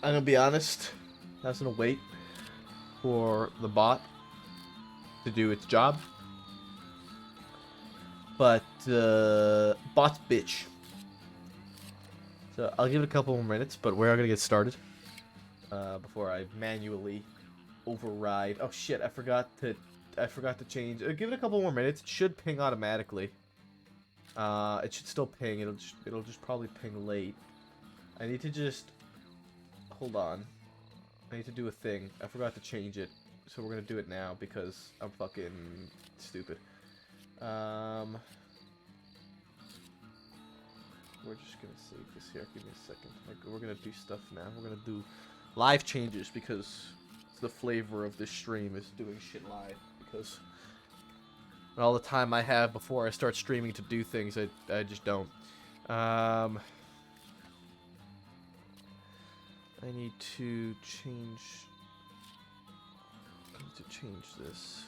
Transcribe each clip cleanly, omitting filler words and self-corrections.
I'm gonna be honest. I was gonna wait for the bot to do its job, but bot's bitch. So I'll give it a couple more minutes, but we're gonna get started before I manually override. Oh shit! I forgot to change. Give it a couple more minutes. It should ping automatically. It should still ping. It'll just probably ping late. I need to just hold on. I need to do a thing. I forgot to change it, so we're gonna do it now because I'm fucking stupid. We're just gonna save this here. Give me a second. We're gonna do stuff now. We're gonna do live changes because it's the flavor of this stream is doing shit live. Because all the time I have before I start streaming to do things, I just don't. I need to change. I need to change this.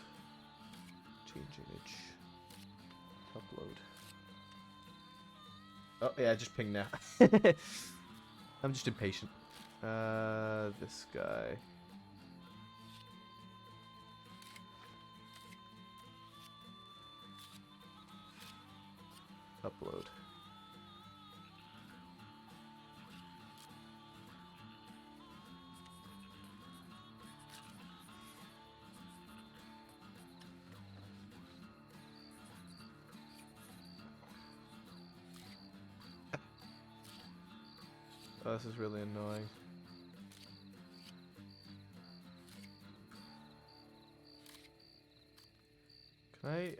Change image. Upload. Oh yeah, just ping now. I'm just impatient. This guy. Upload. Oh, this is really annoying.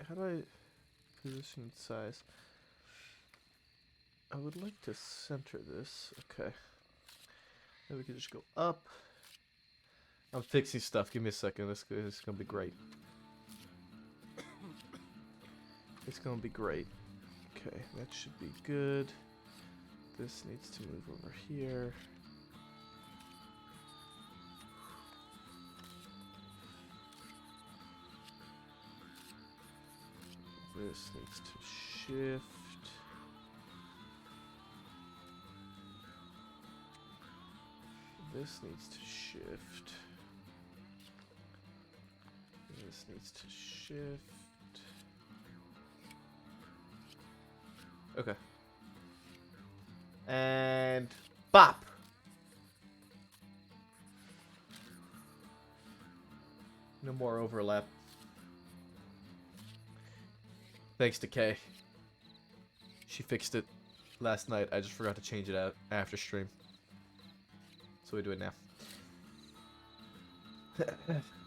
How do I position size? I would like to center this. Okay. Then we can just go up. I'm fixing stuff. Give me a second. This is gonna be great. It's gonna be great. Okay, that should be good. This needs to move over here. This needs to shift. This needs to shift. This needs to shift. Okay. And bop. No more overlap. Thanks to Kay. She fixed it last night. I just forgot to change it out after stream. So we do it now.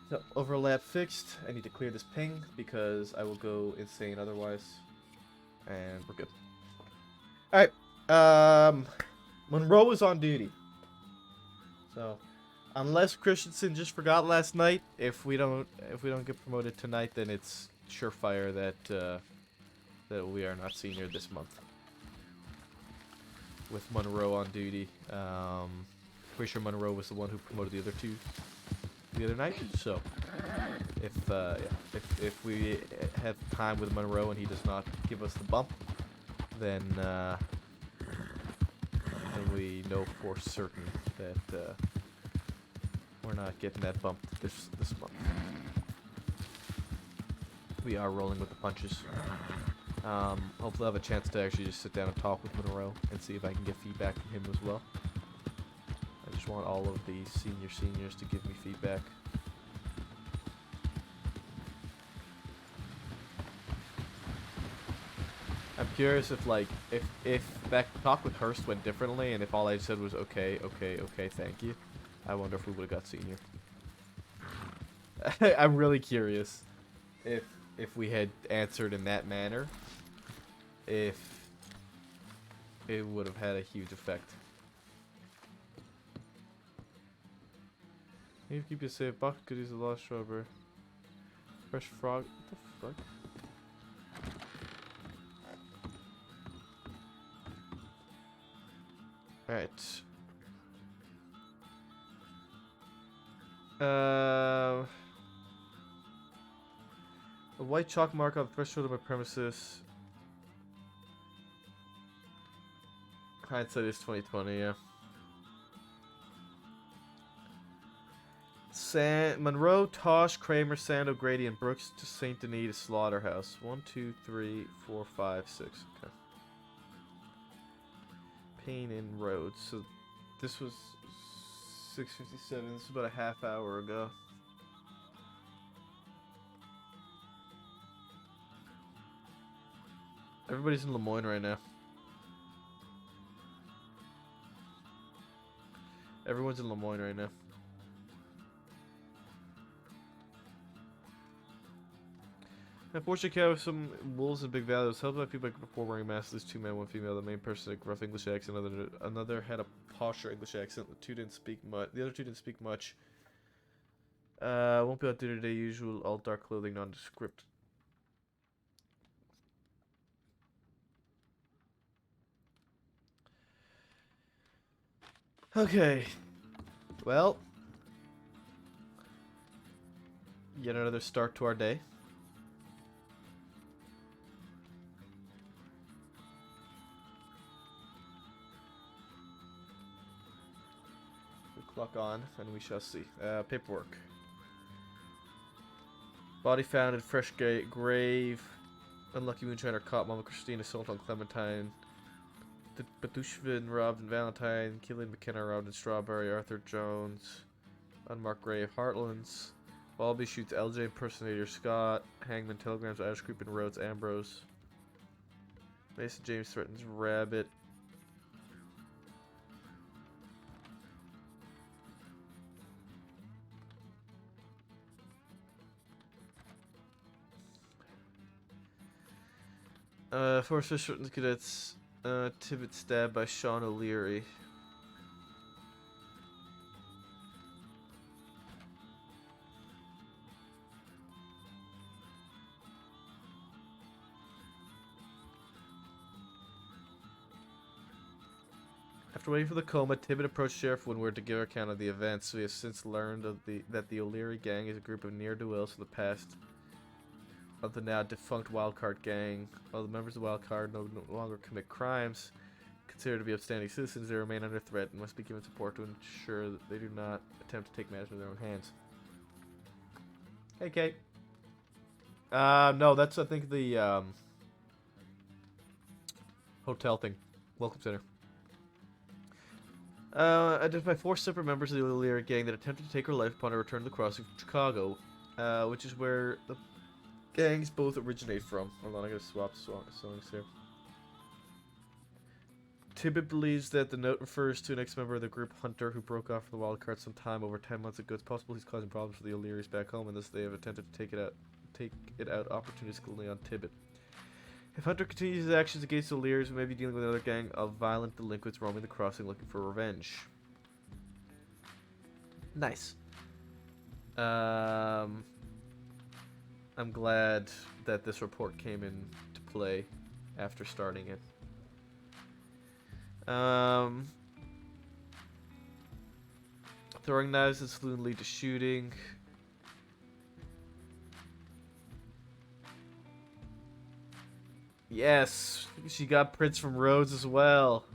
So, overlap fixed. I need to clear this ping because I will go insane otherwise. And we're good. Alright. Monroe is on duty. So, unless Christensen just forgot last night, if we don't get promoted tonight, then it's surefire that that we are not senior this month. With Monroe on duty. Pretty sure Monroe was the one who promoted the other two the other night. So, if we have time with Monroe and he does not give us the bump, then we know for certain that we're not getting that bump this month. We are rolling with the punches. Hopefully I'll have a chance to actually just sit down and talk with Monroe and see if I can get feedback from him as well. I just want all of the seniors to give me feedback. I'm curious if that talk with Hurst went differently and if all I said was okay, thank you. I wonder if we would have got senior. I'm really curious if we had answered in that manner, if it would have had a huge effect. You keep your safe. Buck could use a lost strawberry. Fresh frog. What the fuck? Alright. A white chalk mark on the threshold of my premises. Hindsight is 2020, yeah. Monroe, Tosh, Kramer, Sando, Grady, and Brooks to St. Denis to Slaughterhouse. 1, 2, 3, 4, 5, 6. Okay. Payne and Rhodes. So this was 6:57. This is about a half hour ago. Everybody's in Lemoyne right now. Everyone's in Lemoyne right now. Unfortunately, have some wolves in Big Valley. It was helped by people before wearing masks. There's 2 men, 1 female. The main person had a rough English accent. Another had a posher English accent. The two didn't speak much. The other two didn't speak much. Won't be out there today. Usual all dark clothing, nondescript. Okay. Well, yet another start to our day. Clock on, and we shall see. Paperwork. Body found in fresh grave. Unlucky moonshiner caught. Mama Christina assault on Clementine. Batushvin robbed in Valentine. Killian McKenna robbed in Strawberry. Arthur Jones. Unmarked grave. Heartlands. Balby shoots LJ impersonator Scott. Hangman telegrams Irish Creep and Rhodes Ambrose. Mason James threatens Rabbit. Forest Fish threatens cadets. Tibbet stabbed by Sean O'Leary. After waiting for the coma, Tibbet approached Sheriff Winward to give her account of the events. We have since learned that the O'Leary gang is a group of ne'er-do-wells from the past of the now defunct Wildcard gang. While the members of Wildcard no longer commit crimes considered to be upstanding citizens, they remain under threat and must be given support to ensure that they do not attempt to take matters in their own hands. Hey, Kate. No, that's, I think, the, hotel thing. Welcome center. Identify 4 separate members of the O'Leary gang that attempted to take her life upon her return to the crossing from Chicago, which is where the gangs both originate from. Hold on, I gotta swap songs here. Tibbet believes that the note refers to an ex-member of the group, Hunter, who broke off from the Wildcard sometime over 10 months ago. It's possible he's causing problems for the O'Learys back home, and thus they have attempted to take it out opportunistically on Tibbet. If Hunter continues his actions against the O'Learys, we may be dealing with another gang of violent delinquents roaming the crossing looking for revenge. Nice. I'm glad that this report came into play after starting it. Throwing knives in saloon lead to shooting. Yes, she got prints from Rhodes as well.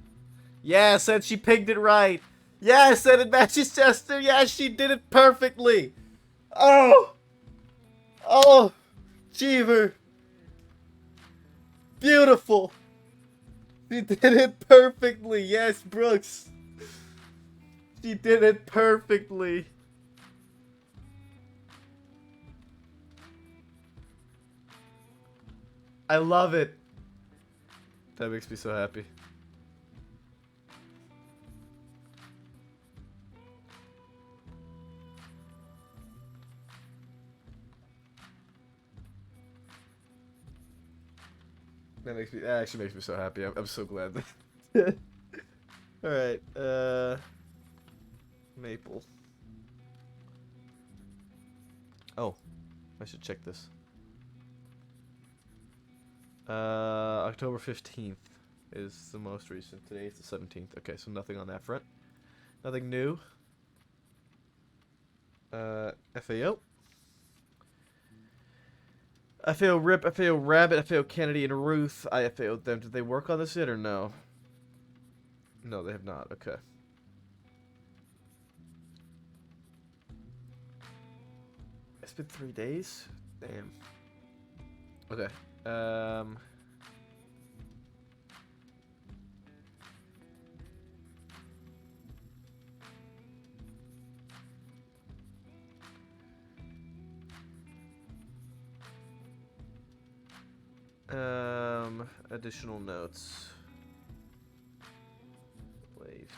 Yes, and she pinged it right. Yes, and it matches Chester. Yes, she did it perfectly. Oh! Oh! Cheever. Beautiful. She did it perfectly. Yes, Brooks. She did it perfectly. I love it. That makes me so happy. That actually makes me so happy. I'm so glad. All right. Maple. Oh, I should check this. October 15th is the most recent. Today is the 17th. Okay, so nothing on that front. Nothing new. FAO. FAO Rip, FAO Rabbit, FAO Kennedy, and Ruth. I FAO'd them. Did they work on this yet or no? No, they have not. Okay. been 3 days? Damn. Okay. Additional notes. Waived.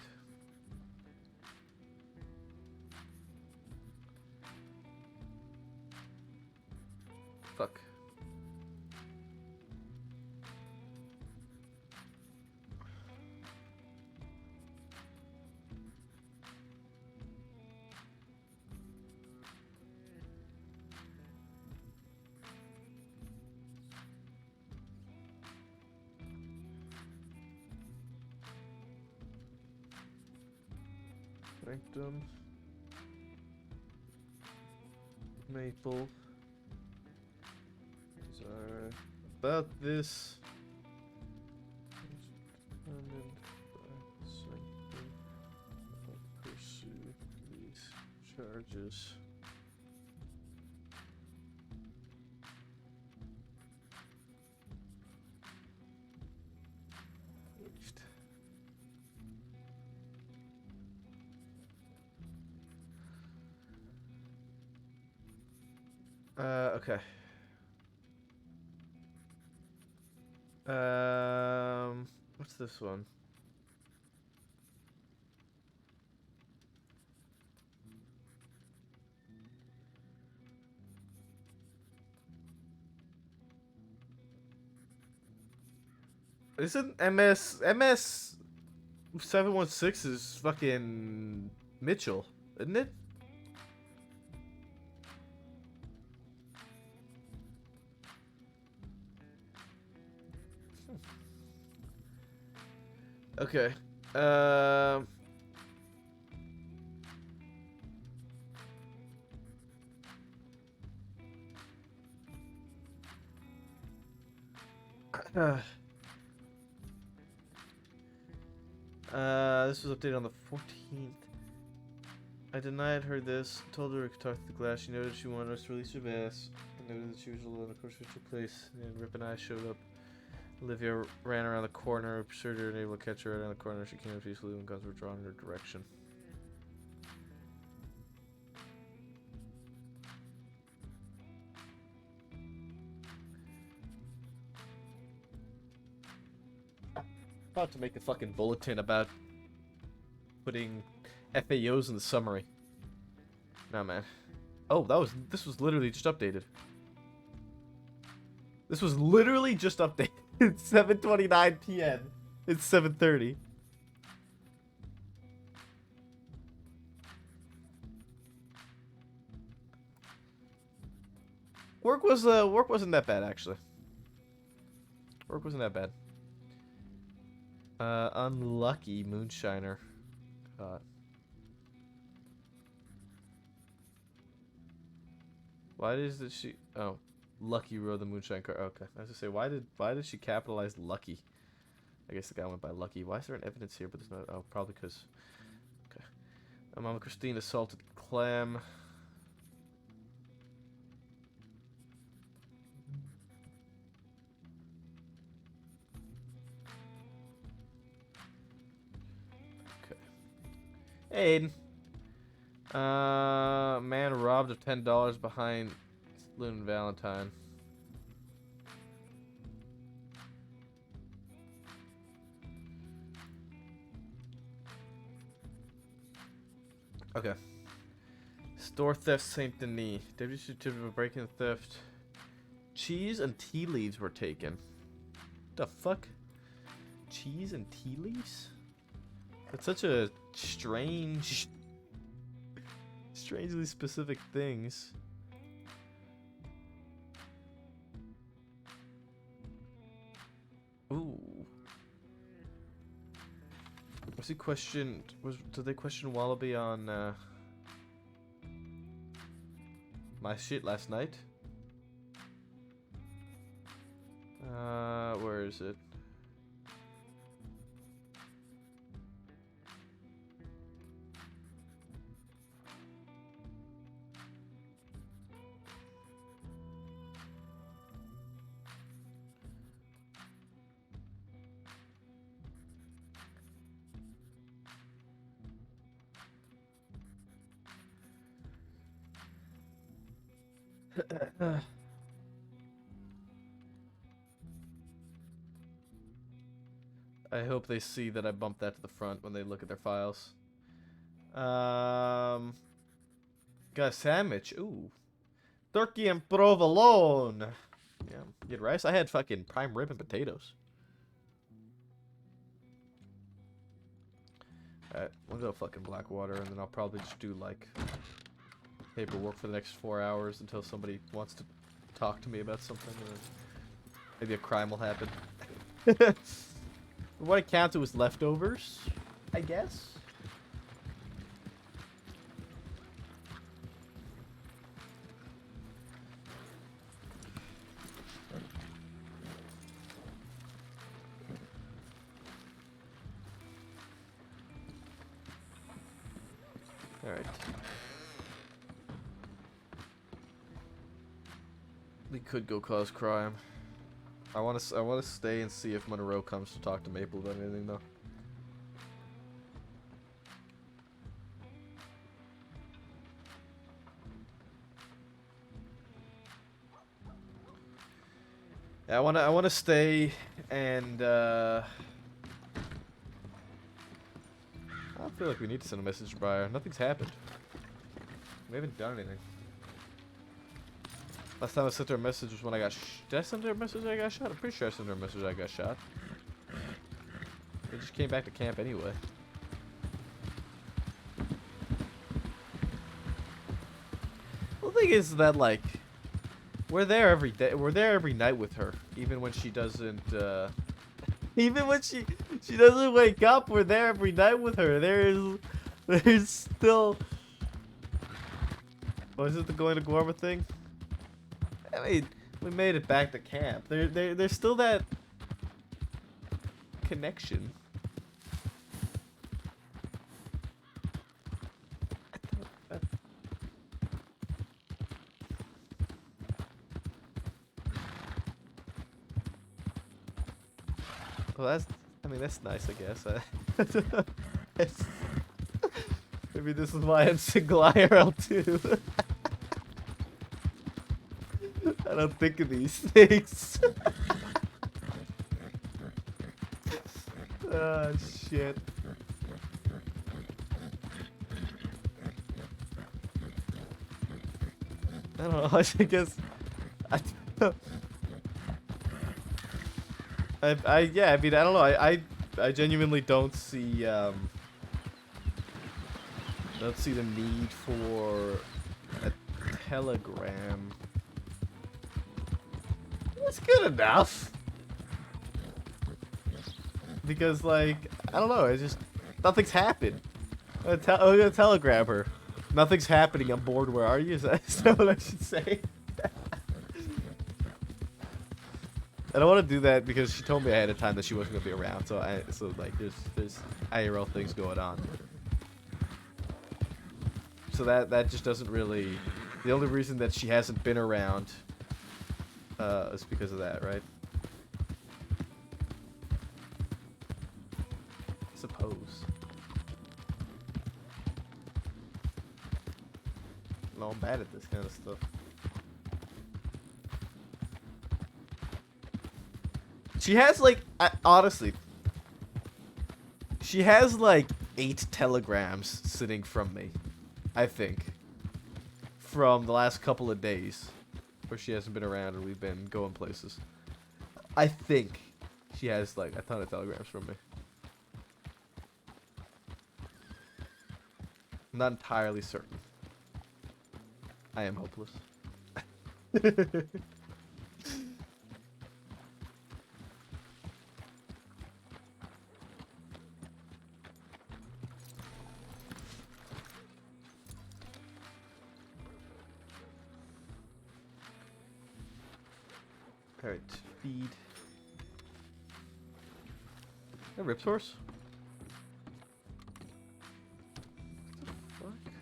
Fuck. Sanctum. Maple. These are about this. Determined by Sanctum. Pursue these charges. Okay. What's this one? Isn't MS 716 is fucking Mitchell, isn't it? Okay. This was updated on the 14th. I denied her this, told her we could talk to the glass. She noted she wanted us to release her bass. I noted that she was alone, of course, which took place. And Rip and I showed up. Olivia ran around the corner, pursued her and able to catch her right around the corner. She came up peacefully when guns were drawn in her direction. About to make a fucking bulletin about putting FAOs in the summary. Nah, man. Oh, this was literally just updated. This was literally just updated. It's 7:29 p.m. It's 7:30. Work wasn't that bad, actually. Work wasn't that bad. Unlucky moonshiner. God. Why does she? Oh, Lucky rode the moonshine car. Okay, I was gonna say why did she capitalize Lucky? I guess the guy went by Lucky. Why is there an evidence here? But there's not. Oh, probably because. Okay. Mama Christine assaulted Clem. Hey, Aiden. Man robbed of $10 behind Saloon Valentine. Okay. Store theft Saint Denis. Deputy certificate of breaking and theft. Cheese and tea leaves were taken. The fuck? Cheese and tea leaves? That's such a strange, strangely specific things. Ooh. Was he questioned? Did they question Wallaby on my shit last night? Where is it? I hope they see that I bumped that to the front when they look at their files. Got a sandwich. Ooh. Turkey and provolone. Yeah. You had rice? I had fucking prime rib and potatoes. Alright, we'll go fucking Blackwater, and then I'll probably just do, like, paperwork for the next 4 hours until somebody wants to talk to me about something, and then maybe a crime will happen. What it counted was leftovers, I guess. Alright. We could go cause crime. I want to stay and see if Monroe comes to talk to Maple about anything, though. Yeah, I want to stay and I don't feel like we need to send a message to Briar. Nothing's happened. We haven't done anything. Last time I sent her a message was when I got did I send her a message I got shot? I'm pretty sure I sent her a message I got shot. They just came back to camp anyway. Well, the thing is that, like, we're there every day. We're there every night with her, even when she doesn't. Even when she doesn't wake up, we're there every night with her. There's still. Was it the going to Gorma thing? I mean, we made it back to camp. There's still that connection. Well, that's nice, I guess. Maybe this is why I'm single IRL too. I don't think of these things. Ah, shit. I don't know, I guess... yeah, I mean, I don't know, I genuinely don't see the need for a telegram. It's good enough. Because, like, I don't know, it's just, nothing's happened. I'm gonna telegram her. Nothing's happening, I'm bored, where are you? Is that what I should say? I don't want to do that because she told me ahead of time that she wasn't gonna be around, so like there's IRL things going on. So that just doesn't really. The only reason that she hasn't been around is because of that, right? I suppose. No, I'm bad at this kind of stuff. She has, like, honestly, she has, like, 8 telegrams sitting from me, I think, from the last couple of days, where she hasn't been around and we've been going places. I think she has, like, a ton of telegrams from me. I'm not entirely certain. I am hopeless. Alright, feed. A rip source? What the fuck?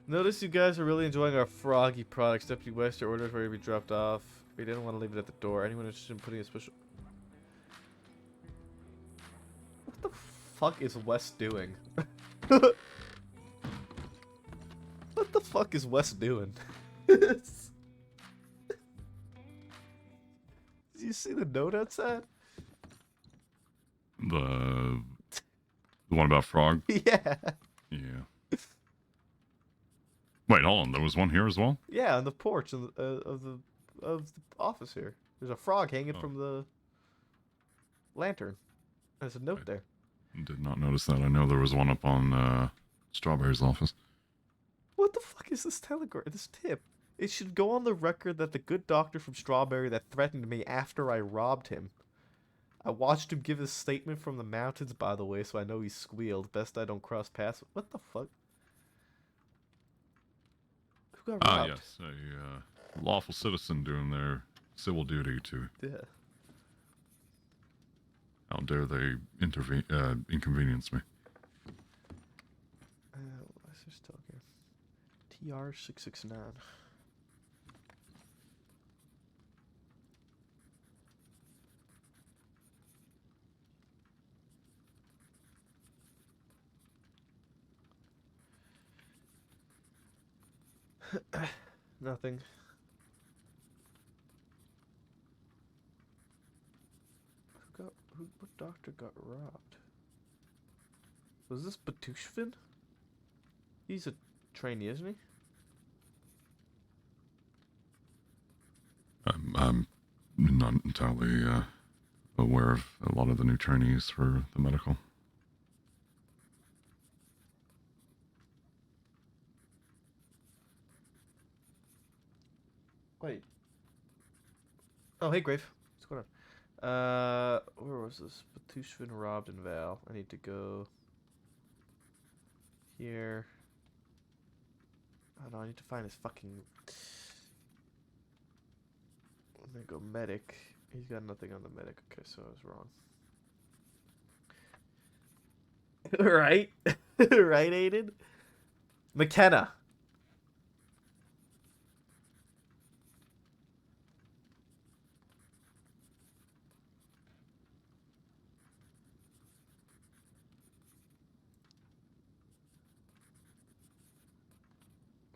Notice you guys are really enjoying our froggy products. Deputy Wester orders where to be dropped off. We didn't want to leave it at the door. Anyone interested in putting a special... What the fuck is West doing? What the fuck is Wes doing? Did you see the note outside? The one about Frog? Yeah. Yeah. Wait, hold on. There was one here as well? Yeah, on the porch of the office here. There's a frog hanging Oh. from the lantern. There's a note there. Did not notice that. I know there was one up on Strawberry's office. What the fuck is this telegram? This tip? It should go on the record that the good doctor from Strawberry that threatened me after I robbed him. I watched him give his statement from the mountains, by the way, so I know he squealed. Best I don't cross paths. What the fuck? Who got robbed? Yes. A lawful citizen doing their civil duty to... Yeah. How dare they inconvenience me. What's this talk here? TR669. Nothing. What doctor got robbed? Was this Batushvin? He's a trainee, isn't he? I'm not entirely aware of a lot of the new trainees for the medical. Wait. Oh, hey, Grave. What's going on? Where was this? Batushvin robbed and Val. I need to go here. Oh no, I need to find his fucking... I'm gonna go medic. He's got nothing on the medic. Okay, so I was wrong. Right? Right, Aiden? McKenna.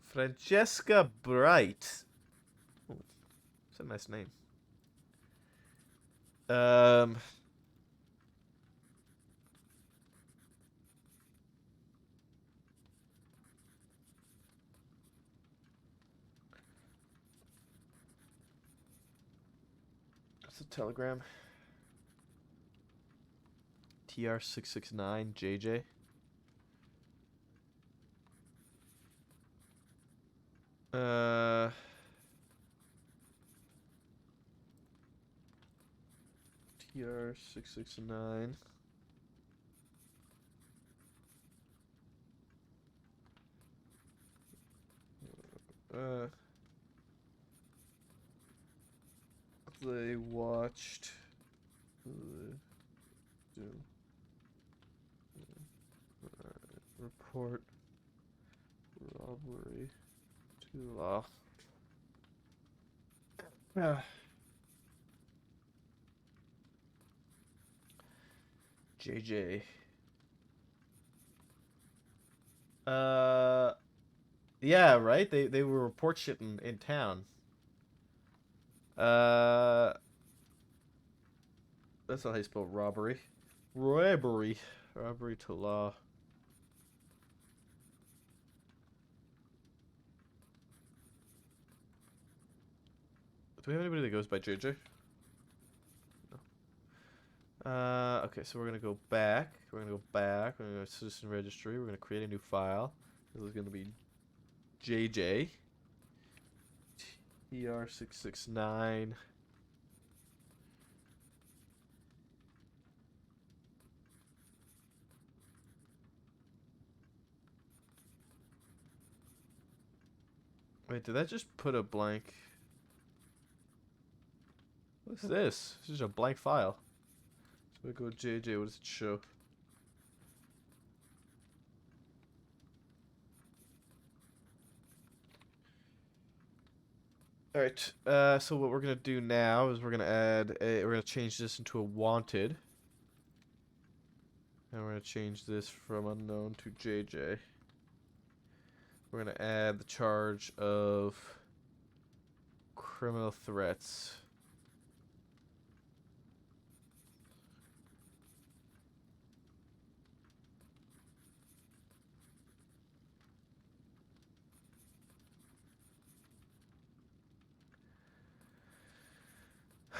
Francesca Bright. Oh, that's a nice name. What's the telegram? TR669 JJ. TR669. They watched report robbery to law. JJ. Yeah, right? They were report shit in town. That's not how you spell robbery. Robbery. Robbery to law. Do we have anybody that goes by JJ? No. Okay, so we're gonna go back. We're gonna go back. We're gonna go to citizen registry. We're gonna create a new file. This is gonna be JJ. TR669. Wait, did that just put a blank? What's this? This is a blank file. So we go JJ. What does it show? Alright, so what we're gonna do now is we're gonna change this into a wanted. And we're gonna change this from unknown to JJ. We're gonna add the charge of criminal threats.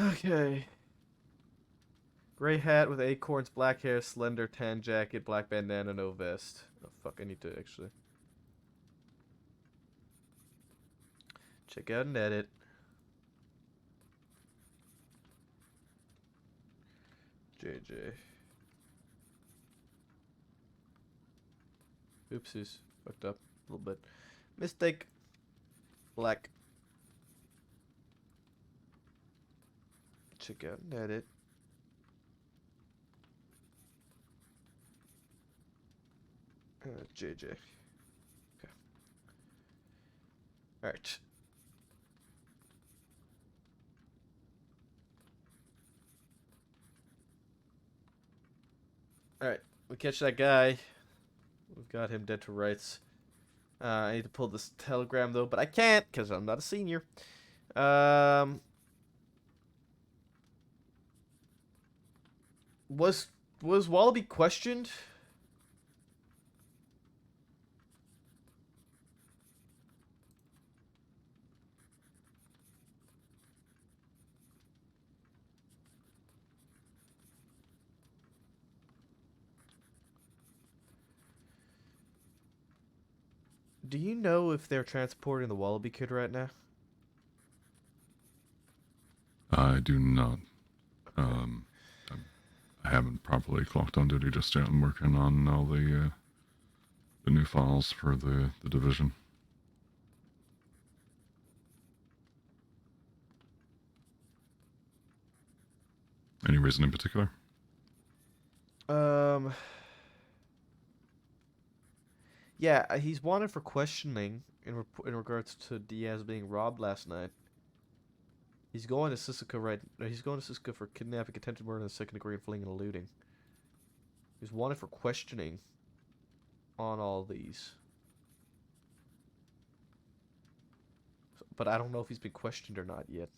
Okay. Gray hat with acorns, black hair, slender, tan jacket, black bandana, no vest. Oh fuck, I need to actually check out and edit. JJ. Oopsies. Fucked up a little bit. Mistake. Black. Check out and edit. JJ. Okay. Alright. Alright. We catch that guy. We've got him dead to rights. I need to pull this telegram though, but I can't because I'm not a senior. Was Wallaby questioned? Do you know if they're transporting the Wallaby kid right now? I do not. I haven't properly clocked on duty just yet. I'm working on all the new files for the division. Any reason in particular? Yeah, he's wanted for questioning in regards to Diaz being robbed last night. He's going to Sisika He's going to Sisika for kidnapping, attempted murder, and second degree and fleeing and eluding. He's wanted for questioning on all these. But I don't know if he's been questioned or not yet.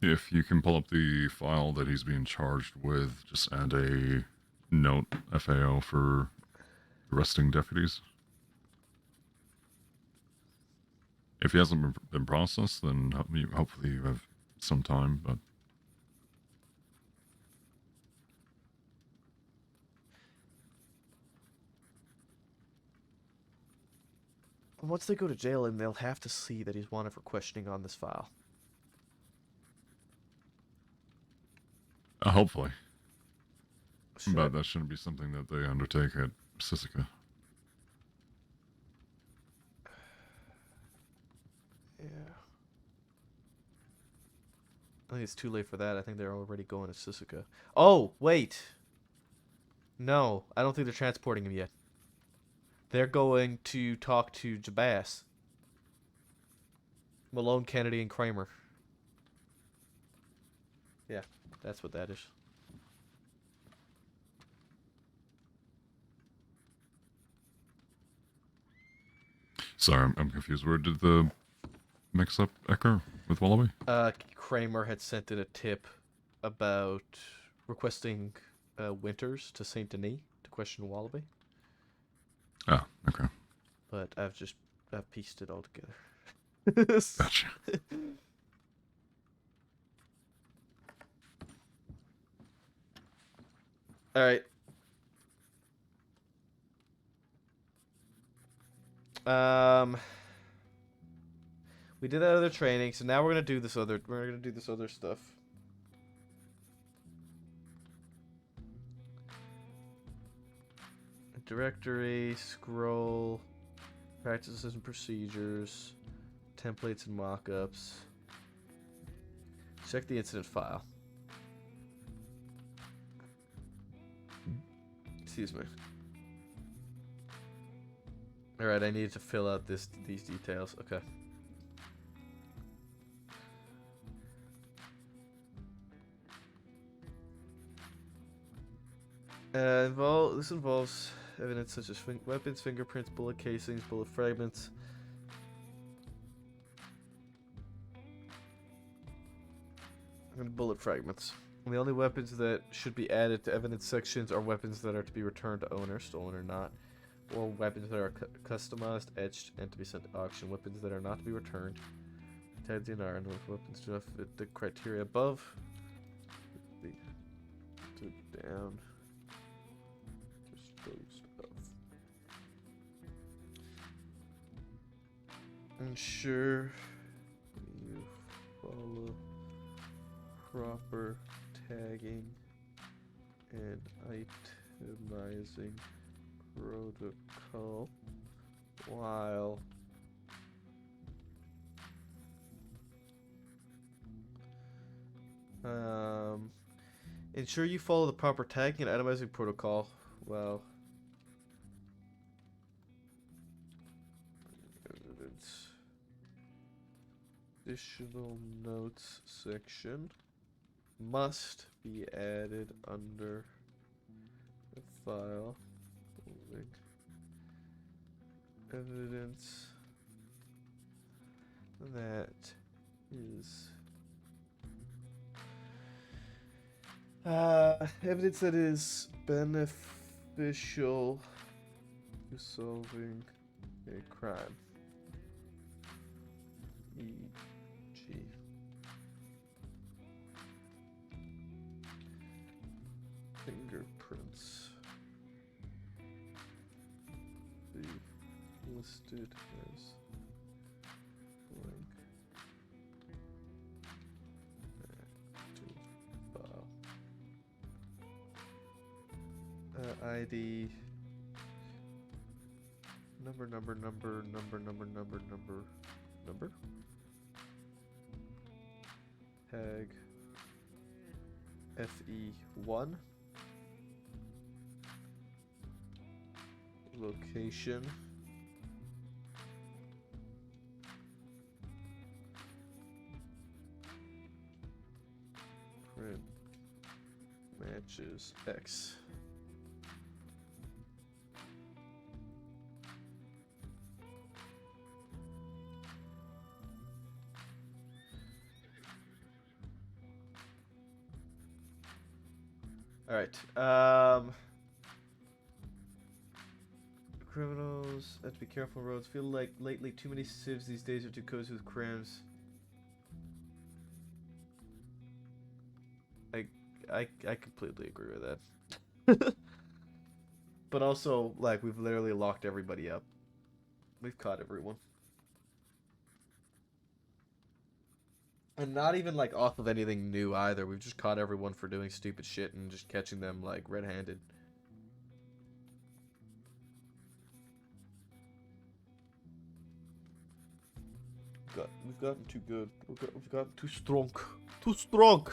If you can pull up the file that he's being charged with, just add a note FAO for arresting deputies. If he hasn't been processed, then hopefully you have some time, but... Once they go to jail, and they'll have to see that he's wanted for questioning on this file. Hopefully. Sure. But that shouldn't be something that they undertake at Sisika. Yeah. I think it's too late for that. I think they're already going to Sisika. Oh, wait. No, I don't think they're transporting him yet. They're going to talk to Jabas. Malone, Kennedy, and Kramer. Yeah, that's what that is. Sorry, I'm confused. Where did the mix-up occur with Wallaby? Kramer had sent in a tip about requesting Winters to Saint Denis to question Wallaby. Ah, okay. But I've pieced it all together. Gotcha. All right. We did that other training, so now we're gonna do this other. We're gonna do this other stuff. Directory, scroll, practices and procedures, templates and mockups. Check the incident file. Excuse me. All right, I needed to fill out these details. Okay. This involves evidence such as weapons, fingerprints, bullet casings, bullet fragments. And bullet fragments. And the only weapons that should be added to evidence sections are weapons that are to be returned to owner, stolen or not, or weapons that are customized, etched, and to be sent to auction. Weapons that are not to be returned. Tagged in iron with weapons do not fit the criteria above. Down. Disposed of. Ensure you follow proper tagging and itemizing protocol while ensure you follow the proper tagging and itemizing protocol. Well, evidence. Additional notes section must be added under the file. Evidence that is evidence that is beneficial to solving a crime. E.g. fingerprints. Be listed as blank. Active file. ID. Number. Tag. FE1. Location. Print matches X. All right. Criminals have to be careful on roads. Feel like lately too many civs these days are too cozy with crimes. I completely agree with that. But also, like, we've literally locked everybody up. We've caught everyone. And not even, like, off of anything new either. We've just caught everyone for doing stupid shit and just catching them, like, red-handed. We've gotten too good. We've gotten too strong. Too strong!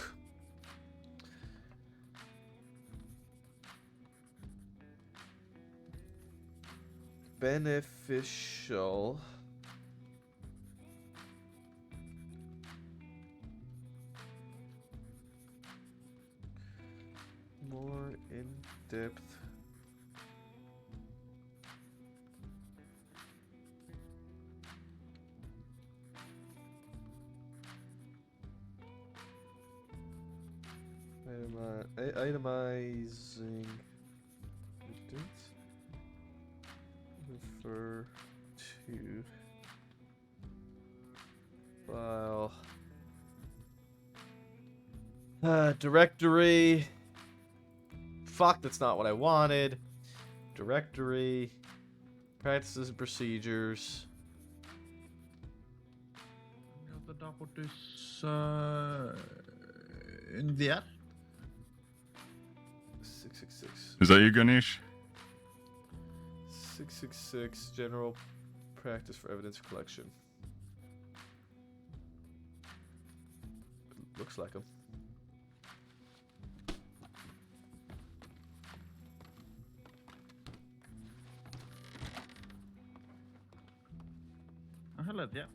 Beneficial. More in-depth. Itemizing evidence. Refer to file. Directory. Fuck, that's not what I wanted. Directory. Practices and procedures. In there. 666. Is that you, Ganesh? 666 general practice for evidence collection. Looks like them. Hello there.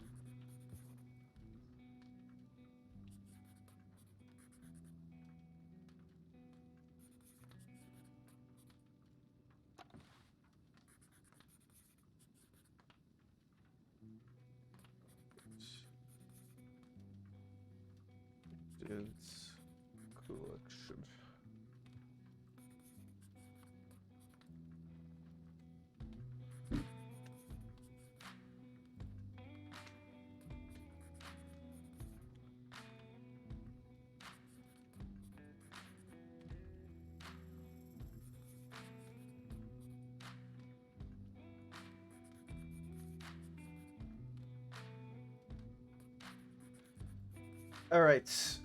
Alright.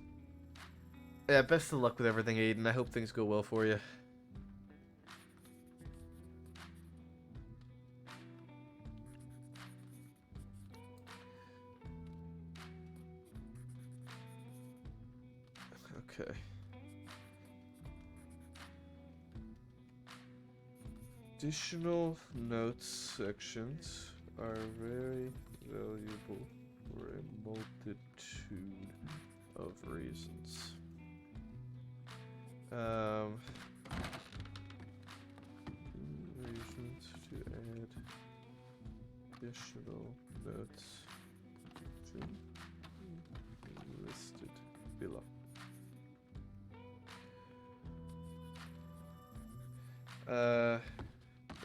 Yeah, best of luck with everything, Aiden. I hope things go well for you. Okay. Additional notes sections are very valuable for a multitude of reasons. Reasons to add additional notes to listed below.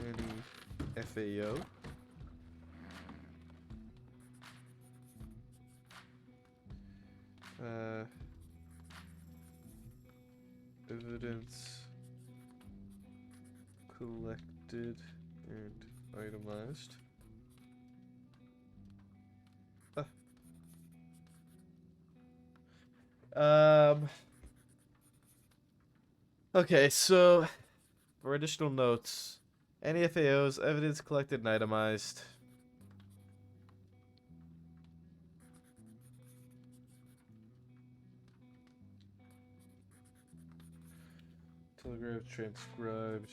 Any FAO? Evidence collected and itemized. Okay, so for additional notes, any FAOs, evidence collected and itemized. Telegraph transcribed.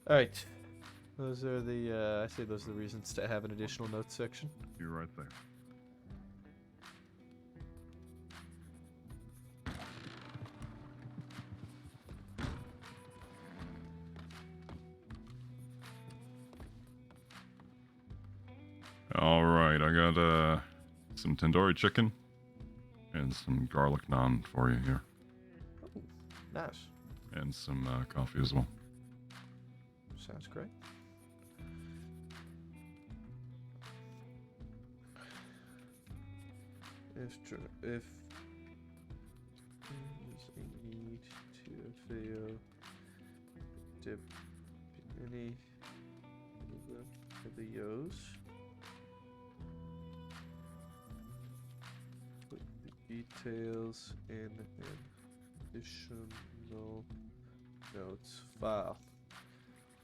All right, those are the. I say those are the reasons to have an additional notes section. You're right there. All right, I got some tandoori chicken and some garlic naan for you here, Oh, nice. and some coffee as well. Sounds great. If there's a need to FAO dip any of the FAOs, put the details in an additional notes file.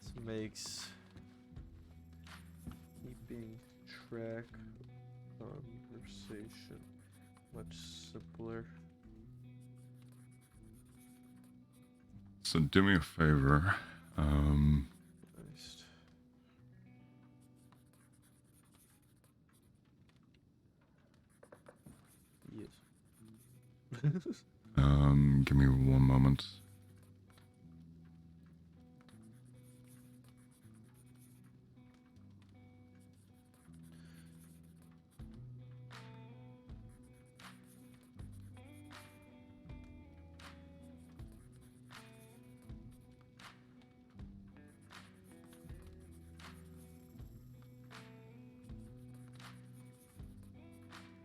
This makes keeping track of conversation much simpler. So do me a favor. Nice. Yes. Give me one moment.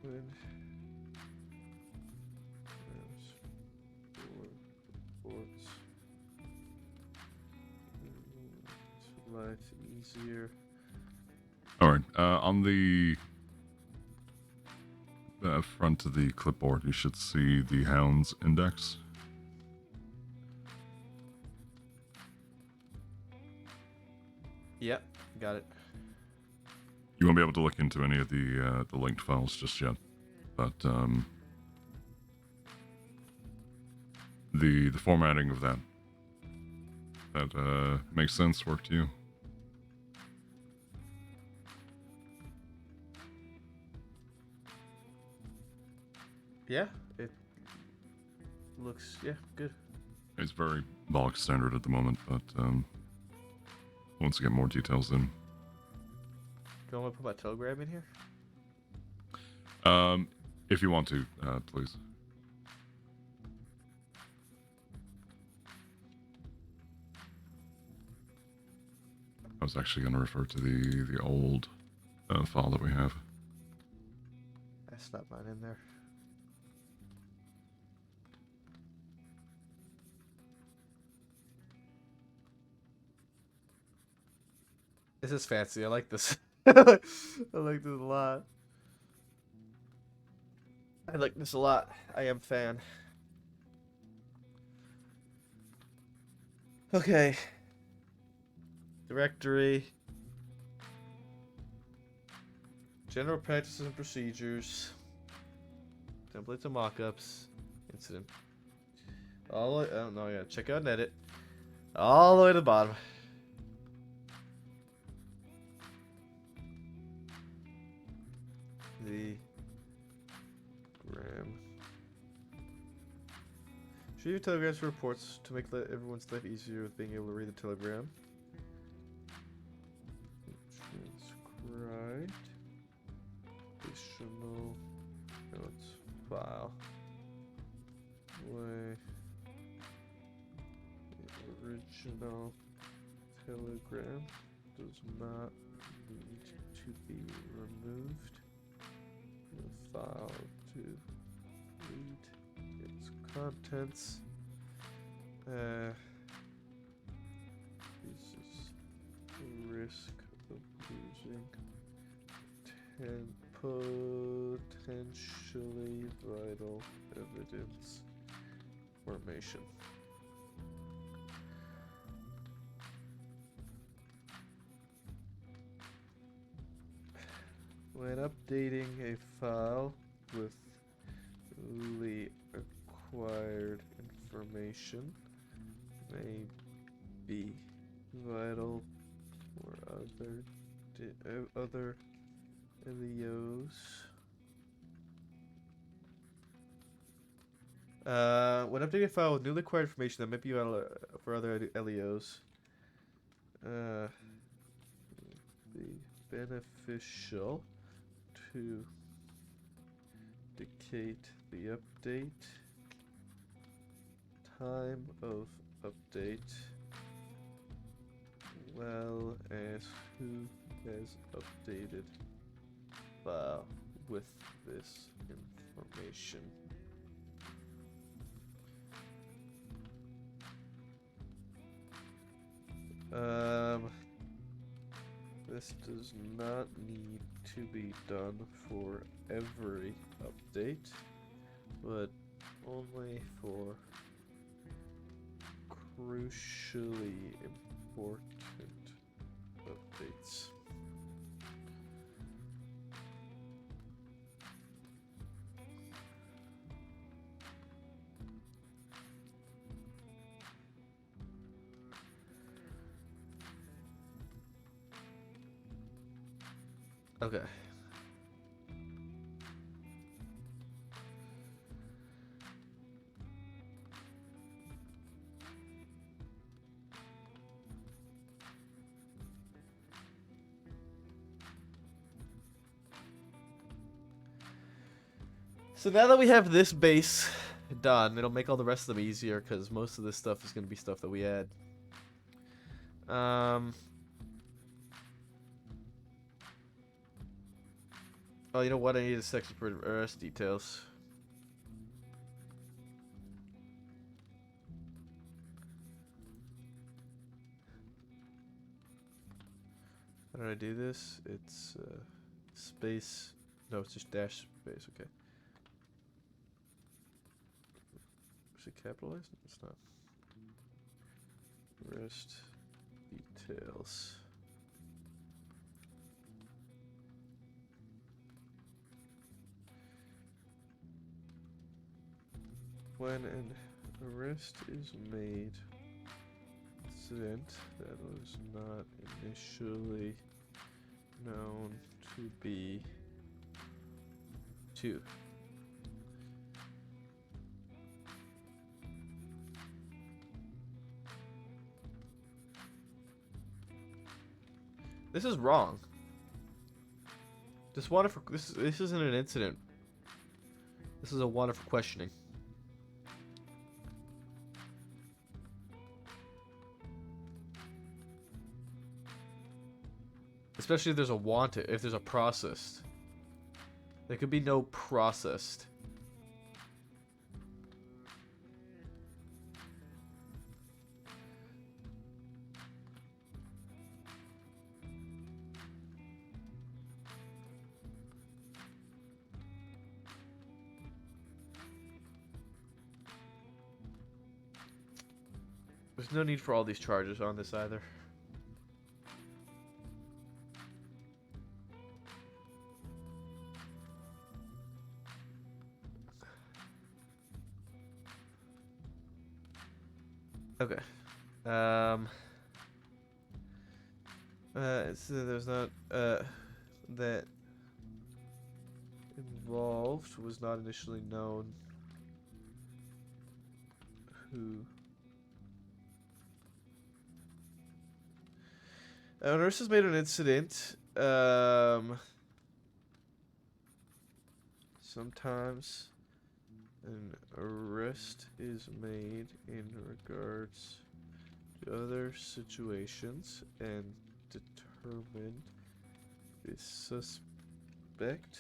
When reports life easier. All right. On the front of the clipboard, you should see the Hounds index. Yep, got it. You won't be able to look into any of the linked files just yet, but the formatting of that makes sense. Work to you? Yeah, it looks good. It's very bog standard at the moment, but once I get more details in. Do you want me to put my Telegram in here? If you want to, please. I was actually going to refer to the old file that we have. Snap mine in there. This is fancy. I like this. I like this a lot. I like this a lot. I am fan. Okay. Directory. General practices and procedures. Templates and mockups. Incident. All the way, oh no, yeah. Check out and edit. All the way to the bottom. The Gram. Should you telegrams for reports to make everyone's life easier with being able to read the telegram? Transcribed. Additional notes file. Way. The original telegram does not need to be removed. The file to read its contents. This is the risk of losing potentially vital evidence formation. When updating a file with newly acquired information may be vital for other LEOs. When updating a file with newly acquired information that may be vital for other LEOs, be beneficial to dictate the update, time of update, well as who has updated file with this information. This does not need to be done for every update, but only for crucially important updates. Okay. So now that we have this base done, it'll make all the rest of them easier because most of this stuff is going to be stuff that we add. Oh, you know what? I need a section for RS details. How did I do this? It's space. No, it's just dash space. Okay. Is it capitalized? No, it's not. Rest details. When an arrest is made, incident that was not initially known to be 2. This is wrong. This wanted for this isn't an incident. This is a wanted for questioning. Especially if there's a wanted, if there's a processed. There could be no processed. There's no need for all these charges on this either. Okay. So there's not that involved was not initially known who. A nurse has made an incident. Sometimes an arrest is made in regards to other situations and determined the suspect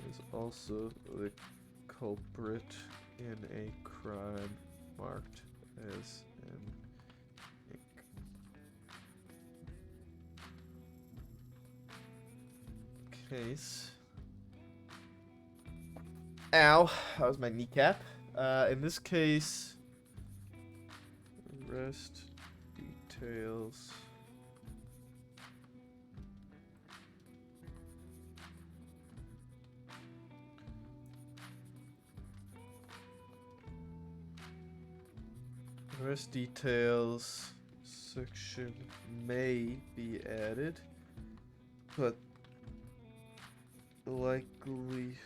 is also the culprit in a crime marked as an case. Ow, that was my kneecap. In this case, arrest details. Arrest details section may be added, but the likelihood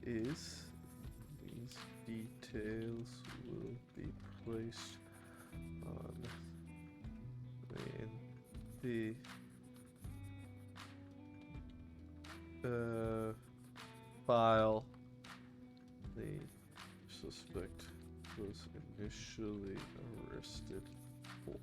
is these details will be placed on the file the suspect was initially arrested for.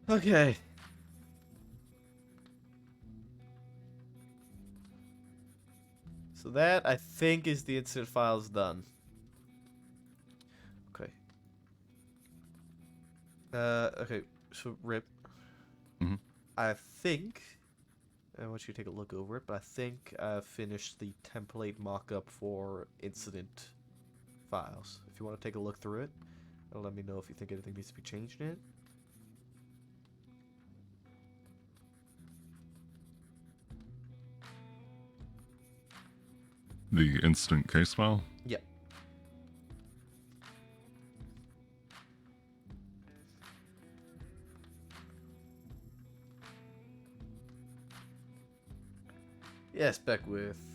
Okay. So that, I think, is the incident files done. Okay. Okay, so Rip. Mhm. I think, I want you to take a look over it, but I think I've finished the template mock-up for incident files. If you want to take a look through it, and let me know if you think anything needs to be changed in it. The incident case file? Yep. Yes, Beckwith.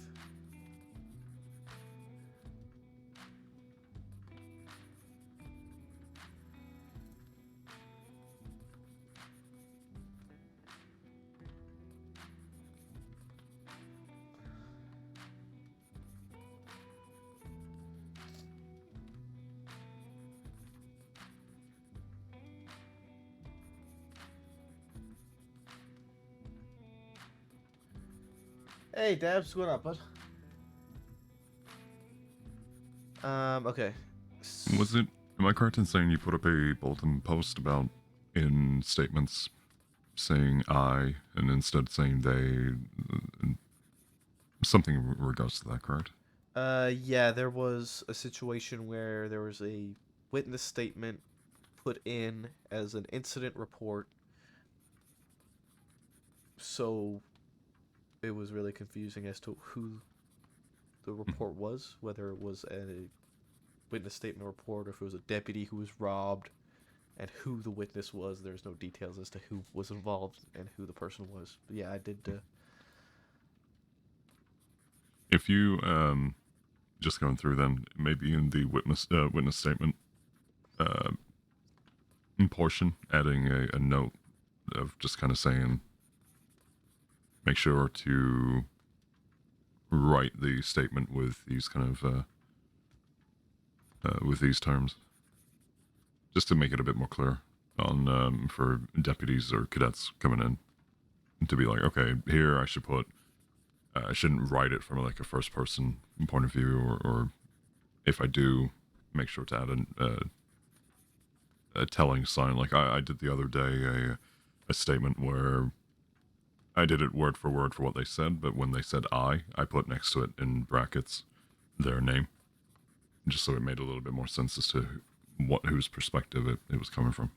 Hey, Dabs, what's going on, bud? Okay. Was it, am I correct in saying you put up a bulletin post about in statements saying I and instead saying they, something in regards to that, correct? Yeah, there was a situation where there was a witness statement put in as an incident report. So it was really confusing as to who the report was, whether it was a witness statement report or if it was a deputy who was robbed, and who the witness was. There's no details as to who was involved and who the person was. But yeah, I did. If you, just going through then, maybe in the witness statement uh, portion, adding a note of just kind of saying, make sure to write the statement with these kind of with these terms, just to make it a bit more clear on for deputies or cadets coming in, to be like, okay, here I should put. I shouldn't write it from like a first person point of view, or if I do, make sure to add a telling sign. Like I did the other day, a statement where I did it word for what they said, but when they said I put next to it in brackets their name, just so it made a little bit more sense as to whose perspective it was coming from.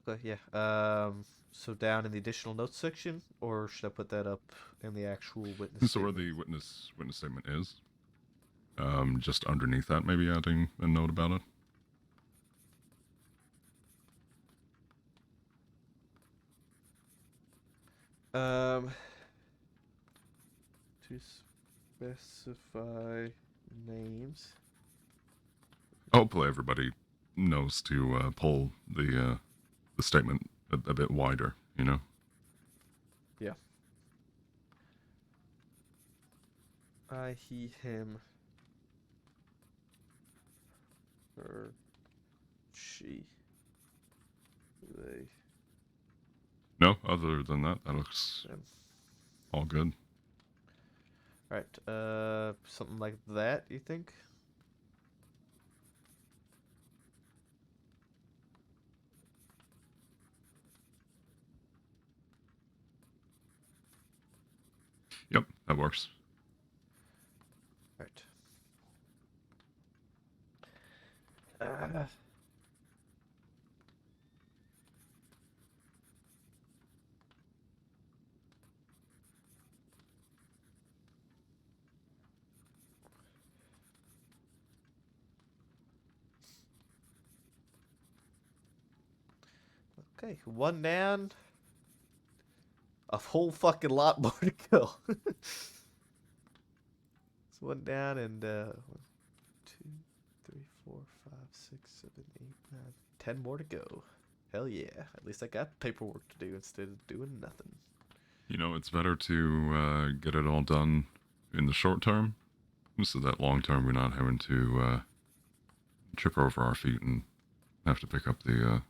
Okay, yeah. So down in the additional notes section, or should I put that up in the actual witness So where statement? the witness statement is, just underneath that, maybe adding a note about it. To specify names. Hopefully, everybody knows to pull the statement a bit wider. You know. Yeah. I, he, him, her, she, they, No, other than that, that looks them. all good. All right. Something like that. You think? Yep, that works. All right. Okay, one down. A whole fucking lot more to go. It's one down and 1, 2, 3, 4, 5, 6, 7, 8, 9, 10 more to go. Hell yeah! At least I got paperwork to do instead of doing nothing. You know, it's better to get it all done in the short term, so that long term we're not having to trip over our feet and have to pick up the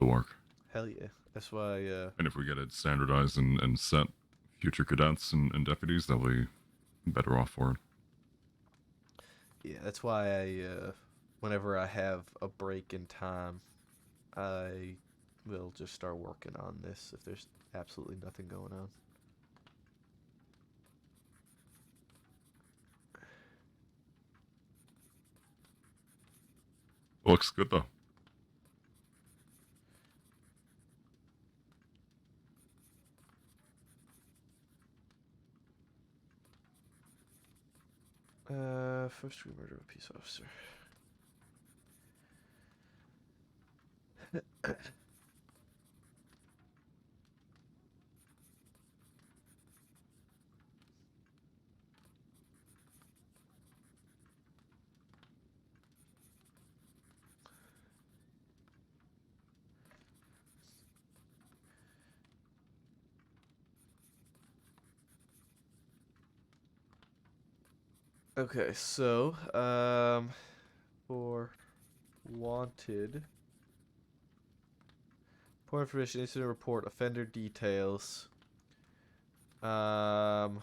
work. Hell yeah! That's why. And if we get it standardized and set, future cadets and deputies, they'll be better off for it. Yeah, that's why whenever I have a break in time, I will just start working on this if there's absolutely nothing going on. Looks good though. First degree murder of a peace officer. Okay, so for wanted, point information, incident report, offender details. Then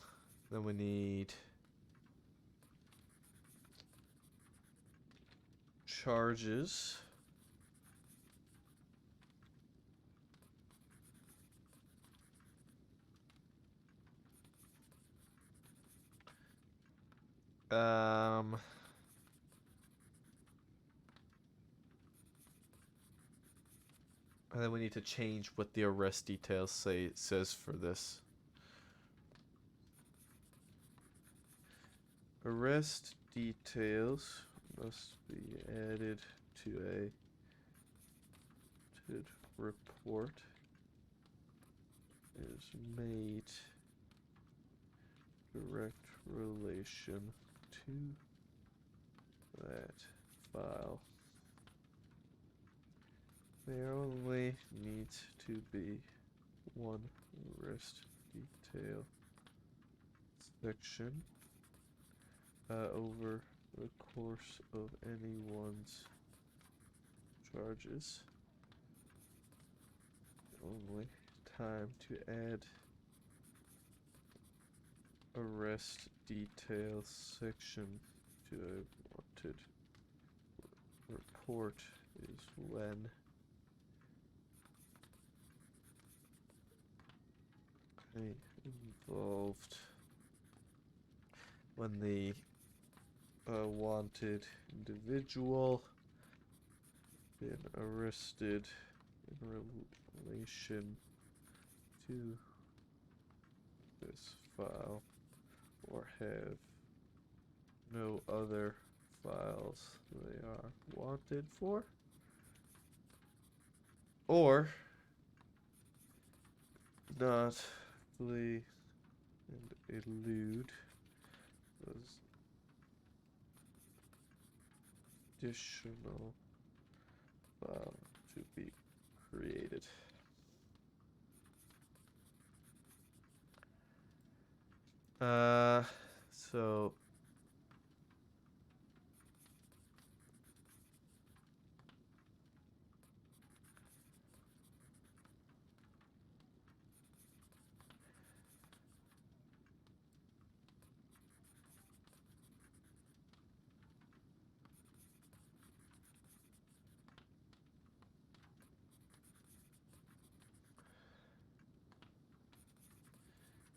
we need charges. Um, and then we need to change what the arrest details says for this. Arrest details must be added to a report is made direct relation to that file. There only needs to be one arrest detail section over the course of anyone's charges. Only time to add arrest details section to a wanted report is when involved when the wanted individual been arrested in relation to this file or have no other files they are wanted for, or not flee and elude those additional file to be created. So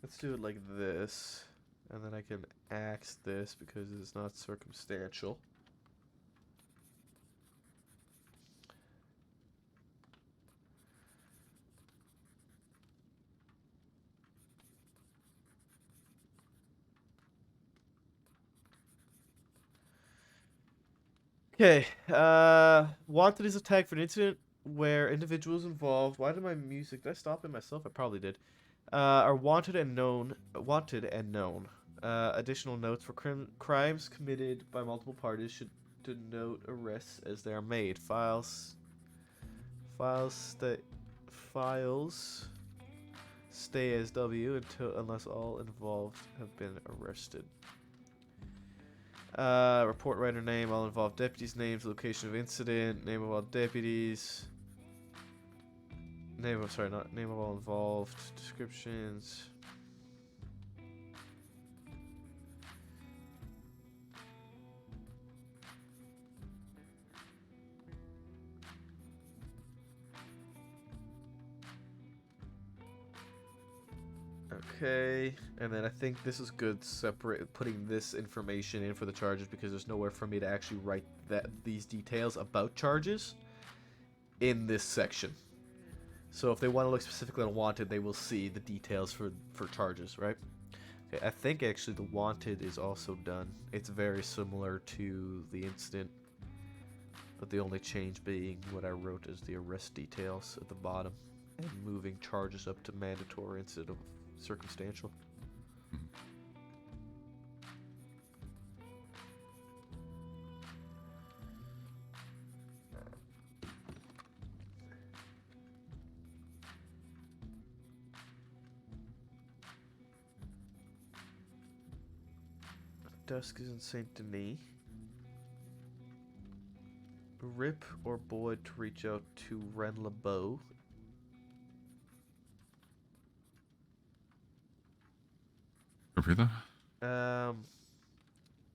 let's do it like this, and then I can axe this because it's not circumstantial. Okay, wanted is a tag for an incident where individuals involved. Why did my music? Did I stop it myself? I probably did. Are wanted and known. Wanted and known. Additional notes for crimes committed by multiple parties should denote arrests as they are made. Files stay as W unless all involved have been arrested. Report writer name, all involved deputies' names, location of incident, name of all deputies. Name of all involved, descriptions. Okay, and then I think this is good putting this information in for the charges because there's nowhere for me to actually write these details about charges in this section. So if they want to look specifically on wanted, they will see the details for charges, right? Okay, I think actually the wanted is also done. It's very similar to the incident, but the only change being what I wrote as the arrest details at the bottom and moving charges up to mandatory instead of circumstantial. Dusk is in Saint Denis. Rip or Boyd to reach out to Ren LeBeau. Repeat that?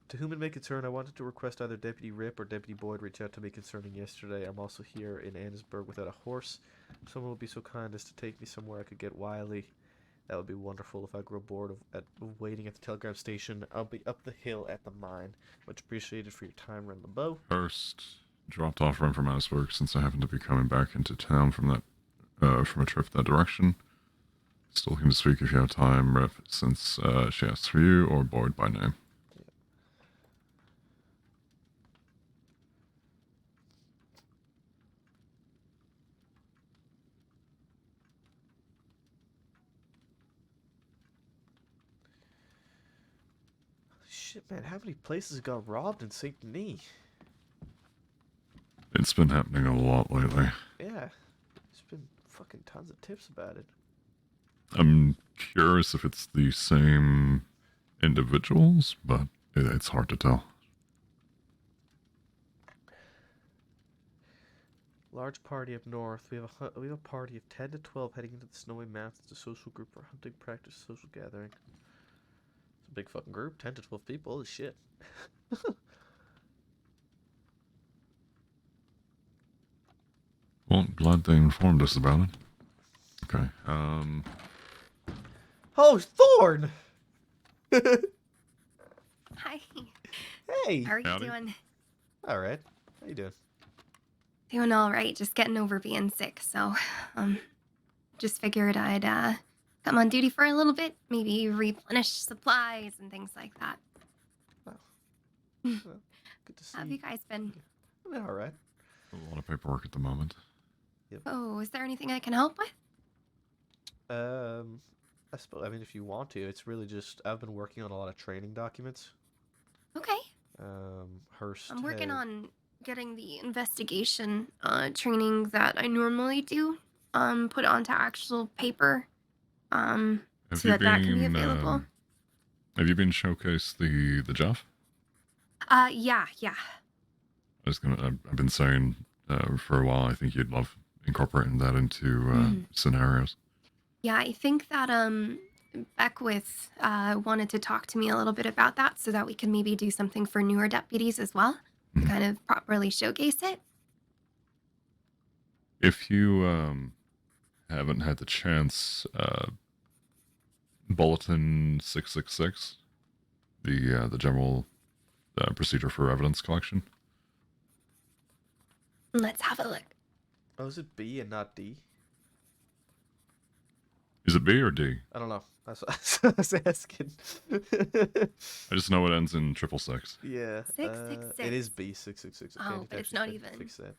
To whom it may concern, I wanted to request either Deputy Rip or Deputy Boyd reach out to me concerning yesterday. I'm also here in Annesburg without a horse. If someone would be so kind as to take me somewhere I could get Wiley. That would be wonderful. If I grow bored of waiting at the telegraph station, I'll be up the hill at the mine. Much appreciated for your time, Ren LeBeau. First, dropped off Ren from Annesburg since I happen to be coming back into town from a trip that direction. Still looking to speak if you have time, Rip, since she asks for you or Boyd by name. Shit, man, how many places got robbed in Saint Denis? It's been happening a lot lately. Yeah, there's been fucking tons of tips about it. I'm curious if it's the same individuals, but it's hard to tell. Large party up north. We have a party of 10 to 12 heading into the snowy mountains. A social group for hunting, practice, social gathering. It's a big fucking group. 10 to 12 people. Holy shit. Well, glad they informed us about it. Okay. Oh, Thorn! Hi. Hey. How are you Howdy. doing? All right. How you doing? Doing all right. Just getting over being sick. So, just figured I'd come on duty for a little bit, maybe replenish supplies and things like that. Well, good to see How have you guys been? All right. A lot of paperwork at the moment. Oh, is there anything I can help with? I suppose. I mean, if you want to, it's really just I've been working on a lot of training documents. Okay. Hurst. I'm working had- on getting the investigation training that I normally do put onto actual paper Have so you that can be available. Have you been showcased the Jeff? Yeah. I've been saying for a while. I think you'd love incorporating that into scenarios. Yeah, I think that Beckwith wanted to talk to me a little bit about that so that we could maybe do something for newer deputies as well to Mhm. kind of properly showcase it. If you haven't had the chance, Bulletin 666, the general procedure for evidence collection. Let's have a look. Oh, is it B and not D? Is it B or D? I don't know. That's what I was asking. I just know it ends in 666. Yeah. 666. It is B 666. Okay, I Oh, need to but it's actually not fi- even. Fix that.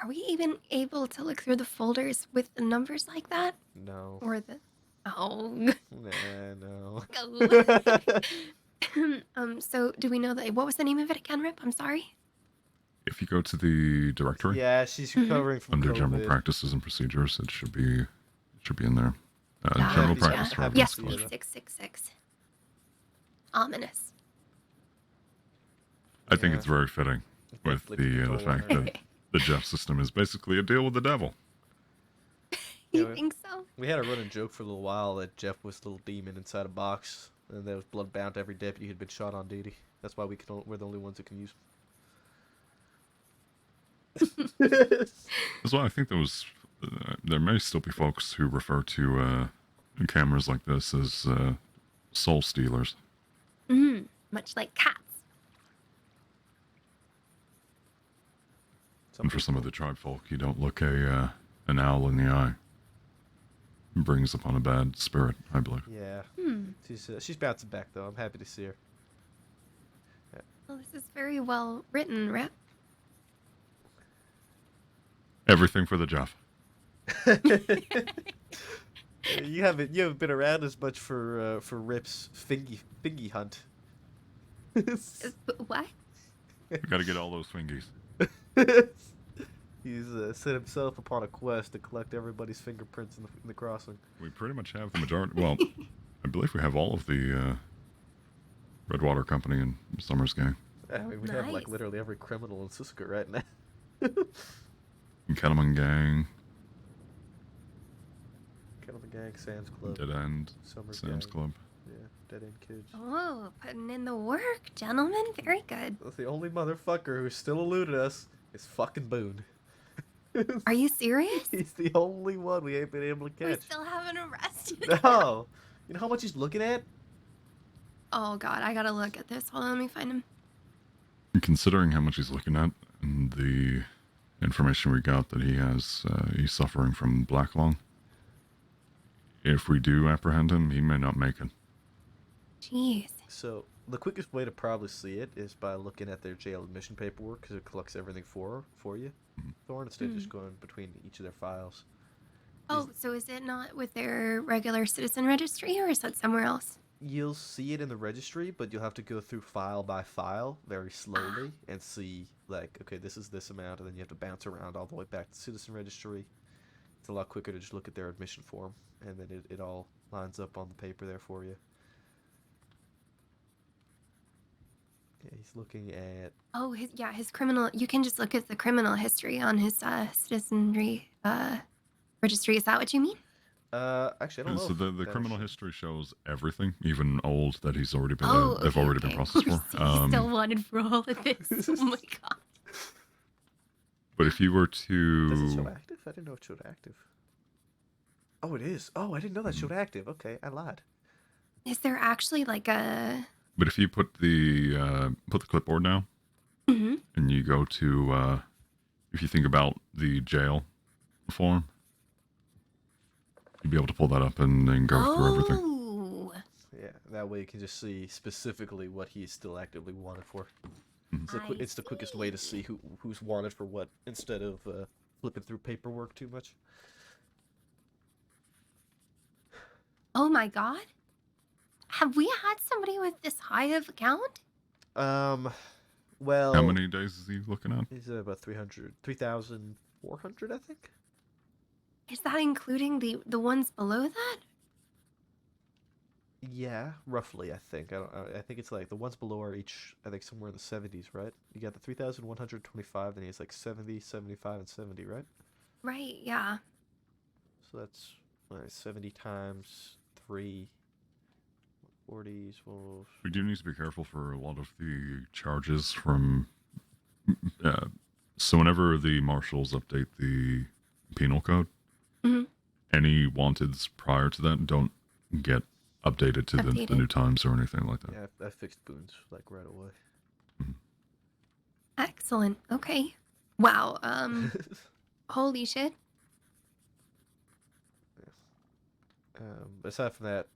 Are we even able to look through the folders with the numbers like that? No. Or the. Oh. No. So do we know that? What was the name of it again, Rip? I'm sorry. If you go to the directory Yeah, she's Mhm. recovering from under COVID. general practices and procedures, it should be in there. Ah, General yeah. practice for Yeah. evidence Yes, collection. B666. Ominous. I think Yeah. it's very fitting with Definitely the put fact on her. that the Jeff system is basically a deal with the devil. You Yeah, think so? We had a running joke for a little while that Jeff was a little demon inside a box, and there was blood bound to every deputy who'd been shot on duty. That's why we're the only ones that can use them. That's why I think there may still be folks who refer to cameras like this as soul stealers. Much like cats. And for some of the tribe folk, you don't look an owl in the eye. It brings upon a bad spirit, I believe. Yeah. She's bouncing back though. I'm happy to see her. Well, this is very well written, Rip. Everything for the Jeff. You haven't been around as much for Rip's fingy hunt. What? We got to get all those fingies. He's set himself upon a quest to collect everybody's fingerprints in the crossing. We pretty much have the majority. Well, I believe we have all of the Redwater Company and Summers gang. I mean, we have like Nice. literally every criminal in Suska right now. And Kettleman gang, Kettleman Gang, Sam's Club, Dead End, Summers Sam's Gang. Club. Yeah, Dead End Kids. Oh, putting in the work, gentlemen. Very good. The only motherfucker who still eluded us is fucking Boone. Are you serious? He's the only one we ain't been able to We catch. still haven't arrested. No! You know how much he's looking at? Oh God, I gotta look at this. Hold on, let me find him. And considering how much he's looking at and the information we got that he's suffering from black lung, if we do apprehend him, he may not make it. Jeez. So, the quickest way to probably see it is by looking at their jail admission paperwork, because it collects everything for you. Thorn, instead of just going between each of their files. Oh, so is it not with their regular citizen registry, or is that somewhere else? You'll see it in the registry, but you'll have to go through file by file very slowly and see, like, okay, this is this amount, and then you have to bounce around all the way back to citizen registry. It's a lot quicker to just look at their admission form, and then it all lines up on the paper there for you. Yeah, he's looking at. Oh, his criminal. You can just look at the criminal history on his citizenry registry. Is that what you mean? Actually, I don't Yeah, know. so If the that criminal actually- history shows everything, even old that he's already been Oh, they've okay, already been okay. processed for. He's still wanted for all of this. Oh my god. But if you were Does it show to active? I didn't know it showed active. Oh, it is. Oh, I didn't know that showed active. Okay, I lied. Is there actually like a? but if you put the clipboard down Mhm. and you go to if you think about the jail form, you'd be able to pull that up and then go through everything. Oh, Yeah, that way you can just see specifically what he's still actively wanted for. Mhm. It's the quickest way to see who's wanted for what instead of flipping through paperwork too much. oh my god. Have we had somebody with this high of account? Well, How many days is he looking at? He's about 3,400, I think. Is that including the ones below that? Yeah, roughly. I think. I think it's like the ones below are each. I think somewhere in the 70s, right? You got the 3,125, then he's like 70, 75, and 70, right? Right, yeah. So that's 70 times 3. 40s. Well, We do need to be careful for a lot of the charges from. So whenever the marshals update the penal code, Mhm. any wanteds prior to that don't get updated to the Updated. new times or anything like that. yeah, I fixed Boons like right away. Excellent. Okay. Wow. Holy shit. But aside from that,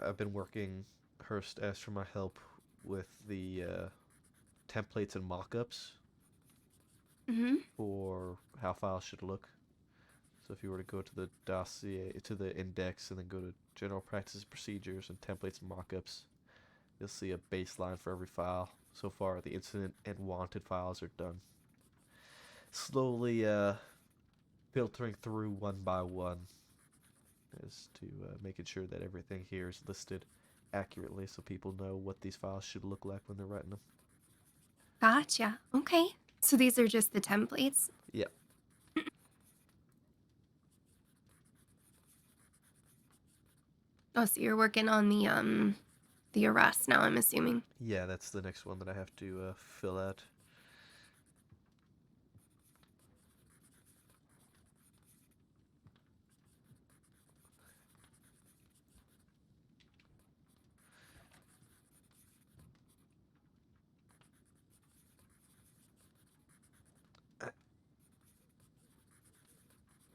I've been working. Hurst asked for my help with the templates and mock-ups Mhm. for how files should look. So if you were to go to the dossier, to the index, and then go to general practices, procedures, and templates and mockups, you'll see a baseline for every file. So far, the incident and wanted files are done. Slowly filtering through one by one as to making sure that everything here is listed accurately so people know what these files should look like when they're writing them. Gotcha. Okay. So these are just the templates. Yep. Oh, so you're working on the arrest now, I'm assuming. Yeah, that's the next one that I have to fill out.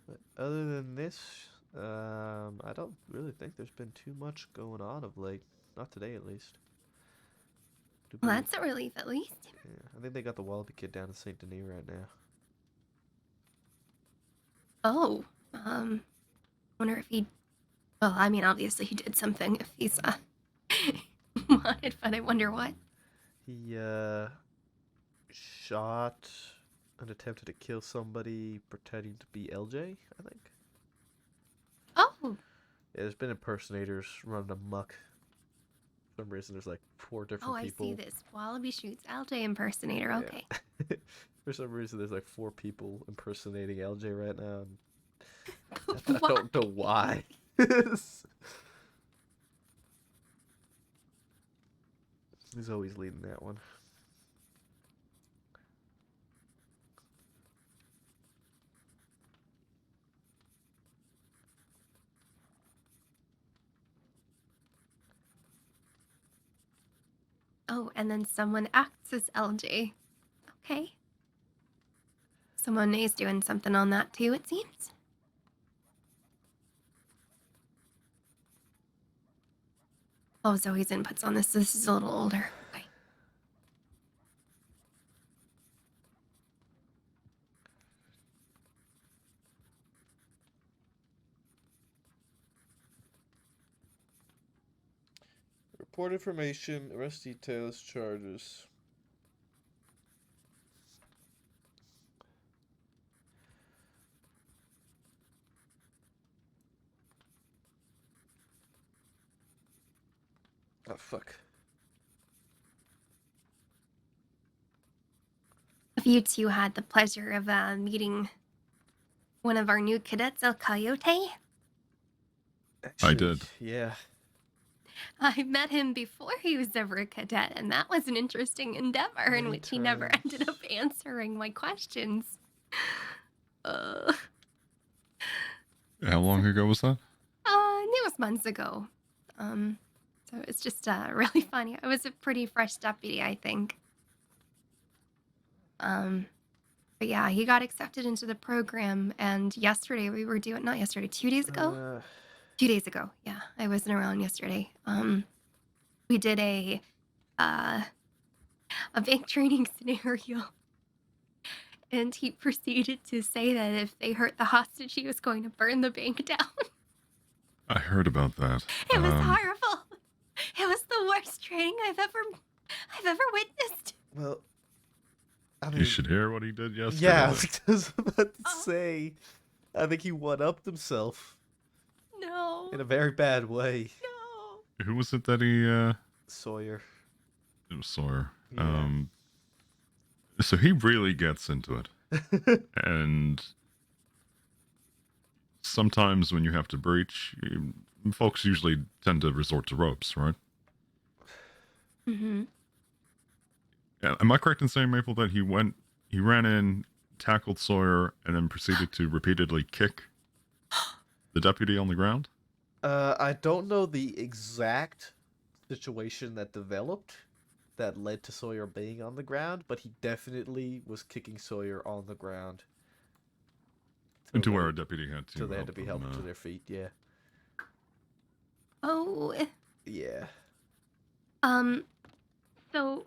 But other than this, I don't really think there's been too much going on of late. Not today, at least. Do Well, believe- that's a relief at least. Yeah, I think they got the Wallaby Kid down in Saint Denis right now. Oh, wonder if he. Well, I mean, obviously he did something if he's wanted, but I wonder what. He shot and attempted to kill somebody pretending to be LJ, I think. Oh, Yeah, there's been impersonators running amok. For some reason, there's like 4 different oh, I people. see this. Wallaby shoots LJ impersonator. Yeah. Okay. For some reason, there's like 4 people impersonating LJ right now. And I Why? don't know why. He's always leading that one. Oh, and then someone acts as LJ. Okay. Someone is doing something on that too, it seems. Oh, Zoe's inputs on this. This is a little older. Okay. Report information, arrest details, charges. Oh, fuck. If you two had the pleasure of meeting one of our new cadets, El Coyote, I did. Yeah. I met him before he was ever a cadet, and that was an interesting endeavor in Many which he never times. ended up answering my questions. Uh, How long ago was that? it was months ago. So it's just really funny. I was a pretty fresh deputy, I think. But yeah, he got accepted into the program, and yesterday we were doing, not yesterday, 2 days ago. 2 days ago, yeah, I wasn't around yesterday. We did uh a bank training scenario, and he proceeded to say that if they hurt the hostage, he was going to burn the bank down. I heard about that. It was horrible. It was the worst training I've ever witnessed. Well, I You should hear what he did yesterday. yeah, I was just about to Oh. say, I think he one-upped himself No. in a very bad way. No. Who was it that he? Sawyer. It was Sawyer. Yeah. So he really gets into it, and sometimes when you have to breach, folks usually tend to resort to ropes, right? Mm-hmm. Am I correct in saying, Maple, that he ran in, tackled Sawyer, and then proceeded to repeatedly kick the deputy on the ground? I don't know the exact situation that developed that led to Sawyer being on the ground, but he definitely was kicking Sawyer on the ground. Into where a deputy had to. Till they had to help be him, helped to their feet, yeah. Oh. Yeah. So,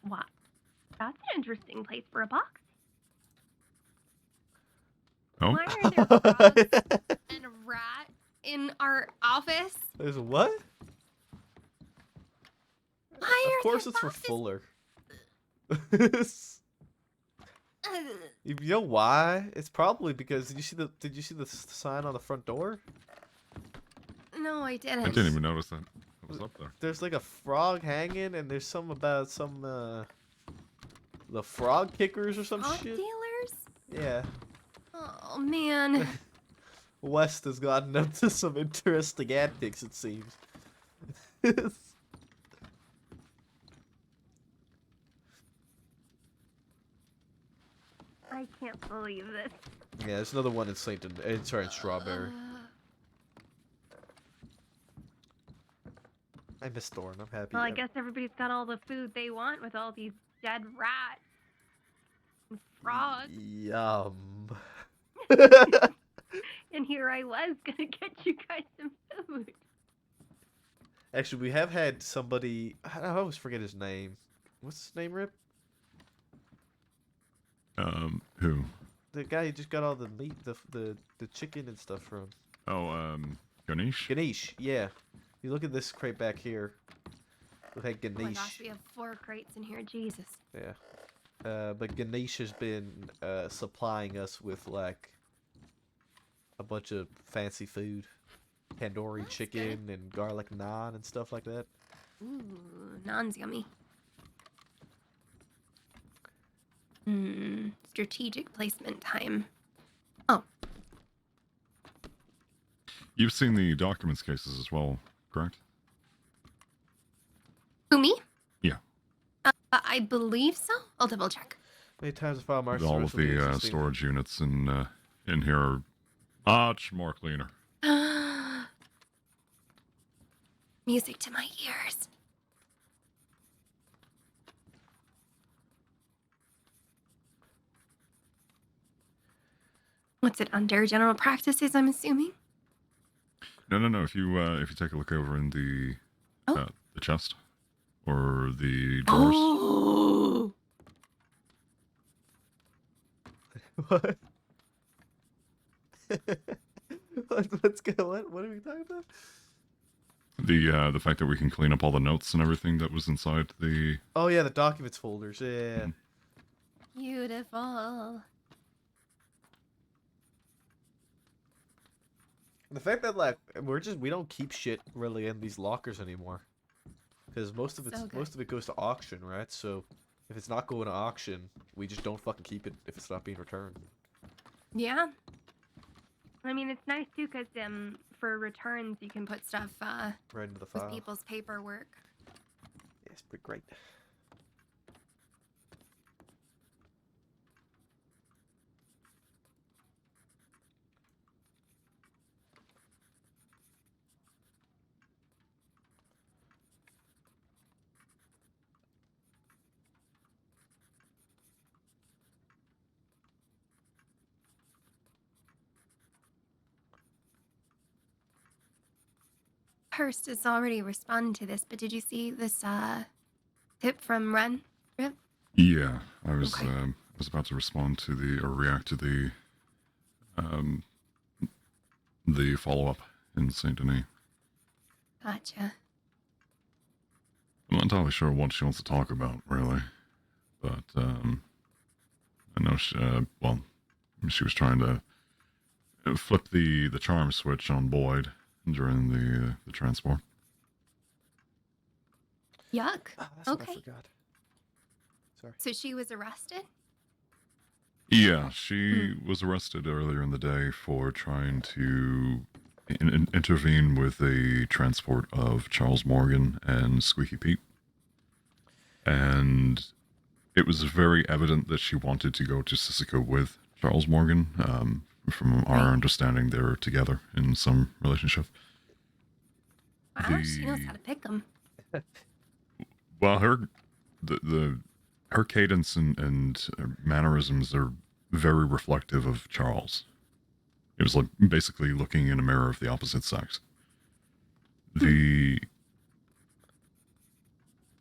what? That's an interesting place for a box. Oh, Why are there frogs and a rat in our office? There's what? Why Of course there it's for boxes? Fuller. Ugh. You know why? It's probably because did you see the sign on the front door? No, I didn't. I didn't even notice that. It was up there. There's like a frog hanging, and there's some about some the frog kickers or some Frog shit. dealers? Yeah. Oh man. West has gotten up to some interesting antics, it seems. I can't believe this. Yeah, there's another one in in Strawberry. I miss Thorn. I'm happy. Well, I guess everybody's got all the food they want with all these dead rats and frogs. Yum. And here I was gonna get you guys some food. Actually, we have had somebody. I always forget his name. What's his name, Rip? Who? The guy who just got all the meat, the chicken and stuff from. Oh, Ganesh? Ganesh, yeah. You look at this crate back here. We've had Oh my Ganesh. gosh, we have 4 crates in here. Jesus. Yeah. But Ganesh has been supplying us with like a bunch of fancy food. Tandoori That's chicken good. and garlic naan and stuff like that. Ooh, naan's yummy. Strategic placement time. Oh, You've seen the documents cases as well, correct? who, me? Yeah. I believe so. I'll double check. Many times the file marks All of the storage units in here are much more cleaner. Music to my ears. What's it under? General practices, I'm assuming? No. If you take a look over in the the chest or the drawers, Oh! What? What's going? What are we talking about? the fact that we can clean up all the notes and everything that was inside the. Oh yeah, the documents folders. Yeah. Beautiful. The fact that like we don't keep shit really in these lockers anymore, because most of So good. it goes to auction, right? So If it's not going to auction, we just don't fucking keep it if it's not being returned. Yeah. I mean, it's nice too because for returns you can put stuff Right into the with file. people's paperwork. Yeah, it's pretty great. Hurst has already responded to this, but did you see this tip from Ren? Rip? Yeah, I was Okay. was about to respond to or react to the follow up in Saint Denis. Gotcha. I'm not entirely sure what she wants to talk about, really, but I know she was trying to flip the charm switch on Boyd during the transport. Yuck. Ah, that's what I Okay. forgot. Sorry. So she was arrested? Yeah, she was arrested earlier in the day for trying to intervene with a transport of Charles Morgan and Squeaky Pete. And it was very evident that she wanted to go to Sissika with Charles Morgan. From our Right. understanding, they were together in some relationship. Wow, she knows how to pick them. Well, her cadence and mannerisms are very reflective of Charles. It was like basically looking in a mirror of the opposite sex. The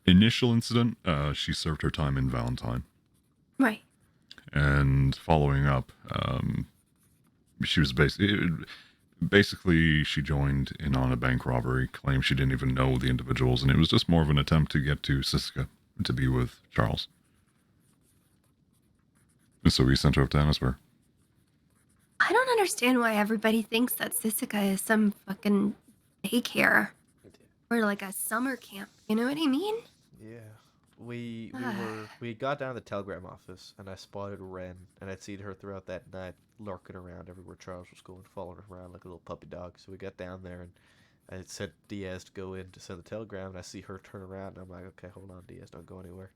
initial incident, she served her time in Valentine, Right. and following up, she was basically she joined in on a bank robbery, claimed she didn't even know the individuals, and it was just more of an attempt to get to Sissika to be with Charles. And so we sent her up to Annisburg. I don't understand why everybody thinks that Sissika is some fucking daycare or like a summer camp. You know what I mean? Yeah. We Ah. got down to the telegram office and I spotted Ren and I'd seen her throughout that night lurking around everywhere Charles was going, following her around like a little puppy dog. So we got down there and I sent Diaz to go in to send the telegram and I see her turn around and I'm like, okay, hold on, Diaz, don't go anywhere.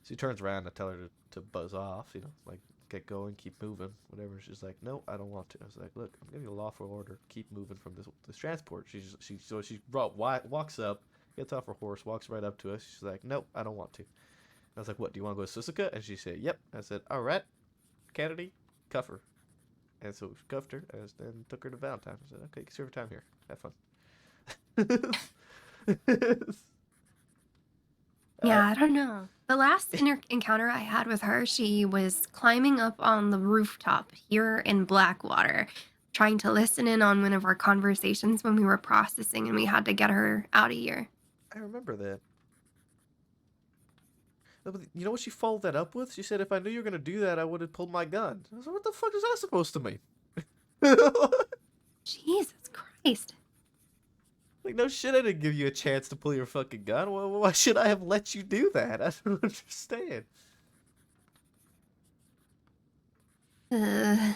She turns around and I tell her to buzz off, you know, like get going, keep moving, whatever. She's like, no, I don't want to. I was like, look, I'm giving you a lawful order. Keep moving from this transport. She walks up, gets off her horse, walks right up to us. She's like, nope, I don't want to. I was like, what, do you want to go to Sissika? And she said, yep. I said, all right, Kennedy, cuff her. And so we cuffed her and took her to Valentine. I said, okay, serve your time here. Have fun. Yeah, I don't know. The last encounter I had with her, she was climbing up on the rooftop here in Blackwater, trying to listen in on one of our conversations when we were processing, and we had to get her out of here. I remember that. You know what she followed that up with? She said, if I knew you were going to do that, I would have pulled my gun. I was like, what the fuck is that supposed to mean? Jesus Christ. Like, no shit, I didn't give you a chance to pull your fucking gun. Why should I have let you do that? I don't understand. Uh,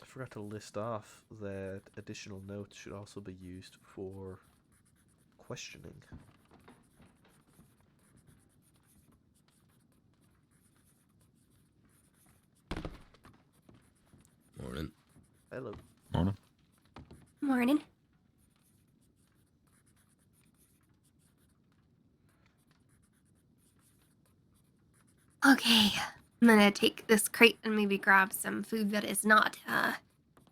I forgot to list off that additional notes should also be used for questioning. Morning. Hello. Morning. morning. Okay, I'm gonna take this crate and maybe grab some food that is not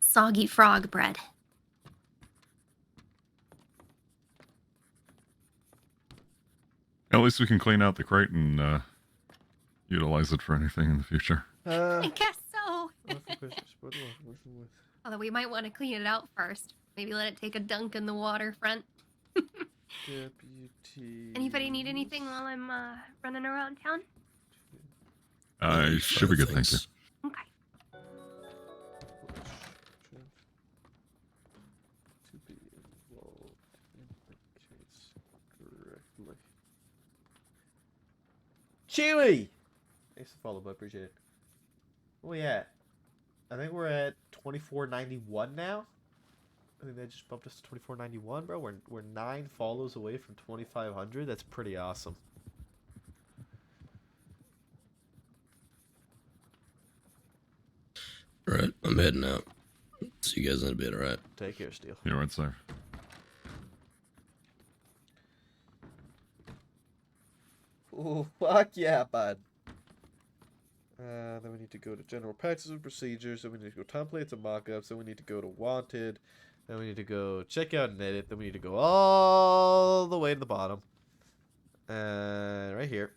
soggy frog bread. At least we can clean out the crate and utilize it for anything in the future. I guess so. With. Although we might want to clean it out first. Maybe let it take a dunk in the waterfront. Deputy. Anybody need anything while I'm running around town? I should be good, thank you. Okay. To be follow, but I appreciate it. Where we at? I think we're at 2491 now. I think they just bumped us to 2491, bro. We're 9 follows away from 2500. That's pretty awesome. Alright, I'm heading out. See you guys in a bit, alright? Take care, Steel. You're right, sir. Oh, fuck yeah, bud. Then we need to go to general practices and procedures. Then we need to go templates and mockups. Then we need to go to wanted. Then we need to go check out and edit. Then we need to go all the way to the bottom. Right here.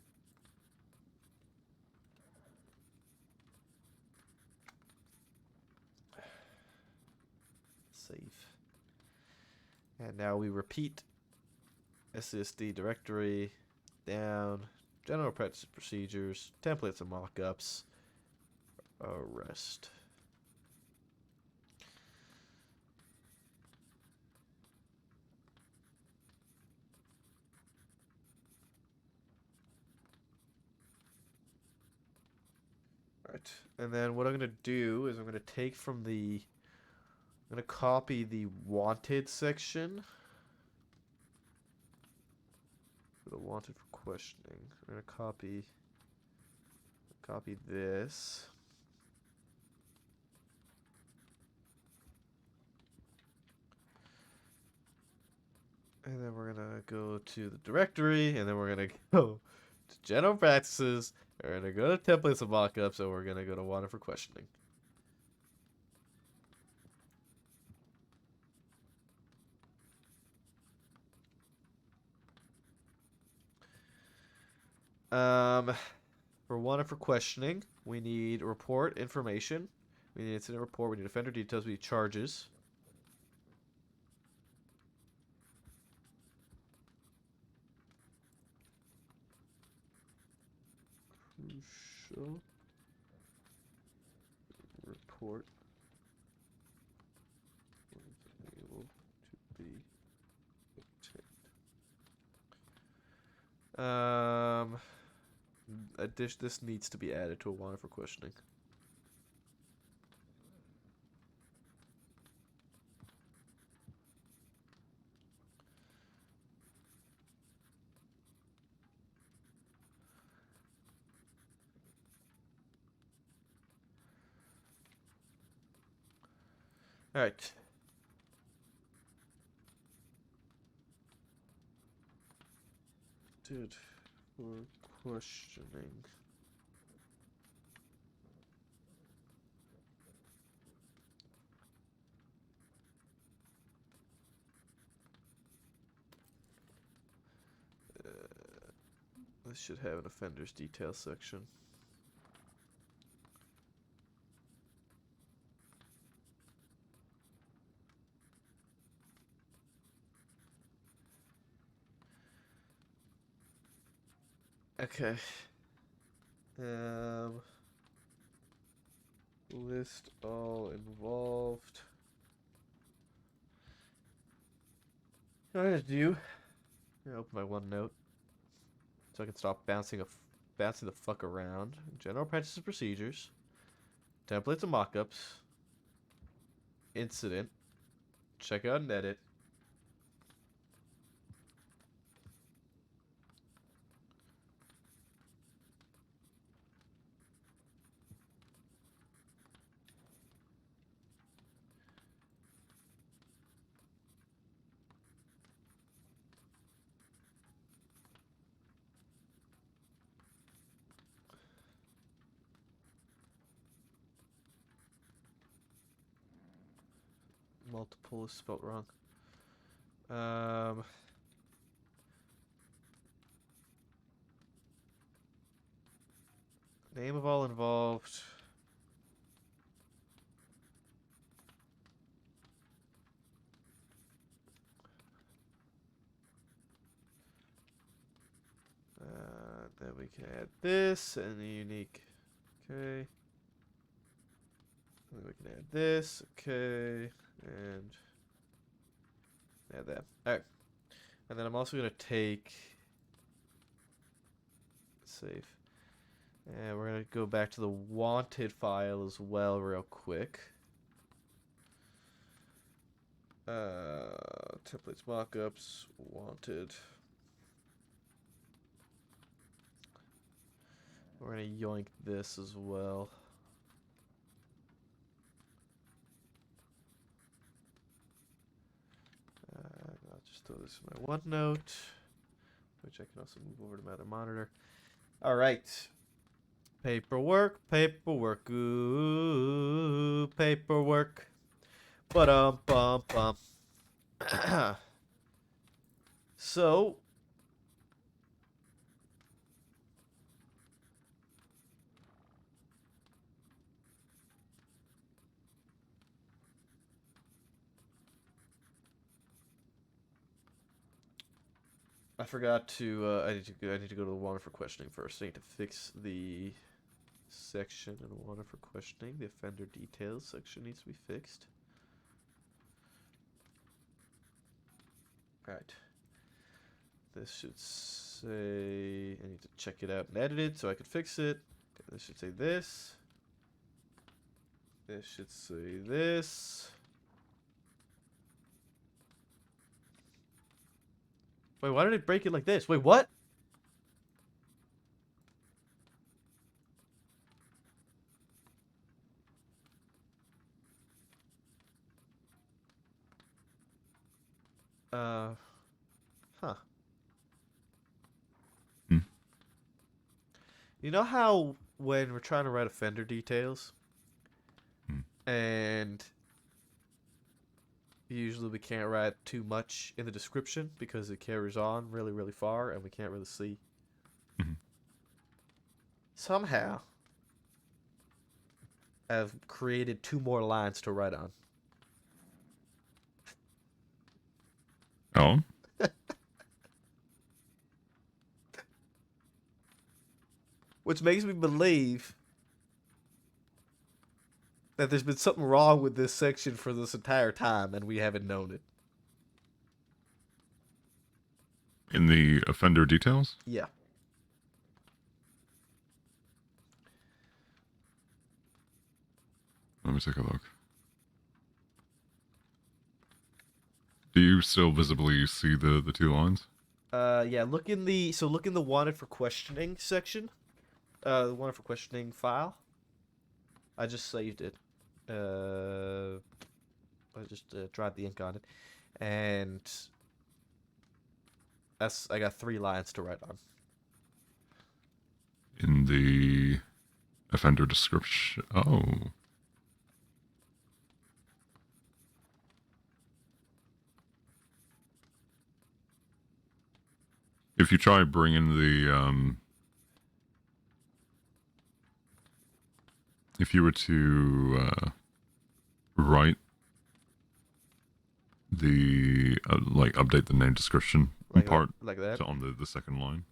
Save. And now we repeat SSD directory down, general practice procedures, templates and mockups, arrest. Right, and then what I'm going to do is I'm going to take from the, I'm going to copy the wanted section. The wanted for questioning. I'm going to copy this. And then we're going to go to the directory, and then we're going to go to general practices. We're going to go to templates and mockups, and we're going to go to wanted for questioning. For wanted for questioning, we need report information. We need incident report. We need offender details. We need charges. Crucial report was able to be obtained. This needs to be added to a wanted for questioning. All right. Dude, for questioning. This should have an offender's detail section. Okay. List all involved. What I'm gonna do? I'm gonna open my OneNote so I can stop bouncing the fuck around. General practices and procedures, templates and mockups, incident, check out and edit. Multiple is spelled wrong. Name of all involved. Then we can add this and the unique. Okay. Then we can add this. Okay. And add that. Alright. And then I'm also going to take. Save. And we're gonna go back to the wanted file as well real quick. Templates, mockups, wanted. We're gonna yoink this as well. I'll just throw this in my OneNote, which I can also move over to my other monitor. All right. Paperwork, paperwork, ooh, paperwork. Bum bum. So, I forgot to. I need to go to the wanted for questioning first. I need to fix the section in wanted for questioning. The offender details section needs to be fixed. All right. This should say. I need to check it out and edit it so I can fix it. Okay, this should say this. This should say this. Wait, why did it break it like this? Wait, what? Huh. Hmm. You know how when we're trying to write offender details, Hmm. and usually we can't write too much in the description because it carries on really, really far and we can't really see. Mhm. Somehow, I've created 2 more lines to write on. Oh, Which makes me believe that there's been something wrong with this section for this entire time and we haven't known it. in the offender details? Yeah. Let me take a look. Do you still visibly see the 2 lines? Yeah, look in the wanted for questioning section. The wanted for questioning file. I just saved it. I just dried the ink on it. And I got 3 lines to write on. In the offender description. Oh. If you try bringing the, if you were to write the, like, update the name description Like part like that. to on the second line.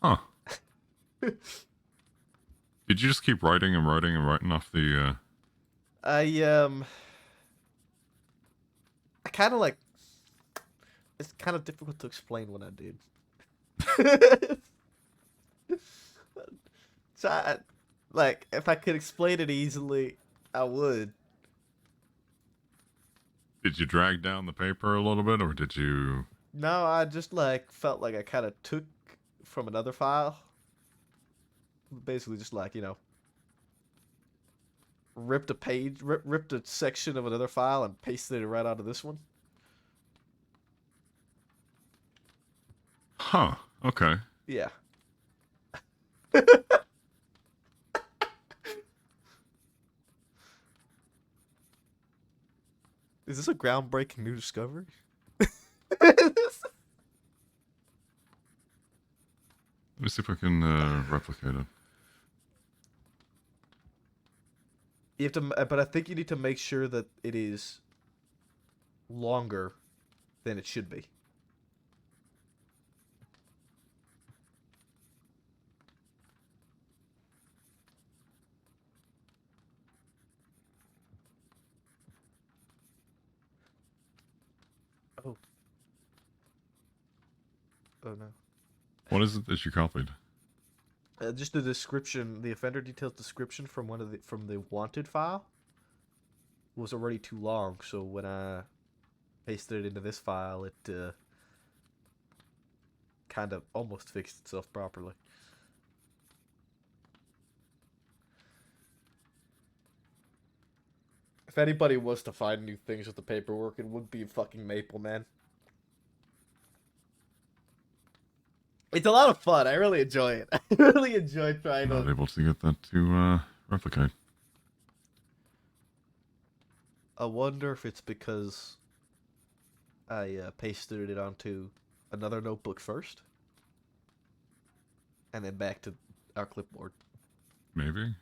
Huh. Did you just keep writing and writing and writing off the, I kind of like. It's kind of difficult to explain what I did. So, like, if I could explain it easily, I would. did you drag down the paper a little bit, or did you... No, I just like felt like I kind of took from another file. Basically, just like ripped a page, ripped a section of another file and pasted it right onto this one. Huh, okay. Yeah. Is this a groundbreaking new discovery? Let me see if I can replicate it. You have to, but I think you need to make sure that it is longer than it should be. Oh. Oh no. What is it that you copied? Just the description, the offender details description from the wanted file was already too long. So when I pasted it into this file, it kind of almost fixed itself properly. If anybody was to find new things with the paperwork, it would be fucking Maple, man. It's a lot of fun. I really enjoy it. I really enjoy trying Not to... able to get that to replicate. I wonder if it's because I pasted it onto another notebook first. And then back to our clipboard. Maybe.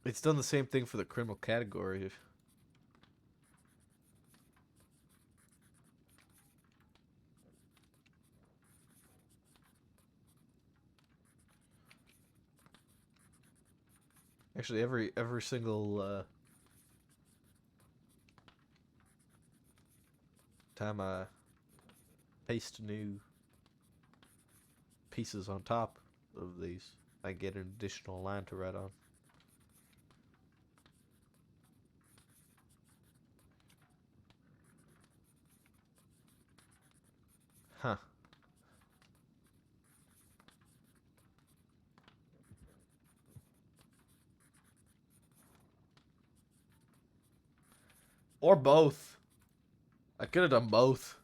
It's done the same thing for the criminal category. Actually, every single time I paste new pieces on top of these, I get an additional line to write on. Huh. Or both. I could have done both.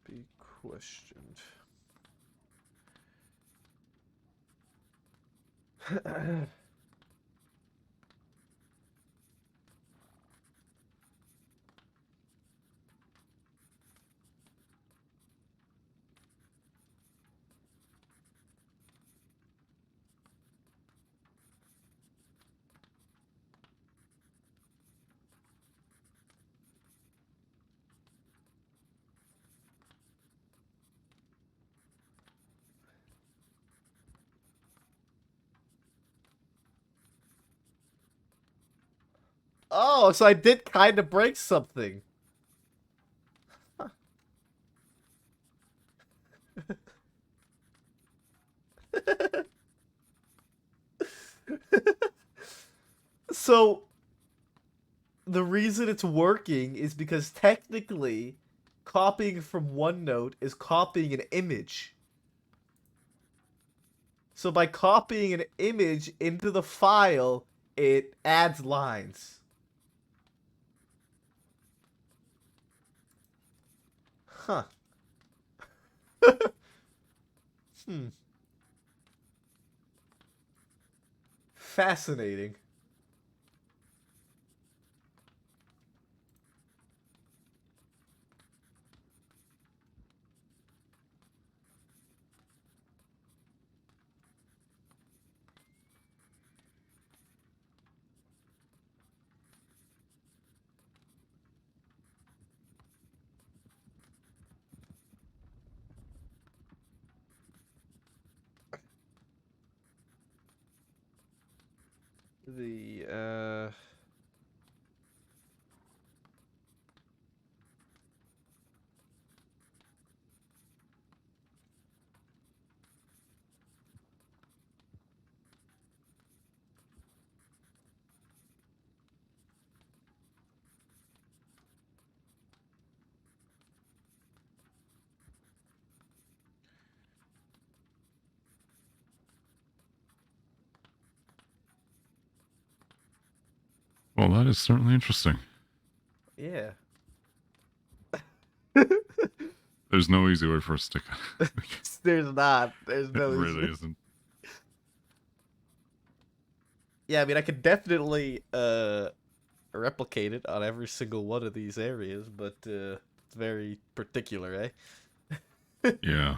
Be questioned. Oh, so I did kind of break something. Huh. So, the reason it's working is because technically, copying from OneNote is copying an image. So by copying an image into the file, it adds lines. Huh. Fascinating. The Well, that is certainly interesting. Yeah. There's no easy way for us to. There's not. There's It no. really isn't. Yeah, I mean, I could definitely replicate it on every single one of these areas, but it's very particular, eh? Yeah.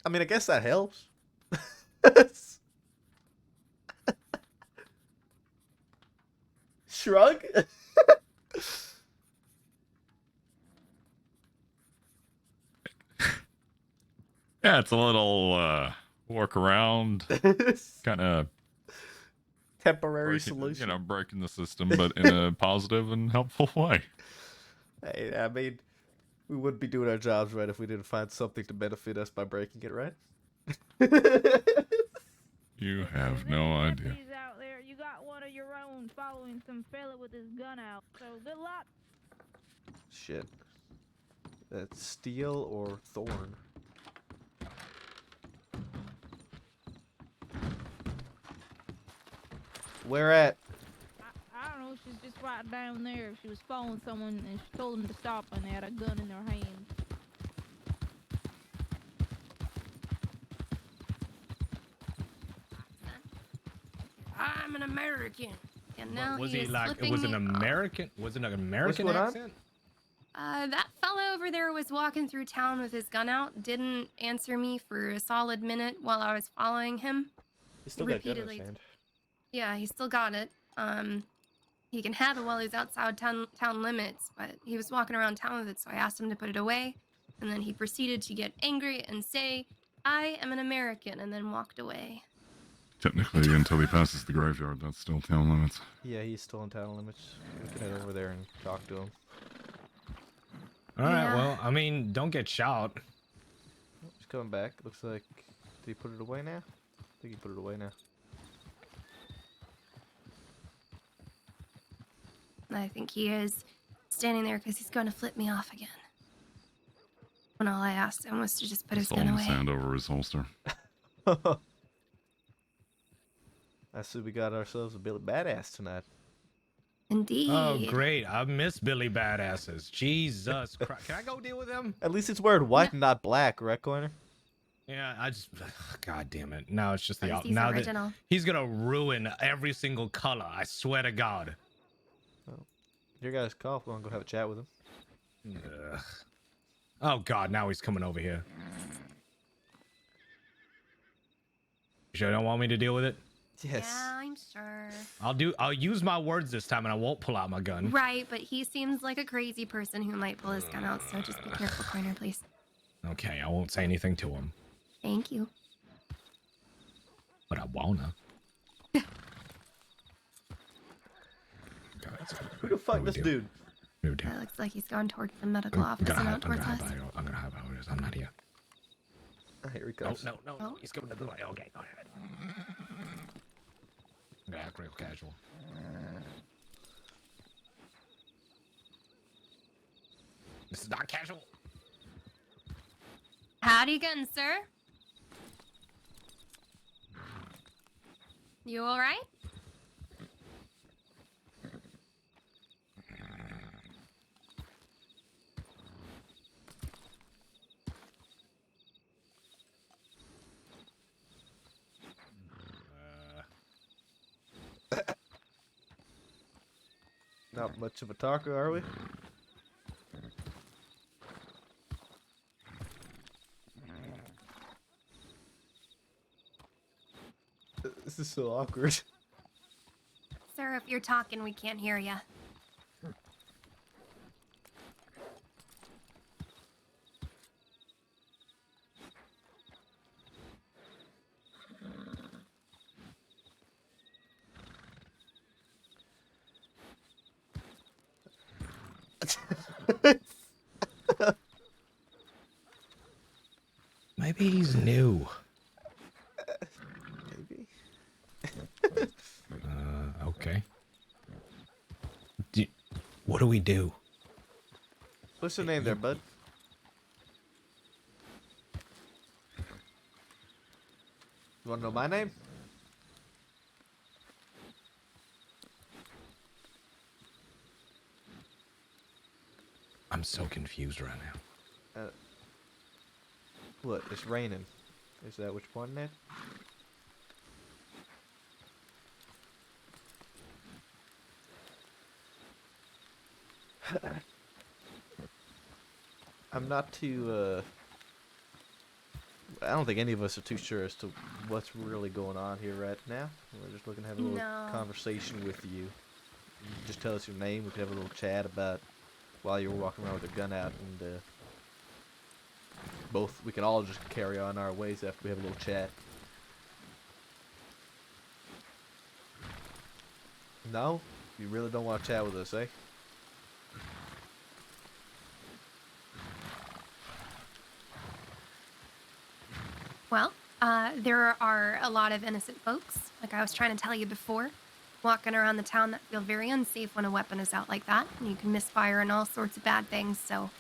I mean, I guess that helps. Shrug? Yeah, it's a little work around, kind of Temporary solution. breaking the system, but in a positive and helpful way. Hey, I mean, we wouldn't be doing our jobs right if we didn't find something to benefit us by breaking it, right? You have no idea. Deputies out there, you got one of your own following some fella with his gun out. So good luck. Shit. That's steel or thorn. Where at? I don't know, she's just right down there. She was following someone and she told them to stop and they had a gun in their hand. I'm an American. And now was he he is like? flipping Was it me an off. American? Was it an American going on? accent? That fella over there was walking through town with his gun out. Didn't answer me for a solid minute while I was following him. He's still got a gun in his Repeatedly. hand. Yeah, he still got it. He can have it while he's outside town limits, but he was walking around town with it, so I asked him to put it away. And then he proceeded to get angry and say, "I am an American," and then walked away. Technically, until he passes the graveyard, that's still town limits. Yeah, he's still in town limits. We can head over there and talk to him. All right. Yeah. Well, I mean, don't get shot. He's coming back. Looks like... Did he put it away now? I think he put it away now. I think he is standing there because he's going to flip me off again. When all I asked him was to just put his gun Throwing away. sand over his holster. I see we got ourselves a Billy Badass tonight. Indeed. Oh, great! I miss Billy Badasses. Jesus Christ! Can I go deal with him? At least it's wearing white and not black, right, Corner? Yeah, I just. God damn it! Now it's just the He's now original. that he's gonna ruin every single color. I swear to God. Your guy's call. We're gonna go have a chat with him. Ugh. Oh God! Now he's coming over here. You sure don't want me to deal with it? Yes. Yeah, I'm sure. I'll use my words this time, and I won't pull out my gun. Right, but he seems like a crazy person who might pull his gun out, so just be careful, Corner, please. Okay, I won't say anything to him, Thank you. but I wanna. Who the fuck this dude? Who do? That looks like he's going towards the medical I'm office gonna and have, out towards us. I'm gonna have orders. I'm not here. Here he Oh, comes. no. Oh. He's coming to the light. Okay, go ahead. I'm gonna act real casual. This is not casual. Howdy again, sir. You all right? Not much of a talker, are we? This is so awkward. Sir, if you're talking, we can't hear you. Maybe he's new. Maybe. Okay. What do we do? What's your name there, bud? wanna know my name? I'm so confused right now. What? It's raining. Is that what you're pointing at? I'm not too, I don't think any of us are too sure as to what's really going on here right now. We're just looking to have a little No. conversation with you. You can just tell us your name. We can have a little chat about while you're walking around with a gun out, and we can all just carry on our ways after we have a little chat. No? You really don't want to chat with us, eh? Well, there are a lot of innocent folks, like I was trying to tell you before, walking around the town that feel very unsafe when a weapon is out like that, and you can misfire and all sorts of bad things. So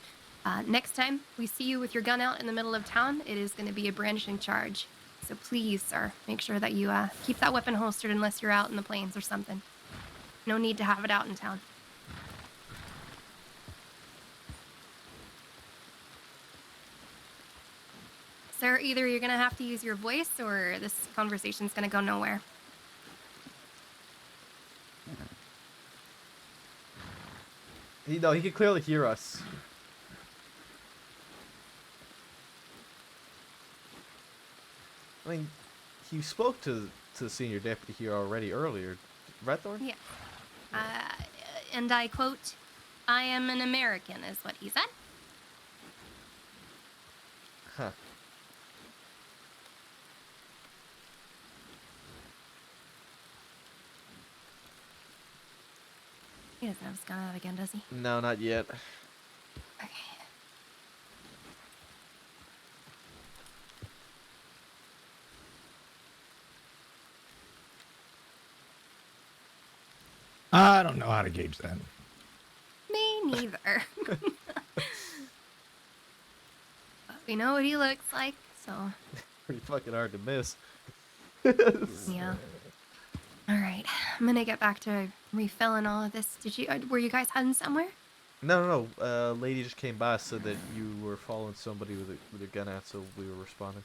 next time we see you with your gun out in the middle of town, it is going to be a brandishing charge. So please, sir, make sure that you keep that weapon holstered unless you're out in the plains or something. No need to have it out in town. Sir, either you're going to have to use your voice or this conversation's going to go nowhere. He can clearly hear us. I mean, you spoke to the senior deputy here already earlier, right, Thorn? Yeah. And I quote, "I am an American," is what he said. Huh. He doesn't have his gun out again, does he? No, not yet. Okay. I don't know how to gauge that. Me neither. But we know what he looks like, so Pretty fucking hard to miss. yeah. All right, I'm gonna get back to refilling all of this. Were you guys heading somewhere? No. Lady just came by, said that you were following somebody with a gun out, so we were responding.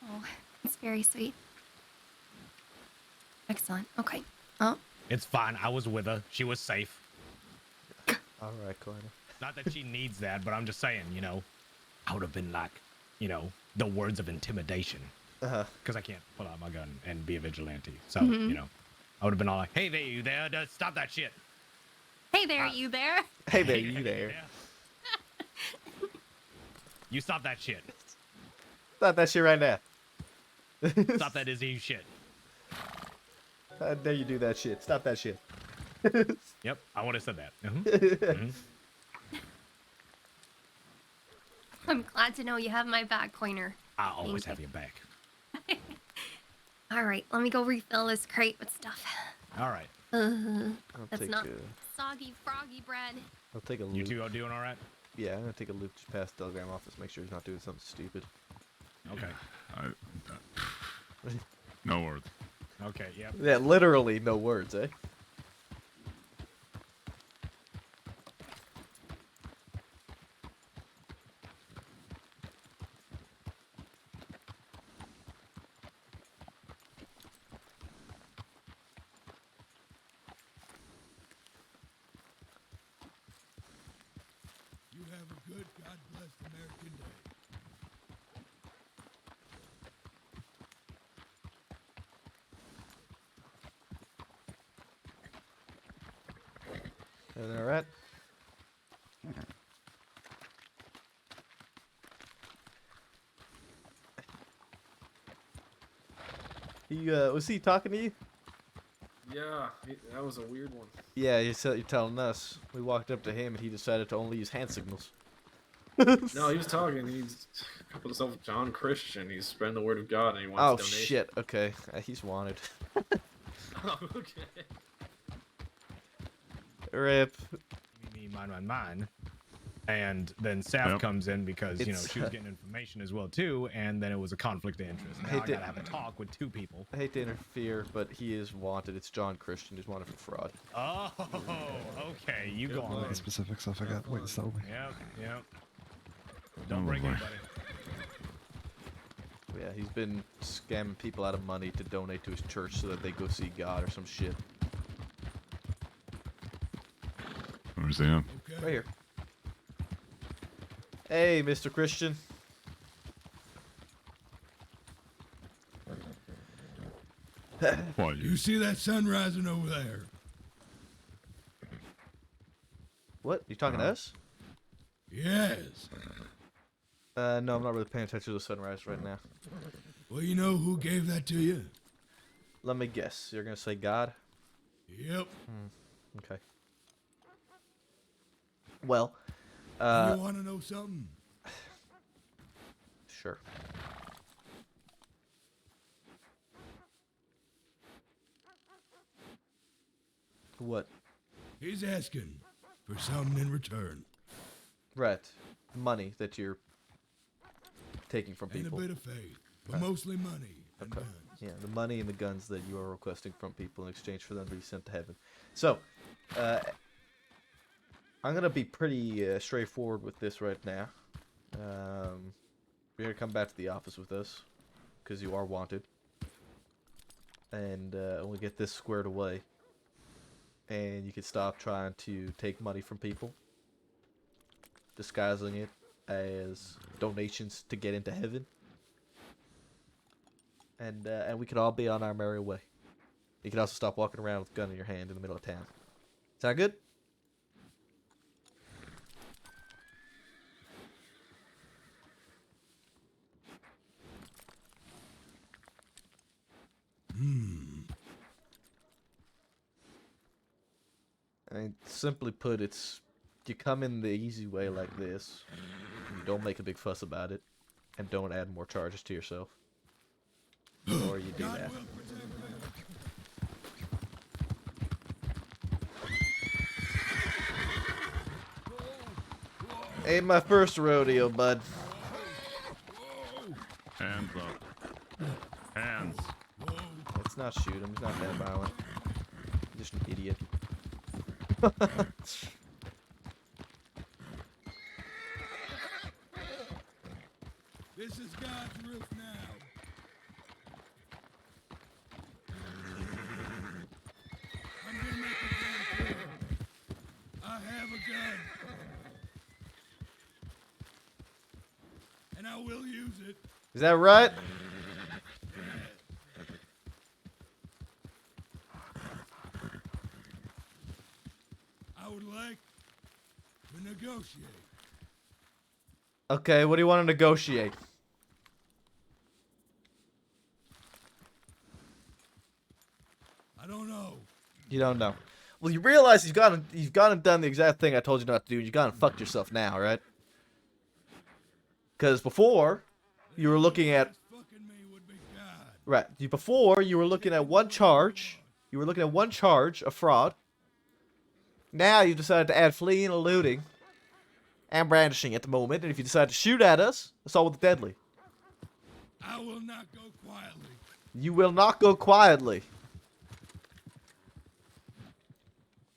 Oh, it's very sweet. Excellent. Okay. Oh, It's fine. I was with her. She was safe. All right, Corner. Not that she needs that, but I'm just saying, I would have been like, the words of intimidation. Uh-huh. Because I can't pull out my gun and be a vigilante. So, Mhm. I would have been all like, hey there, you there. Stop that shit. hey there, you there? Hey there, you there. You stop that shit. Stop that shit right now. Stop that Izzy shit. How dare you do that shit. Stop that shit. Yep, I would have said that. Mhm. I'm glad to know you have my back, Pointer. I always Thank have your back. All right, let me go refill this crate with stuff. All right. I'll That's take not a, soggy, froggy bread. I'll take a You loop. two are doing all right? Yeah, I'm gonna take a loop just past Telegram office, make sure he's not doing something stupid. Okay. No words. Okay, yep. Yeah, literally no words, eh? You have a good, God-blessed American day. Everything alright? Was he talking to you? Yeah, that was a weird one. Yeah, you're telling us. We walked up to him and he decided to only use hand signals. No, he was talking. He's called himself John Christian. He's spreading the word of God, and he wants Oh donations. shit, okay. He's wanted. Oh, okay. Rip. Me, mine. And then Saf Yep. comes in because, you know, It's- she was getting information as well, too. And then it was a conflict of interest. Now I hate to- gotta have a talk with 2 people. I hate to interfere, but he is wanted. It's John Christian. He's wanted for fraud. Oh, okay. You go on. luck. then. Specifics, I forgot what you told me. Yep, yep. Don't Oh, bring boy. anybody. Yeah, he's been scamming people out of money to donate to his church so that they go see God or some shit. Where's he at? Right here. Hey, Mr. Christian. Why, You see that sun rising over there? What? You talking to us? Yes. No, I'm not really paying attention to the sunrise right now. Well, you know who gave that to you? Let me guess. You're gonna say God? Yep. Okay. Well, you want to know something? sure. What? He's asking for something in return. Right. Money that you're taking from And a people. bit of faith, but mostly money and Okay. guns. Yeah, the money and the guns that you are requesting from people in exchange for them to be sent to heaven. So, I'm gonna be pretty straightforward with this right now. You're gonna come back to the office with us because you are wanted, and we'll get this squared away. And you can stop trying to take money from people, disguising it as donations to get into heaven. And we could all be on our merry way. You can also stop walking around with a gun in your hand in the middle of town. Sound good? I mean, simply put, it's you come in the easy way like this. You don't make a big fuss about it, and don't add more charges to yourself. Or you do that. will protect me. Ain't my first rodeo, bud. Hands up. Hands. Let's not shoot him. He's not that violent. He's just an idiot. This is God's roof now. I'm gonna make it very clear. I have a gun. And I will use it. Is that right? I would like to negotiate. Okay, what do you want to negotiate? I don't know. You don't know. Well, you realize you've gone and done the exact thing I told you not to do. You've gone and fucked yourself now, right? Because before, you were looking at Fucking me would be God. right. Before you were looking at one charge. You were looking at one charge of fraud. Now you've decided to add fleeing and eluding, and brandishing at the moment. And if you decide to shoot at us, assault with deadly. I will not go quietly. You will not go quietly.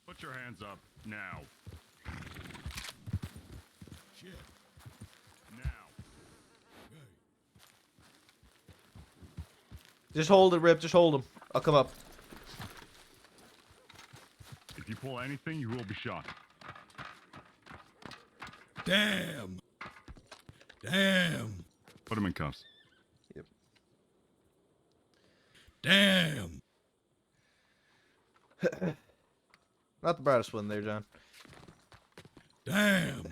Put your hands up now. Shit. Now. Okay. Just hold it, Rip. Just hold him. I'll come up. If you pull anything, you will be shot. Damn. Damn. Put him in cuffs. Damn. Not the brightest one there, John. Damn.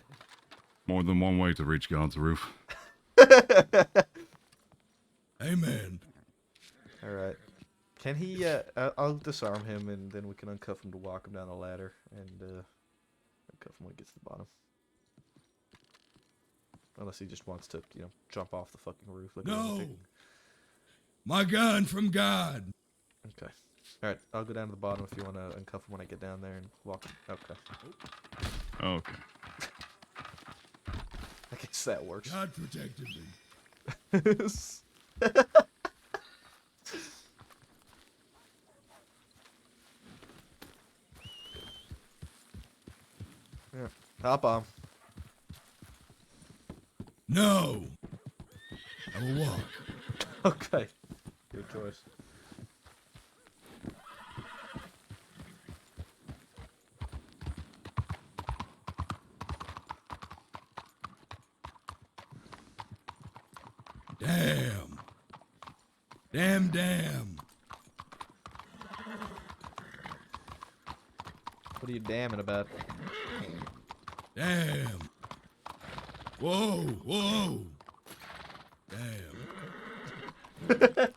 More than one way to reach God's roof. Amen. All right. Can he? I'll disarm him, and then we can uncuff him to walk him down the ladder, and uncuff him when he gets to the bottom. Unless he just wants to, jump off the fucking roof. Like a No. lunatic. My gun from God. Okay. All right. I'll go down to the bottom if you want to uncuff him when I get down there and walk him. Okay. Okay. I guess that works. God protected me. Yeah. Hop on. No. I will walk. Okay. Good choice. Damn. Damn. What are you damning about? Damn. Whoa. Damn.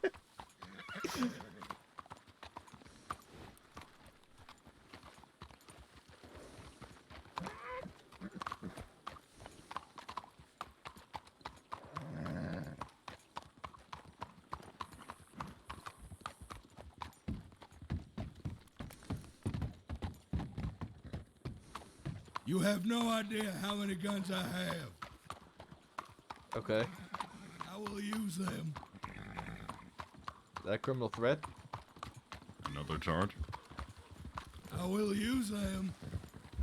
You have no idea how many guns I have. Okay. I will use them. Is that a criminal threat? Another charge? I will use them.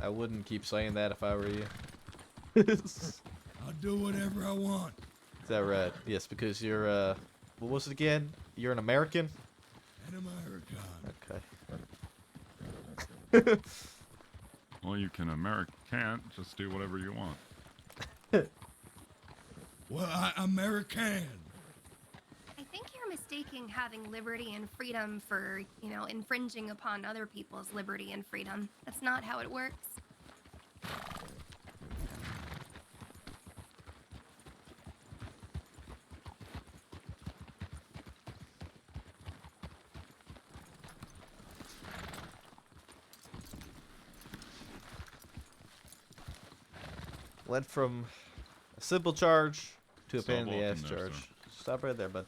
I wouldn't keep saying that if I were you. Is I'll do whatever I want. that right? Yes, because you're, what was it again? You're an American? An American. Okay. Well, you can't just do whatever you want. Well, I'm American. I think you're mistaking having liberty and freedom for, infringing upon other people's liberty and freedom. That's not how it works. Went from a simple charge to a Stop pain in the walking ass there, charge. sir. Stop right there, bud.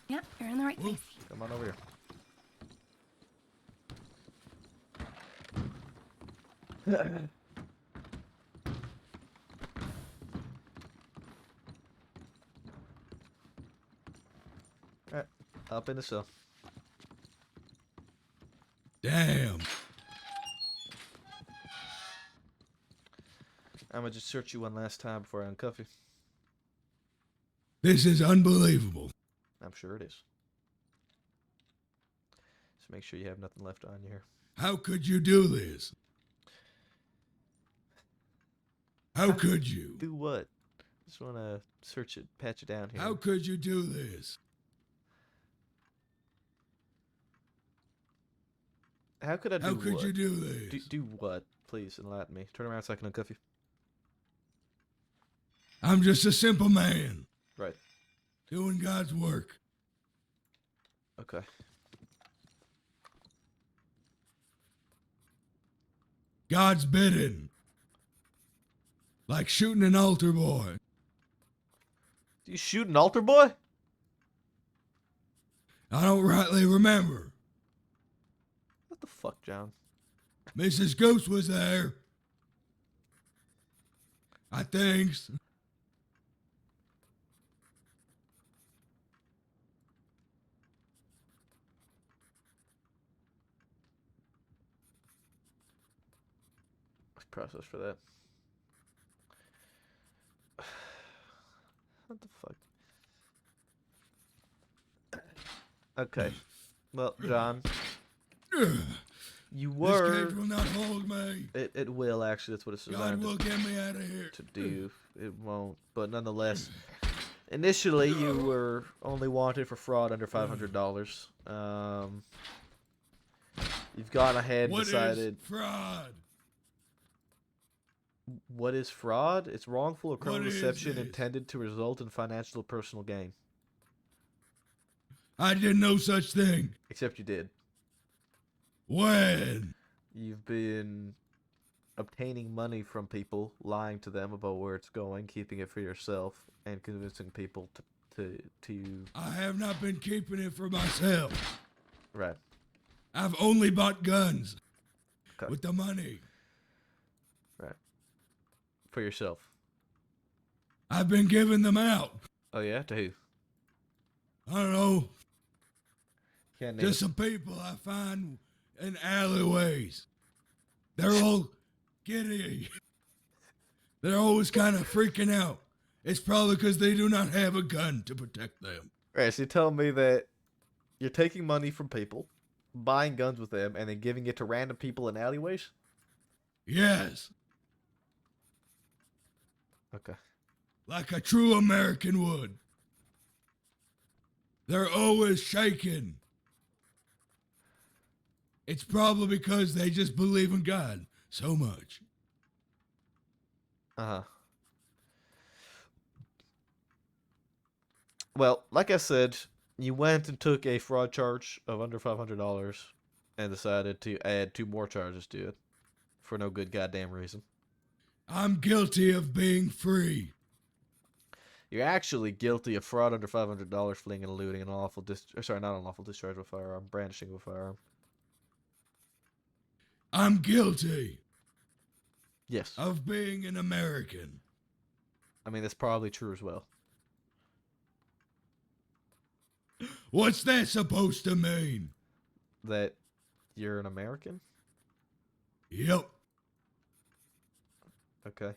Yep, you're in the right place. Come on over here. Alright, up in the cell. Damn. I'm gonna just search you one last time before I uncuff you. This is unbelievable. I'm sure it is. Just make sure you have nothing left on you here. How could you do this? How could you? Do what? Just wanna search it, pat you down here. How could you do this? How could I do How could what? you do this? Do what? Please enlighten me. Turn around so I can uncuff you. I'm just a simple man Right. doing God's work. Okay. God's bidding. Like shooting an altar boy. Do you shoot an altar boy? I don't rightly remember. What the fuck, John? Mrs. Goose was there. I think. Let's process for that. What the fuck? Okay. Well, John, you This were. cage will not hold me. It will actually. That's what it's God designed will get me out of here. to do. It won't, but nonetheless, initially you were only wanted for fraud under $500. You've gone ahead and What decided. is fraud? What is fraud? It's wrongful or criminal What is deception this? intended to result in financial or personal gain. I did no such thing. Except you did. When? You've been obtaining money from people, lying to them about where it's going, keeping it for yourself, and convincing people to I have not been keeping it for myself. right. I've only bought guns Okay. with the money. Right. For yourself. I've been giving them out. Oh yeah, to who? I don't know. Can't name Just some people I find in alleyways. They're all giddy. They're always kind of freaking out. It's probably because they do not have a gun to protect them. Right, so you're telling me that you're taking money from people, buying guns with them, and then giving it to random people in alleyways? Yes, Okay. like a true American would. They're always shaking. It's probably because they just believe in God so much. Uh-huh. Well, like I said, you went and took a fraud charge of under $500 and decided to add 2 more charges to it for no good goddamn reason. I'm guilty of being free. You're actually guilty of fraud under $500, fleeing and eluding, and unlawful not unlawful discharge of a firearm, brandishing of a firearm. I'm guilty Yes. of being an American. I mean, that's probably true as well. What's that supposed to mean? That you're an American? Yep. Okay.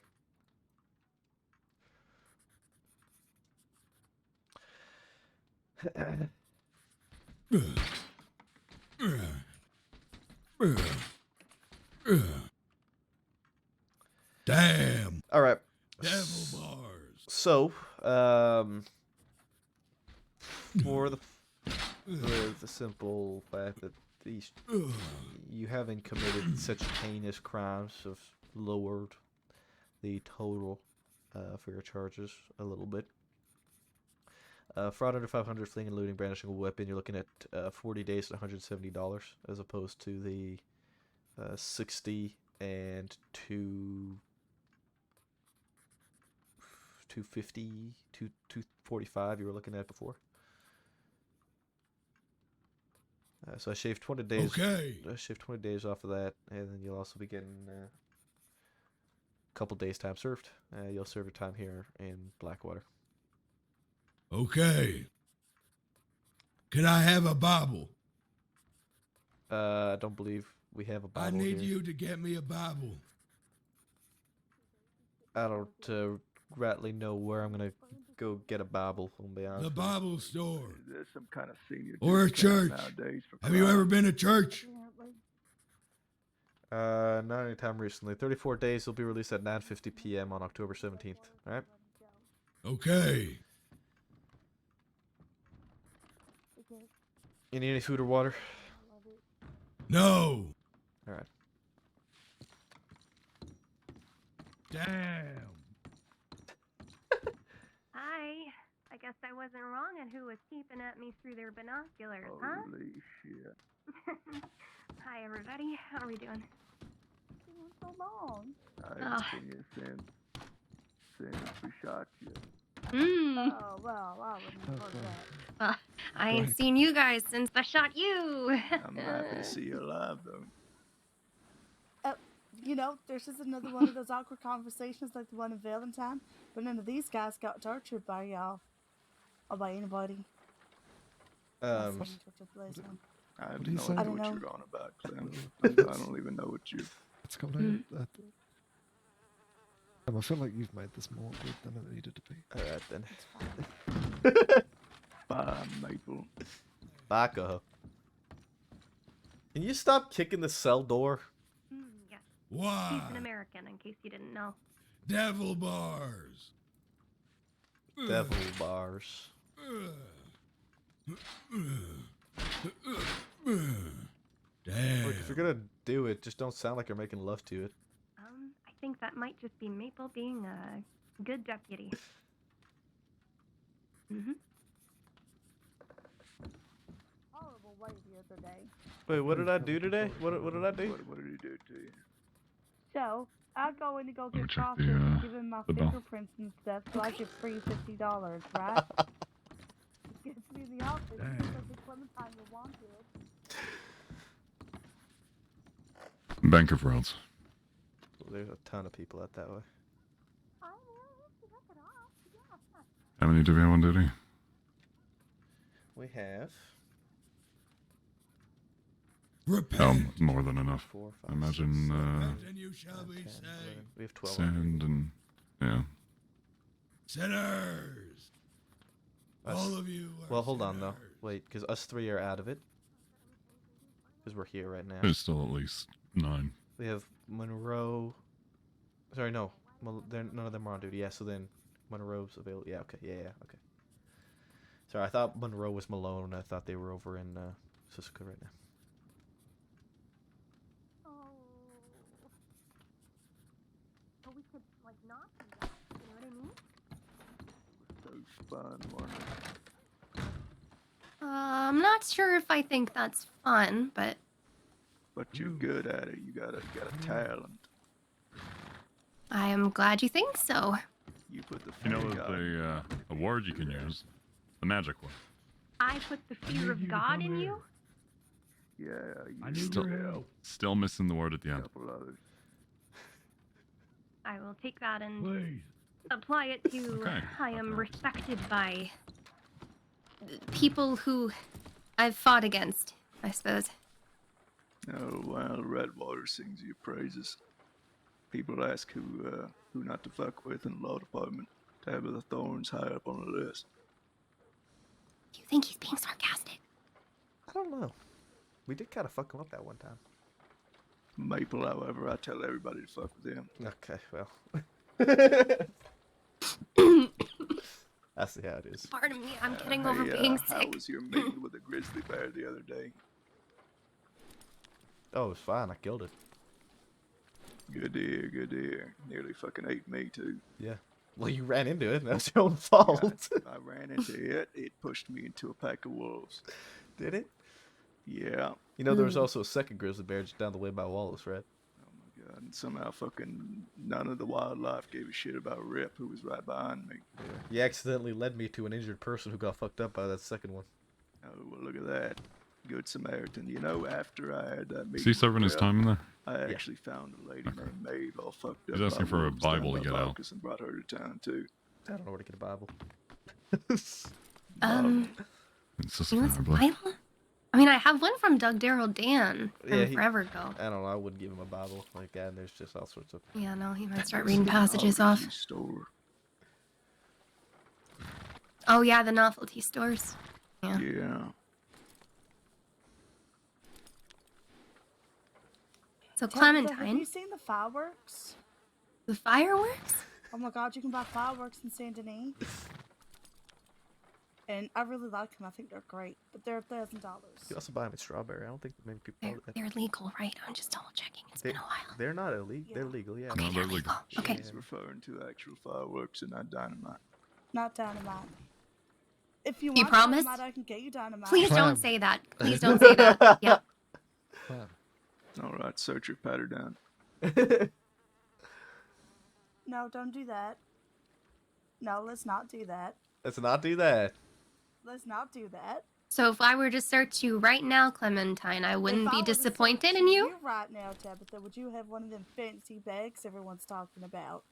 Damn. All right. Devil bars. So, for the simple fact that these you haven't committed such heinous crimes have lowered the total for your charges a little bit. Fraud under 500, fleeing and looting, brandishing a weapon, you're looking at 40 days at $170 as opposed to the 60 and 250, 245 you were looking at before. So I shaved 20 days. Okay. I shaved 20 days off of that, and then you'll also be getting a couple days time served. You'll serve your time here in Blackwater. Okay. Can I have a Bible? I don't believe we have a Bible I need here. you to get me a Bible. I don't rightly know where I'm gonna go get a Bible. I'll be honest. The with you. Bible store. There's some kind of senior Or a discount church. nowadays for Have you crime. ever been to church? Not anytime recently. 34 days. Will be released at 9:50 p.m. on October 17th. All right. Okay. You need any food or water? No. All right. Damn. Hi. I guess I wasn't wrong on who was peeping at me through their binoculars, huh? Holy shit. Hi, everybody. How are we doing? So long. I Oh. haven't seen you since we shot you. Oh, well, I wouldn't have heard that. I ain't seen you guys since I shot you. I'm happy to see you alive, though. You know, there's just another one of those awkward conversations like the one in Valentine, but none of these guys got tortured by y'all. Or by anybody. Um, I have What do you no say? idea I don't what know. you're on about, Clem. I don't even know what you... It's called I feel like you've made this more awkward than it needed to be. all right then. Bye, Maple. Baka. Can you stop kicking the cell door? Yes, Why? he's an American, in case you didn't know. Devil bars. Devil bars. Damn. Look, if you're gonna do it, just don't sound like you're making love to it. I think that might just be Maple being a good deputy. Horrible way the other day. Wait, what did I do today? What did I do? What did he do to you? So, I go in to go me get check coffee the, and give him my the bill. fingerprints and stuff, so I get free $50, right? He gets me in the office Damn. because the Clementine will want it. Bank of Roads. There's a ton of people out that way. I will, knock it off. How many do we have on duty? We have Repent. More than enough. 4, 5, I imagine Repent and you shall be 10, saved. 11. We have 12. sand and yeah. Sinners. Us- All of you. Are Well, hold on though. sinners. Wait, because us 3 are out of it. Because we're here right now. There's still at least 9. We have Monroe. Sorry, no. None of them are on duty. Yeah, so then Monroe's available. Yeah, okay. Yeah, okay. Sorry, I thought Monroe was Malone. I thought they were over in Susica right now. But we could, like, not do that. You know what I mean? So fun, wasn't it? I'm not sure if I think that's fun, but But you're good at it. You got a talent. I am glad you think so. You put the You know, fear there's God. a word you can use. The magic one. I put the fear of God in you? Yeah, I you need Still- your help. Still missing the word at the a end. couple others. I will take that and Please. apply it to Okay. I am respected by people who I've fought against, I suppose. Oh, well, Redwater sings your praises. People ask who not to fuck with in the law department. Tabitha Thorne's high up on the list. Do you think he's being sarcastic? I don't know. We did kind of fuck him up that one time. Maple, however, I tell everybody to fuck with him. Okay, well. That's how it is. Pardon me, I'm getting over being How sick. was your meeting with the grizzly bear the other day? Oh, it was fine. I killed it. Good to hear, good to hear. Nearly fucking ate me, too. Yeah. Well, you ran into it. That's your own fault. I ran into it. It pushed me into a pack of wolves. Did it? Yeah. You know, there was also a second grizzly bear just down the way by Wallace, right? Oh my god. And somehow fucking none of the wildlife gave a shit about Rip, who was right behind me. You accidentally led me to an injured person who got fucked up by that second one. Oh, well, look at that. Good Samaritan. You know, after I had that meeting. Is he serving with his Rip, time in there? I actually found a lady named Maeve all fucked up. He's asking by for a wolves down Bible to by get out. Marcus and brought her to town, too. I don't know where to get a Bible. It's just You want I some believe. Bible? I mean, I have one from Doug Darrell Dan from Yeah, he- forever ago. I don't know. I wouldn't give him a Bible like that. And there's just all sorts of. Yeah, no, he might start reading passages off. Novelty Store. Oh, yeah, the novelty stores. Yeah. Yeah. So, Tabitha, have you Clementine, seen the fireworks? the fireworks? Oh my god, you can buy fireworks in Saint Denis. And I really like them. I think they're great, but they're $1,000. You can also buy them in Strawberry. I don't think many people know that. They're legal, right? I'm just double checking. It's been a while. They're not illegal. They're legal, yeah. Okay, No, they're they're legal. legal. Okay. She's referring to actual fireworks and not dynamite. Not dynamite. If you You want promise? dynamite, I can get you dynamite. Please Clam. don't say that. Please don't say that. Yep. Clam. All right, search her, pat her down. No, don't do that. No, let's not do that. Let's not do that. Let's not do that. So if I were to search you right now, Clementine, I wouldn't If I be were to disappointed search in you? right now, Tabitha, would you have one of them fancy bags everyone's talking about?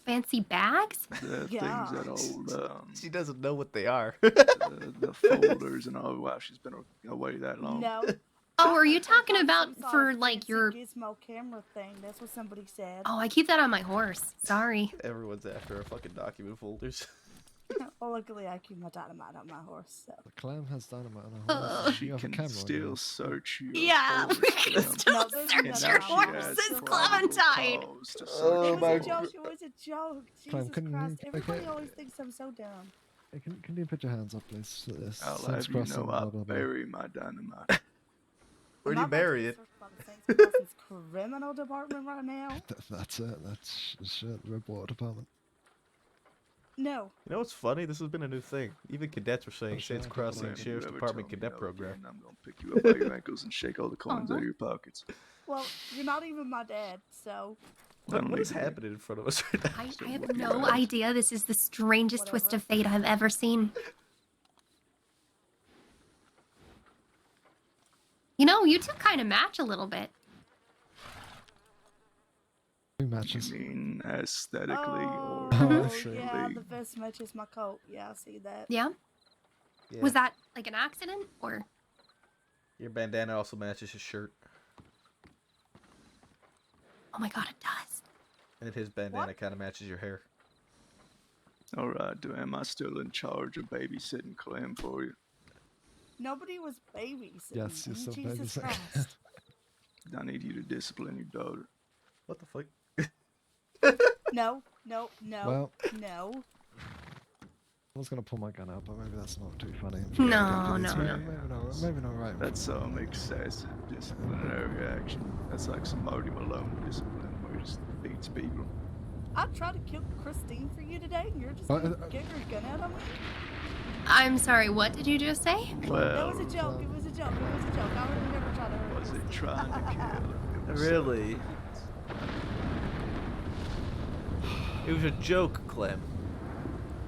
Fancy bags? The Yeah. things that hold She doesn't know what they are. the folders and all. Wow, she's been away that long. No. Oh, are you talking Some about sort for of like fancy your... gizmo camera thing? That's what somebody said. Oh, I keep that on my horse. Sorry. Everyone's after our fucking document folders. Well, luckily I keep my dynamite on my horse. So. The Clam has dynamite on her horse. She You have a can camera on still yours. search your Yeah, folders we for can them. still No, there's search no And your now she has horses, probable Clementine. cause to Oh search my your It was a joke. folders. It was a joke. Clem, Jesus couldn't Christ. you- Everybody okay. always thinks I'm so dumb. Hey, can you put your hands up, please? I'll Saints have you Crossing, know blah, I blah, blah. bury my dynamite. Where do I'm you not about to bury be it? searched by the Saints Crossing's criminal department right now. That's it. That's shit. The Redwater Department. No. You know what's funny? This has been a new thing. Even cadets were saying Oh, shit, Saints I can't Crossing believe If Sheriff's you ever Department tell me cadet no program. again, I'm gonna pick you up by your ankles and shake all the coins out of your pockets. Well, you're not even my dad, so. What is happening in front of us right now? I have no idea. This is the strangest twist of fate I've ever seen. You know, you two kind of match a little bit. Two You matches. mean aesthetically or Oh, Sure. yeah, the vest matches my coat. Yeah, I see that. Yeah? Yeah. Was that like an accident or? Your bandana also matches his shirt, Oh my god, it does. and his bandana kind of matches your hair. Alright, am I still in charge of babysitting Clem for you? Nobody was babysitting. Yes, you're me, still Jesus babysitting. Christ. I need you to discipline your daughter. What the fuck? No, no, no, Well- no. I was gonna pull my gun out, but maybe that's not too funny. No, no, maybe, no. Maybe not right. That's some excessive disciplinary action. That's like some Marty Malone discipline where he just beats people. I tried to kill Christine for you today, and you're just Uh, gonna get your gun out on me? I'm sorry, what did you just say? That Well, was a joke. It was a joke. It was a joke. I would never try to hurt was it Christine. trying to kill him? It was Really? It was a joke, Clem.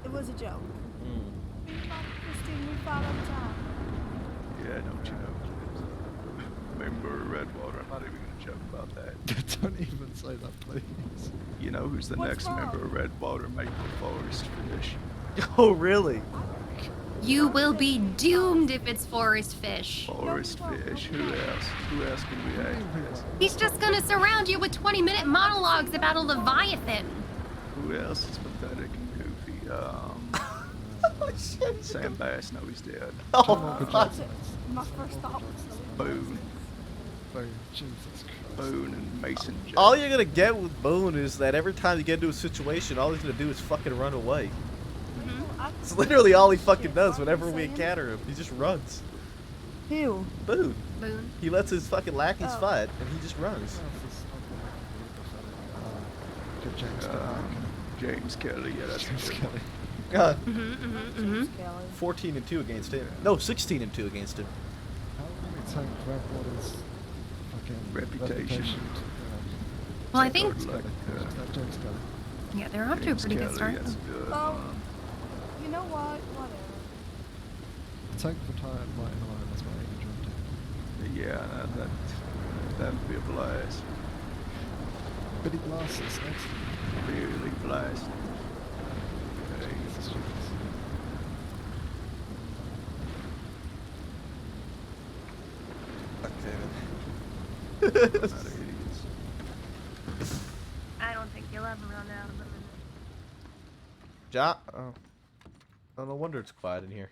It was a joke. Mm. Me and Mama Christine, we fight all the time. Yeah, don't you know? Member of Redwater. I'm not even gonna joke about that. Don't even say that, please. You know who's the What's next wrong? member of Redwater Maple Forest Fish? Oh, really? You will be doomed if it's Forest Fish. Forest Fish. Who else? Who else can we ask? He's just gonna surround you with 20-minute monologues about a Leviathan. Who else is pathetic and goofy? Oh, shit. Sam Bass. No, he's dead. Oh, Good fuck. job. My first thought was Boone. Oh, Jesus Christ. Boone and Mason J. All you're gonna get with Boone is that every time you get into a situation, all he's gonna do is fucking run away. It's literally all he fucking does whenever we encounter him. He just runs. Who? Boone. Boone. He lets his fucking lackeys Oh. fight, and he just runs. Good James James Kelly. Yeah, that's James a good Kelly. God, James Kelly. 14-2 against him. No, 16-2 against him. How do we take Redwater's fucking Reputation. Well, I think, Good luck. James Kelly. yeah, they're off to a James pretty good Kelly, start. that's good. You know what? Whatever. Tank retired fighting alone as well. He joined it. Yeah, that'd be a blast. Biddy Blast is next. Really blast. Hey, Jesus Christ. Fuck not idiots. I don't think you'll ever run out of them. Oh, no wonder it's quiet in here.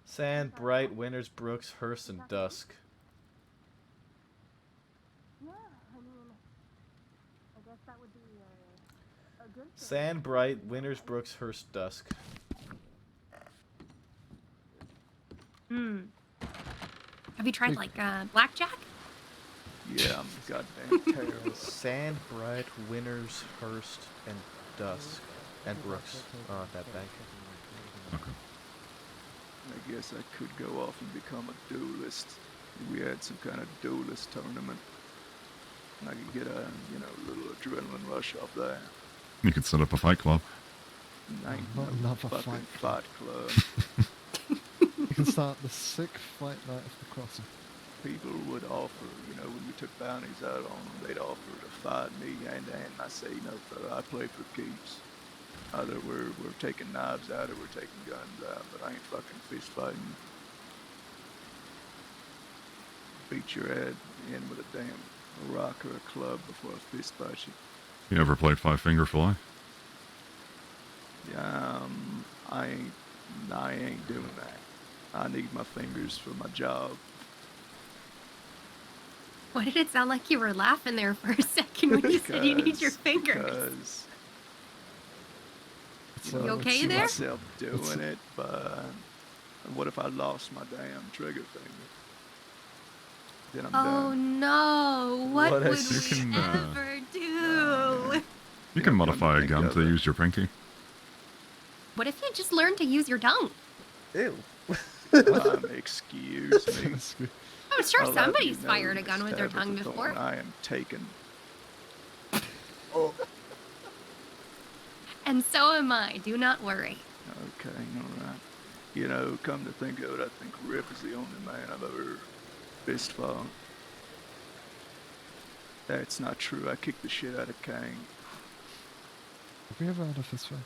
Sand, Bright, Winters, Brooks, Hearst, and Dusk. Yeah, I mean, I guess that would be a good thing. Sand, Bright, Winters, Brooks, Hearst, Dusk. Have you tried like blackjack? Yeah, I'm goddamn terrible. Sand, Bright, Winters, Hearst, and Dusk. And Brooks. Oh, not that bank. Okay. I guess I could go off and become a duelist. We had some kind of duelist tournament. And I could get a, little adrenaline rush off that. You could set up a fight club. Ain't Not no another fucking fight fight club. You can start the sick fight night of the crossing. People would offer, when we took bounties out on them, they'd offer to fight me hand to hand. I say, no, fella, I play for keeps. Either we're taking knives out or we're taking guns out, but I ain't fucking fist fighting. Beat your head in with a damn rock or a club before I fist fight you. You ever played Five Finger Fillet? Yeah, I ain't doing that. I need my fingers for my job. Why did it sound like you were laughing there for a second when you said you need your fingers? Because You okay see there? myself doing it, but what if I lost my damn trigger finger? Then I'm Oh done. no! What What a would You we can, ever do? You can modify a think gun of to it. use your pinky. What if you just learned to use your tongue? Ew. Excuse me. I'm sure I'll have somebody's you know fired a that gun with their Tabitha tongue Thorne, before. I am taken. And so am I. Do not worry. Okay, alright. You know, come to think of it, I think Rip is the only man I've ever fist fought. That's not true. I kicked the shit out of Kane. Have we ever had a fist fight?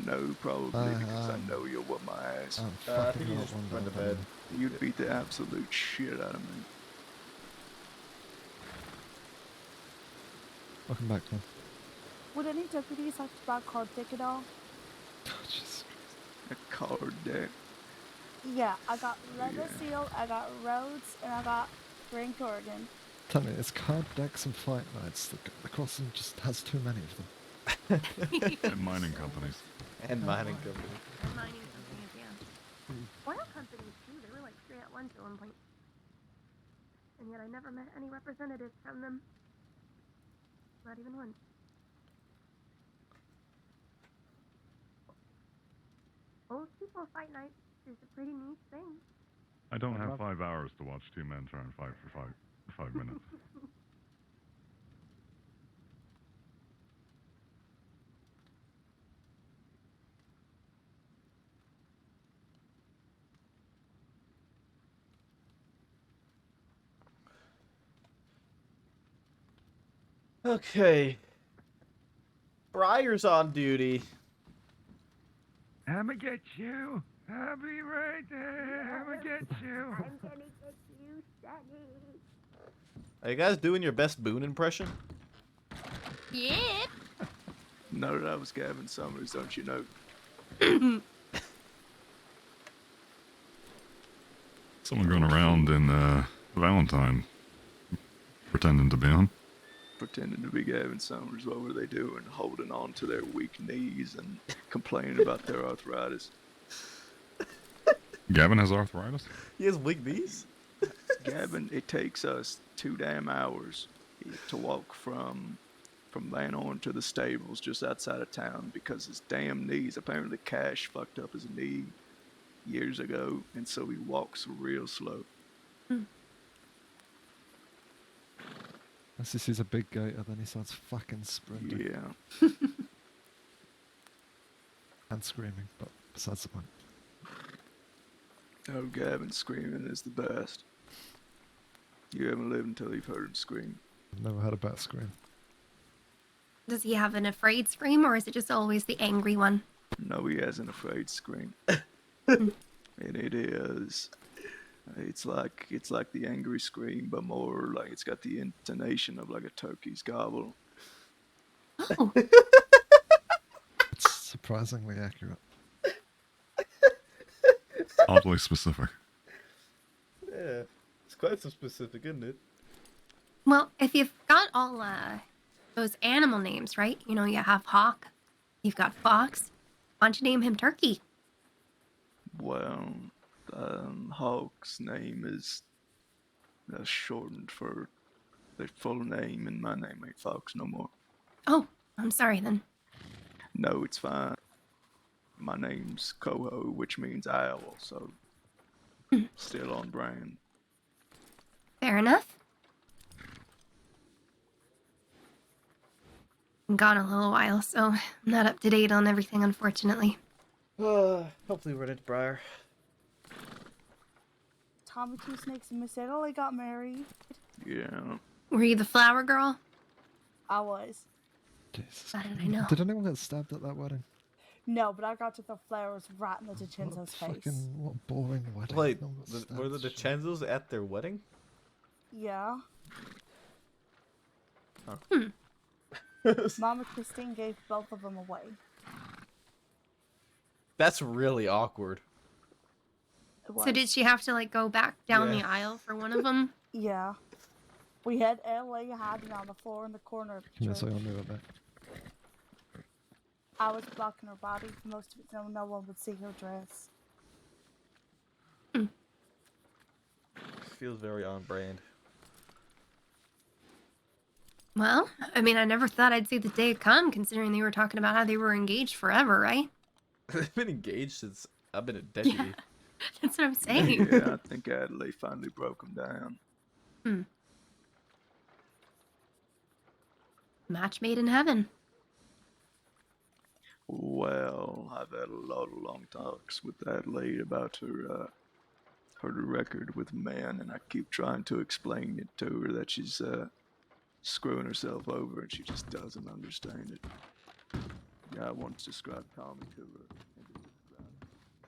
No, probably because I know you'll whip my ass. I'm I fucking think you not just one went to day, bed. You'd beat the absolute shit out of me. Welcome back, man. Would any deputies like to buy a card deck at all? Oh, Jesus Christ. A card deck. Yeah, I got Leather Yeah. Seal, I got Rhodes, and I got Grand Corrigan. Tell me, it's card decks and fight nights. The Crossing just has too many of them. And mining companies. And mining company. And mining companies, yeah. Oil companies too. They were like 3 at once at one point. And yet I never met any representatives from them. Not even one. Old people fight night is a pretty neat thing. I don't have 5 hours to watch two men try and fight for 5 minutes. Okay. Briar's on duty. I'ma get you. I'll be right there. I'ma get you. I'm gonna get you, Sonny. Are you guys doing your best Boone impression? Yep. No, that was Gavin Summers, don't you know? Someone going around in Valentine pretending to be on. Pretending to be Gavin Summers. What were they doing? Holding on to their weak knees and complaining about their arthritis. Gavin has arthritis? He has weak knees? Gavin, it takes us 2 damn hours to walk from Van Horn to the stables just outside of town because his damn knees, apparently Cash fucked up his knee years ago, and so he walks real slow. As he sees a big gator, then he starts fucking sprinting. Yeah. And screaming, but besides the point. Oh, Gavin screaming is the best. You haven't lived until you've heard him scream. I've never had a bat scream. Does he have an afraid scream, or is it just always the angry one? No, he has an afraid scream. And it is. It's like the angry scream, but more like it's got the intonation of like a turkey's gobble. Oh. It's surprisingly accurate. Oddly specific. Yeah. It's quite so specific, isn't it? Well, if you've got all those animal names, right? You know, you have Hawk, you've got Fox. Why don't you name him Turkey? Well, Hawk's name is shortened for their full name, and my name ain't Fox no more. Oh, I'm sorry then. No, it's fine. My name's Coho, which means owl, so still on brand. Fair enough. I'm gone a little while, so I'm not up to date on everything, unfortunately. Hopefully we're into Briar. Tommy Two Snakes and Miss Italy got married. Yeah. Were you the flower girl? I was. Jesus. How did I know? Did anyone get stabbed at that wedding? No, but I got to throw flowers right in the DiCenzo's face. Fucking, what boring wedding. Wait, No one got stabbed, were the shit. DiCenzos at their wedding? Yeah. Oh. Mama Christine gave both of them away. That's really awkward. It was. So did she have to like go back down Yeah. the aisle for one of them? Yeah. We had Ellie hiding on the floor in the corner of the Can you church. say I'll move it back? I was blocking her body for most of it so no one would see her dress. Feels very on brand. Well, I mean, I never thought I'd see the day come, considering they were talking about how they were engaged forever, right? They've been engaged since I've been a deputy. That's what I'm saying. Yeah, I think Adelaide finally broke him down. Match made in heaven. Well, I've had a lot of long talks with Adelaide about her record with men, and I keep trying to explain it to her that she's screwing herself over, and she just doesn't understand it. Yeah, I once described Tommy to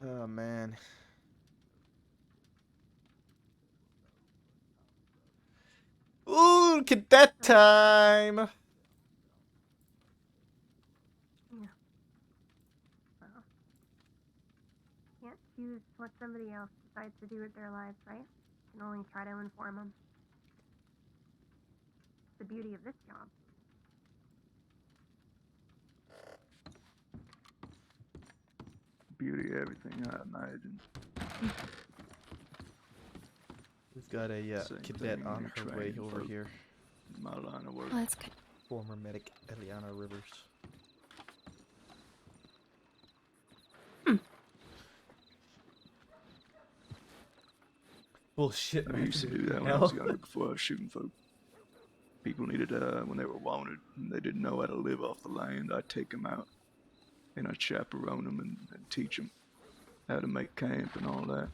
her. Oh man. Ooh, cadet time! Yeah. Well, can't choose what somebody else decides to do with their lives, right? Can only try to inform them. The beauty of this job. Beauty of everything, I imagine. We've got a Same cadet thing, on you're her way training over folk. here. My line of work. Oh, that's good. Former medic Eliana Rivers. Bullshit. I used to do that when I was younger before I was shooting folk. People needed, when they were wanted and they didn't know how to live off the land, I'd take them out and I'd chaperone them and teach them how to make camp and all that.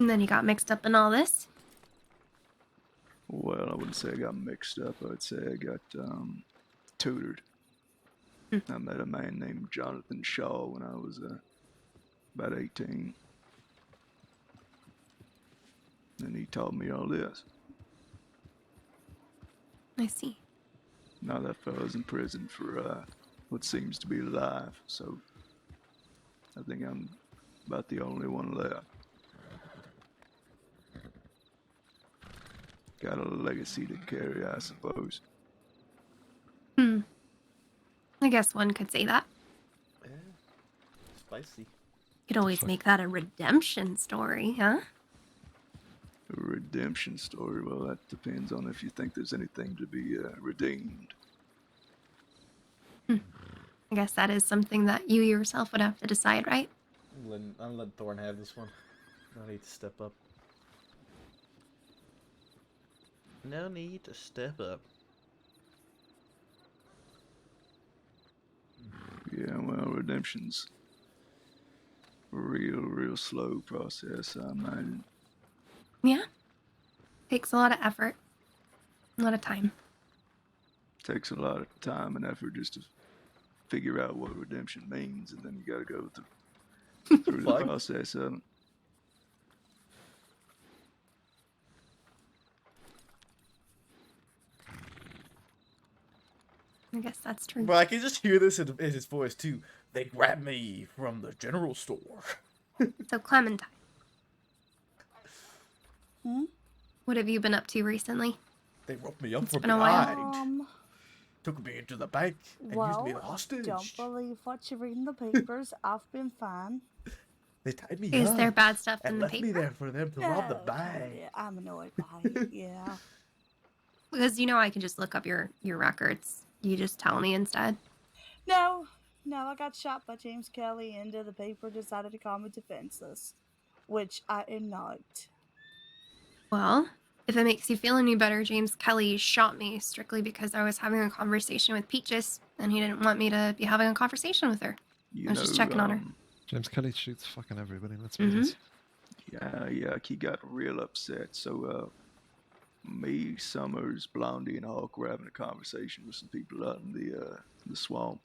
And then you got mixed up in all this? Well, I wouldn't say I got mixed up. I'd say I got tutored. I met a man named Jonathan Shaw when I was about 18. And he taught me all this. I see. Now that fellow's in prison for what seems to be life, so I think I'm about the only one left. Got a legacy to carry, I suppose. I guess one could say that. Yeah. Spicy. Could always make that a redemption story, huh? A redemption story, well, that depends on if you think there's anything to be redeemed. I guess that is something that you yourself would have to decide, right? I'm letting Thorn have this one. No need to step up. No need to step up. Yeah, well, redemption's a real slow process, I imagine. Yeah. Takes a lot of effort. A lot of time. Takes a lot of time and effort just to figure out what redemption means, and then you gotta go through the process of it. I guess that's true. But I can just hear this in his voice too. They grabbed me from the general store. So, Clementine. Hmm? What have you been up to recently? They roped me up It's from been a while. behind. Took me into the bank and used me as a hostage. Don't believe what you read in the papers. I've been fine. They tied me Is up there bad stuff and in the left me paper? there for them to rob the bank. I'm annoyed by it, yeah. Because I can just look up your records. You just tell me instead. No, I got shot by James Kelly and the paper decided to call me defenseless, which I am not. Well, if it makes you feel any better, James Kelly shot me strictly because I was having a conversation with Peaches, and he didn't want me to be having a conversation with her. I was just checking on her. James Kelly shoots fucking everybody. Let's be Mhm. honest. Yeah, he got real upset. So, me, Summers, Blondie, and Hawk were having a conversation with some people out in the swamp.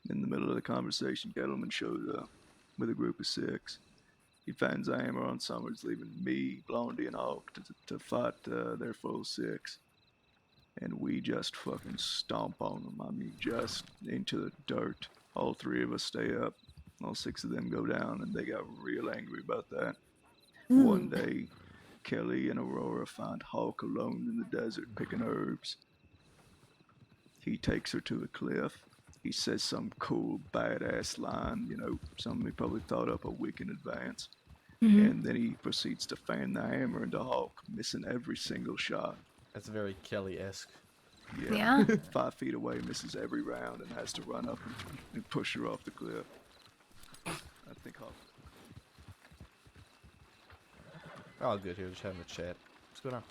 In the middle of the conversation, Gettleman showed up with a group of 6. He finds a hammer on Summers, leaving me, Blondie, and Hawk to fight their full 6. And we just fucking stomp on them. I mean, just into the dirt. All 3 of us stay up. All 6 of them go down, and they got real angry about that. One day, Kelly and Aurora find Hawk alone in the desert picking herbs. He takes her to a cliff. He says some cool, badass line, something he probably thought up a week in advance. And then he proceeds to fan the hammer into Hawk, missing every single shot. That's very Kelly-esque. Yeah. 5 feet away, misses every round, and has to run up and push her off the cliff. I think Hawk. All good here, just having a chat. What's going on?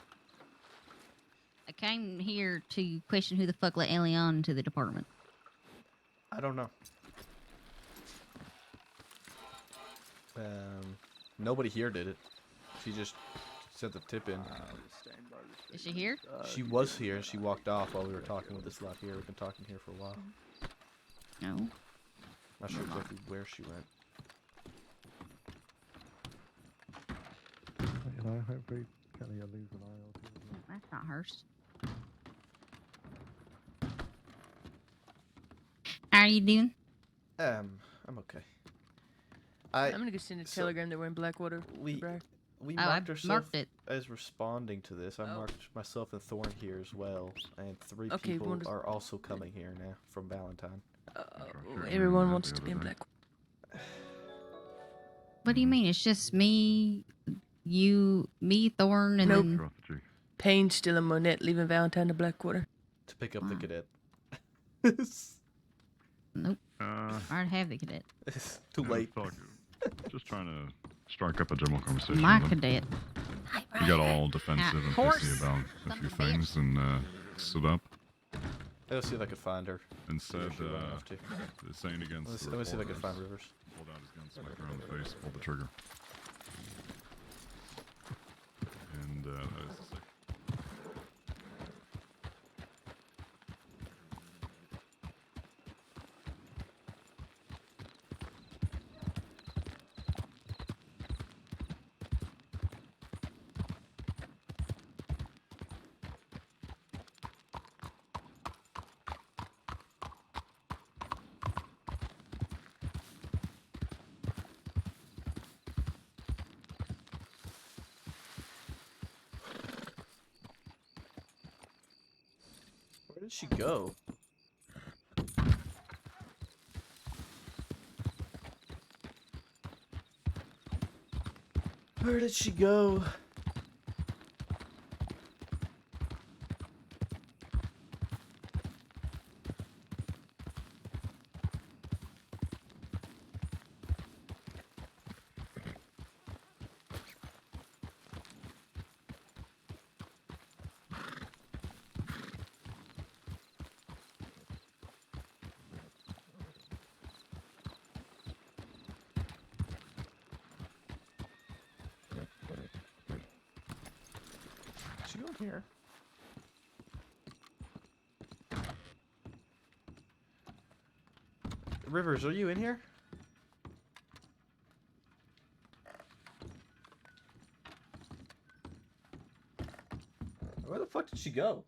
I came here to question who the fuck let Elion into the department. I don't know. Nobody here did it. She just sent the tip in. Is she here? She was here. She walked off while we were talking with this lot here. We've been talking here for a while. No. Not sure exactly where she went. You know, hopefully Kelly will lose an eye or two. That's not hers. How are you doing? I'm okay. I'm gonna go send a telegram that we're in Blackwater. We I marked ourselves marked it. as responding to this. I marked myself and Thorn here as well, and 3 Okay, people wonderful. are also coming here now from Valentine. Everyone wants to be in Blackwater. What do you mean? It's just me, you, me, Thorn, and Nope. then... Payne, Still, and Monette leaving Valentine to Blackwater. To pick up the cadet. Nope. I already have the cadet. It's too late. Just trying to strike up a general conversation. My with them. cadet. You got all defensive and Horse. pissy about a few things and stood up Let's see if I can find her. and said, She won't have to. saying against Let the me see if I can reporters, find Rivers. pulled out his gun, smacked her on the face, pulled the trigger. And that is the second. Where did she go? Where did she go? She go here? Rivers, are you in here? Where the fuck did she go?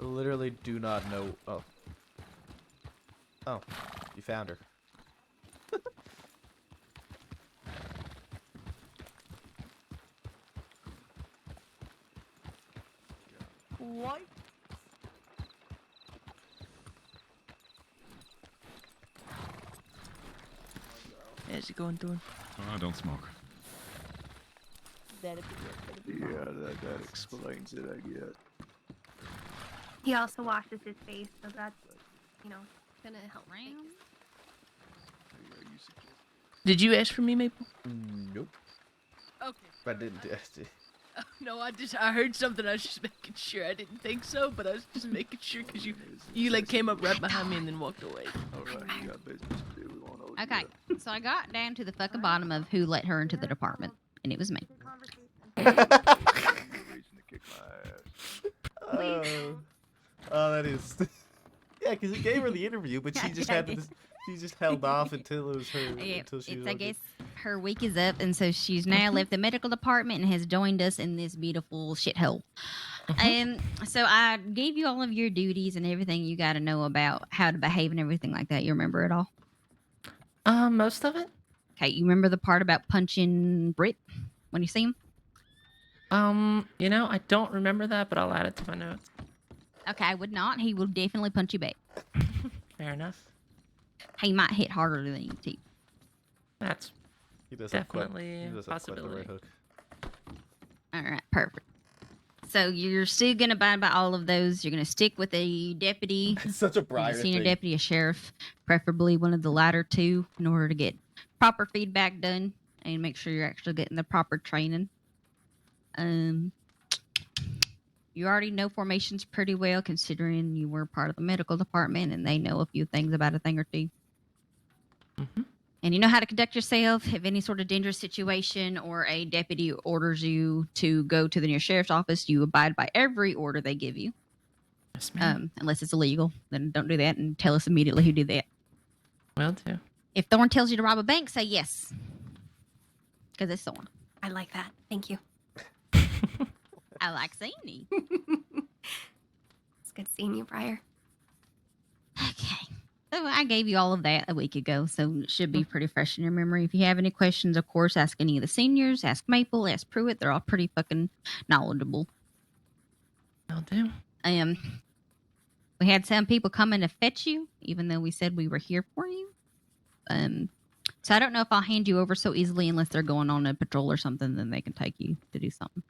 I literally do not know. Oh. Oh, you found her. What? How's it going, Thorn? I don't smoke. That'd be good. Yeah, that explains it, I get. He also washes his face, so that's, you know, gonna help. Right? Did you ask for me, Maple? Nope. Okay. I didn't. No, I heard something. I was just making sure. I didn't think so, but I was just making sure because you like came up right behind me and then walked away. Alright, you got business to do. We won't hold you Okay, up. so I got down to the fucking bottom of who let her into the department, and it was me. No reason to kick my ass. Oh, that is. Yeah, because he gave her the interview, but she just had to. She just held off until it was her. Yeah, Until she was. I all good. guess her week is up, and so she's now left the medical department and has joined us in this beautiful shithole. And so I gave you all of your duties and everything you got to know about how to behave and everything like that. You remember it all? Most of it. Okay, you remember the part about punching Britt when you see him? You know, I don't remember that, but I'll add it to my notes. Okay, I would not. He will definitely punch you back. Fair enough. He might hit harder than you, too. That's He does have quite- definitely he does a have quite the right possibility. hook. All right, perfect. So you're still gonna abide by all of those. You're gonna stick with a deputy, It's such a a Briar senior thing. deputy, a sheriff, preferably one of the latter two, in order to get proper feedback done and make sure you're actually getting the proper training. You already know formations pretty well, considering you were part of the medical department, and they know a few things about a thing or two. And you know how to conduct yourself if any sort of dangerous situation or a deputy orders you to go to the nearest sheriff's office. You abide by every order they give you. Yes, ma'am. Unless it's illegal, then don't do that and tell us immediately who did that. Will do. If Thorn tells you to rob a bank, say yes. Because it's Thorn. I like that. Thank you. I like seeing you. It's good seeing you, Briar. Okay. So I gave you all of that a week ago, so it should be pretty fresh in your memory. If you have any questions, of course, ask any of the seniors. Ask Maple, ask Pruitt. They're all pretty fucking knowledgeable. Will do. We had some people coming to fetch you, even though we said we were here for you. So I don't know if I'll hand you over so easily unless they're going on a patrol or something, then they can take you to do something.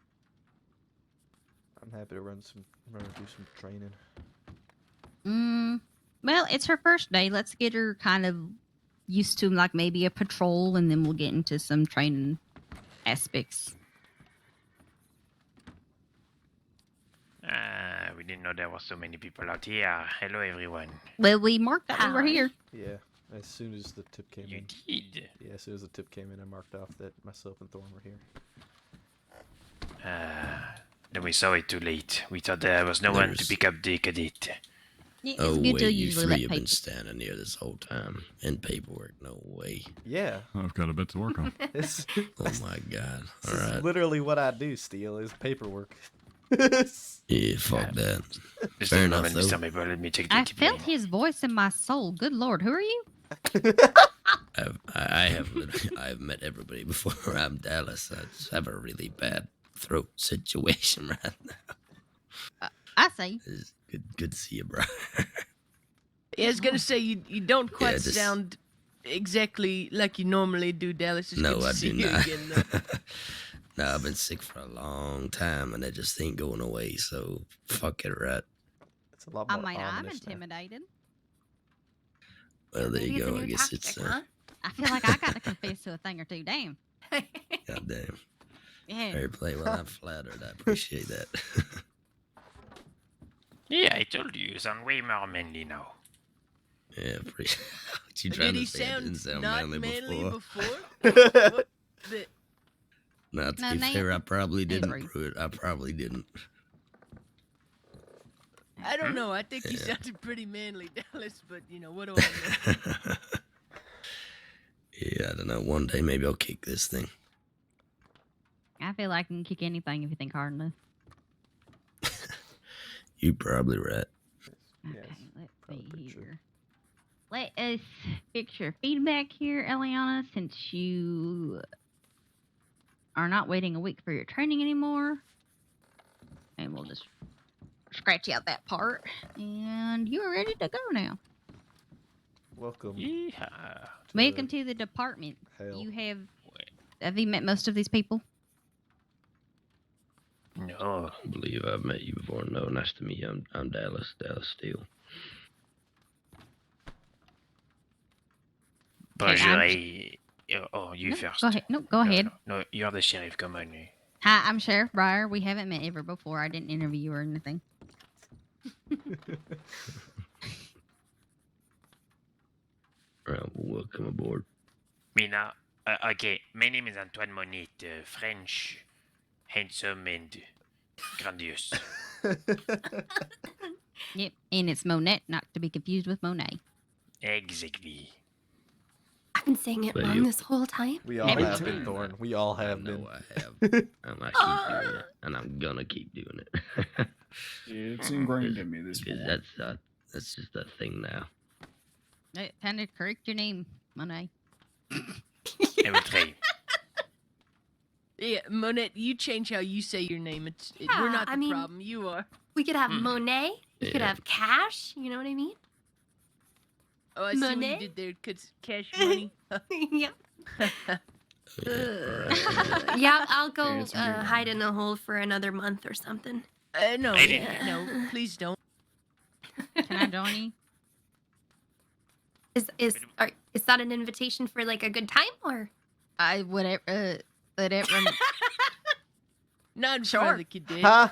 I'm happy to do some training. Well, it's her first day. Let's get her kind of used to like maybe a patrol, and then we'll get into some training aspects. We didn't know there were so many people out here. Hello, everyone. Well, we marked that we were here. Yeah, as soon as the tip came in. You did? Yeah, as soon as the tip came in, I marked off that myself and Thorn were here. Then we saw it too late. We thought there was no one to pick up the cadet. Yeah, Oh, it's good to wait, you usually three let have been people. standing here this whole time. And paperwork, no way. Yeah. I've got a bit to work on. This, Oh my god. this is Alright. literally what I do, Steele, is paperwork. Yeah, fuck that. Just Fair a enough, moment, though. Mr. Maple. Let me take the I tip felt line. his voice in my soul. Good Lord, who are you? I have met everybody before. I'm Dallas. I just have a really bad throat situation right now. I see. It's good to see you, bro. Yeah, I was gonna say you don't quite just- sound exactly like you normally do, Dallas. It's No, good to I see do you not. again, though. No, I've been sick for a long time, and it just ain't going away. So fuck it, right? It's a lot I more mean, I'm ominous now. intimidated. Well, there Maybe you it's a go. I new guess tactic, it's huh? I feel like I got to confess to a thing or two. Damn. goddamn. Yeah. Fair play. Well, I'm flattered. I appreciate that. Yeah, I told you. You sound way more manly now. Yeah, appreciate. What you Did trying he to say? I didn't sound sound not manly before. What the- No, to No, be Nate, fair, I probably didn't. agree. Pruitt. I probably didn't. I don't know. I think you Yeah. sounded pretty manly, Dallas. But you know what do I know? Yeah, I don't know. One day maybe I'll kick this thing. I feel like I can kick anything if you think hard enough. You probably right. Okay, Yes, let's probably see pretty true. here. Let us fix your feedback here, Eliana, since you are not waiting a week for your training anymore. And we'll just scratch out that part. And you are ready to go now. Welcome. Yeehaw. Welcome to the department. Hell. You have you met most of these people? No. I believe I've met you before. No, nice to meet you. I'm Dallas Steele. Bonjour. I'm- Oh, you No, first. Go ahead. No, go ahead. No, you're the sheriff. Come on. Hi, I'm Sheriff Briar. We haven't met ever before. I didn't interview you or anything. Well, welcome aboard. Mina. Okay, my name is Antoine Monette. French, handsome and grandiose. Yep, and it's Monette, not to be confused with Monet. Exactly. I've been saying it But wrong you- this whole time. We all Maybe have two. been, Thorn. We all I have know been. I have. And I keep doing it, and I'm gonna keep doing it. It's ingrained in me this Because morning. that's just a thing now. Time to correct your name, Monet. I will try. Yeah, Monette, you change how you say your name. We're Yeah, not the I mean- problem. You are. We could have Monet. We could Yeah. have Cash. You know what I mean? Oh, I see what you Monet? did there. Cash money. Yep. Yeah, alright. Yeah, I'll go It's weird. hide in a hole for another month or something. No, I didn't- no, please don't. Can I join you? Is that an invitation for like a good time or? I whatever. Whatever. Not in Sure. front of the kid. Huh?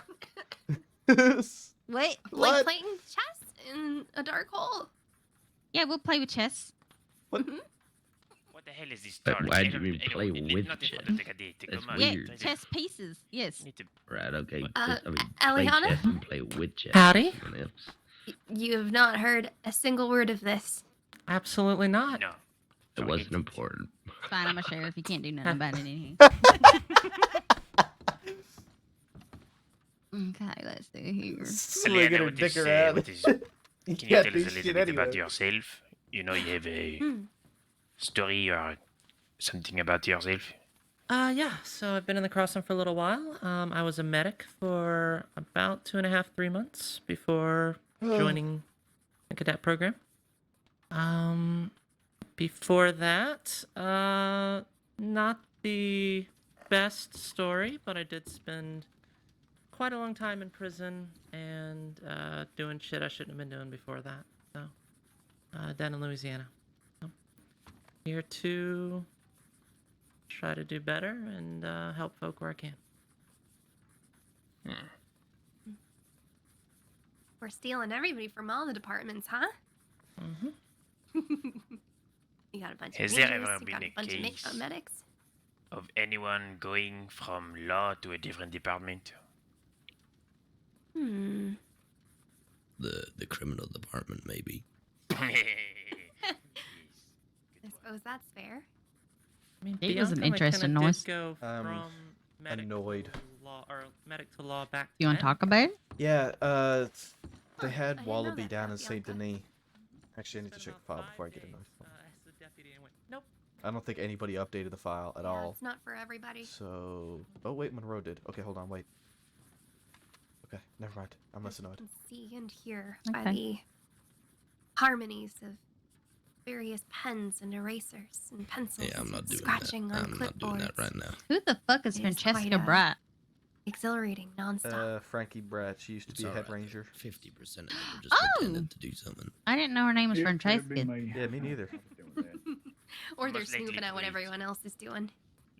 Wait, What? like playing chess in a dark hole? Yeah, we'll play with chess. What the hell is this But story? why do you Anyway, mean play it's with not in front chess? of the cadete. That's Come on. Yeah, weird. chess pieces. Yes. Need to- Right, okay. Uh, I mean, play Eliana? chess and play with chess. Howdy. Someone else. You have not heard a single word of this. Absolutely not. No. It wasn't important. Fine, I'm a sheriff. You can't do nothing about it anyhow. Okay, let's do here. Swinging her what dick is, around. what is, You can you can't tell do us a little shit bit about anyway. yourself? You know, you have a Hmm. story or something about yourself? Yeah. So I've been in the crossing for a little while. I was a medic for about 2.5, 3 months before joining the cadet program. Before that, not the best story, but I did spend quite a long time in prison and doing shit I shouldn't have been doing before that. So, down in Louisiana. So, here to try to do better and help folk where I can. We're stealing everybody from all the departments, huh? Mm-hmm. You got a bunch Has of there rangers, ever you got been a a bunch of case medics. of anyone going from law to a different department? Hmm. The criminal department, maybe. I suppose that's fair. I mean, It was an Bianca, like, interesting kinda did noise. Go I'm from medic annoyed. to law, or medic to law back to You want to med. talk about it? Yeah, they I had didn't know Wallaby that down about in St. Bianca. Denis. Actually, I need to Spent check the about file 5 before I get days, another phone. asked the deputy and went, nope. I don't think anybody updated the file at Yeah, all. it's not for everybody. So, oh wait, Monroe did. Okay, hold on, wait. Okay, never mind. I'm less You annoyed. can see and hear by Okay. the harmonies of various pens and erasers and pencils Yeah, I'm not doing scratching that. on I'm not doing clipboards. that right now. Who the fuck is It is Francesca quite a- Bright? Exhilarating nonstop. Frankie Bratt. She used to It's be a head alright. ranger. 50% of them are just Oh! pretending to do something. I didn't know her name was It could Francesca. be me. Yeah, me neither. Or they're most likely snooping at what Pruitt. everyone else is doing.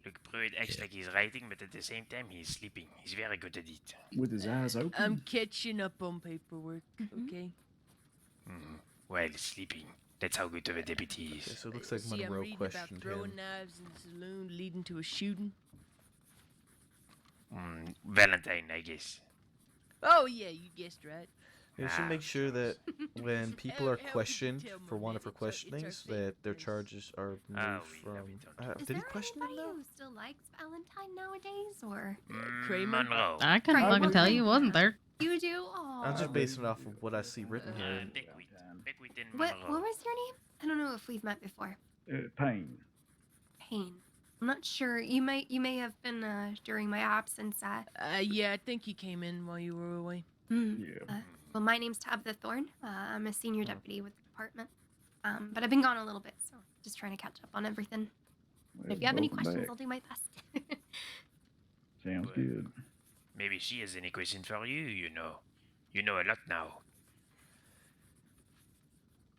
Look, Pruitt acts Yeah. like he's writing, but at the same time, he's sleeping. He's very good at it. With his eyes open. I'm catching up on paperwork. Mm-hmm. Okay. Well, sleeping. That's how good of a deputy he Okay, is. so it looks like See, I'm Monroe reading about questioned throwing him. knives in the saloon leading to a shooting. Valentine, I guess. Oh yeah, you guessed right. You should make sure that when people How are could you questioned tell, for one of her Monet? It's our questionings, favorite that their place. charges are moved we- yeah, from. we don't Is Did he there question him anybody though? who still likes Valentine nowadays, or Kramer? Monroe. I couldn't Right. fucking tell you, wasn't there? you do? Oh. I'm just basing it off of what I see written here. Beckwith. Beckwith and What Monroe. was your name? I don't know if we've met before. Pain. Payne. I'm not sure. You may have been during my absence at. Yeah, I think he came in while you were away. Yeah. Well, my name's Tabitha Thorne. I'm a senior deputy with the department. But I've been gone a little bit, so just trying to catch up on everything. But if you have any Welcome questions, back. I'll do my best. Sounds good. Maybe she has any question for you, you know. You know a lot now.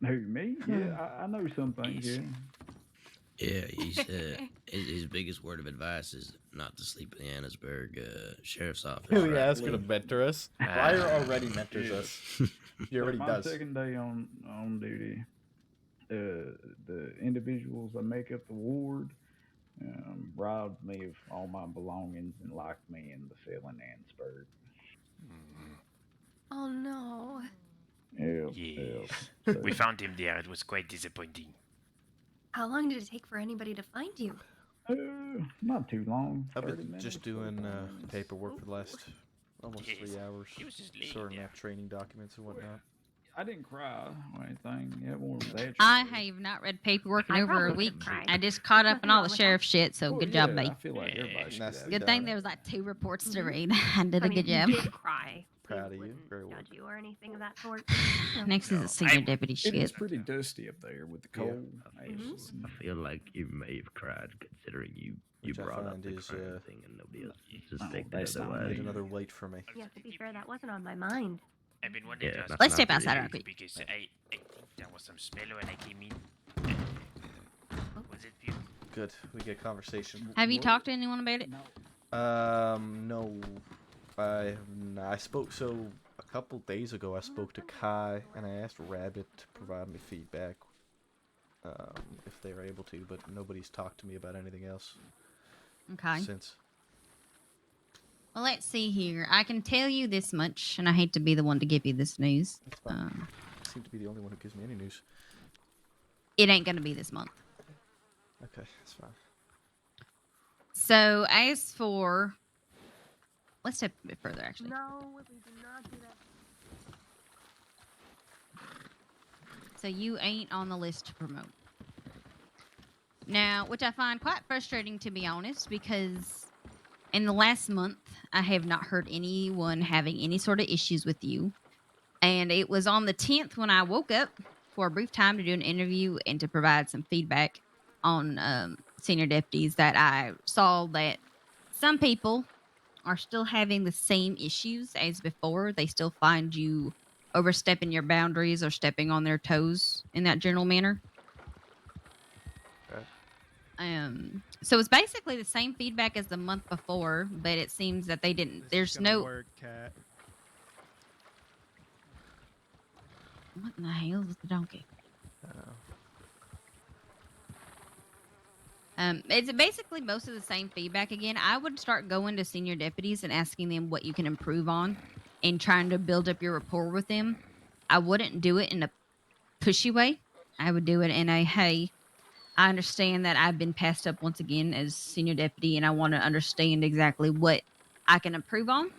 Who, me? Yeah, I know some things, Yes. yeah. Yeah, he's his biggest word of advice is not to sleep in the Annisburg Sheriff's Office. Who right? you ask her to mentor us? Breyer already mentors Yeah. us. He already My does. second day on duty, the individuals that make up the ward robbed me of all my belongings and locked me in the cell in Annisburg. Oh no. Yep, Yes. yep. We found him there. It was quite disappointing. How long did it take for anybody to find you? Not too long. I've 30 been minutes, just doing 45 minutes. paperwork for the last almost Yes. 3 hours, He was just laying sorting there. out training documents and whatnot. I didn't cry or anything. Yeah, one was that. I have not read paperwork in I over a probably week. cried. I just caught up on all the Nothing wrong sheriff shit, so good job, I mate. feel like everybody should Nicely have Good that. thing there was like 2 reports to read. I did I a mean, good if job. you did cry. Proud of you. wouldn't Very well. judge you or anything of that sort. Next is a senior deputy It is shit. pretty dusty up there with the Yeah. cold. I feel like you may have cried considering you which I brought up find the is crime thing and nobody else just Oh, take that's that not away. yet another weight for me. Yeah, to be fair, that wasn't on my mind. I've been wondering Yeah, to ask that's Let's not step the outside issue. real quick. because I think there was some smell when I came in. Was it you? Good, we get conversation. Have you talked to anyone about it? No. I spoke, so a couple days ago I spoke to Kai and I asked Rabbit to provide me feedback if they were able to, but nobody's talked to me about anything else Okay. since. Well, let's see here. I can tell you this much, and I hate to be the one to give you this news. That's fine. I seem to be the only one who gives me any news. It ain't gonna be this month. Okay, that's fine. So as for, let's step a bit further. Actually, No, we do not do that. so you ain't on the list to promote. Now, which I find quite frustrating, to be honest, because in the last month, I have not heard anyone having any sort of issues with you. And it was on the 10th when I woke up for a brief time to do an interview and to provide some feedback on senior deputies that I saw that some people are still having the same issues as before. They still find you overstepping your boundaries or stepping on their toes in that general manner. Okay. So it's basically the same feedback as the month before, but it seems that they didn't. There's no. Cat. What in the hell is the donkey? It's basically most of the same feedback again. I would start going to senior deputies and asking them what you can improve on and trying to build up your rapport with them. I wouldn't do it in a pushy way. I would do it in a, hey, I understand that I've been passed up once again as senior deputy and I want to understand exactly what I can improve on.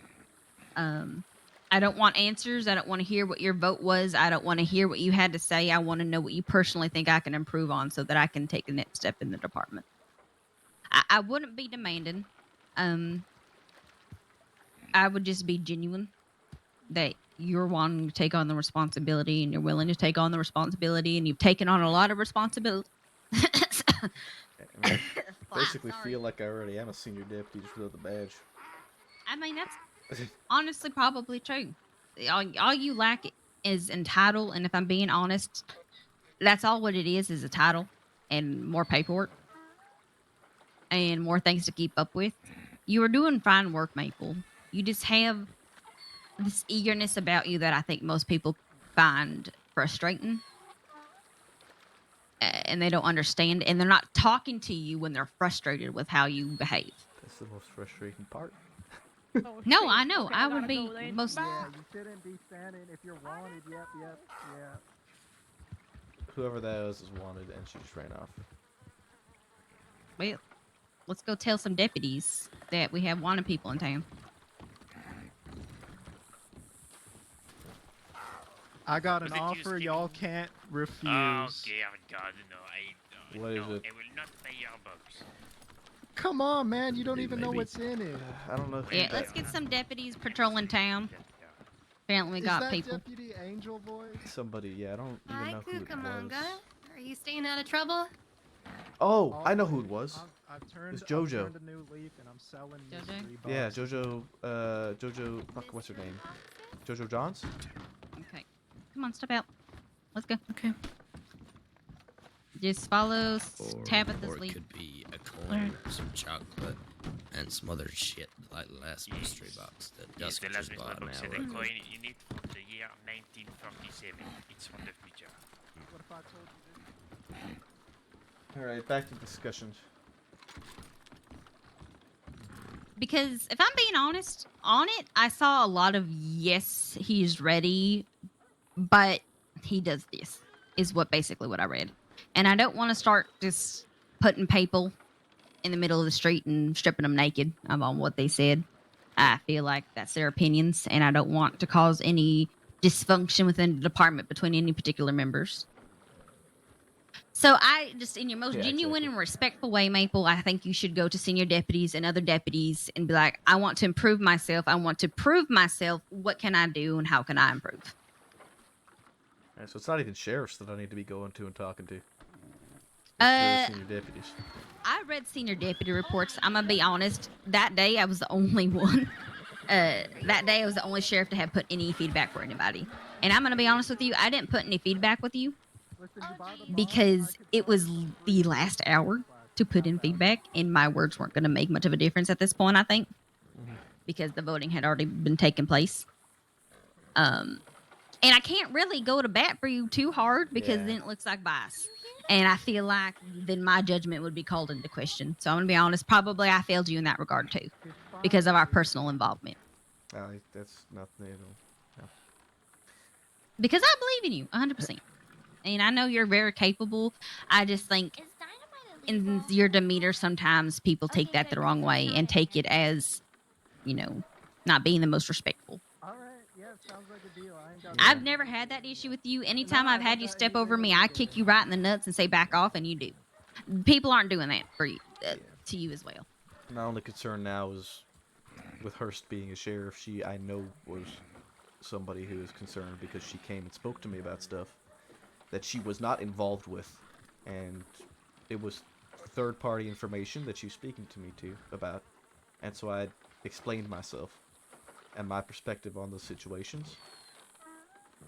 I don't want answers. I don't want to hear what your vote was. I don't want to hear what you had to say. I want to know what you personally think I can improve on so that I can take the next step in the department. I wouldn't be demanding. I would just be genuine that you're wanting to take on the responsibility and you're willing to take on the responsibility and you've taken on a lot of responsibility. I basically feel like I already am a senior deputy just without the badge. I mean, that's honestly probably true. All you lack is entitled, and if I'm being honest, that's all what it is a title and more paperwork and more things to keep up with. You are doing fine work, Maple. You just have this eagerness about you that I think most people find frustrating. And they don't understand, and they're not talking to you when they're frustrated with how you behave. That's the most frustrating part. No, I know. I would be most. Yeah, you shouldn't be standing if you're wanted. Yep, yeah. Whoever that is wanted, and she just ran off. Well, let's go tell some deputies that we have wanted people in town. I got Was an it you, offer Skip? y'all can't refuse. Oh, dear God, no, What is no, it? I will not pay your bucks. Come on, man. You don't even know maybe. what's in it. I don't know. Yeah, let's get some deputies patrolling town. Apparently, we Is got that people. Deputy Angel voice? Somebody, yeah, I don't even Hi, know who it Cucamonga. was. Are you staying out of trouble? Oh, I know who it was. I've turned, It's JoJo. I've turned a new leaf and I'm selling JoJo? mystery Yeah, boxes. Jojo, fuck, what's her name? Jojo Johns? Okay. Come on, step out. Let's go. Okay. Just follow Tabitha's Or it lead. could be a coin, some chocolate, and some other shit like the last mystery box that Yes, the Dusk last just mystery bought an box said hour a ago. coin you need from the year 1947. It's from the future. What if I told you this? Alright, back to discussions. Because if I'm being honest, on it, I saw a lot of yes, he's ready, but he does this, is what basically what I read. And I don't want to start just putting people in the middle of the street and stripping them naked on what they said. I feel like that's their opinions, and I don't want to cause any dysfunction within the department between any particular members. So I just, in your most Yeah, genuine exactly. and respectful way, Maple, I think you should go to senior deputies and other deputies and be like, I want to improve myself. I want to prove myself. What can I do and how can I improve? Alright, so it's not even sheriffs that I need to be going to and talking to. to senior deputies? I read senior deputy reports. I'm gonna be honest. That day, I was the only one. That day, I was the only sheriff to have put any feedback for anybody. And I'm gonna be honest with you. I didn't put any feedback with you because it was the last hour to put in feedback, and my words weren't gonna make much of a difference at this point. I think because the voting had already been taking place. And I can't really go to bat for you too hard because then it looks like bias. And I feel like then my judgment would be called into question. So I'm going to be honest, probably I failed you in that regard too because of our personal involvement. That's nothing. No. Because I believe in you 100%. And I know you're very capable. I just think in your demeanor, sometimes people take that the wrong way and take it as, you know, not being the most respectful. Sounds like a deal. I've never had that issue with you. Anytime I've had you step over me, I kick you right in the nuts and say back off, and you do. People aren't doing that for you, to you as well. My only concern now is with Hearst being a sheriff. She, I know, was somebody who is concerned because she came and spoke to me about stuff that she was not involved with, and it was third-party information that she was speaking to me about, and so I explained myself and my perspective on those situations.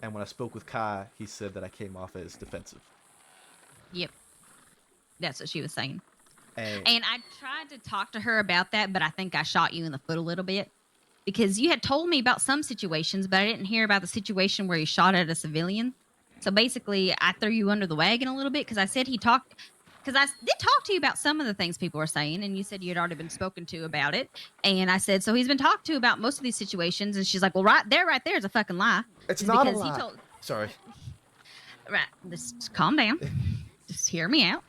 And when I spoke with Kai, he said that I came off as defensive. Yep. That's what she was saying. And I tried to talk to her about that, but I think I shot you in the foot a little bit. Because you had told me about some situations, but I didn't hear about the situation where you shot at a civilian. So basically, I threw you under the wagon a little bit because I said because I did talk to you about some of the things people were saying, and you said you had already been spoken to about it. And I said, so he's been talked to about most of these situations. And she's like, well, right there is a fucking lie. It's not a lie. Sorry. Right. Just calm down. Just hear me out.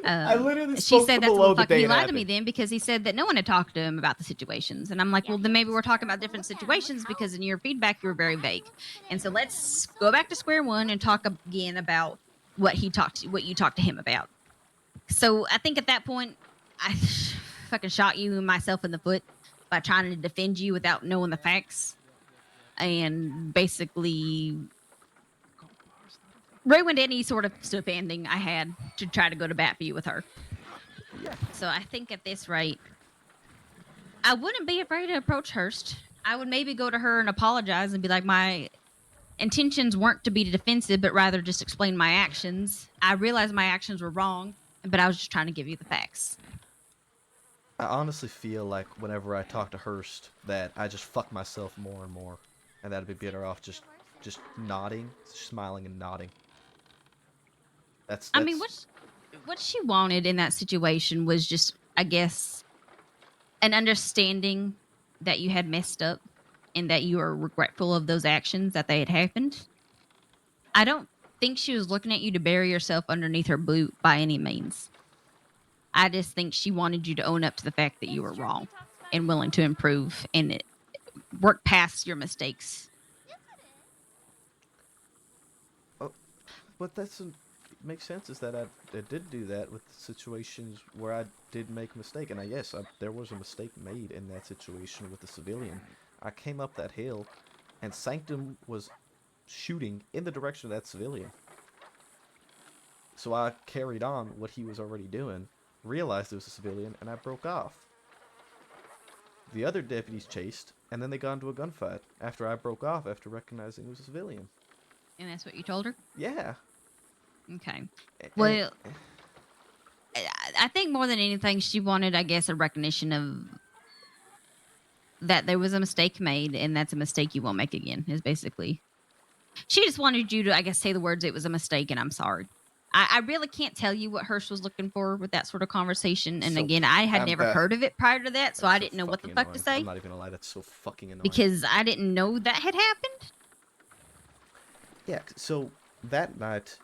I literally she spoke said to that's Malone what the fuck day he it lied to me happened. then because he said that no one had talked to him about the situations. And I'm like, well, then maybe we're talking about different situations because in your feedback you were very vague. And so let's go back to square one and talk again about what you talked to him about. So I think at that point I fucking shot you and myself in the foot by trying to defend you without knowing the facts and basically ruined any sort of standing I had to try to go to bat for you with her. So I think at this rate, I wouldn't be afraid to approach Hearst. I would maybe go to her and apologize and be like, my intentions weren't to be defensive, but rather just explain my actions. I realized my actions were wrong, but I was just trying to give you the facts. I honestly feel like whenever I talk to Hearst that I just fuck myself more and more, and that'd be better off just nodding, smiling and nodding. That's I mean, what she wanted in that situation was just, I guess, an understanding that you had messed up and that you were regretful of those actions that they had happened. I don't think she was looking at you to bury yourself underneath her boot by any means. I just think she wanted you to own up to the fact that you were wrong and willing to improve and work past your mistakes. But that's makes sense is that I did do that with situations where I did make a mistake, and there was a mistake made in that situation with the civilian. I came up that hill, and Sanctum was shooting in the direction of that civilian. So I carried on what he was already doing, realized it was a civilian, and I broke off. The other deputies chased, and then they got into a gunfight after I broke off after recognizing it was a civilian. And that's what you told her? Yeah. Okay. Well, I think more than anything, she wanted, I guess, a recognition of that there was a mistake made, and that's a mistake you won't make again, is basically. She just wanted you to, I guess, say the words, it was a mistake, and I'm sorry. I really can't tell you what Hearst was looking for with that sort of conversation. And again, I had never heard of it prior to that, so I didn't know what the fuck to say. I'm not even gonna lie, that's so fucking annoying. Because I didn't know that had happened. Yeah, so that night,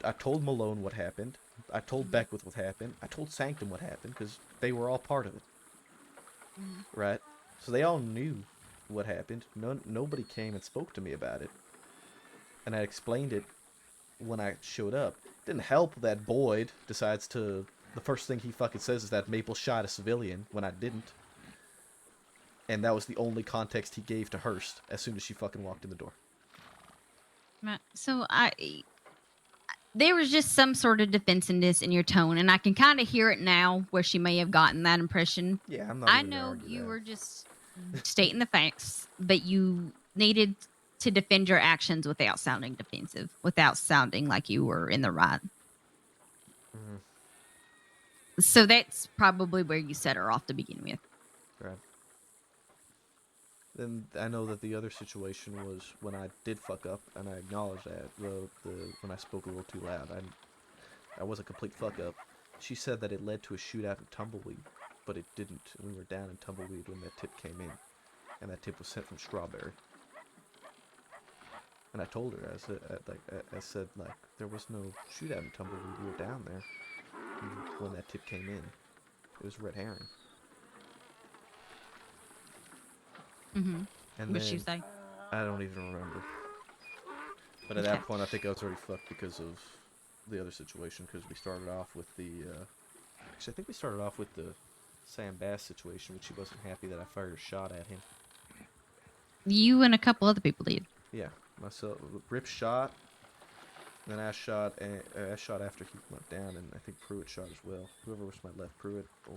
I told Malone what happened. I told Beckwith what happened. I told Sanctum what happened, because they were all part of it. Right? So they all knew what happened. Nobody came and spoke to me about it. And I explained it when I showed up. Didn't help that Boyd decides to... The first thing he fucking says is that Maple shot a civilian when I didn't. And that was the only context he gave to Hearst as soon as she fucking walked in the door. So there was just some sort of defensiveness in your tone, and I can kind of hear it now where she may have gotten that impression. Yeah, I'm not. I even gonna know argue you that. were just stating the facts, but you needed to defend your actions without sounding defensive, without sounding like you were in the right. Mhm. So that's probably where you set her off to begin with. Right. Then I know that the other situation was when I did fuck up, and I acknowledge that when I spoke a little too loud. I was a complete fuck up. She said that it led to a shootout in Tumbleweed, but it didn't. We were down in Tumbleweed when that tip came in, and that tip was sent from Strawberry. And I told her, I said there was no shootout in Tumbleweed. We were down there when that tip came in. It was red herring. Mm-hmm. And What'd she then- say? I don't even remember. But at that point, I think I was already fucked because of the other situation. Because we started off with the. Actually, I think we started off with the Sam Bass situation, which he wasn't happy that I fired a shot at him. You and a couple other people did. Yeah, myself, Rip shot. Then I shot. I shot after he went down, and I think Pruitt shot as well. Whoever was my left, Pruitt or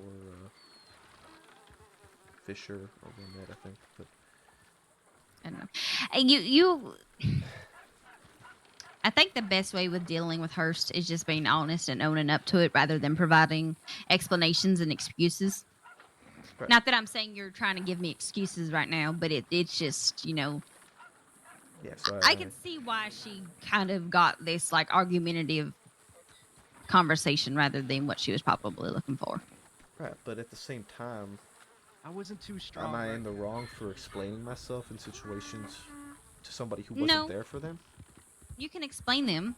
Fisher or Burnett, I think. But I don't know. You. I think the best way with dealing with Hurst is just being honest and owning up to it rather than providing explanations and excuses. Right. Not that I'm saying you're trying to give me excuses right now, but it's just, yeah, so I can see why she kind of got this like argumentative conversation rather than what she was probably looking for. Right, but at the same time, I wasn't too strong. am I in the wrong for explaining myself in situations to somebody who wasn't No. there for them? You can explain them,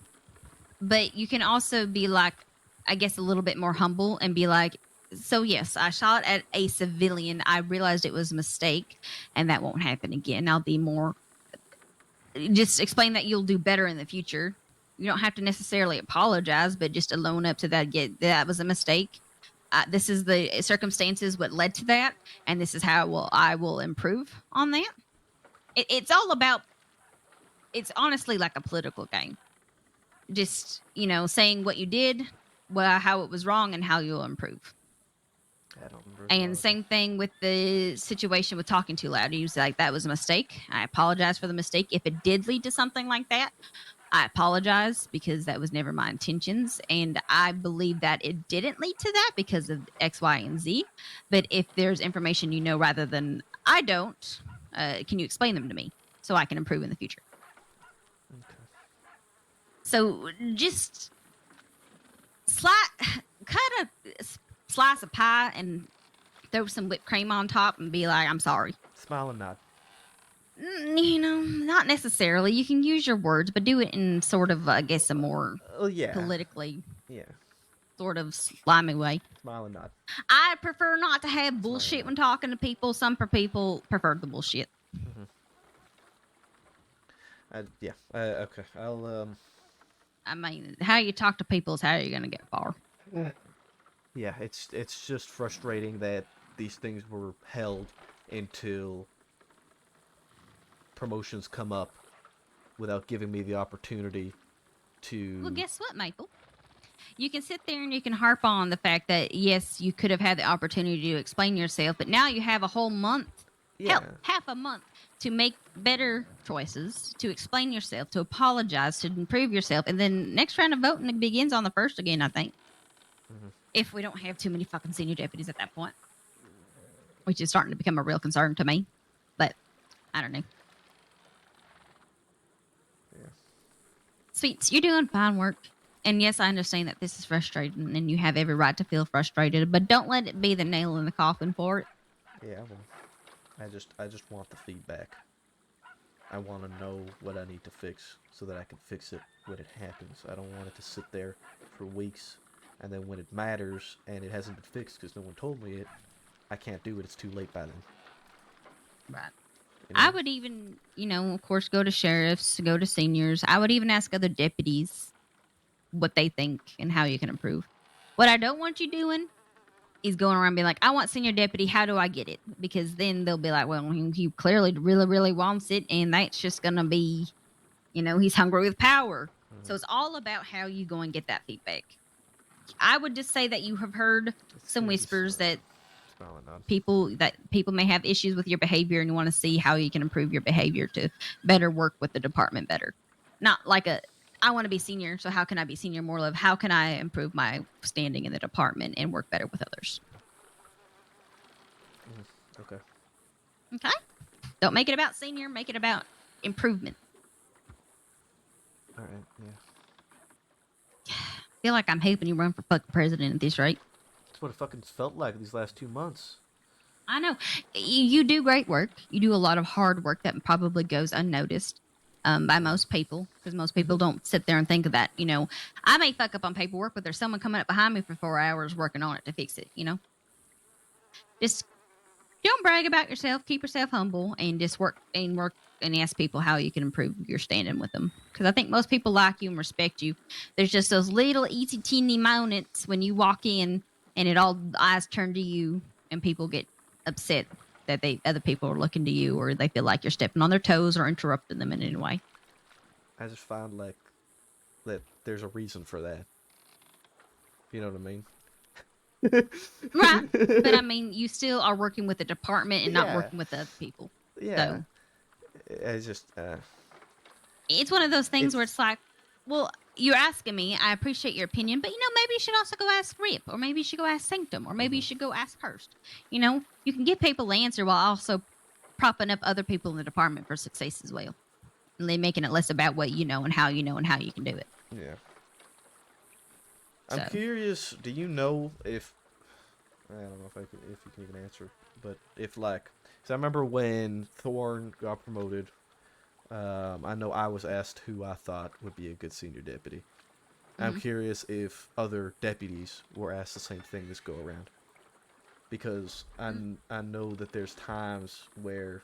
but you can also be like, I guess, a little bit more humble and be like, so yes, I shot at a civilian. I realized it was a mistake and that won't happen again. I'll be more, just explain that you'll do better in the future. You don't have to necessarily apologize, but just own up to that. That was a mistake. This is the circumstances what led to that, and this is how I will improve on that. It's all about. It's honestly like a political game. Just saying what you did, how it was wrong, and how you'll improve. I don't remember. And same thing with the situation with talking too loud. You was like, that was a mistake. I apologize for the mistake. If it did lead to something like that, I apologize because that was never my intentions. And I believe that it didn't lead to that because of X, Y, and Z. But if there's information rather than I don't, can you explain them to me so I can improve in the future? Okay. So just cut a slice of pie and throw some whipped cream on top and be like, I'm sorry. Smile and nod. Not necessarily. You can use your words, but do it in sort of, I guess, a more yeah. politically Yeah. sort of slimy way. Smile and nod. I prefer not to have bullshit when talking to people. Some people prefer the bullshit. Mm-hmm. Yeah. Okay. I'll. I mean, how you talk to people is how you're gonna get far. Yeah, it's just frustrating that these things were held until promotions come up without giving me the opportunity to. Well, guess what, Maple? You can sit there and you can harp on the fact that, yes, you could have had the opportunity to explain yourself, but now you have a whole month, hell, half a month, to make better choices, to explain yourself, to apologize, to improve yourself, and then next round of voting begins on the 1st again, I think. Mm-hmm. If we don't have too many fucking senior deputies at that point, which is starting to become a real concern to me, but I don't know. Yeah. Sweets, you're doing fine work. And yes, I understand that this is frustrating and you have every right to feel frustrated, but don't let it be the nail in the coffin for it. Yeah, well, I just want the feedback. I want to know what I need to fix so that I can fix it when it happens. I don't want it to sit there for weeks, and then when it matters and it hasn't been fixed because no one told me it, I can't do it. It's too late by then. Right. You know? I would even, of course, go to sheriffs, go to seniors. I would even ask other deputies what they think and how you can improve. What I don't want you doing is going around being like, I want senior deputy. How do I get it? Because then they'll be like, well, he clearly really, really wants it. And that's just going to be, he's hungry with power. So it's all about how you go and get that feedback. I would just say that you have heard some whispers that people may have issues with your behavior, and you want to see how you can improve your behavior to better work with the department better. Not like I want to be senior, so how can I be senior? More of how can I improve my standing in the department and work better with others. Okay. Okay. Don't make it about senior. Make it about improvement. All right. Yeah. I feel like I'm hoping you run for fucking president at this rate. That's what it fucking felt like these last 2 months. I know. You do great work. You do a lot of hard work that probably goes unnoticed by most people, because most people don't sit there and think of that. You know, I may fuck up on paperwork, but there's someone coming up behind me for 4 hours working on it to fix it, you know? Just don't brag about yourself. Keep yourself humble and just work and ask people how you can improve your standing with them. Because I think most people like you and respect you. There's just those little easy teeny moments when you walk in and it all the eyes turn to you and people get upset that other people are looking to you, or they feel like you're stepping on their toes or interrupting them in any way. I just found like that there's a reason for that. You know what I mean? Right. But I mean, you still are working with the department and not Yeah. working with the other people. Yeah. So It's just it's one of those things where it's like, well, you're asking me, I appreciate your opinion, but you know, maybe you should also go ask Rip, or maybe you should go ask Sanctum, or maybe you should go ask Hurst. You know, you can give people the answer while also propping up other people in the department for success as well. And then making it less about what you know and how you can do it. yeah. I'm So. curious. Do you know if I don't know if you can even answer, but if like, cause I remember when Thorn got promoted, I know I was asked who I thought would be a good senior deputy. I'm Mhm. curious if other deputies were asked the same thing this go around, because I know that there's times where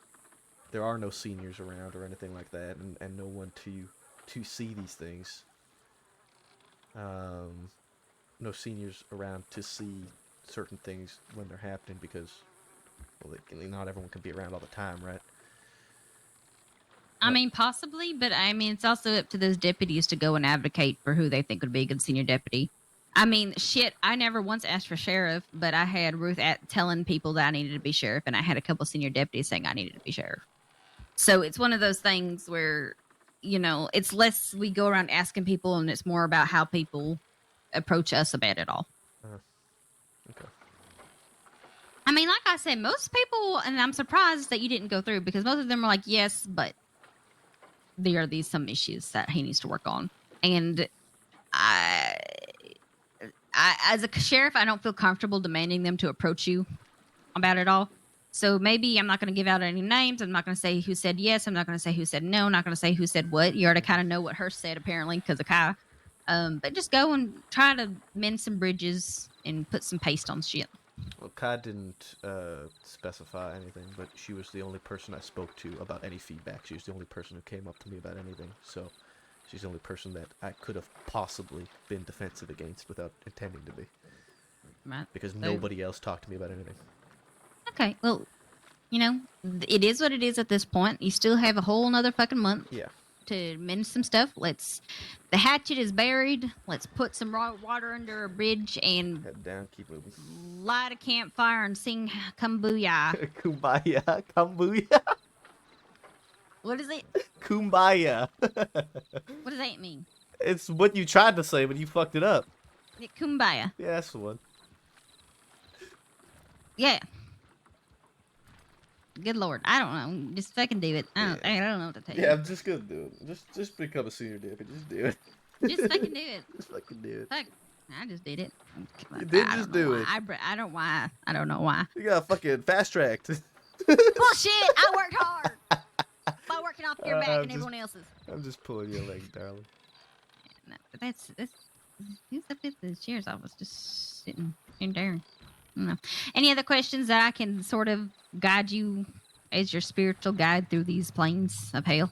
there are no seniors around or anything like that, and no one to see these things. No seniors around to see certain things when they're happening, because well, not everyone can be around all the time, right? I mean, possibly, but I mean, it's also up to those deputies to go and advocate for who they think would be a good senior deputy. I mean, shit, I never once asked for sheriff, but I had Ruth telling people that I needed to be sheriff, and I had a couple senior deputies saying I needed to be sheriff. So it's one of those things where, you know, it's less we go around asking people, and it's more about how people approach us about it all. Okay. I mean, like I said, most people, and I'm surprised that you didn't go through, because most of them are like, yes, but there are some issues that he needs to work on. And I as a sheriff, I don't feel comfortable demanding them to approach you about it all. So maybe I'm not going to give out any names. I'm not going to say who said yes. I'm not going to say who said no. I'm not going to say who said what. You already kind of know what Hurst said, apparently, because of Kai. But just go and try to mend some bridges and put some paste on shit. Well, Kai didn't specify anything, but she was the only person I spoke to about any feedback. She was the only person who came up to me about anything. So she's the only person that I could have possibly been defensive against without intending to be. Right. Because So- nobody else talked to me about anything. Okay, well, you know, it is what it is at this point. You still have a whole nother fucking month. Yeah. To mend some stuff. The hatchet is buried. Let's put some raw water under a bridge and Head down, keep moving. light a campfire and sing Kumbaya. Kumbaya, Kumbaya, What is it? Kumbaya. What does that mean? It's what you tried to say, but you fucked it up. Kumbaya. Yeah, that's the one. Yeah. Good lord. I don't know. Just fucking do it. I don't know what to tell you. Yeah, I'm just gonna do it. Just become a senior deputy. Just do it. Just fucking do it. Just fucking do it. Fuck. I just did it. You did I just don't know do why. it. I don't why. I don't know why. You got fucking fast tracked. Bullshit! I worked hard by working off your back and just- everyone else's. I'm just pulling your leg, darling. No, but that's who's up at the sheriff's office just sitting in there. I don't know. Any other questions that I can sort of guide you as your spiritual guide through these plains of hell?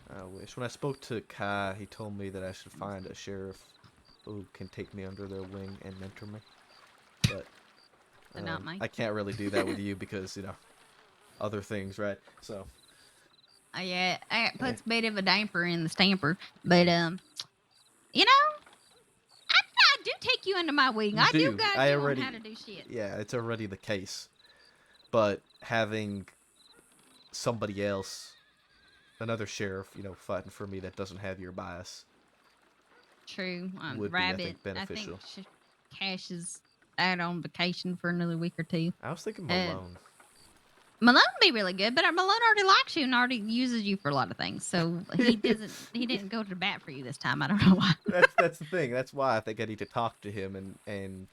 I wish. When I spoke to Kai, he told me that I should find a sheriff who can take me under their wing and mentor me. But Not me. I can't really do that with you because, you know, other things, right? So, Yeah, it puts a bit of a damper in the stamper, but You know, I do take you under my wing. You I do do. guide I you already- on how to do shit. Yeah, it's already the case. But having somebody else, another sheriff, fighting for me that doesn't have your bias. True. Would be, I Rabbit. think, beneficial. Cash is out on vacation for another week or two. I was thinking Malone. Malone would be really good, but Malone already likes you and already uses you for a lot of things. So he doesn't. He didn't go to bat for you this time. I don't know why. That's the thing. That's why I think I need to talk to him and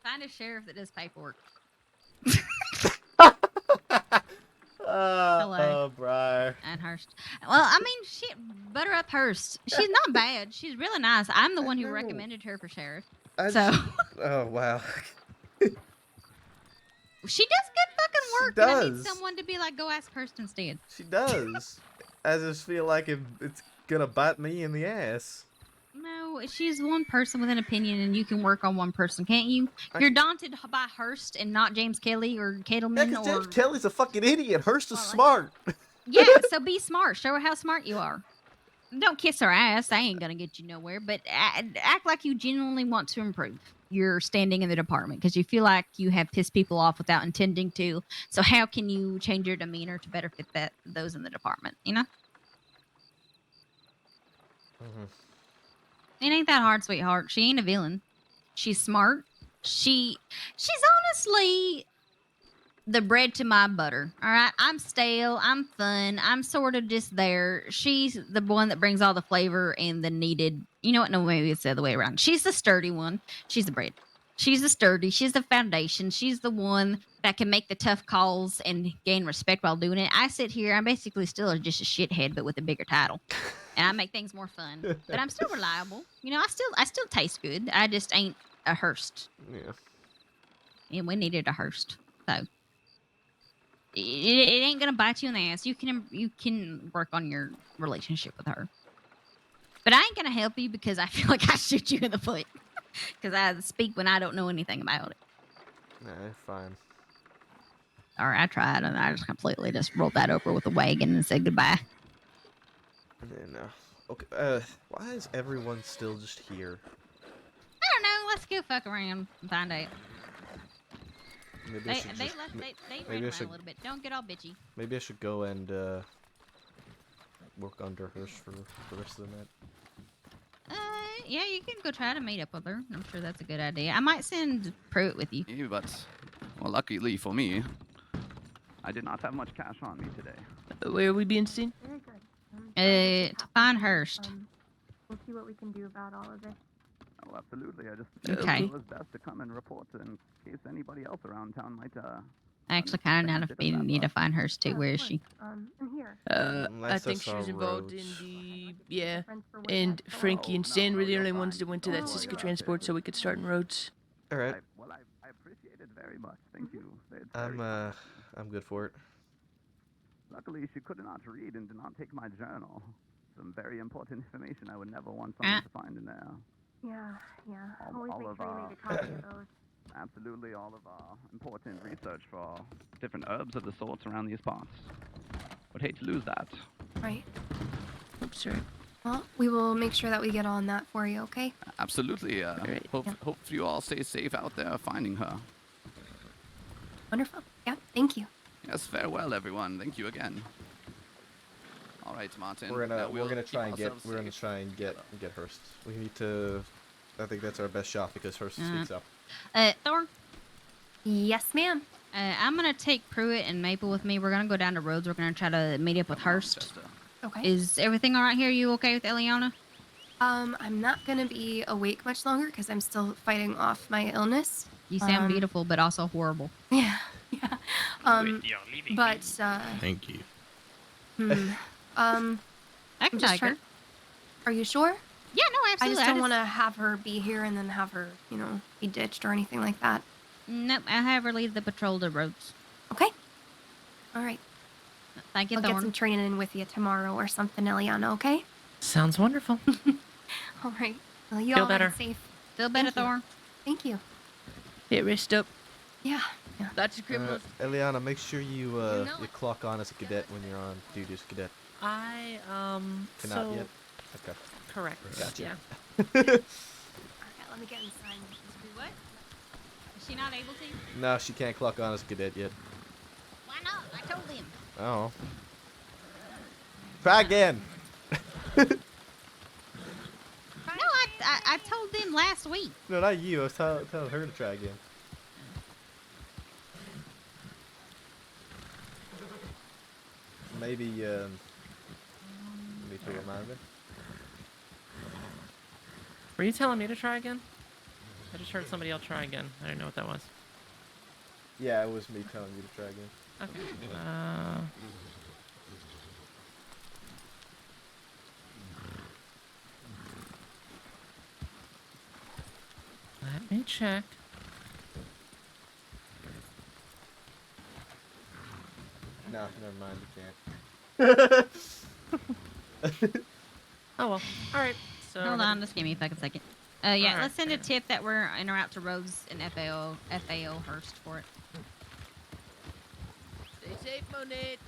Find a sheriff that does paperwork. Oh, Briar. And Hurst. Well, I mean, shit, butter up Hurst. She's not bad. She's really nice. I'm the one who recommended her for sheriff. Oh, wow. She does good fucking work. does. And I need someone to be like, go ask Hurst instead. She does. I just feel like it's gonna bite me in the ass. No, she's one person with an opinion, and you can work on one person, can't you? You're daunted by Hurst and not James Kelly or Kettleman Yeah, 'cause or... James Kelly's a fucking idiot. Hurst is smart. Yeah, so be smart. Show her how smart you are. Don't kiss her ass. That ain't gonna get you nowhere. But act like you genuinely want to improve your standing in the department because you feel like you have pissed people off without intending to. So how can you change your demeanor to better fit those in the department? You know, it ain't that hard, sweetheart. She ain't a villain. She's smart. She's honestly the bread to my butter. All right, I'm stale. I'm fun. I'm sort of just there. She's the one that brings all the flavor and the needed. You know what? No, maybe it's the other way around. She's the sturdy one. She's the bread. She's the sturdy. She's the foundation. She's the one that can make the tough calls and gain respect while doing it. I sit here. I'm basically still just a shithead, but with a bigger title, and I make things more fun. But I'm still reliable. You know, I still taste good. I just ain't a Hearst. Yeah. And we needed a Hearst, so. It ain't gonna bite you in the ass. You can work on your relationship with her, but I ain't gonna help you because I feel like I shoot you in the foot because I speak when I don't know anything about it. Nah, fine. Or I tried and I just completely just rolled that over with a wagon and said goodbye. And then, okay. Why is everyone still just here? I don't know. Let's go fuck around and find out. Maybe I They should they just- left. They maybe ran I around should- a little bit. Don't get all bitchy. Maybe I should go and work under Hirsch for the rest of the night. Yeah, you can go try to meet up with her. I'm sure that's a good idea. I might send Pruitt with you. Yeah, but, well, luckily for me, I did not have much cash on me today. Where are we being seen? To find Hurst. We'll see what we can do about all of this. Oh, absolutely. I just Okay. it was best to come and report in case anybody else around town might. I actually kind of need to find Hurst too. Where is she? I'm here. I Unless think that's she was our involved in roads. the and Frankie and Stan were the only ones that went to that Siska transport, so we could start in roads. All right. Well, I appreciate it very much. Thank you. It's I'm good for it. Luckily, she could not read and did not take my journal. Some very important information I would never want someone to find in there. Yeah. Always all make of sure you our- make a copy of those. Absolutely, all of our important research for different herbs of the sorts around these parts. Would hate to lose that. Right. Oops, sorry. Well, we will make sure that we get on that for you, okay? Absolutely. Hope you all stay safe out there finding her. Wonderful. Yeah, thank you. Yes, farewell, everyone. Thank you again. All right, Martin. We're gonna we'll try and keep get Hurst. We need to. I think that's our best shot because Hurst speaks up. Thor? Yes, ma'am. I'm gonna take Pruitt and Maple with me. We're gonna go down the roads. We're gonna try to meet up with Hurst. Okay. Is everything all right here? You okay with Eliana? I'm not gonna be awake much longer because I'm still fighting off my illness. You sound beautiful, but also horrible. Yeah. Wait, you're leaving But Thank you. I can take her. Are you sure? Yeah, no, I absolutely. just don't want to have her be here and then have her, be ditched or anything like that. Nope, I'll have her lead the patrol the roads. Okay. All right. Thank you, I'll get Thorn. some training in with you tomorrow or something, Eliana, okay? Sounds wonderful. All right. Well, you Feel all better. ride safe. Feel better, Thank you. Thorn. Thank you. Get rest up. Yeah. Lots of criminals. Eliana, make sure you clock on as a cadet when you're on duty as a cadet. I Cannot so yet. Okay. correct. Gotcha. Yeah. Alright, let me get inside. What? Is she not able to? No, she can't clock on as a cadet yet. Why not? I told him. Oh. Try again. No, I told them last week. No, not you. I was telling her to try again. Maybe, to remind me. Were you telling me to try again? I just heard somebody else try again. I didn't know what that was. Yeah, it was me telling you to try again. Okay. Let me check. No, never mind. You can't. Oh well. All right. So Hold on, just give me a fucking second. Yeah, Alright. let's send a tip that we're en route to Rhodes and FAO Hurst for it. Stay safe, Monette.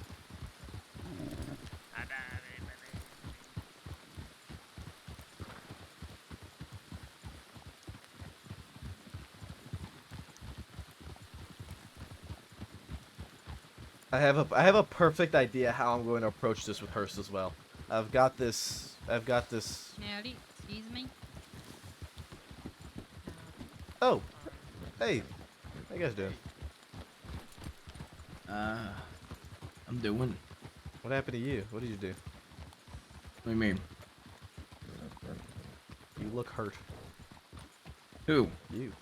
I have a perfect idea how I'm going to approach this with Hearst as well. I've got this. Howdy, excuse me. Oh, hey, how you guys doing? I'm doing. What happened to you? What did you do? What do you mean? You look hurt. Who? You.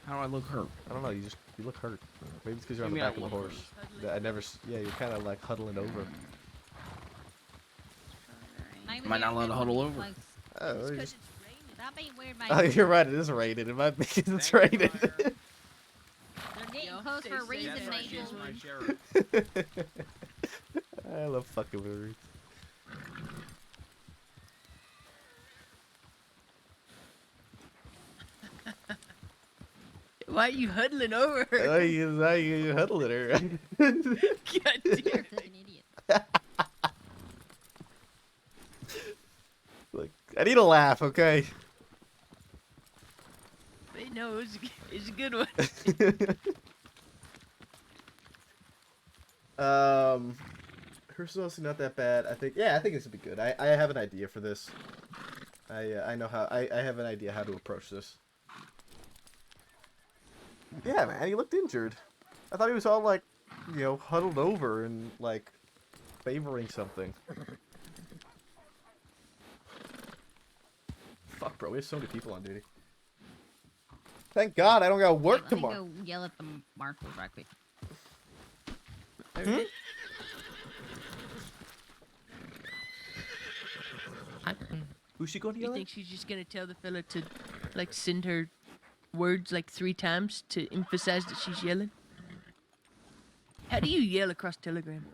How do I look hurt? I don't know. You look hurt. Maybe it's because you're on What the do you back of a mean I horse. look Yeah, you're kind of like huddling over. Maybe Am I not they're allowed to huddle getting over? close. Oh, It's you 'cause just- it's raining. That'd be weird, man. Oh, you're right. It is raining. It might be because it's raining. They're getting close for a reason, Nigel. I love fucking movies. Why are you huddling over her? Why you huddling her? God damn it. Look, I need a laugh, okay? Wait, no, it's a good one. Hearst is also not that bad. I think this would be good. I have an idea for this. I know how. I have an idea how to approach this. Yeah, man, he looked injured. I thought he was all like, huddled over and like favoring something. Fuck, bro, we have so many people on duty. Thank God I don't gotta work Let tomorrow. me go yell at the marshals right quick. Who's she going to You yell at? think she's just gonna tell the fella to, like, send her words like 3 times to emphasize that she's yelling? How do you yell across Telegram?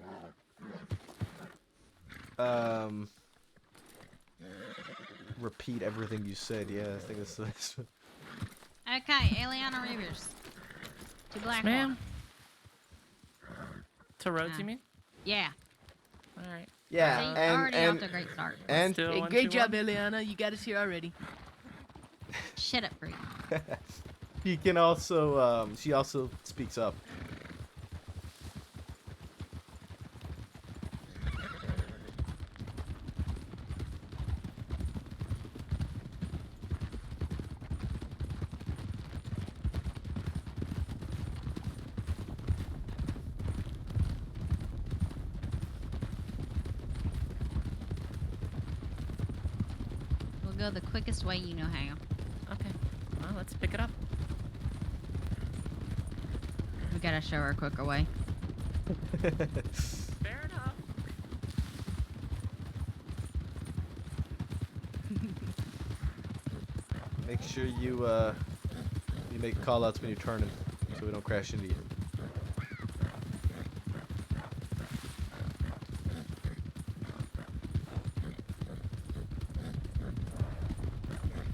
Repeat everything you said. Yeah, I think that's the next one. Okay, Eliana Rivers. To Blackwell. Ma'am. To Rhodes, you mean? Yeah. All right. Yeah, See, and already off to a great start. and Still Hey, 1, great 2, job, 1. Eliana. You got us here already. Shut up, freak. he can also she also speaks up. We'll go the quickest way you know how. Okay. Well, let's pick it up. We gotta show her a quicker way. Fair enough. Make sure you make call outs when you're turning so we don't crash into you.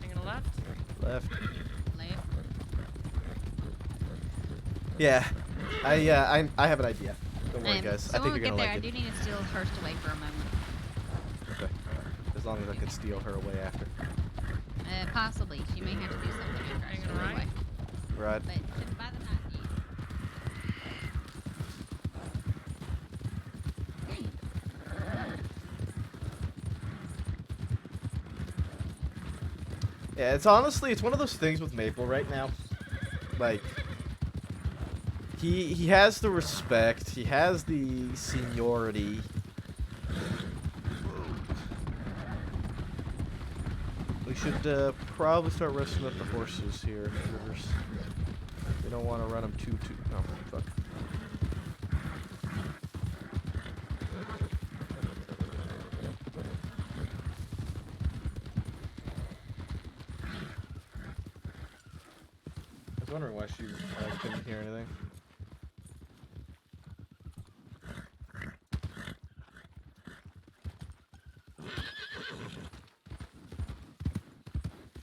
Taking a left. Left. Left. Yeah. I have an idea. Don't worry, guys. So I when think we you're get gonna there, I like do it. need to steal Hurst away for a moment. Okay. As long as I can steal her away after. Possibly. She may have to do something after I show her away. Right. But by the night, yes. Yeah, it's honestly, it's one of those things with Maple right now. Like, he has the respect, he has the seniority. We should probably start resting up the horses here, Rivers. We don't want to run them too. Oh, fuck. I was wondering why she couldn't hear anything.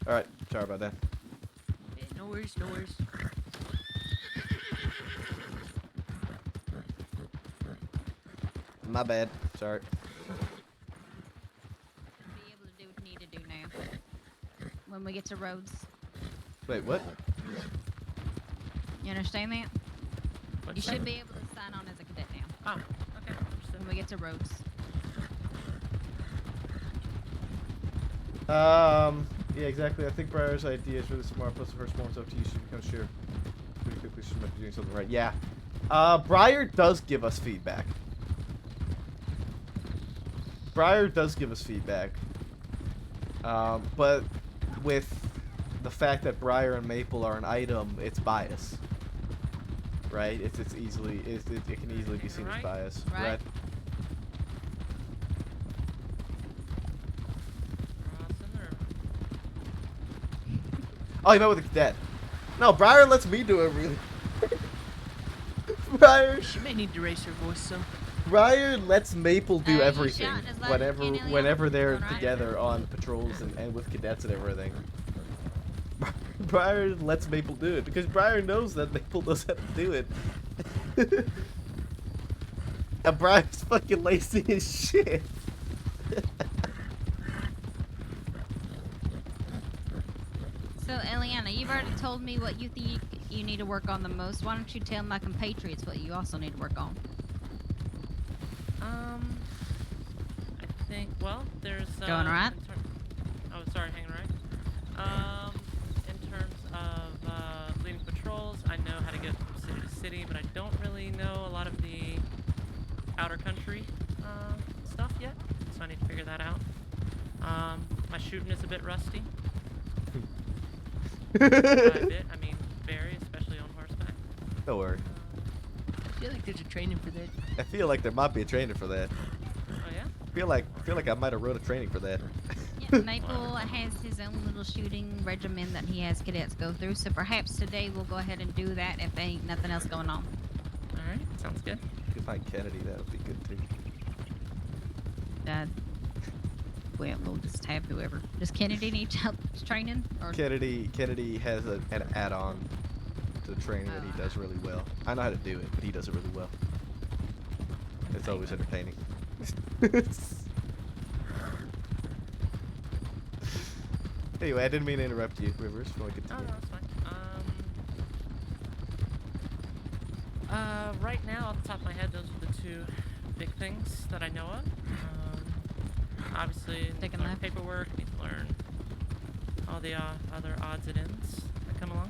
Alright, sorry about that. Yeah, no worries, no worries. My bad. Sorry. Be able to do what you need to do now. When we get to roads. Wait, what? You understand that? What'd You you say? should be able to sign on as a cadet now. Oh, okay. Understood. When we get to roads. Yeah, exactly. I think Briar's idea is really smart. Plus, the first one's up to you, so you become sure pretty quickly she might be doing something right. Yeah. Briar does give us feedback. Briar does give us feedback. But with the fact that Briar and Maple are an item, it's bias. Right? It can easily be seen as bias. Right. Oh, you met with a cadet. No, Briar lets me do everything. Briar. She may need to raise her voice some. Briar lets Maple do you everything shout as loud as you can, Eliana? whenever they're Going right? together on patrols and with cadets and everything. Briar lets Maple do it because Briar knows that Maple knows how to do it. And Briar's fucking lazy as shit. So, Eliana, you've already told me what you think you need to work on the most. Why don't you tell my compatriots what you also need to work on? I think, well, there's... Going right? Oh, sorry, hanging right. In terms of leading patrols, I know how to get from city to city, but I don't really know a lot of the outer country stuff yet, so I need to figure that out. My shooting is a bit rusty. By a bit, I mean very, especially on horseback. Don't worry. I feel like there's a training for that. I feel like there might be a training for that. Oh yeah? I feel like I might have wrote a training for that. Yeah, Maple has his own little shooting regimen that he has cadets go through, so perhaps today we'll go ahead and do that if there ain't nothing else going on. Alright, sounds good. If you could find Kennedy, that would be good too. Well, we'll just have whoever. Does Kennedy need help training? Or Kennedy has an add-on to training that he does really well. I know how to do it, but he does it really well. It's always entertaining. Anyway, I didn't mean to interrupt you, Rivers. If you want to Oh, continue. no, it's fine. Right now, off the top of my head, those are the two big things that I know of. Obviously, need to learn paperwork, need to learn all the other odds and ends that come along.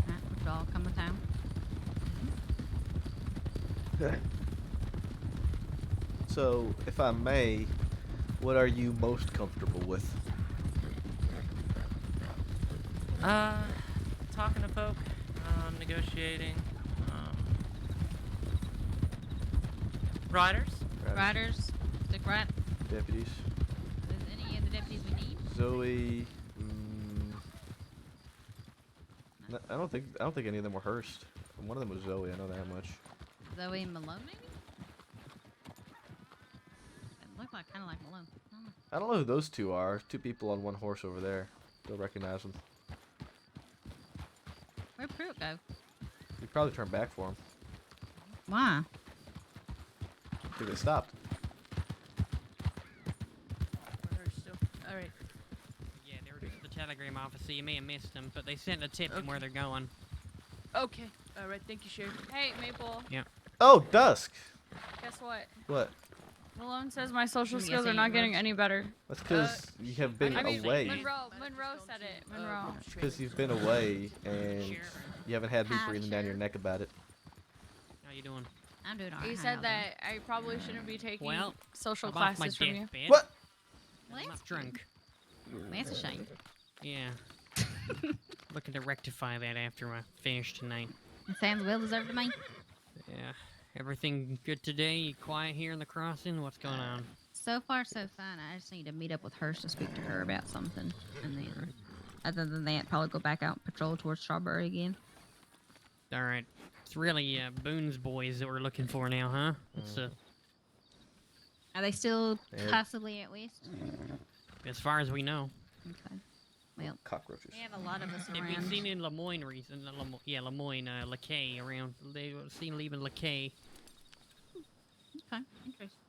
Which all come with time. So, if I may, what are you most comfortable with? Talking to folk, negotiating, riders. Riders, stick right. Deputies. Is any of the deputies we need? Zoe. No, I don't think any of them were Hearst. One of them was Zoe. I know that much. Zoe and Malone, maybe? It looked like kind of like Malone. I don't know. I don't know who those two are. Two people on one horse over there. Don't recognize them. Where'd Pruitt go? You probably turned back for him. Why? I think they stopped. Alright. telegram office, so you may have missed them, but they sent a tip from where they're going. Okay. All right. Thank you, Sheriff. Hey, Maple. Yeah. Oh, Dusk. Guess what? What? Malone says my social Yes, skills are he not getting was. any better. That's because you have been I mean, away. Monroe said it. Monroe. Because you've been away and you haven't had me breathing down your neck about it. How you doing? I'm doing alright. You said that I probably shouldn't be taking Well, social I'm off my classes from you. deathbed. What? I'm not drunk. That's a shame. Yeah. Looking to rectify that after I finish tonight. It sounds well deserved to me. Yeah. Everything good today? You quiet here in the crossing? What's going on? So far, so fine. I just need to meet up with her to speak to her about something. And then, other than that, probably go back out and patrol towards Strawberry again. Alright. It's really Boone's boys that we're looking for now, huh? It's, Are they still Yeah. possibly at West? as far as we know. Okay. Well, cockroaches. We have a lot of us They've around. been seen in Lemoyne recently. Lemoyne, Lakay around. They were seen leaving Lakay. Okay, interesting.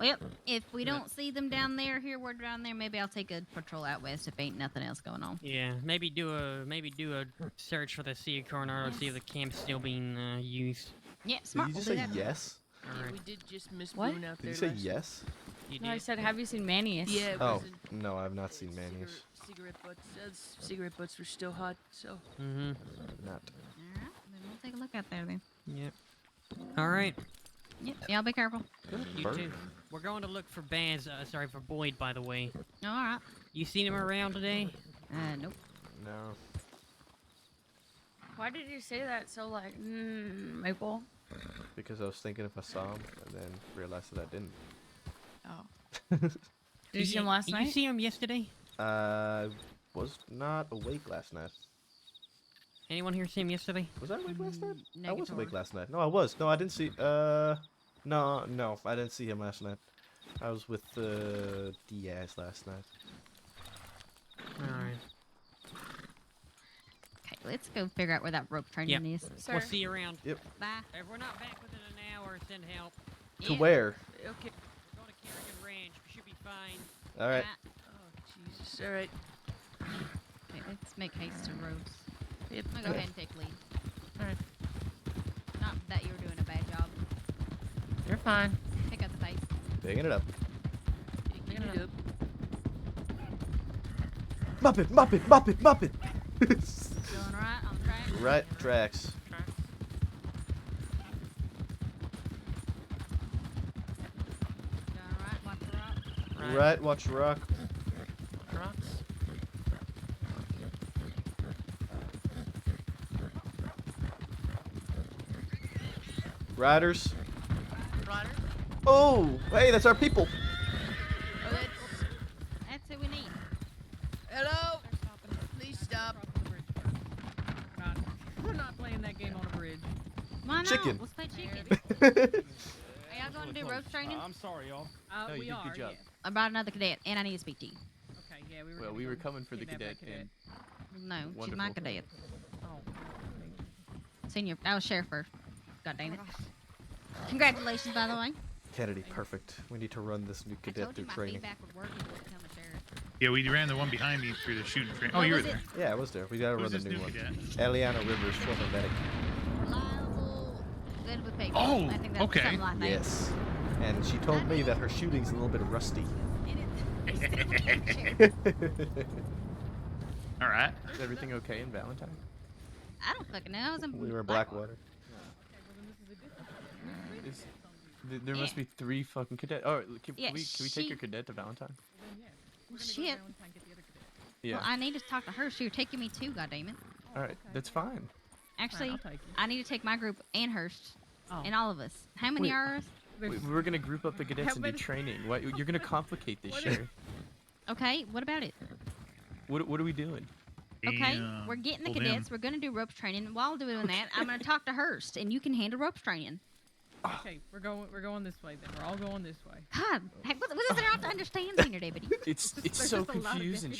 Well, if we don't see them down there, hear word down there, maybe I'll take a patrol out west if ain't nothing else going on. Yeah, maybe do a search for the Sea Coronado to see if the camp's still being used. Yeah, Did smart. you just we'll say do that. yes? Yeah, we did just miss What? Boone out Did there you say last yes? No, I said, have you seen Manius? Yeah. It Oh, wasn't- no, I've not seen Manius. Cigarette butts. Cigarette butts were still hot, so. Mm-hmm. Not. Alright, then we'll take a look out there then. Yep. Alright. Yep, y'all be careful. You too. We're going to look for for Boyd, by the way. Alright. You seen him around today? Nope. No. Why did you say that so like, Maple? Because I was thinking if I saw him and then realized that I didn't. Oh. Did you see him last night? Did you see him yesterday? I was not awake last night. Anyone here see him yesterday? Was I awake last night? I was Negator. awake last night. No, I was. No, I didn't see. No, I didn't see him last night. I was with Diaz last night. Alright. Okay, let's go figure out where that rope training Yep. is. We'll see you around. Yep. Bye. If we're not back within an hour, send help. To where? Okay. We're going to Kerrigan Ranch. We should be fine. All right. Oh, Jesus. All right. Okay, let's make haste to Rose. Yep. I'll go ahead and take lead. Alright. Not that you were doing a bad job. You're fine. Pick up the pace. Picking it up. Picking it up. Muppet, Muppet, Muppet, Muppet. Going right on track. Right tracks. Going right, watch the rock. Right, watch the rock. Rocks. Riders. Ryder? Oh, hey, that's our people. Oh, That's who we need. Hello? Please stop. We're not playing that game on a bridge. Why not? Chicken. Let's play chicken. Are y'all going to do rope training? I'm sorry, y'all. No, you we did are. good job. I brought another cadet, and I need to speak to you. Okay, yeah, we were. Well, gonna we go were coming for the kidnap cadet, that and No, she's my Wonderful. cadet. Oh. Senior. I was sheriff first. God dang it. Congratulations, by the way. Kennedy, perfect. We need to run this new I cadet told you through my training. feedback would work if you would become a sheriff. Yeah, we ran the one behind me through the shooting train. Oh, What you were was it? there. Yeah, I was there. We gotta Who's run the this new one. cadet? Eliana Rivers, former medic. Reliable, good with people. Oh, I think that's okay. something like that. Yes. And she told me that her shooting's a little bit rusty. All right. Is everything okay in Valentine? I don't fucking know. I was in We were in Blackwater. There must be 3 fucking cadets. Oh, can Yeah, we take she- your cadet to Valentine? Well, shit. Yeah. Well, I need to talk to her. She was taking me too, goddammit. All right, that's fine. Actually, I'll take you. I need to take my group and Hurst. Oh. And all of us. How many Wait. are us? We're gonna group up the cadets How and do many- training. What? You're gonna complicate this, What Sheriff. Okay, what about it? What are we doing? Okay, Yeah, we're getting the pull them. cadets. We're going to do ropes training. While doing that, I'm going to talk to Hurst, and you can handle ropes training. Okay, we're going this way then. We're all going this way. God, heck, what is there not to understand, Senior Deputy? It's There's so just a lot of confusing, deputies.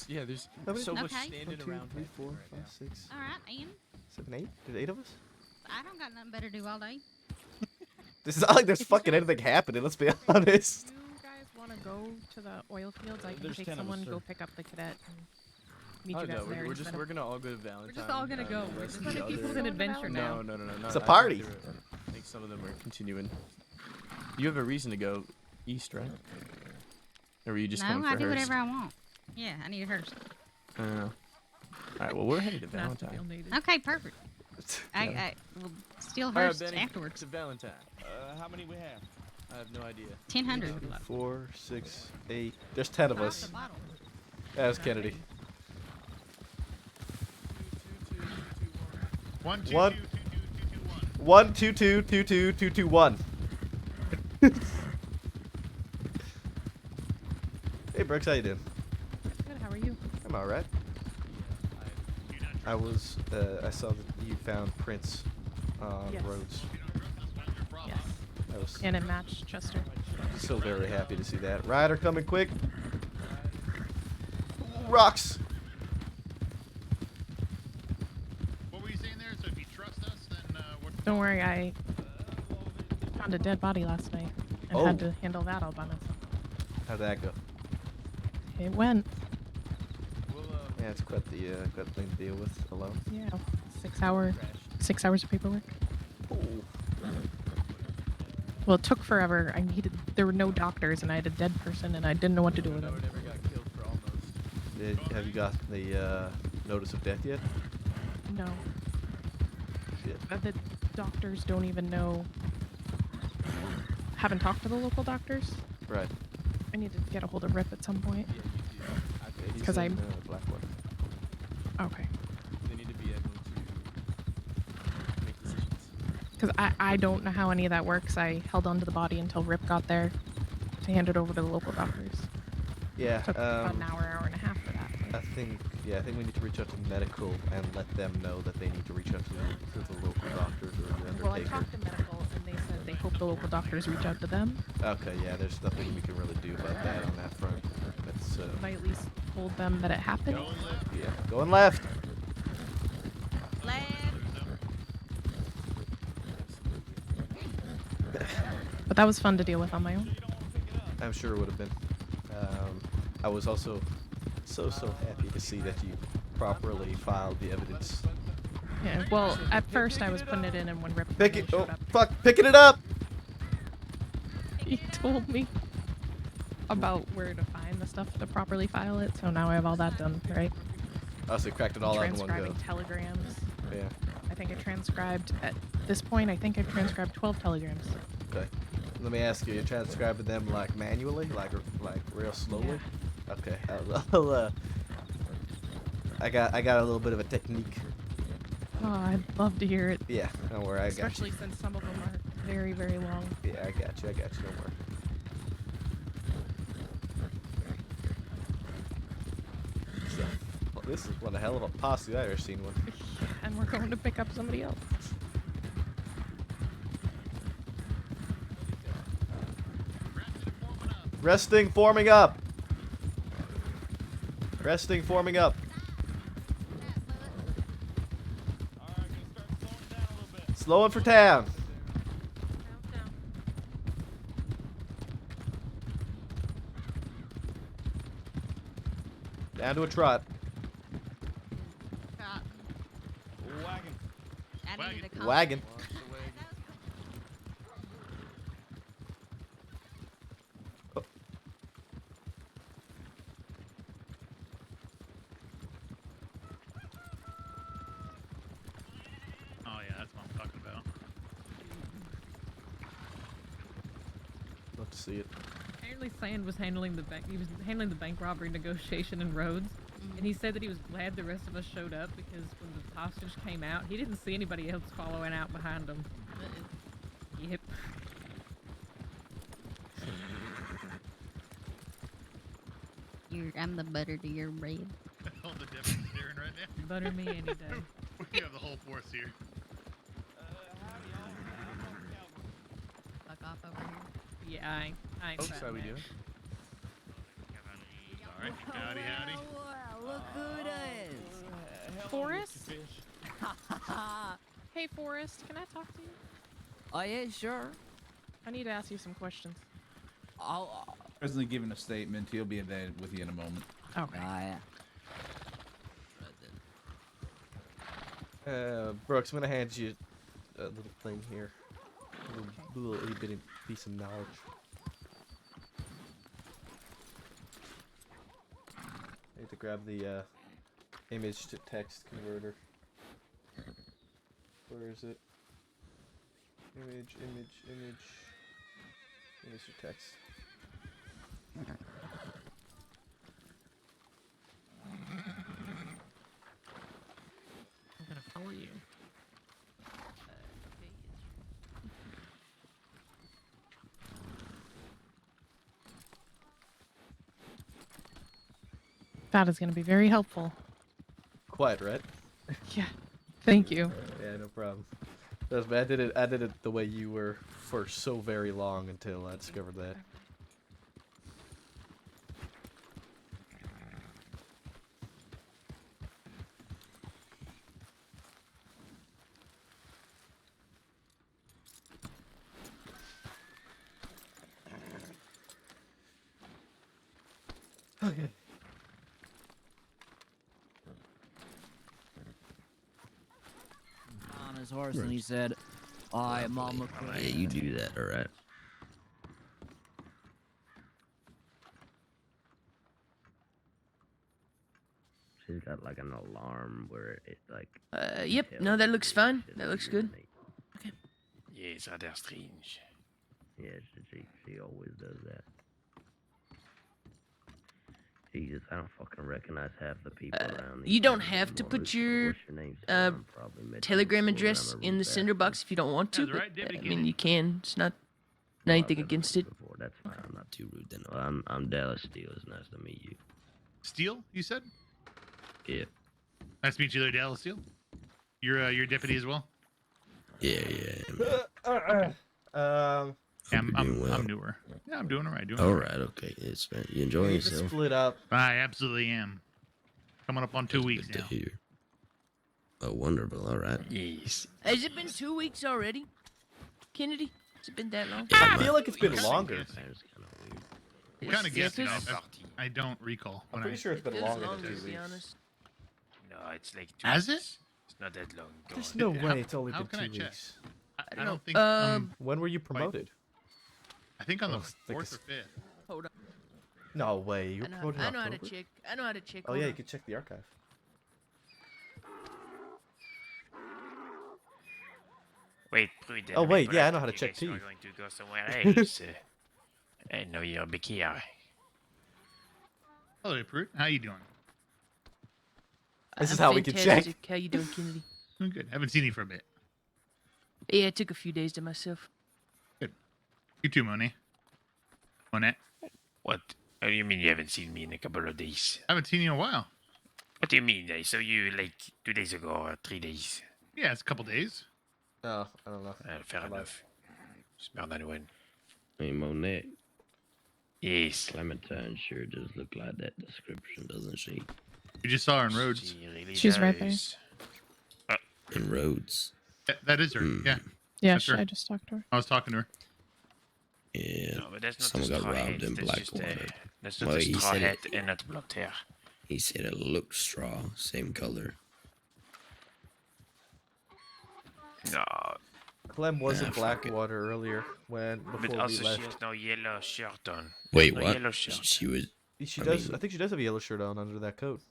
Sheriff. There's so much Okay. standing 1, 2, around. 3, 4, 5, 6, All right, and 7, 8. Did 8 of us? I don't got nothing better to do all day. This is not like there's fucking anything happening. Let's be honest. You guys want to go go to the oil fields, I can There's take 10 of us, someone, sir. go pick up the cadet, and meet Oh, you guys no, there. we're gonna all go to Valentine. We're just all gonna go. We're rest just of the letting people other- an adventure now. No. It's a I think party. I think some of them are continuing. You have a reason to go east, right? Or were you just No, coming for I do Hearst? whatever I want. Yeah, I need a Hearst. All right, well, we're headed to Valentine. Okay, perfect. I will steal All right, Hearst Benny, afterwards. to Valentine. How many we have? I have no idea. 1,000. 4, 6, 8. There's 10 of us. That's Kennedy. 1, 2, 1, 2, 2, 2, 2, 1. 1, 2, 2, 2, 2, 2, 2, 1. Hey Brooks, how you doing? Good, how are you? I'm alright. I was, I saw that you found prints on Yes. roads. Yes. I was And it matched Chester. so very happy to see that. Ryder coming quick. Rocks. What were you saying there? So if you trust us, then what? Don't worry, I found a dead body last night and Oh. had to handle that all by myself. How'd that go? It went. Yeah, it's quite the thing to deal with alone. Yeah, 6 hours of paperwork. Well, it took forever. There were no doctors, and I had a dead person, and I didn't know what to do with them. Have you got the notice of death yet? No. Shit. The doctors don't even know. Haven't talked to the local doctors. Right. I need to get a hold of Rip at some point. He's Because in, I'm. Blackwater. Okay. They need to be able to make decisions. Because I don't know how any of that works. I held onto the body until Rip got there to hand it over to the local doctors. Yeah. Took about an hour and a half for that. I think we need to reach out to medical and let them know that they need to reach out to the local doctors or the undertaker. Well, I talked to medical, and they said they hope the local doctors reach out to them. Okay, yeah, there's nothing we can really do about that on that front. That's But I at least told them that it happened. yeah, going left. But that was fun to deal with on my own. I'm sure it would have been. I was also so happy to see that you properly filed the evidence. Yeah, well, at first I was putting it in, and when Rip Pick it. showed Oh, up, fuck! Picking it up. he told me about where to find the stuff to properly file it. So now I have all that done, right? Oh, so you cracked it all out in one go. Transcribing telegrams. Yeah. I think I transcribed at this point. I think I've transcribed 12 telegrams. Okay. Let me ask you: you're transcribing them like manually, like real slowly? Okay. I got a little bit of a technique. Oh, I'd love to hear it. Yeah. Don't worry, I got you. Especially since some of them are very, very long. Yeah, I got you. Don't worry. So, well, this is one hell of a posse I've ever seen one. And we're going to pick up somebody else. Resting, forming up. Resting, forming up. Slowing for town. Down to a trot. Wagon. Oh. Oh yeah, that's what I'm talking about. Love to see it. Apparently, Sand was handling the bank. He was handling the bank robbery negotiation in Rhodes, and he said that he was glad the rest of us showed up because when the hostage came out, he didn't see anybody else following out behind him. Yep. I'm the butter to your bread. All the deputies staring right now. Butter me any day. We have the whole force here. Fuck off over here. Yeah, I ain't Folks, fighting how we that. doing? Alright, howdy, howdy. Look who it is. Forrest? Hey, Forrest, can I talk to you? Oh, yeah, sure. I need to ask you some questions. Oh, Presently giving a statement. He'll be there with you in a moment. Okay. Yeah. Brooks, I'm gonna hand you a little thing here. A little itty bitty piece of knowledge. I need to grab the image to text converter. Where is it? Image to text. I'm gonna follow you. That is going to be very helpful. Quiet, right? Yeah. Thank you. Yeah, no problem. Trust me, I did it the way you were for so very long until I discovered that. Okay. On his horse, and he said, "I am Mama Yeah, you do that, all right? She's got like an alarm where it like. Yep. No, that looks fine. That looks good. Yes, rather strange. Yeah, she always does that. Jesus, I don't fucking recognize half the people around. You don't have to put your Telegram address in the cinder box if you don't want to. But, I mean, you can. It's not anything against it. That's fine. I'm not too rude then. I'm Dallas Steele. It's nice to meet you. Steele, you said? Yeah. Nice to meet you there, Dallas Steele. You're deputy as well? Yeah. I'm newer. Yeah, I'm doing all right. All right, okay. It's you enjoying yourself? Split up. I absolutely am. Coming up on 2 weeks now. Oh, wonderful. All right. Yes. Has it been 2 weeks already, Kennedy? Has it been that long? I feel like it's been longer. I'm kind of guessing. I don't recall. I'm pretty sure it's been longer than 2 to be weeks. honest. No, it's like 2 Has it? weeks. It's not that long. Go There's on. no way it's only how been can I 2 check? weeks. I don't think. When were you promoted? I think on the Oh, like 4th this- or 5th. Hold on. No way. You were I know, promoted in I know how to October? check. I know how to check. Oh Hold yeah, on. you can check the archive. Wait, Prudent. Oh, wait, but yeah, I I know how to think you check guys are tea. going to go somewhere else. I know you're back here. Hello, Pruitt. How you doing? This is I'm how we can check. fantastic. How you doing, Kennedy? I'm good. Haven't seen you for a bit. Yeah, I took a few days to myself. You too, Monet. Monet. What? What do you mean you haven't seen me in a couple of days? I haven't seen you in a while. What do you mean? I saw you like 2 days ago or 3 days. Yeah, it's a couple days. Oh, I don't know. Fair enough. J'espère d'en avoir une. Hey, Monet. Yes. Clementine sure does look like that description, doesn't she? You just saw her in Rhodes. She really She's right there. does. In Rhodes. That is her. Yeah. Yeah, That's her. I just talked to her. I was talking to her. Yeah. No, but that's not Someone a got straw robbed hat. in That's just Blackwater. that's not Well, a he straw said hat it. and not blood hair. He said it looked straw, same color. No. Clem was in Nah, fuck it. Blackwater earlier before But we also she left. has no yellow shirt on. Wait, No what? yellow shirt. She was. She I does. mean- I think she does have a yellow shirt on under that coat.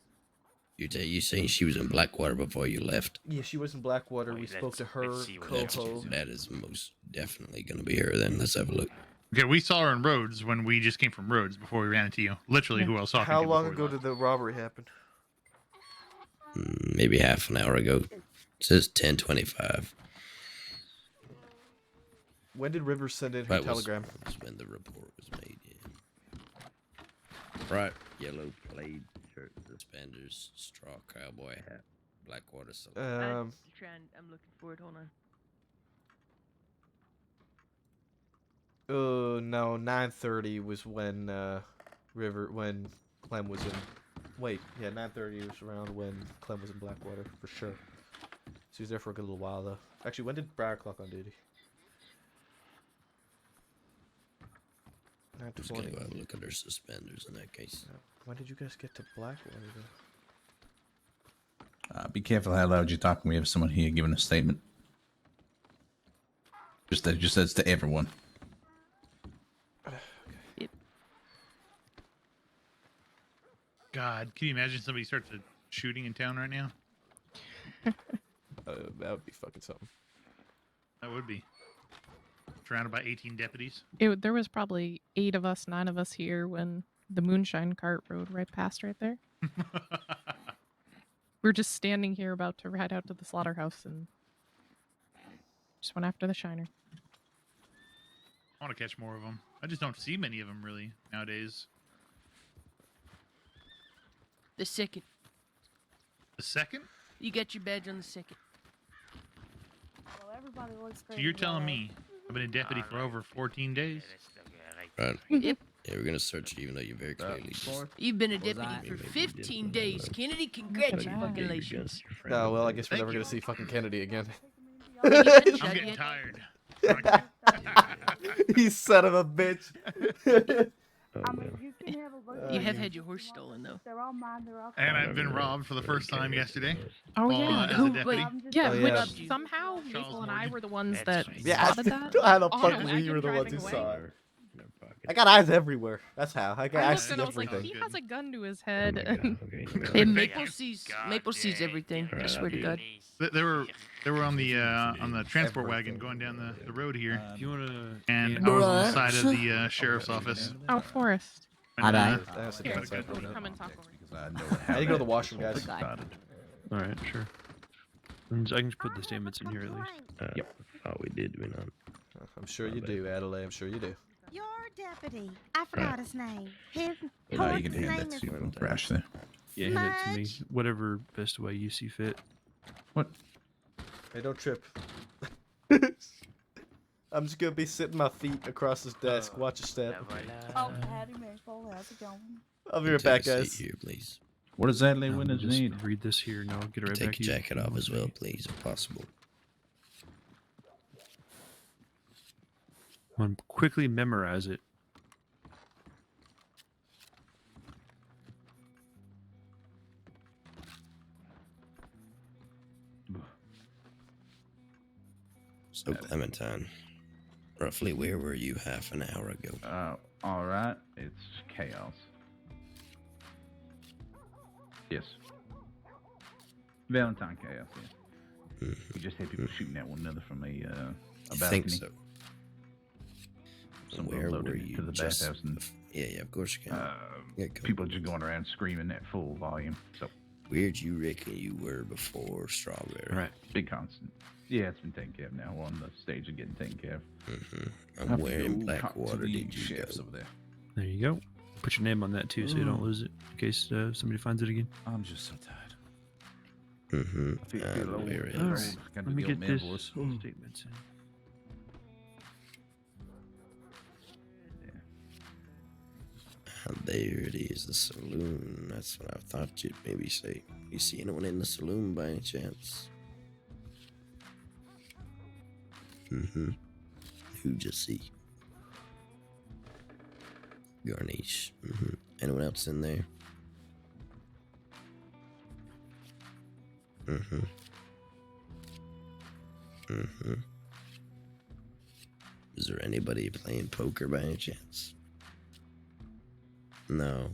You saying she was in Blackwater before you left? Yeah, she was in Blackwater. Wait, we spoke to let's her, see what else Coho. That is most definitely gonna be her. Then let's have a look. Okay, we saw her in Rhodes when we just came from Rhodes before we ran into you. Literally, who I was talking How to. long before we ago did the robbery happen? Maybe half an hour ago. It says 10:25. When did Rivers send in her That telegram? was when the report was made. Yeah. Bright yellow plaid shirt, suspenders, straw cowboy hat, Blackwater soap. Um, I'm looking for it. Hold on. No, 9:30 was when when Clem was in. Wait, yeah, 9:30 was around when Clem was in Blackwater for sure. She was there for a good little while though. Actually, when did Briar Clock on duty? Not I'm just gonna 20. go have a look at their suspenders in that case. When did you guys get to Blackwater? Be careful how loud you're talking. We have someone here giving a statement. Just says to everyone. God, can you imagine somebody starts a shooting in town right now? That would be fucking something. That would be. Surrounded by 18 deputies. There was probably 8 of us, 9 of us here when the moonshine cart rode right past right there. We were just standing here about to ride out to the slaughterhouse and just went after the shiner. I want to catch more of them. I just don't see many of them really nowadays. The second. The second? You got your badge on the second. Well, everybody looks So you're telling me I've been a deputy for over 14 days? Right. Yep. Yeah, we're gonna search you even though you very clearly just... You've been a deputy for 15 days. Kennedy, congratulations. Oh, well, I guess we're never going to see fucking Kennedy again. I'm getting tired. You son of a bitch. I mean, you can have a look. You have had your horse stolen, though. They're all mine. They're all. And I've been robbed for the first time yesterday. Oh, while, yeah. as a deputy. Yeah, Oh, which yeah. somehow Maple and I were the ones That's that Yeah, spotted that. how the on fuck a we wagon were the ones who driving saw away. it? I got eyes everywhere. That's how. I I see looked and I was like, everything. he has a gun to his head. And Maple sees everything. I swear to God. They were on the transport wagon going down the road here. If you wanna, And I was on the side of the sheriff's office. Oh, Forrest. And, That's the Here, downside. come and talk over. I I need to go to the washroom, guys. all right, sure. And so I can just put the statements in here at least. Yep. Oh, we did, we not. I'm sure you do, Adelaide. I'm sure you do. Your deputy. I forgot his name. His You horse's can hand name that is to Crash there. Yeah, hand it to me. Whatever best way you see fit. What? Hey, don't trip. I'm just gonna be sitting my feet across this desk. Watch your step. Oh, Patty Maple, how's it going? I'll be right back, Take a guys. seat here, please. What does Adelaide I'll Winters just need? read this here and I'll get it right Take back to your you. jacket off as well, please, if possible. Quickly memorize it. So, Clementine, roughly where were you half an hour ago? All right. It's chaos. Yes. Valentine chaos. Yeah. We just had people shooting at one another from a You balcony. think so? Someone Where loaded were into you the just... bathhouse and Yeah, of course you can. Yeah, go. people just going around screaming at full volume. So Where'd you reckon you were before Strawberry? Right. big constant. Yeah, it's been taken care of now. We're on the stage of getting taken care of. And where in Blackwater did you go? over there. There you go. Put your name on that too, so you don't lose it in case somebody finds it again. I'm just so tired. Mm-hmm. feel old. Very All All right. right. Gotta Let me do the get old man this voice. statements in. And there it is, the saloon. That's what I thought you'd maybe say. You see anyone in the saloon by any chance? Mm-hmm. Who'd you see? Garnish. Mm-hmm. Anyone else in there? Mm-hmm. Mm-hmm. Is there anybody playing poker by any chance? No.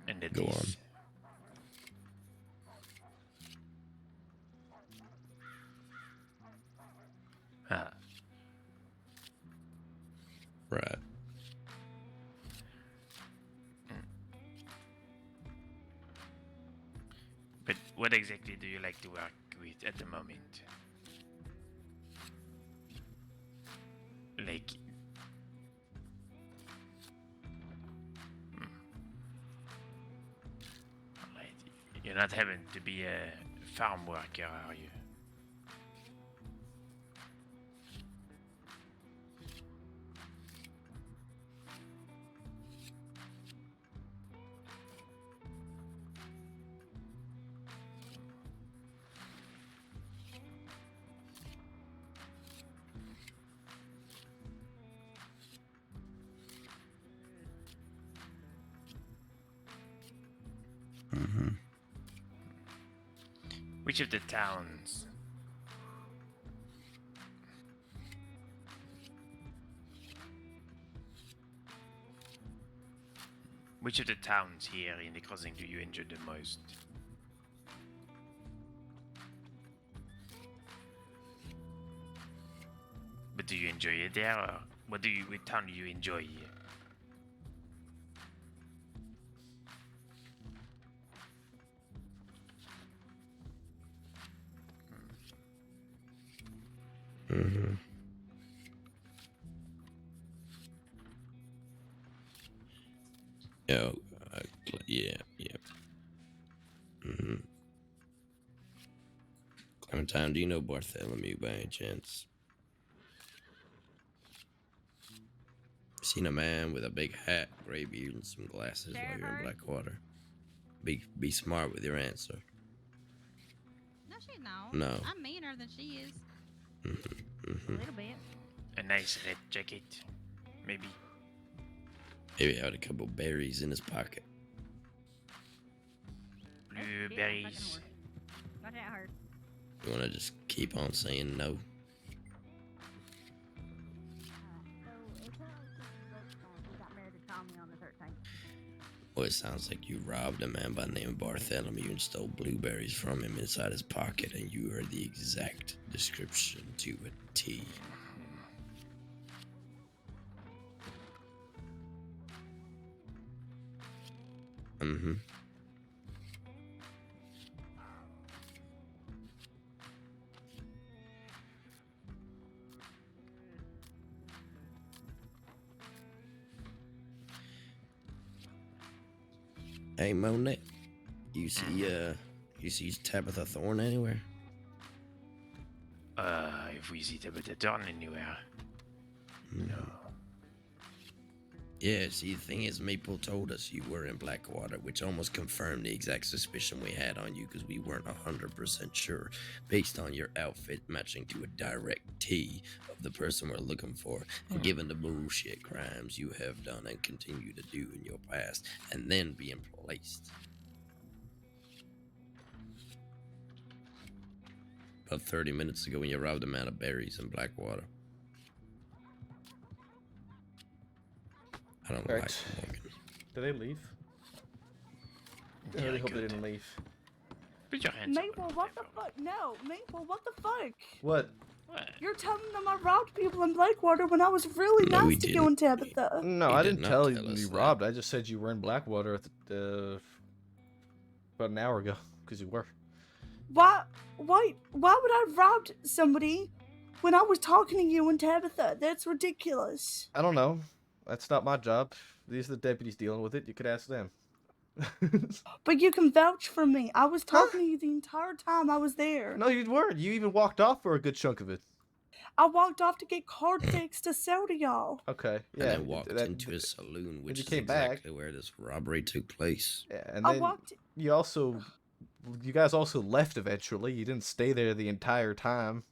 And it Go on. is- Ah. Right. But what exactly do you like to work with at the moment? Like... Alright. You're not having to be a farm worker, are you? Which of the towns? Which of the towns here in the crossing do you enjoy the most? But do you enjoy it there, or what town do you enjoy here? Mm-hmm. Oh, yeah. Mm-hmm. Clementine, do you know Bartholomew by any chance? Seen a man with a big hat, gray beard, and some glasses while you're in Blackwater. Be smart with your answer. No, she's not. No. I'm meaner than she is. Mm-hmm. A little bit. A nice red jacket, maybe. Maybe had a couple berries in his pocket. Blueberries. Got that hurt. You wanna just keep on saying no? Well, it sounds like you robbed a man by the name of Bartholomew and stole blueberries from him inside his pocket, and you heard the exact description to a T. Mm-hmm. Hey, Monet, you see Tabitha Thorne anywhere? If we see Tabitha Thorne anywhere. No. Yeah, see, the thing is, Maple told us you were in Blackwater, which almost confirmed the exact suspicion we had on you, because we weren't 100% sure, based on your outfit matching to a direct T of the person we're looking for, and given the bullshit crimes you have done and continue to do in your past, and then being placed. About 30 minutes ago when you robbed a man of berries in Blackwater. I don't like Morgan. Did they leave? I really hope they didn't leave. Put your hands Maple, what the fuck? No, Maple, what the fuck? What? You're telling them I robbed people in Blackwater when I was really No, we nice to you and Tabitha. No, You I did didn't not tell you tell you us that. robbed. I just said you were in Blackwater at about an hour ago, because you were. Why would I have robbed somebody when I was talking to you and Tabitha? That's ridiculous. I don't know. That's not my job. These are the deputies dealing with it. You could ask them. But you can vouch for me. I was talking to you the entire time I was there. No, you weren't. You even walked off for a good chunk of it. I walked off to get card decks to sell to y'all. Okay, yeah. And then walked into a saloon, which you is came back. exactly where this robbery took place. Yeah, and then you guys also left eventually. You didn't stay there the entire time.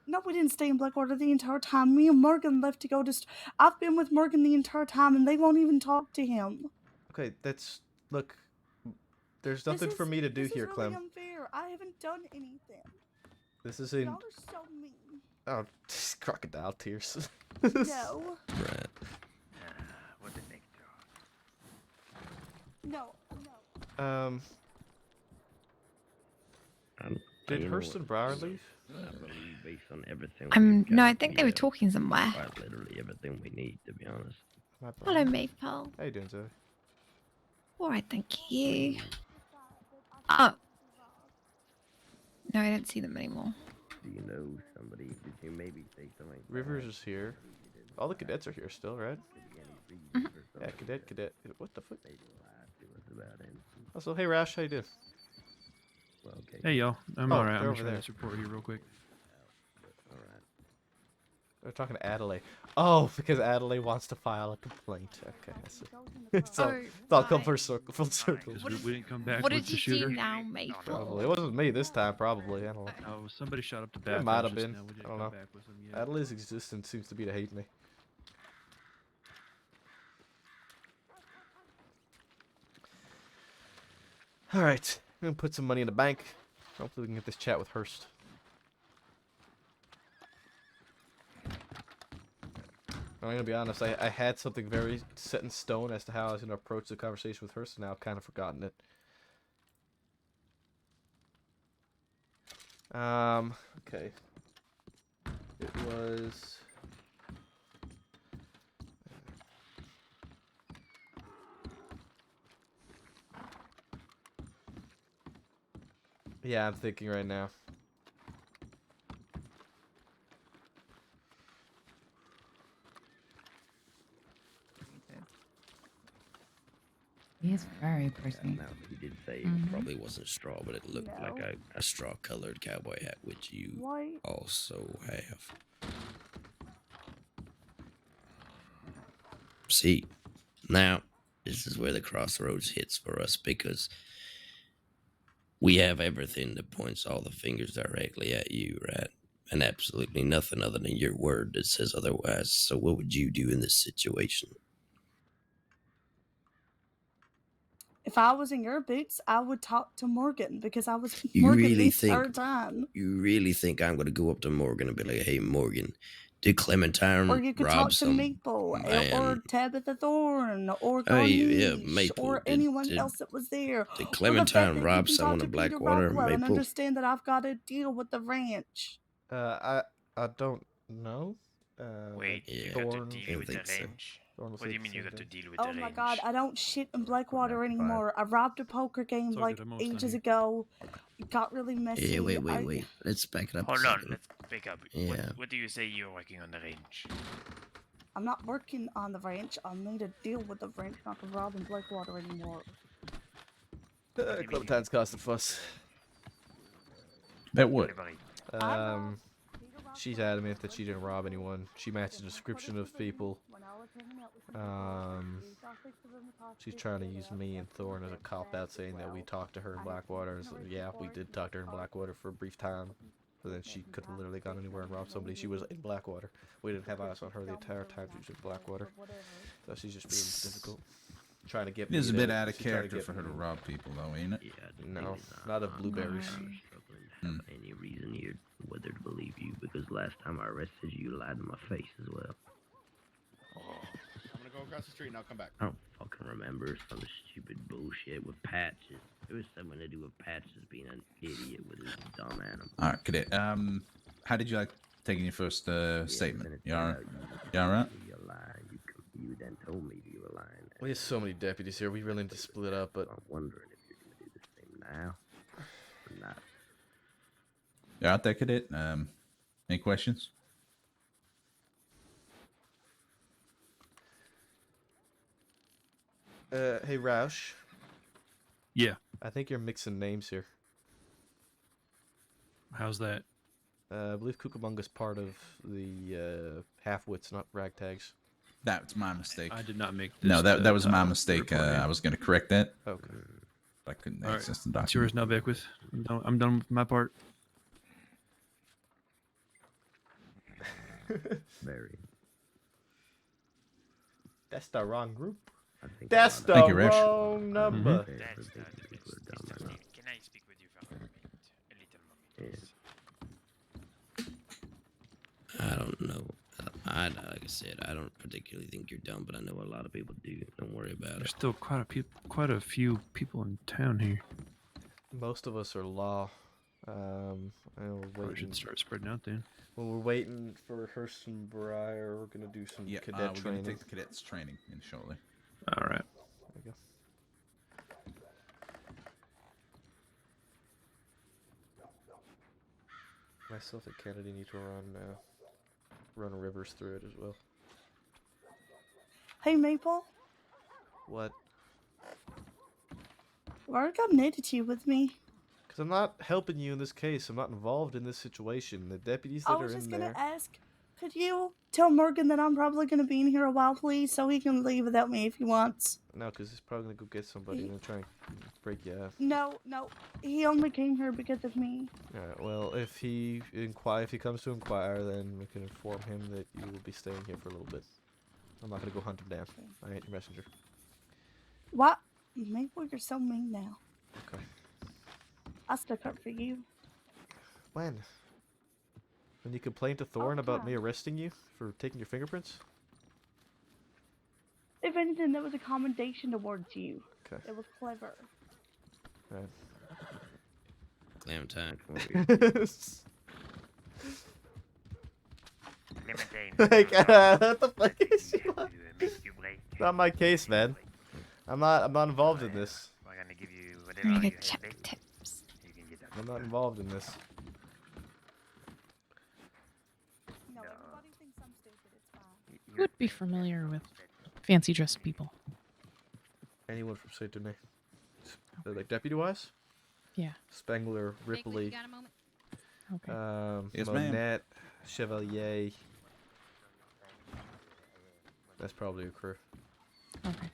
No, we didn't stay in Blackwater the entire time. Me and Morgan left to go to... I've been with Morgan the entire time, and they won't even talk to him. Okay, look, there's nothing for me to do here, This is Clem. really unfair. I haven't done anything. This is in... Y'all are so mean. Oh, crocodile tears. No. Right. What the neck No. Did You know Hurston what? Brower leave? I believe based on everything. No, I think they were talking somewhere. Quite literally everything we need, to be honest. Hello, Maple. How you doing, Zoe? Alright, thank you. Oh. No, I don't see them anymore. Do you know somebody? Did you maybe say something? Rivers is here. All the cadets are here still, right? Yeah, cadet. What the fuck? Also, hey Rash, how you doing? Hey y'all, I'm Oh, alright. they're I'm over gonna try there. this report here real quick. They're talking to Adelaide. Oh, because Adelaide wants to file a complaint. Okay, I see. it's all come full circle. Because we didn't come back What with did the you do shooter. now, Maple? Probably. It wasn't me this time, probably. I don't know. Oh, somebody shot up the It bathroom. might have just been. now. We didn't I don't come know. back with them yet. Adelaide's existence seems to be to hate me. Alright, I'm gonna put some money in the bank. Hopefully we can get this chat with Hurst. I'm gonna be honest, I had something very set in stone as to how I was gonna approach the conversation with Hurst, and now I've kind of forgotten it. Okay. It was... Yeah, I'm thinking right now. He is very pretty. Now, he did say it Mhm. probably wasn't straw, but it looked like a straw-colored cowboy hat, which you White. also have. See, now, this is where the crossroads hits for us, because we have everything that points all the fingers directly at you, right? And absolutely nothing other than your word that says otherwise. So what would you do in this situation? If I was in your boots, I would talk to Morgan because I was You Morgan really the think third time. you really think I'm going to go up to Morgan and be like, "Hey, Morgan, did Clementine Or you could rob talk to some Maple, man? or Tabitha Thorne, or Oh, yeah, Garnish, Maple. or anyone else that was there. Did Or the fact Clementine that you rob can talk someone to in Peter Blackwater, Rockwell and Maple? understand that I've got to deal with the ranch. I don't know. Wait, you got to deal with the range? What do you mean you got to deal with the Oh range? my god, I don't shit in Blackwater anymore. I robbed a poker game It's all like good, I'm almost done ages here. ago. It got really messy. Yeah, wait. Let's back it up. Hold a on, second. let's pick up. Yeah. What do you say you're working on the range? I'm not working on the ranch. I need to deal with the ranch, not to rob in Blackwater anymore. Clementine's causing fuss. That would. She's adamant that she didn't rob anyone. She matched the description of people. She's trying to use me and Thorne as a cop-out, saying that we talked to her in Blackwater. So, yeah, we did talk to her in Blackwater for a brief time. But then she could have literally gone anywhere and robbed somebody. She was in Blackwater. We didn't have eyes on her the entire time she was in Blackwater. So she's just being difficult. Trying to get It is a me bit to- out of she's trying to character get for her to me- rob people, though, ain't it? No, not of blueberries. Have any reason here whether to believe you, because last time I arrested you, you lied to my face as well. I'm gonna go across the street and I'll come back. I don't fucking remember some stupid bullshit with Patches. It was something to do with Patches being an idiot with his dumb animal. All right, Cadet. How did you like taking your first statement? You all right? You then told me you were lying. We have so many deputies here. We really need to split up, but I'm wondering if you're gonna do the same now or not. You out there, Cadet? Any questions? Hey, Roush. Yeah. I think you're mixing names here. How's that? I believe Cucamonga's part of the half-wits, not ragtags. That's my mistake. I did not make this. No, that was my mistake. I was going to correct that. Okay. I couldn't All right. access the It's document. yours now, Beckwith. I'm done with my part. Very. That's the wrong group. think That's a the lot of- Thank you, Rich. wrong number. That's Mr. Steve. Can I speak with you for a moment? A little moment. I don't know. Like I said, I don't particularly think you're dumb, but I know a lot of people do. Don't worry about There's it. still quite a few people in town here. Most of us are law. And we're Probably waiting. should start spreading out then. When we're waiting for Hurst and Breyer, we're gonna do some cadet we're going training. to take the cadets training in shortly. All right. There you go. Myself and Kennedy need to run rivers through it as well. Hey, Maple, What? why got an attitude with me? Because I'm not helping you in this case. I'm not involved in this situation. The deputies that I are was just in gonna there. ask, could you tell Morgan that I'm probably gonna be in here a while, please, so he can leave without me if he wants? No, because he's probably gonna go get somebody and try and break you off. No, he only came here because of me. Alright, well, if he comes to inquire, then we can inform him that you will be staying here for a little bit. I'm not gonna go hunt him down. I ain't your messenger. What? Maple, you're so mean now. Okay. I stuck up for you. When? When you complained to Thorn about me arresting you for taking your fingerprints? If anything, that was a commendation towards you. Okay. It was clever. Alright. Clementine, come Like, what the fuck is she like? It's not my case, man. I'm not involved in this. We're gonna give you I'm whatever gonna you get check tips. I'm not involved in this. No, everybody thinks I'm stupid. It's fine. You would be familiar with fancy dressed people. Anyone from Saint Denis? Like deputy wise? Yeah. Spengler, Ripley. Okay. Yes, ma'am. Monette, Chevalier. That's probably a crew. Okay.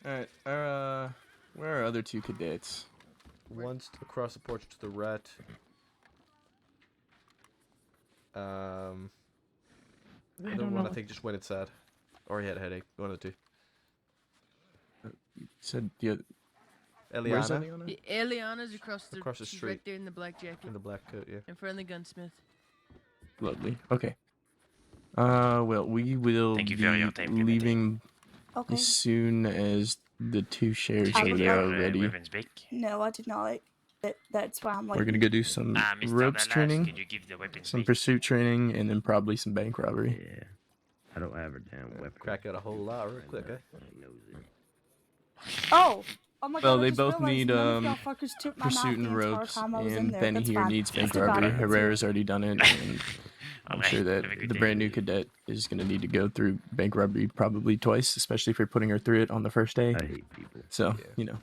Alright, where are other two cadets? One's across the porch to the right. The other don't one know. I think just went inside. Or he had a headache. One of the two. You said the other... Eliana? Where's Eliana? Eliana's across the Street. she's right there in the black jacket. In the black coat, yeah. In front of the gunsmith. Lovely. Okay. Well, we will Thank you be for your time, Clementine. leaving Okay. as soon as the two sheriffs I over was there not- are ready. No, I did not. That's why I'm like. We're gonna go do some Mr. ropes Dallas, training, could you give the weapons some back? pursuit training, and then probably some bank robbery. Yeah. I don't have a damn weapon. Crack out a whole lot real quick, eh? Oh! Oh my Well, God, I they just both realized need none of y'all fuckers took my pursuit knife and the entire ropes, time I was in and there. Benny That's here fine. needs bank Still got robbery. it. Herrera's already done it, and I'm Alright, sure that have a good the day. brand new cadet is gonna need to go through bank robbery probably twice, especially if you're putting her through it on the first day. I hate people. So Yeah. you know,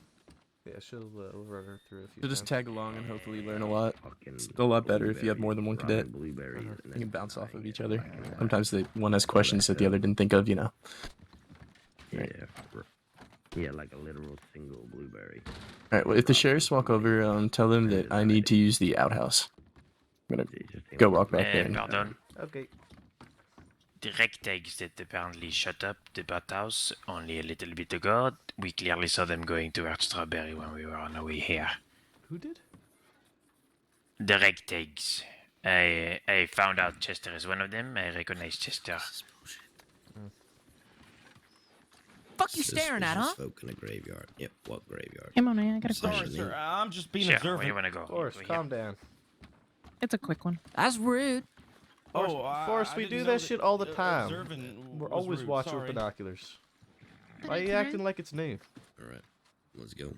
Yeah, she'll run her through a few so just times. tag along and hopefully learn a lot. Fucking It's a lot better if you have more than one cadet. Blueberries. You can bounce off of each other. Sometimes one has questions that the other didn't think of, you know. Yeah. Yeah, like a literal single blueberry. All right. Well, if the sheriffs walk over, tell them that I need to use the outhouse. I'm gonna go walk back there. and- Pardon. Okay. The ragtags that apparently shut up the bathhouse only a little bit ago. We clearly saw them going towards Strawberry when we were on our way here. Who did? The ragtags. I found out Chester is one of them. I recognize Chester. Fuck you staring at, huh? Folk in a graveyard. Yep, what graveyard? Hey, Monet, I got a Sorry, question. sir, I'm just being Sure, observant. where you wanna go? Forrest, calm down. It's a quick one. That's rude. Forrest, we didn't do know that shit all the time. observant We're was always rude, watching with sorry. binoculars. Why are you acting like it's new? Alright, let's go.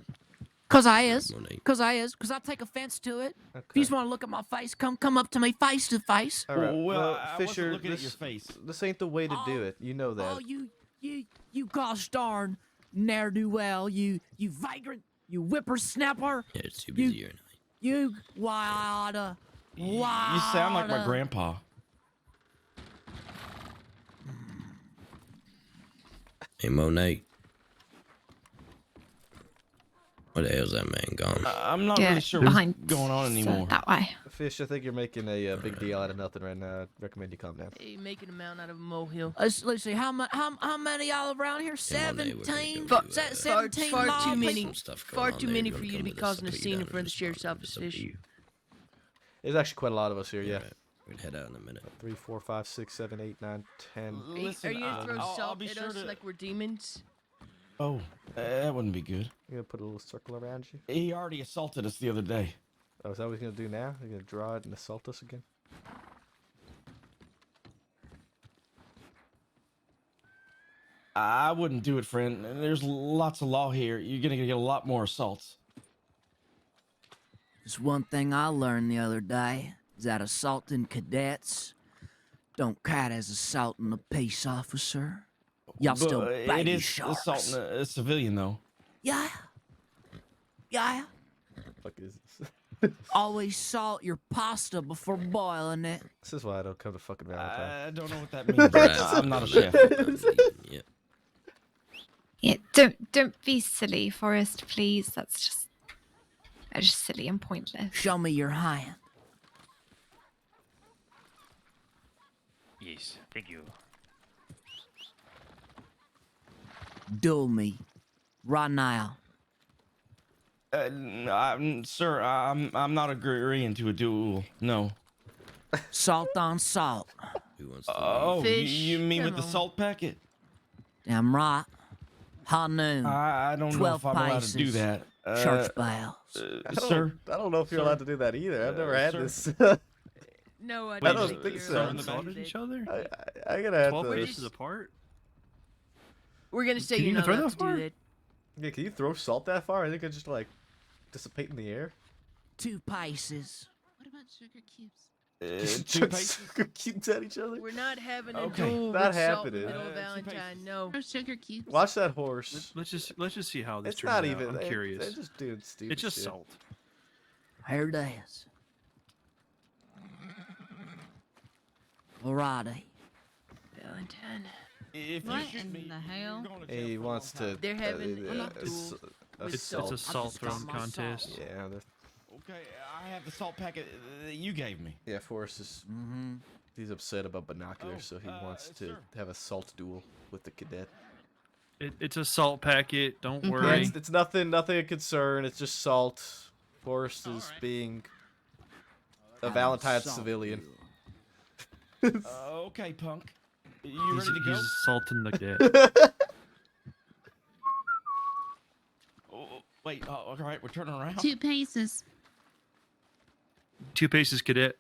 Cause I is. Monet. Cause I take offense to it. If you just want to look at my face, come up to me face to face. All right, Well, well, I wasn't Fisher, looking at this, your face. this ain't the way to do it. You know that. Oh, you gosh darn ne'er do well, you vagrant, you whippersnapper. Yeah, it's too busy here. You wada. You sound like my grandpa. Hey, Monet. Where the hell's that man gone? I'm not Yeah, really sure behind what's going on anymore. that way. Fish, I think you're making a big deal out of nothing right now. I'd recommend you calm down. Hey, making a mountain out of a molehill. Let's see, how many y'all around here? Yeah, Monet, we're gonna 17? go do, 17 Far law too many. people? stuff Far going on too there. many You for wanna you to come be with us? causing a I'll take you scene in down front of the to sheriff's spot. office, It's up to Fish. you. There's actually quite a lot of us here, yeah. Alright, we'll head out in a minute. 3, 4, 5, 6, 7, 8, 9, 10. Are you gonna throw I'll salt be at sure us to- like we're demons? Oh, that wouldn't be good. You're gonna put a little circle around you? He already assaulted us the other day. Oh, is that what he's gonna do now? He's gonna draw it and assault us again? I wouldn't do it, friend. There's lots of law here. You're gonna get a lot more assaults. There's one thing I learned the other day, is that assaulting cadets don't count as assaulting a peace officer. Y'all But still it baby is sharks. assaulting a civilian, though. Yeah. Yeah. fuck is this? Always salt your pasta before boiling it. This is why I don't come to fucking Valentine. I don't know what that means. I'm not a chef. Yeah, don't be silly, Forrest, please. That's just silly and pointless. Show me your hand. Yes, thank you. Duel me. Right now. Sir, I'm not agreeing to a duel. No. Salt on salt. Who wants Oh, Fish, you mean with the come on. salt packet? Damn right. High noon. I don't know 12 if I'm allowed to do paces. that. Church bells. Sir? I don't know if you're allowed to do that either. I've never had sir. this. No, I I don't don't think think you're so. allowed to Insulted do each that. other? I gotta have 12 to. inches apart? We're gonna say Can you you're even not throw allowed that to do far? that. Yeah, can you throw salt that far? I think it just like dissipate in the air. 2 paces. What about sugar cubes? Two paces? Cubes at each other. We're not having a Okay. duel Not with salt in the happening. middle of Valentine. No. Or sugar cubes? Watch that horse. Let's just see how this It's turns not out. even. I'm curious. They're just doing stupid. It's just shit. salt. Here it is. Alrighty. Valentine. If you What shoot in me, the hell? you're going to He jail for a wants long to. time. They're having a it's duel a with It's salt. a salt just got throwing my contest. salt. Yeah, Okay, I have the salt packet that you gave me. yeah. Forrest is. He's upset about binoculars, so he wants to sir. have a salt duel with the cadet. It's a salt packet. Don't Yeah, worry. it's nothing of concern. It's just salt. Forrest is being a Valentine salt civilian. Okay, punk. You ready to go? He's salting the cat. Oh, wait, all right, we're turning around. 2 paces. 2 paces, cadet.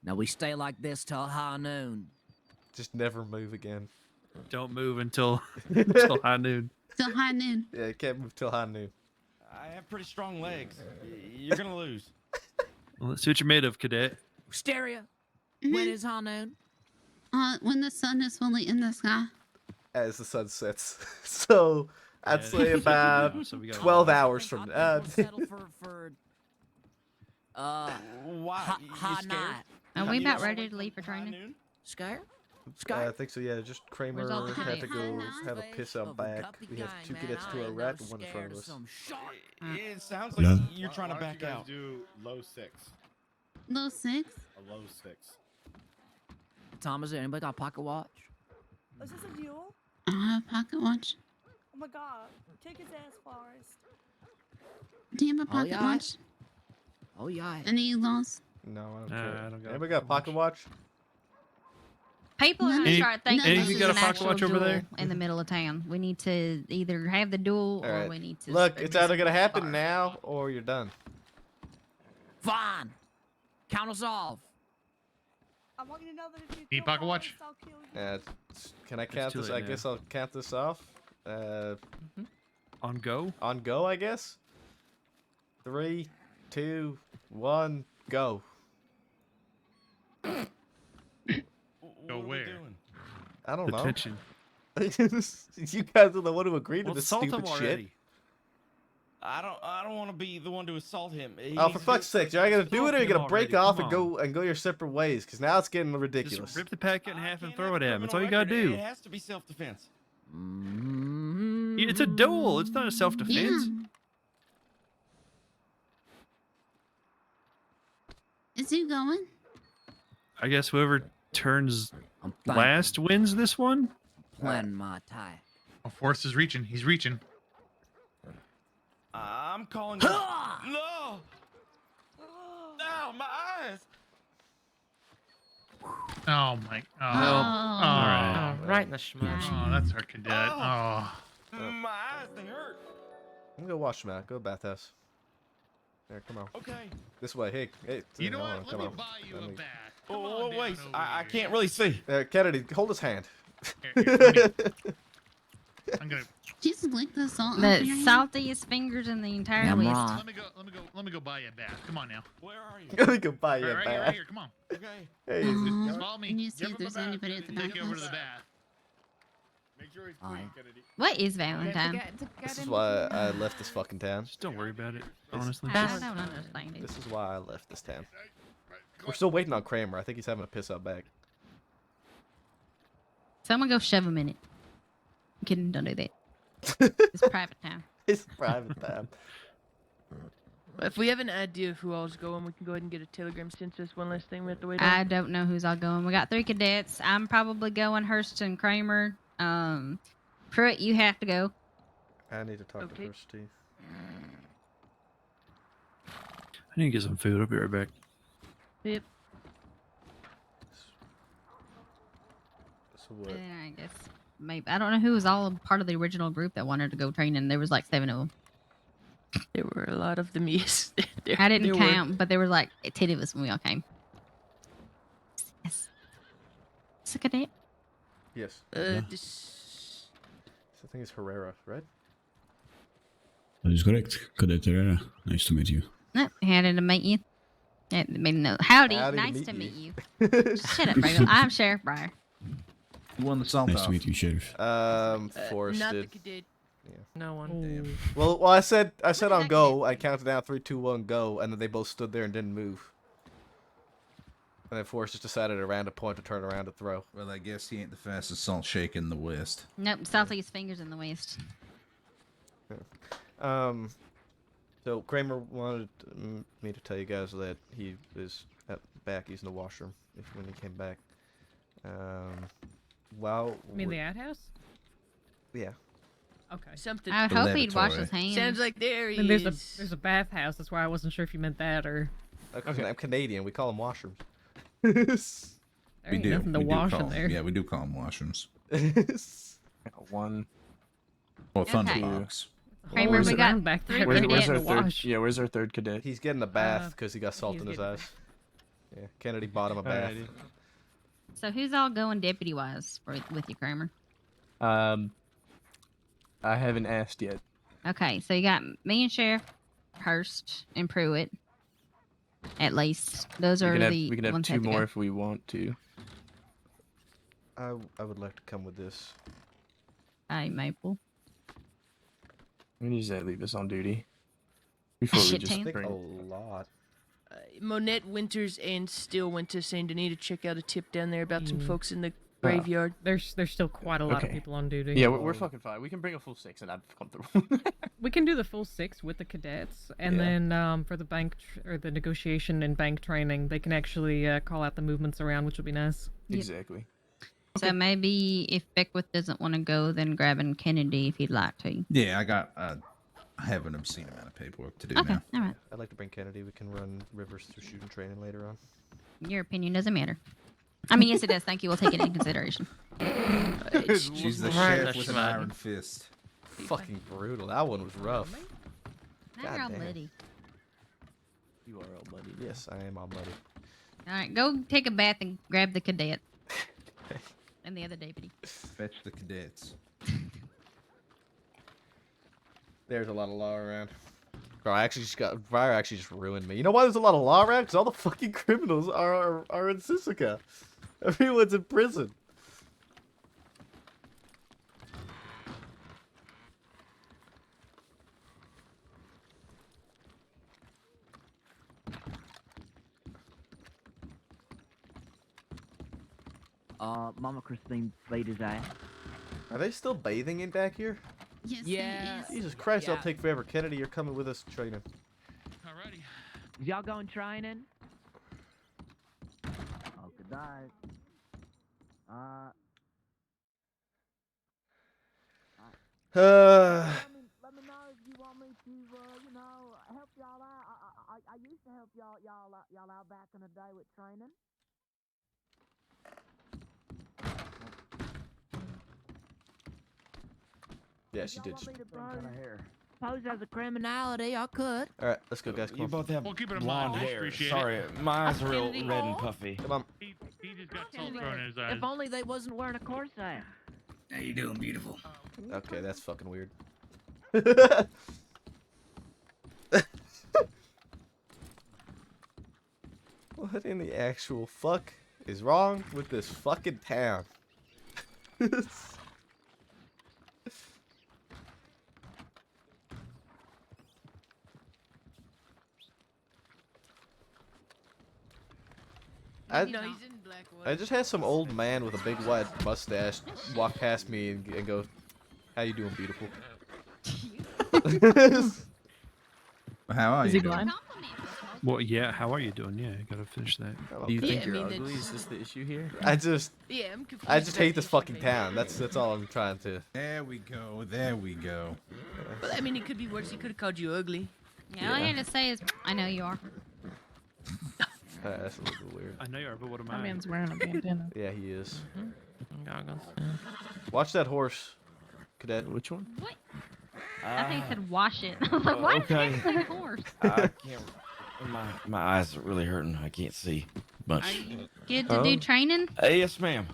Now we stay like this till high noon. Just never move again. Don't move until until high noon. Till high noon. Yeah, you can't move till high noon. I have pretty strong legs. You're gonna lose. Well, let's see what you're made of, cadet. Stereo. Mm-hmm. When is high noon? When the sun is fully in the sky. As the sun sets. So I'd Yeah, say about so we got 12 a while. hours from now. Settle for Why? You high scared? night. Are You we don't about wanna ready wait to leave for till high training? noon? Scared? I think so, yeah. Just Kramer Where's all the had to kids? go Hi, have a nice piss of out a back. guppy We have gang, 2 man. cadets I to a ain't rat no and 1 in scared front of of us. some shark. It sounds like No. you're trying to Why don't back you guys out. do low 6? Low 6. A low 6. Tom, is there anybody got a pocket watch? Is this a duel? I have a pocket watch. Oh my god. Kick his ass, Forrest. Do you have a Oh, pocket yeah. watch? Oh yeah. Any laws? No, I don't Nah, care. I don't got a Anybody got a pocket watch? People are gonna Any- start thinking any this of you is got a an pocket actual watch over duel there? in the middle of town. We need to either have the duel All or right. we need to. Look, it's either gonna happen now or you're done. Fine. Count us off. I want you to know that if you Need kill pocket watch? Forrest, I'll kill you. Can I count too this? late I now. guess I'll count this off. On go. On go, I guess. 3, 2, 1, go. Go where? I don't know. Attention. You guys are the one who agreed to Well, this salt him stupid shit. already. I don't want to be the one to assault him. He Oh, needs for to fuck's do sake! Are you gonna do it or are you him gonna break already, off come and go your separate ways? Because now it's getting ridiculous. Just rip the packet in half and throw it have at him. That's all you criminal gotta record. do. It has to be self-defense. It's a duel. It's not a self-defense. Is he going? I guess whoever turns thinking. last wins this one. Plan my tie. Oh, Forrest is reaching. He's reaching. I'm calling. No! No, my eyes! Oh my. Oh. Oh, right in the schmush. Oh, that's our cadet. Oh. My eyes, they hurt. I'm gonna wash them out. Go to the bathhouse. There, come on. Okay. This way. Hey. You know hold what? on, Let come me on. buy you Let a me- bath. Oh, wait. I can't really see. Kennedy, hold his hand. I'm gonna. Just lick the salt. The off your hand. saltiest fingers in the entire Yeah, West. Ma. Let me go buy you a bath. Come on now. Where are you? Let me go buy you a Right here, bath. right here. Come on. Okay. Hey, Just follow me. Can you see Give if him a there's bath. anybody at the Take you over to the bathhouse? bath. Make sure he's Aye. clean, Kennedy. What is Valentine? This is why I left this fucking town. Just don't worry about it. Honestly. I don't understand it. This is why I left this town. We're still waiting on Kramer. I think he's having a piss out back. Someone go shove him in it. I'm kidding, don't do that. It's private time. It's private time. If we have an idea of who all's going, we can go ahead and get a telegram sent to us. One last thing we have to wait I on. don't know who's all going. We got 3 cadets. I'm probably going. Hurst and Kramer. Pruitt, you have to go. I need to talk to Okay. First Steve. I need to get some food. I'll be right back. Yep. So what? And then I guess maybe I don't know who was all part of the original group that wanted to go training. There was like 7 of them. There were a lot of them, yes. I didn't there were. count, but there were like 10 of us when we all came. Yes. It's a cadet. Yes. This... I think it's Herrera, right? That is correct. Cadet Herrera. Nice to meet you. No, happy to meet you. No, howdy. Howdy to Nice meet to you. meet you. Shut up, Rachel. I'm Sheriff Breyer. You won the salt Nice off. to meet you, Sheriff. Not Forrest the did. cadet. No one. Well, I said on go. I counted down 3, 2, 1, go, and then they both stood there and didn't move. And then Forrest just decided at random point to turn around to throw. Well, I guess he ain't the fastest salt shaker in the West. Nope, Salty's fingers in the west. So Kramer wanted me to tell you guys that he is back using the washroom when he came back. Wow. You mean the outhouse? Yeah. Okay. Something. I hope he'd wash his hands. Sounds like there he I mean, is. there's a bathhouse. That's why I wasn't sure if you meant that or. Okay. I'm Canadian. We call them washrooms. There We ain't do. nothing to we do wash call in there. Yeah, we do call them washrooms. One. Or thunder Okay. box. Kramer, where's we it- got back there. 3 Where's cadets. our to third? wash. Yeah, where's our third cadet? He's getting a bath because he got salt he's in his getting a eyes. Yeah, Kennedy bought him a bath. Alrighty. So who's all going deputy wise with you, Kramer? I haven't asked yet. Okay, so you got me and Sheriff Hurst and Pruitt. At least those We are can have, the we can have ones that 2 have to more go. if we want to. I would like to come with this. Hey, Maple. When does that leave us on duty? Before we Shit, just Tam. I think bring... a lot. Monette Winters and Still went to Saint Denis to check out a tip down there about some folks in the Ah. graveyard. There's still quite a lot of Okay. people on duty. Yeah, we're fucking fine. We can bring a full 6 and I'd come through. We can do the full 6 with the cadets, and Yeah. then for the bank or the negotiation and bank training, they can actually call out the movements around, which would be nice. Yep. Exactly. So maybe if Beckwith doesn't want to go, then grabbing Kennedy if he'd like to. Yeah, I got a have an obscene amount of paperwork to do Okay, now. all right. I'd like to bring Kennedy. We can run Rivers through shooting training later on. Your opinion doesn't matter. I mean, yes, it does. Thank you. We'll take it into consideration. She's the Right, chef with an Schmud. iron fist. Fucking brutal. That one was rough. Now you're all damn. muddy. You are all bloody. Yes, I am all muddy. All right, go take a bath and grab the cadet and the other deputy. Fetch the cadets. There's a lot of law around. Bro, Briar actually just ruined me. You know why there's a lot of law around? Because all the fucking criminals are in Sisika. Everyone's in prison. Mama Christine beat his ass. Are they still bathing in back here? Yes, Yeah. Jesus Christ, Yeah. I'll take forever. Kennedy, you're coming with us training. Alrighty. Is y'all going training? Oh, good night. Let me know if you want me to, help y'all out. I used to help y'all out back in the day with training. Yeah, she did. Suppose as a criminality, I could. All right, let's go, guys. Come You on. both have Well, keep it in blonde mind. hair. Appreciate Sorry, it. my eyes are real Kennedy. red and puffy. Come on. He just got salt thrown in his eyes. If only they wasn't wearing a corset. How you doing, beautiful? Okay, that's fucking weird. What in the actual fuck is wrong with this fucking town? I, No, he's in Blackwater. I just had some old man with a big white mustache walk past me and go, "How you doing, beautiful?" How are Is you he doing? blind? Well, yeah. How are you doing? Yeah, gotta finish that. Do you Yeah, think I you're mean, ugly? that's- Is this the issue here? I just Yeah, I'm confused. I just about hate this the fucking issue. town. That's all I'm trying to. There we go. There we go. Well, I mean, it could be worse. He could have called you ugly. Yeah, all I had to say is, I know you are. That's a little weird. I know you are, but what am That I? man's wearing a bandana. Yeah, he is. Goggles. Watch that horse, cadet. Which one? What? I think he said wash it. I was like, why okay. is that horse? I can't. My eyes are really hurting. I can't see much. Are you good to do training? Yes, ma'am.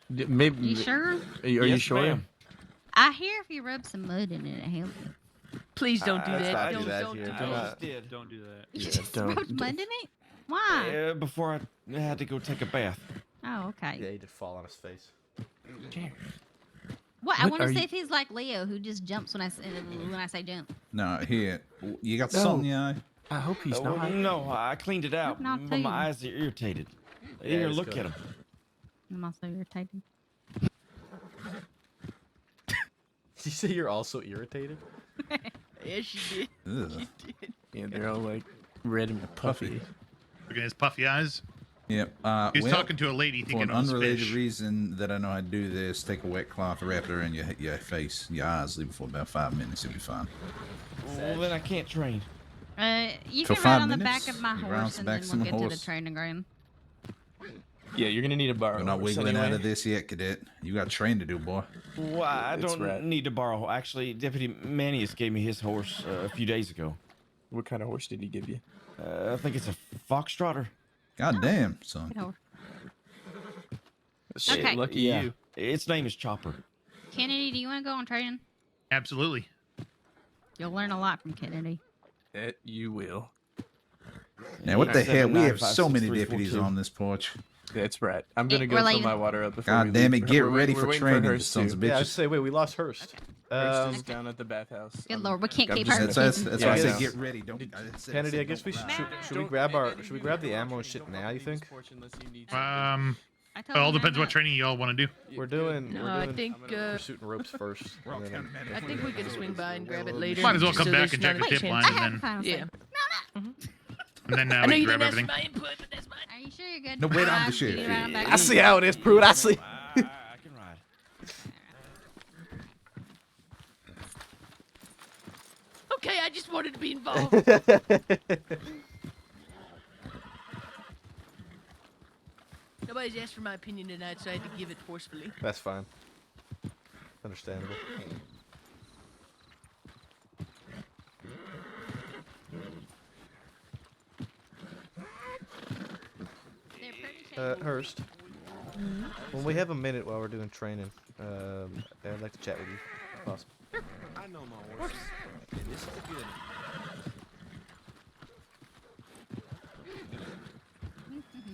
Maybe. You sure? Are you Yes, sure? ma'am. I hear if you rub some mud in it, it helps. Please don't do Let's that. not do Don't, that don't here. do I Do that. not. just did. Don't do that. You Yeah, just don't- rubbed mud in it? Why? Before I had to go take a bath. Oh, okay. Yeah, he did fall on his face. What? I What want to are see you- if he's like Leo, who just jumps when I say jump. No, here. You got No. something in your eye? I hope he's Well, not. no, I cleaned it out, not but my too. eyes are irritated. Yeah, Here, it's look good. at them. I'm also irritated. Did you say you're also irritated? Yes, she did. Ugh. Yeah, they're all like red and puffy. Look at his puffy eyes. Yep. He's well, talking to a lady For thinking an of his unrelated fish. reason that I know how to do this, take a wet cloth, wrap it around your face, your eyes, leave it for about 5 minutes, it'll be fine. Well, then I can't train. You For can 5 ride on the minutes, back of my you ride on horse the and back then of we'll some get to the horse. training ground. Yeah, you're gonna need a bar. We're not wiggling out of this yet, cadet. You got training to do, boy. Well, I It's don't rad. need to borrow. Actually, Deputy Manius gave me his horse a few days ago. What kind of horse did he give you? I think it's a foxtrotter. God damn, son. Good horse. Shit, Okay. lucky Yeah, you. its name is Chopper. Kennedy, do you want to go on training? Absolutely. You'll learn a lot from Kennedy. That you will. Now, what the hell? We have 795, so many 6342. deputies on this porch. That's right. I'm gonna Hey, go we're fill leaving. my water up before God we damn leave. it, get We're ready we're for waiting training, you Hurst, sons too. of Yeah, I bitches. just say, wait, we lost Hurst. Hurst is down at the bathhouse. Good lord, we can't I'm keep just- her. That's Yeah, why I I say know. get ready. Don't. I said- Kennedy, I said guess we don't should, ride. should we grab the ammo and shit now? You think? I told It all him depends I'm what not- training you all want to do. We're doing. No, we're I doing think pursuit and ropes first. and then- I think we can swing by and grab it later. Might as well just come so back there's and not check a the tip chance- line I and have then, final say. Yeah. and then I know we you grab didn't ask everything. my input, but that's mine. Are you sure you're good? No, wait, I'm the Ryan, sheriff. you need to ride back I with see me? how it is, Prude. I see. I can ride. Okay, I just wanted to be involved. Nobody's asked for my opinion tonight, so I had to give it forcefully. That's fine. Understandable. Hurst. When we have a minute while we're doing training, I'd like to chat with you, if possible. I know my horse. This is good.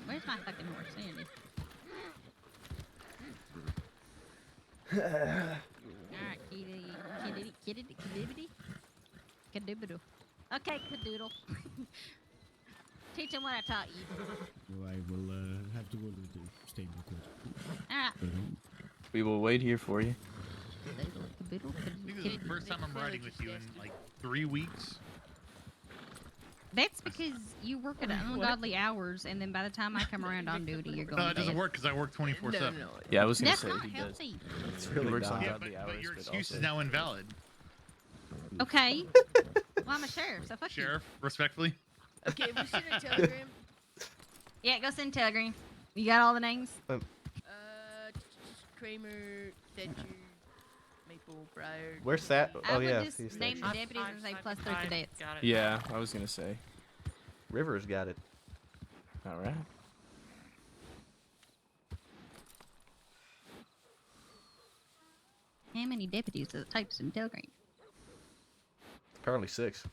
Where's my fucking horse, Sandy? Alright, kitty. Cadoodle. Okay, cadoodle. Teach him what I taught you. I will have to go to the stable court. Alright. We will wait here for you. I think this is the first time I'm riding with you in like 3 weeks. That's because you work at ungodly hours, and then by the time I come around on duty, you're going No, to it doesn't bed. work because I work 24/7. Yeah, I was gonna That's say not he does. healthy. It's He really works not. on Yeah, godly hours, but your but excuse also- is now invalid. Okay. Well, I'm a sheriff, so fuck you. Sheriff, respectfully. Okay, we sent a telegram. Yeah, go send a telegram. You got all the names? Kramer, Thatcher, Maple, Briar. Where's that? I Oh would yeah, just he's name the there. deputies and say plus 3 cadets. Yeah, I was gonna say. Rivers got it. All right. How many deputies does it take to send a telegram? Apparently 6.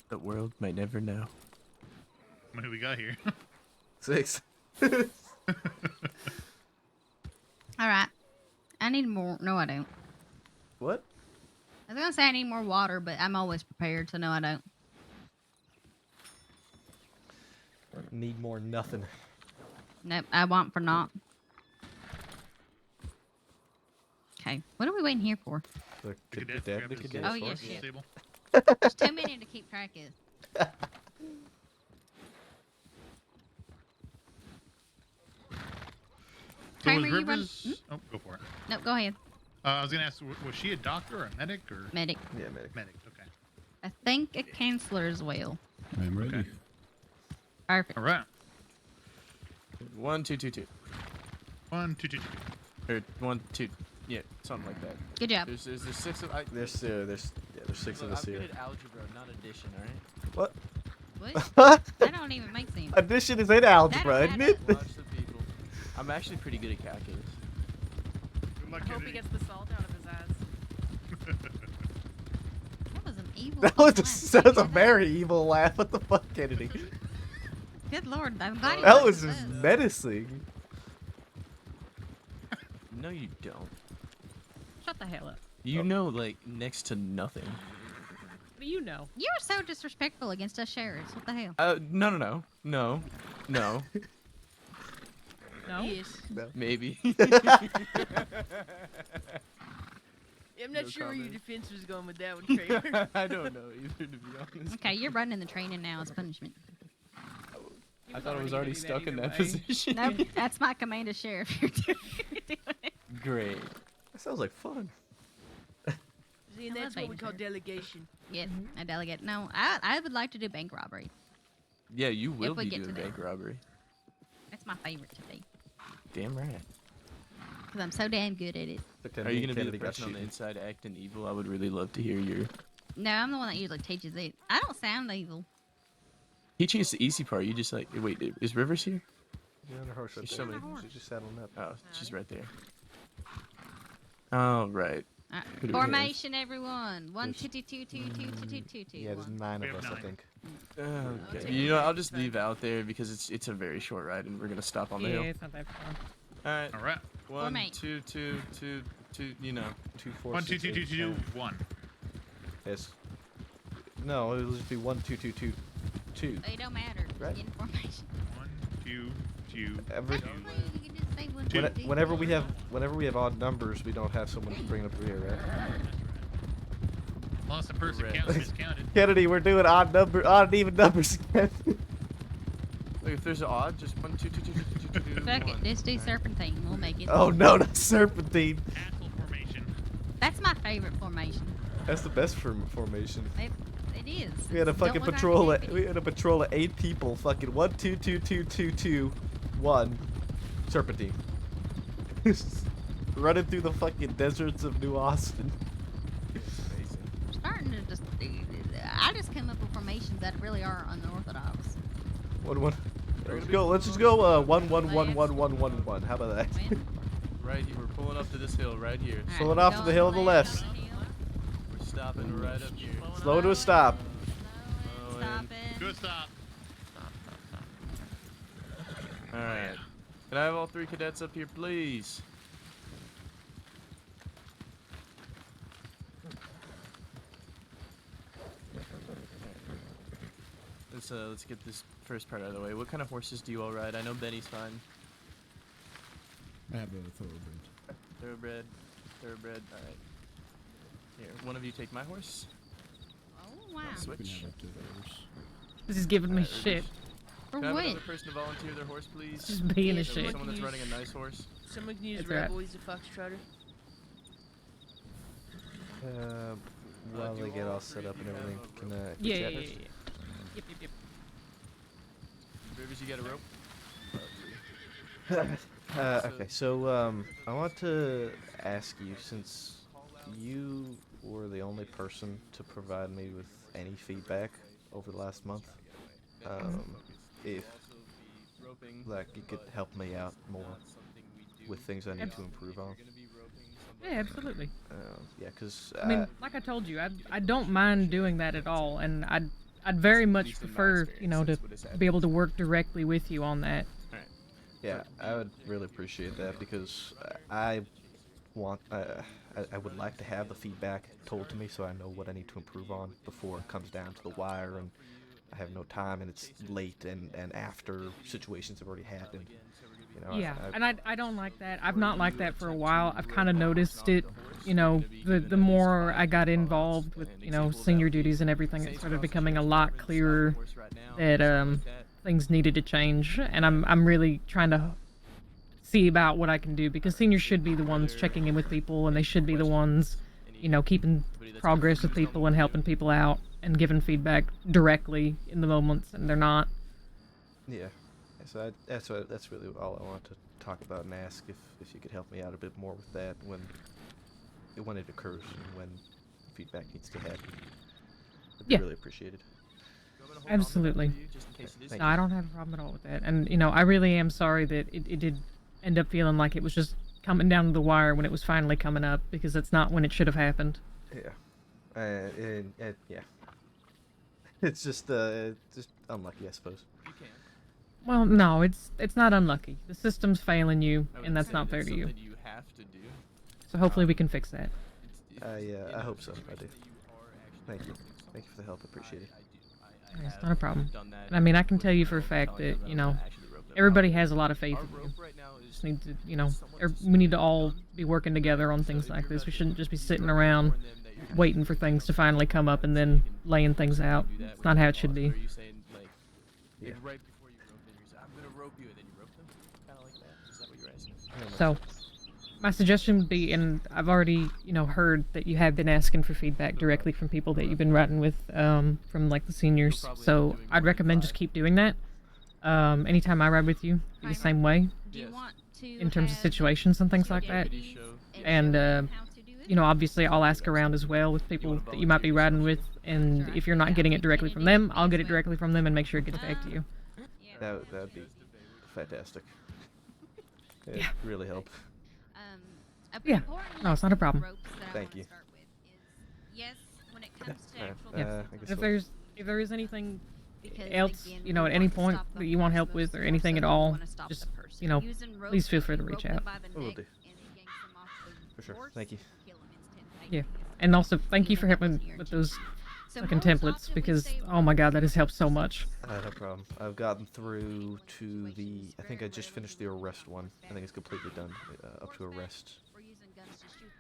The world may never know. What do we got here? 6. Alright. I need more. No, I don't. What? I was going to say I need more water, but I'm always prepared, so no, I don't. Need more nothing. Nope, I want for naught. Okay, what are we waiting here for? The cadets, cadet, grab the this cadet Oh, force. yes, Stable. There's too many to keep track of. So Kramer, was you run- Rivers? Oh, go for it. Nope, go ahead. I was gonna ask, was she a doctor or a medic or? Medic. Yeah, medic. Medic. Okay. I think a counselor as well. I'm ready. Perfect. All right. 1 2 2 2. 1 2 2 2. Or 1 2. Yeah, something like that. Good job. There's 6 of. There's 6 of us I'm here. good at algebra, not addition. All right. What? What? That don't even make sense. Addition is in algebra, isn't it? Watch the people. I'm actually pretty good at calculus. I hope he gets the salt out of his ass. That was an evil. That was laugh. that was a very evil laugh. What the fuck, Kennedy? Good lord, I'm glad he That wasn't was just us. menacing. No, you don't. Shut the hell up. You know, like, next to nothing. What do you know? You are so disrespectful against us sheriffs. What the hell? No. No. No? Yes. No. Maybe. I'm not No sure where your comment. defense was going with that one, Kramer. I don't know either, to be honest. Okay, you're running the training now as punishment. I thought I was already stuck in that way. position. Nope, that's my command as sheriff. You're doing it. Great. That sounds like fun. See, and I that's love what we being call sheriff. delegation. Yes, I delegate. No, I would like to do bank robbery. Yeah, you will we be get doing to that. bank robbery. That's my favorite to do. Damn right. Because I'm so damn good at it. Are you gonna be the person on the inside acting evil? I would really love to hear your. No, I'm the one that usually teaches it. I don't sound evil. Teaching is the easy part. You just like wait. Is Rivers here? You're on her horse right She's there. somebody- She's just saddling up. Oh, she's right there. Oh right. Who do we have? Formation, everyone. 1 2 2 2 2 2 2 2 2. Yeah, there's 9 of us, I think. Okay. You know, I'll just leave out there because it's a very short ride and we're gonna stop on the Yeah, hill. it's not that far. All right. All right. 1 Formate. 2 2 2 2. You know. 2 4 1 2 6, 2 2 8, 2 10. 1. Yes. No, it'll just be 1 2 2 2 2. It don't matter. Just Right. get information. 1 2 2. Every You can just say 1 when, 2 whenever we have odd numbers, we don't have someone bring up here, right? Unless the person Red. counts miscounted. Kennedy, we're doing odd and even numbers again. Like if there's an odd, just 1 2 2 2 2 2 2. Fuck it. Just do serpentine. We'll make it. Oh no, not serpentine. Castle formation. That's my favorite formation. That's the best formation. It is. We had a Don't fucking look like patrol. a We had a patrol of 8 people. Fucking 1 2 2 2 2 2 1. Serpentine. Running through the fucking deserts of New Austin. I'm starting to just. I just come up with formations that really are unorthodox. 1 1. Let's go. Let's just go. 1 1 1 1 1 1 1. How about that? Right here, we're pulling up to this hill right here. Pulling off to the hill on the left. We're stopping right up here. Slow to a stop. Good stop. All right. Can I have all 3 cadets up here, please? Let's get this first part out of the way. What kind of horses do you all ride? I know Benny's fine. I have a thoroughbred. Thoroughbred. Thoroughbred. All right. Here, one of you take my horse. Oh wow. You can Switch. have up to theirs. This is giving me Alright, shit. For Can I have what? another person to volunteer their horse, please? Just being a Yeah, shit. Someone that's riding a nice horse. Someone can use That's right. Rebel. He's a foxtrotter. While they get all set up and everything, can Yeah, chat yeah, first? yeah. Yep, yep, yep. Rivers, you got a rope? Okay, so I want to ask you, since you were the only person to provide me with any feedback over the last month, if like you could help me out more with things I need to improve on. Yeah, absolutely. Yeah, because I mean, like I told you, I don't mind doing that at all, and I'd very much prefer, you know, to be able to work directly with you on that. yeah, I would really appreciate that because I want I would like to have the feedback told to me so I know what I need to improve on before it comes down to the wire and I have no time, and it's late, and after situations have already happened. You know, Yeah, and I don't like that. I've not liked that for a while. I've kind of noticed it, you know, the more I got involved with, you know, senior duties and everything, it started becoming a lot clearer that things needed to change, and I'm really trying to see about what I can do, because seniors should be the ones checking in with people, and they should be the ones, you know, keeping progress with people and helping people out and giving feedback directly in the moments, and they're not. Yeah. So that's really all I want to talk about and ask if you could help me out a bit more with that when it occurs and when feedback needs to happen. It'd be really appreciated. Absolutely. Thank No, I don't have a problem at all with that. And, you know, I really am sorry that it did end up feeling like it was just coming down to the wire when it was finally coming up, because it's not when it should have happened. Yeah. Yeah. It's just unlucky, I suppose. Well, no, it's not unlucky. The system's failing you, and that's not fair to you. You have to do. So hopefully we can fix that. I hope so. I do. Thank you. Thank you for the help. I appreciate it. It's not a problem. And I mean, I can tell you for a fact that, you know, everybody has a lot of faith in you. Just need to, you know, we need to all be working together on things like this. We shouldn't just be sitting around waiting for things to finally come up and then laying things out. It's not how it should be. Yeah. So, my suggestion would be, and I've already, you know, heard that you have been asking for feedback directly from people that you've been riding with, from like the seniors. So I'd recommend just keep doing that. Anytime I ride with you, be the same way. In terms of situations and things like that. And, you know, obviously I'll ask around as well with people that you might be riding with. And if you're not getting it directly from them, I'll get it directly from them and make sure it gets back to you. That'd be fantastic. It'd really help. Yeah. No, it's not a problem. Thank you. Yes, when it comes to Yeah. I guess If there is anything Because, else, again, you know, we at any want to point stop the that you want harm help to with those or anything at folks, so we all, wanna stop just, the person. you know, Using rope, please feel free to rope reach them out. by the Will neck do. and it yanks them off the For sure. horse, Thank you. kill 'em instantly. Yeah. And also, thank you for helping with those fucking templates, because, oh my god, that has helped so much. No problem. I've gotten through to the. I think I just finished the arrest one. I think it's completely done. Up to arrest.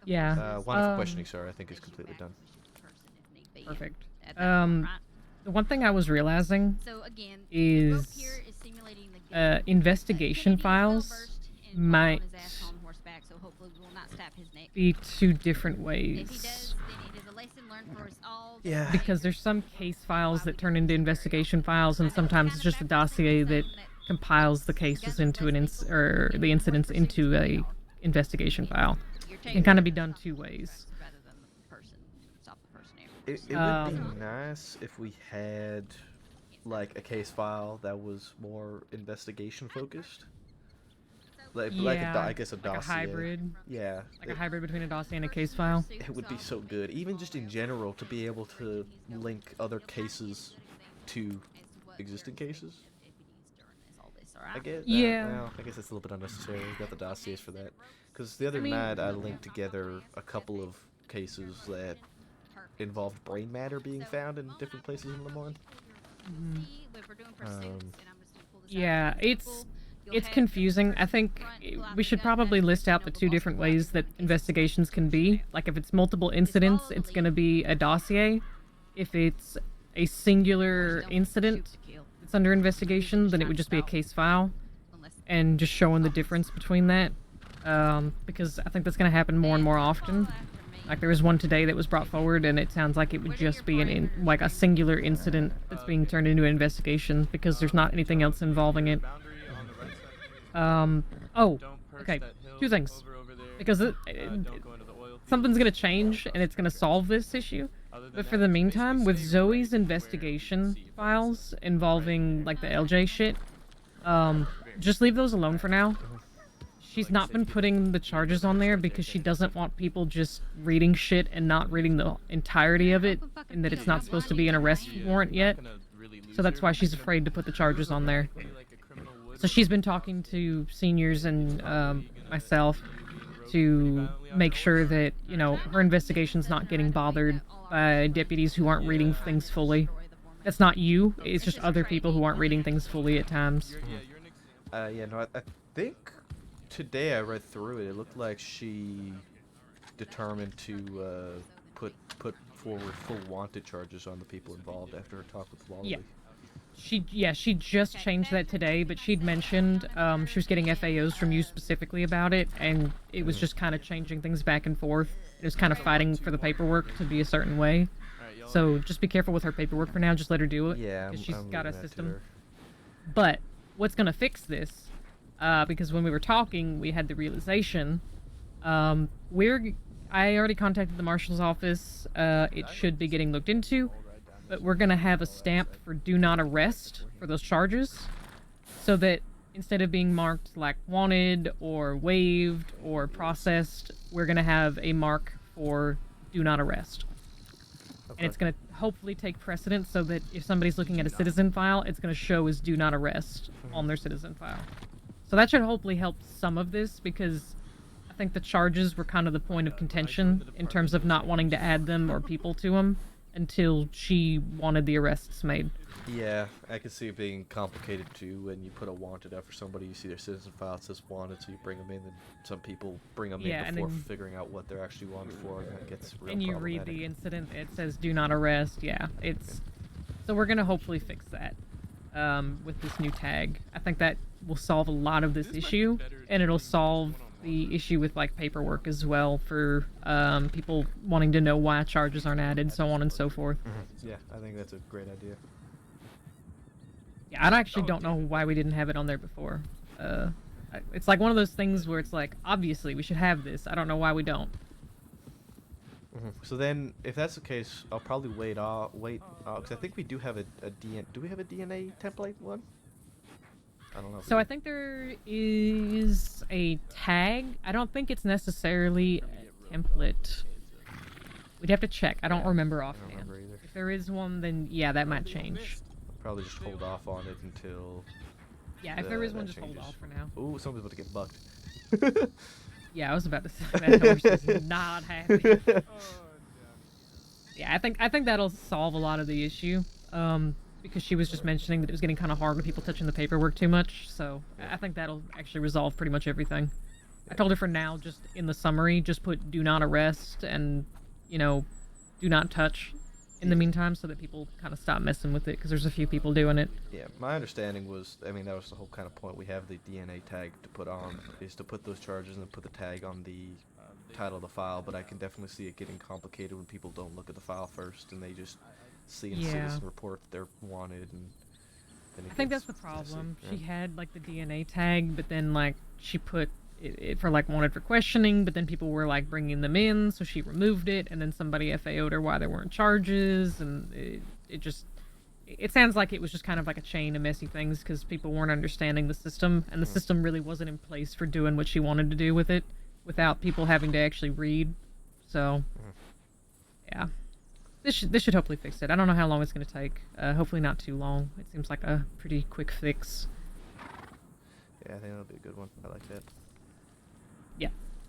Yeah. One for questioning, sorry. I think is completely done. Perfect. The one thing I was realizing is investigation files might be two different ways. Yeah. Because there's some case files that turn into investigation files, and sometimes it's just a dossier that compiles the cases into or the incidents into a investigation file. It can kind of be done two ways. It would be nice if we had like a case file that was more investigation focused. Like I guess a dossier. Like a hybrid. Yeah. Like a hybrid between a dossier and a case file. It would be so good, even just in general, to be able to link other cases to existing cases. I guess. Yeah. Well, I guess it's a little bit unnecessary. We've got the dossiers for that. Because the other night I linked together a couple of cases that involved brain matter being found in different places in Lemoyne. Yeah, it's confusing. I think we should probably list out the two different ways that investigations can be. Like if it's multiple incidents, it's going to be a dossier. If it's a singular incident that's under investigation, then it would just be a case file. And just showing the difference between that. Because I think that's going to happen more and more often. Like there was one today that was brought forward, and it sounds like it would just be like a singular incident that's being turned into an investigation because there's not anything else involving it. Oh, okay. Two things. Because something's gonna change, and it's gonna solve this issue. But for the meantime, with Zoe's investigation files involving like the LJ shit, just leave those alone for now. She's not been putting the charges on there because she doesn't want people just reading shit and not reading the entirety of it, and that it's not supposed to be an arrest warrant yet. So that's why she's afraid to put the charges on there. So she's been talking to seniors and myself to make sure that, you know, her investigation's not getting bothered by deputies who aren't reading things fully. That's not you. It's just other people who aren't reading things fully at times. Yeah, no, I think today I read through it. It looked like she determined to put forward full wanted charges on the people involved after her talk with Wallaby. She just changed that today, but she'd mentioned she was getting FAOs from you specifically about it, and it was just kind of changing things back and forth. It was kind of fighting for the paperwork to be a certain way. So just be careful with her paperwork for now. Just let her do it. Yeah, 'cause she's I'm got a leaving that to system. her. But what's gonna fix this? Because when we were talking, we had the realization. I already contacted the marshal's office. It should be getting looked into, but we're gonna have a stamp for do not arrest for those charges, so that instead of being marked like wanted or waived or processed, we're gonna have a mark for do not arrest. And it's going to hopefully take precedence so that if somebody's looking at a citizen file, it's going to show as do not arrest on their citizen file. So that should hopefully help some of this, because I think the charges were kind of the point of contention in terms of not wanting to add them or people to them until she wanted the arrests made. Yeah, I can see it being complicated too. When you put a wanted out for somebody, you see their citizen file, it says wanted, so you bring them in, and some people bring them Yeah, in and before then- figuring out what they're actually wanted for, and that gets real And you read problematic. the incident, it says do not arrest. Yeah, so we're gonna hopefully fix that with this new tag. I think that will solve a lot of this issue, and it'll solve the issue with like paperwork as well for people wanting to know why charges aren't added, so on and so forth. Yeah, I think that's a great idea. Yeah, I actually don't know why we didn't have it on there before. It's like one of those things where it's like, obviously we should have this. I don't know why we don't. So then, if that's the case, I'll probably wait, because I think we do have a DNA. Do we have a DNA template one? I don't know. So I think there is a tag. I don't think it's necessarily a template. We'd have to check. I don't remember offhand. remember either. If there is one, then yeah, that might change. Probably just hold off on it until. Yeah, if there is one, that just hold changes. off for now. Ooh, somebody's about to get bucked. Yeah, I was about to say that horse is not happy. Yeah, I think that'll solve a lot of the issue. Because she was just mentioning that it was getting kind of hard with people touching the paperwork too much. So I think that'll actually resolve pretty much everything. I told her for now, just in the summary, just put do not arrest and, do not touch in the meantime, so that people kind of stop messing with it, because there's a few people doing it. Yeah, my understanding was, that was the whole kind of point. We have the DNA tag to put on, is to put those charges and then put the tag on the title of the file, but I can definitely see it getting complicated when people don't look at the file first and they just see in citizen report that they're wanted, and then I think that's the problem. messy. She had like the DNA tag, but then like she put it for like wanted for questioning, but then people were like bringing them in, so she removed it, and then somebody FAO'd her why there weren't charges, and it sounds like it was just kind of like a chain of messy things because people weren't understanding the system, and the system really wasn't in place for doing what she wanted to do with it without people having to actually read. So yeah, this should hopefully fix it. I don't know how long it's going to take. Hopefully not too long. It seems like a pretty quick fix. Yeah, I think that'll be a good one. I like that. Yeah,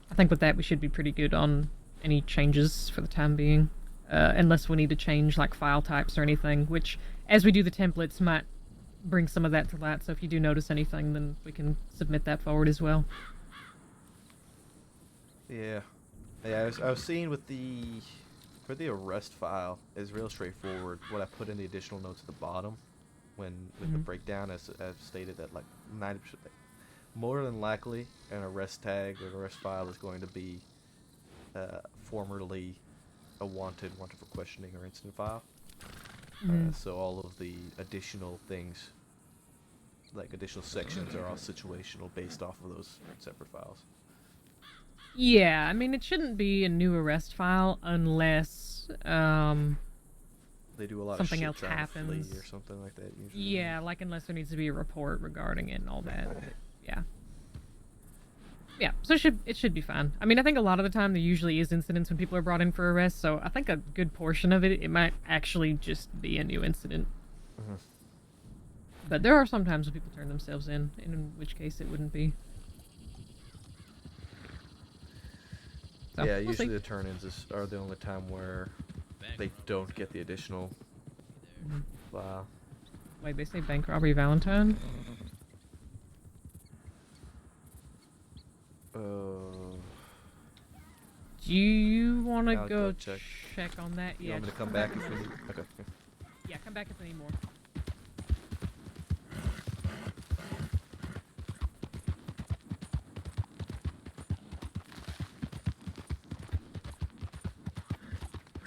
I think with that we should be pretty good on any changes for the time being, unless we need to change like file types or anything, which as we do the templates might bring some of that to light. So if you do notice anything, then we can submit that forward as well. Yeah, I was seeing with for the arrest file is real straightforward. What I put in the additional notes at the bottom, with the breakdown, as I've stated that like 90%, more than likely an arrest tag or an arrest file is going to be formerly a wanted for questioning or incident file. So all of the additional things, like additional sections, are all situational based off of those separate files. Yeah, I mean, it shouldn't be a new arrest file unless They do a lot something of shit else trying to flee happens or something like that usually. Yeah, like unless there needs to be a report regarding it and all that. Yeah, so it should be fine. I mean, I think a lot of the time there usually is incidents when people are brought in for arrest, so I think a good portion of it might actually just be a new incident. But there are some times when people turn themselves in which case it wouldn't be. So, Yeah, we'll usually see. the turn-ins are the only time where they don't get the additional Wow. Wait, they say bank robbery Valentine? Oh. Do you want to I'll go go check. on that? You Yeah. want me to just come back if we need? Okay. Yeah, come back if we need more.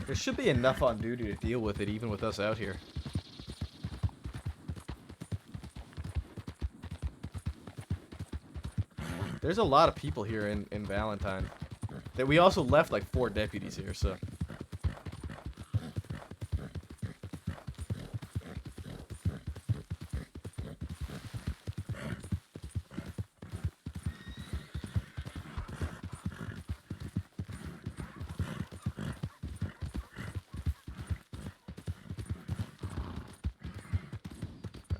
There should be enough on duty to deal with it, even with us out here. There's a lot of people here in Valentine. That we also left like 4 deputies here, so.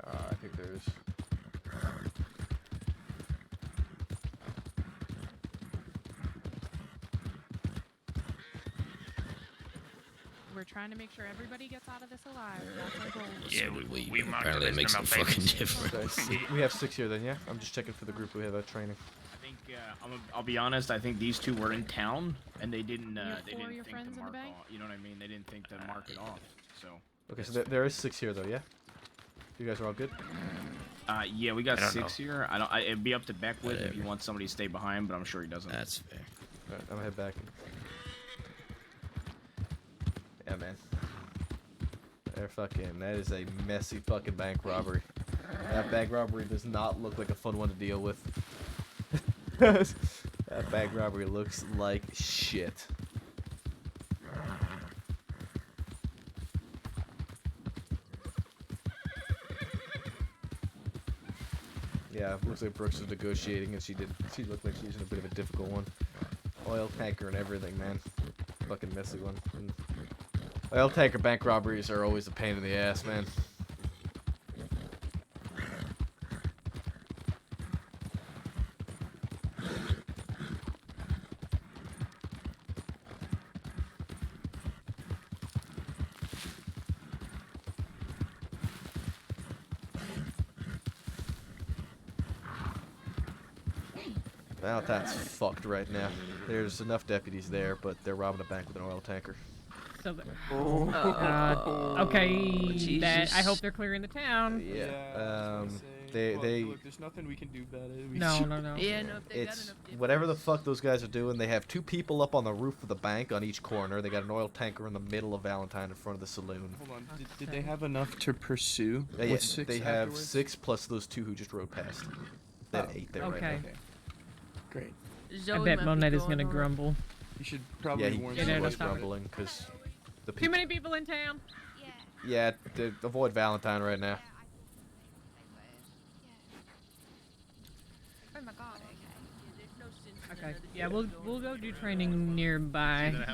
I think there's. We're trying to make sure everybody gets out of this alive. That's our goal. Yeah, we marked the apparently it list makes of a our fucking favorites. difference. We have 6 here then, yeah? I'm just checking for the group we have at training. I think I'll be honest. I think these two were in town and they didn't. They four of didn't your think friends to in the mark bank? off. You know what I mean? They didn't think to mark it off. So. Okay, so there is 6 here though, yeah? You guys are all good? Yeah, we got I don't 6 know. here. It'd be up to Beckwith if he wants somebody to stay behind, but I'm sure he doesn't. That's fair. Alright, I'm gonna head back. Yeah, man. That is a messy fucking bank robbery. That bank robbery does not look like a fun one to deal with. That bank robbery looks like shit. Yeah, it looks like Brooks was negotiating and she looked like she was in a bit of a difficult one. Oil tanker and everything, man. Fucking messy one. And oil tanker bank robberies are always a pain in the ass, man. Valentine's fucked right now. There's enough deputies there, but they're robbing a bank with an oil tanker. So, Oh. God. Okay, Jesus. I hope they're clearing the town. Yeah. Look, there's nothing we can do about it. We No, should- no, no. Yeah, no, if they got It's enough whatever the fuck those guys are doing. They have 2 people up on the roof of the bank on each corner. They got an oil tanker in the middle of Valentine in front of the saloon. Hold on. Did they have enough to pursue? Yeah, with 6 they have afterwards? 6 plus those 2 who just rode past. They have 8 there right Okay. now. Great. I bet Monet is gonna grumble. You should probably Yeah, he warn Yeah, was no, stop it. grumbling because the Too many people in town. Yeah, avoid Valentine right now. Oh my god. Okay. Yeah, we'll go do training nearby.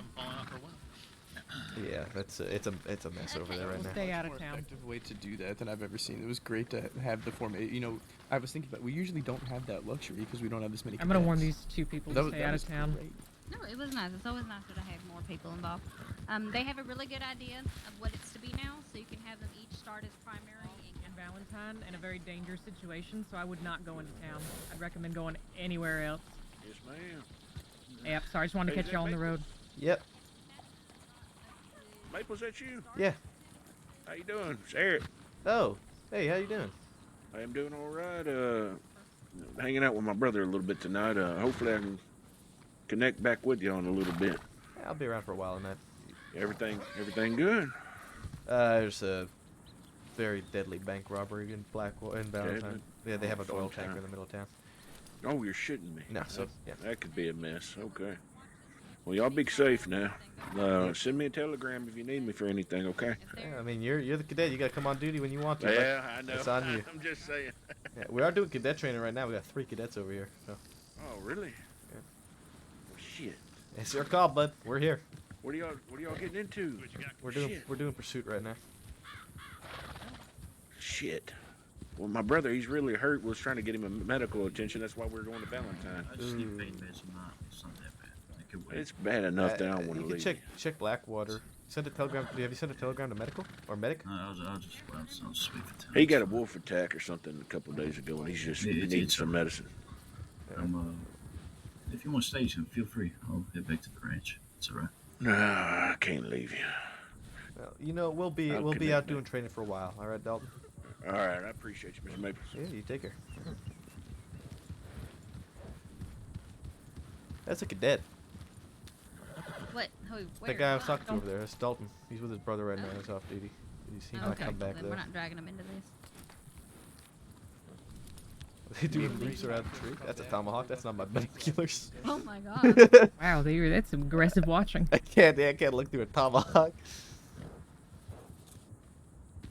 Yeah, it's a mess over there right We'll now. stay out of More town. effective way to do that than I've ever seen. It was great to have the formation. You know, I was thinking about we usually don't have that luxury because we don't have this many. I'm gonna warn cadets. these 2 people That to was- stay that out was of town. great. No, it was nice. It's always nicer to have more people involved. They have a really good idea of what it's to be now, so you can have them each start as primary. And Valentine in a very dangerous situation, so I would not go into town. I'd recommend going anywhere else. Yes, ma'am. Yep, sorry, I just wanted to Hey, catch is you that on the road. Yep. Maple's that you? Yeah. How you doing? It's Eric. Oh, hey, how you doing? I am doing all right. Hanging out with my brother a little bit tonight. Hopefully I can connect back with you on a little bit. Yeah, I'll be around for a while, man. Everything good? There's a very deadly bank robbery in Valentine. Deadly? Yeah, they have an Oh, oil fun tanker time. in the middle of town. Oh, you're shitting me. No, so, yeah. That could be a mess. Okay. Well, y'all be safe now. Send me a telegram if you need me for anything, okay? Yeah, I mean, you're the cadet. You gotta come on duty when you want to. Yeah, but I know. It's on you. I'm just saying. Yeah, we are doing cadet training right now. We got 3 cadets over here. So. Oh, really? Yeah. Well, shit. It's your call, bud. We're here. What are y'all getting into? We're doing Shit. pursuit right now. Shit. Well, my brother, he's really hurt. Was trying to get him a medical attention. That's why we're going to Valentine. Ooh. could wait. It's bad enough that I don't want You to can leave. check Blackwater. Send a telegram. Have you sent a telegram to medical or medic? No, I'll just speak for 10. He got a wolf attack or something a couple of days ago, and he's just needs some medicine. If you want to stay, feel free. I'll head back to the ranch. It's alright. No, I can't leave you. Well, you know, we'll be out doing training for a while. All right, Dalton. All right, I appreciate you, Mr. Maples. Yeah, you take care. That's a cadet. What? Who? Where? That guy I was talking to over there. That's Dalton. He's with his brother right now. He's off duty. He might come back then though. we're not dragging him into this. They doing loops around the tree. That's a tomahawk. That's not my binoculars. Oh my god. Wow, that's some aggressive watching. I can't look through a tomahawk.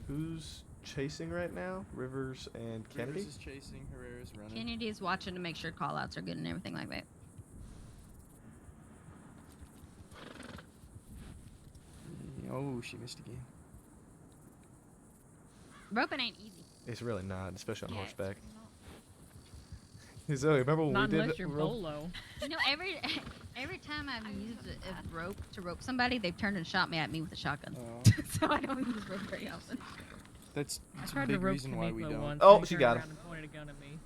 Who's chasing right now? Rivers and Kennedy? Rivers is chasing, Herrera's running. Kennedy is watching to make sure call-outs are good and everything like that. Oh, she missed again. Roping ain't easy. It's really not, especially on horseback. Zoe, remember when Not we did unless you're rope? Bolo. You know, every time I've used a rope to rope somebody, they've turned and shot me at me with a shotgun. So I don't use rope very often. That's I a tried to big rope reason why we Kamiko don't. once. Oh, and he she turned got around him. and pointed a gun at me.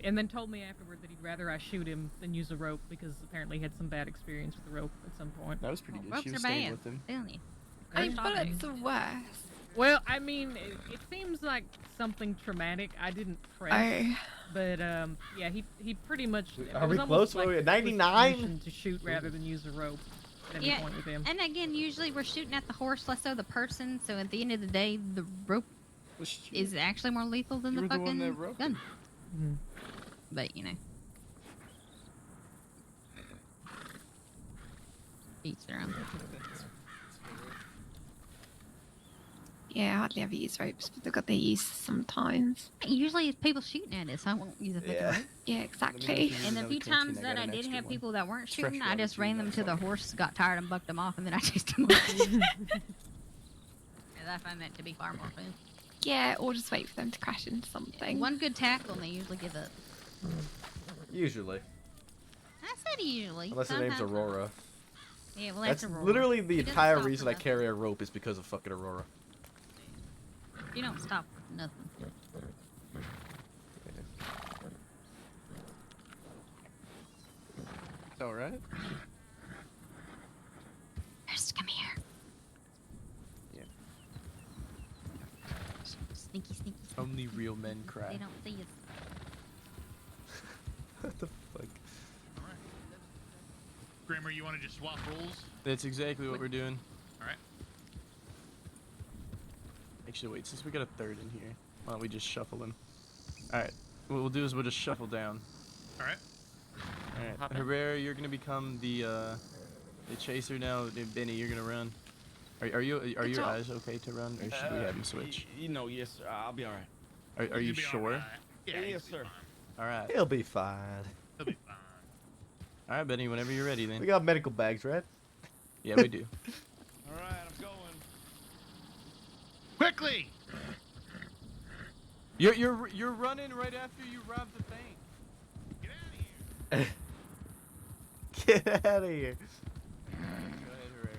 And then told me afterward that he'd rather I shoot him than use a rope because apparently he had some bad experience with the rope at some point. That was pretty good. Ropes She are was staying bad. with him. Don't you? I mean, bullets are worse. Well, I mean, it seems like something traumatic. I didn't press, Oh. but yeah, he pretty much. Are it was we almost close? like Are we at was 99? permission to shoot rather than use a rope at any Yeah, point with him. and again, usually we're shooting at the horse, less so the person. So at the end of the day, the rope is actually more lethal than You the were the one fucking that roped gun. Mhm. But you know, each their own. Yeah, I hardly ever use ropes, but they've got their use sometimes. Usually it's people shooting at us. I won't use a fucking Yeah. rope. Yeah, exactly. And the few times that I did have people that weren't shooting, I just ran them to the horse, got tired, and bucked them off, and then I chased them off. Because I find that to be far more fun. Yeah, or just wait for them to crash into something. One good tackle, and they usually give up. Usually. I said usually. Unless her name's Sometimes- Aurora. Yeah, well, That's that's Aurora. literally the She doesn't entire stop reason for I nothing. carry a rope is because of fucking Aurora. You don't stop for nothing. Alright. First, come here. Yeah. Sneaky, sneaky. Only real men cry. They don't see us. What the fuck? Grammer, you want to just swap roles? That's exactly what we're doing. All right. Actually, wait, since we got a third in here, why don't we just shuffle them? Alright, what we'll do is we'll just shuffle down. All right. Alright, Hop in. Herrera, you're gonna become the chaser now. Benny, you're gonna run. Are your job. eyes okay to run, or should we have him switch? You know, yes, sir. I'll be all right. Are you You'll be sure? alright. Yeah, Yes, you'll be sir. fine. Alright. He'll be fine. He'll be fine. Alright, Benny, whenever you're ready then. We got medical bags, right? Yeah, we do. All right, I'm going. Quickly! You're running right after you rob the bank. Get out of here. Get out of here. Go ahead, Herrera.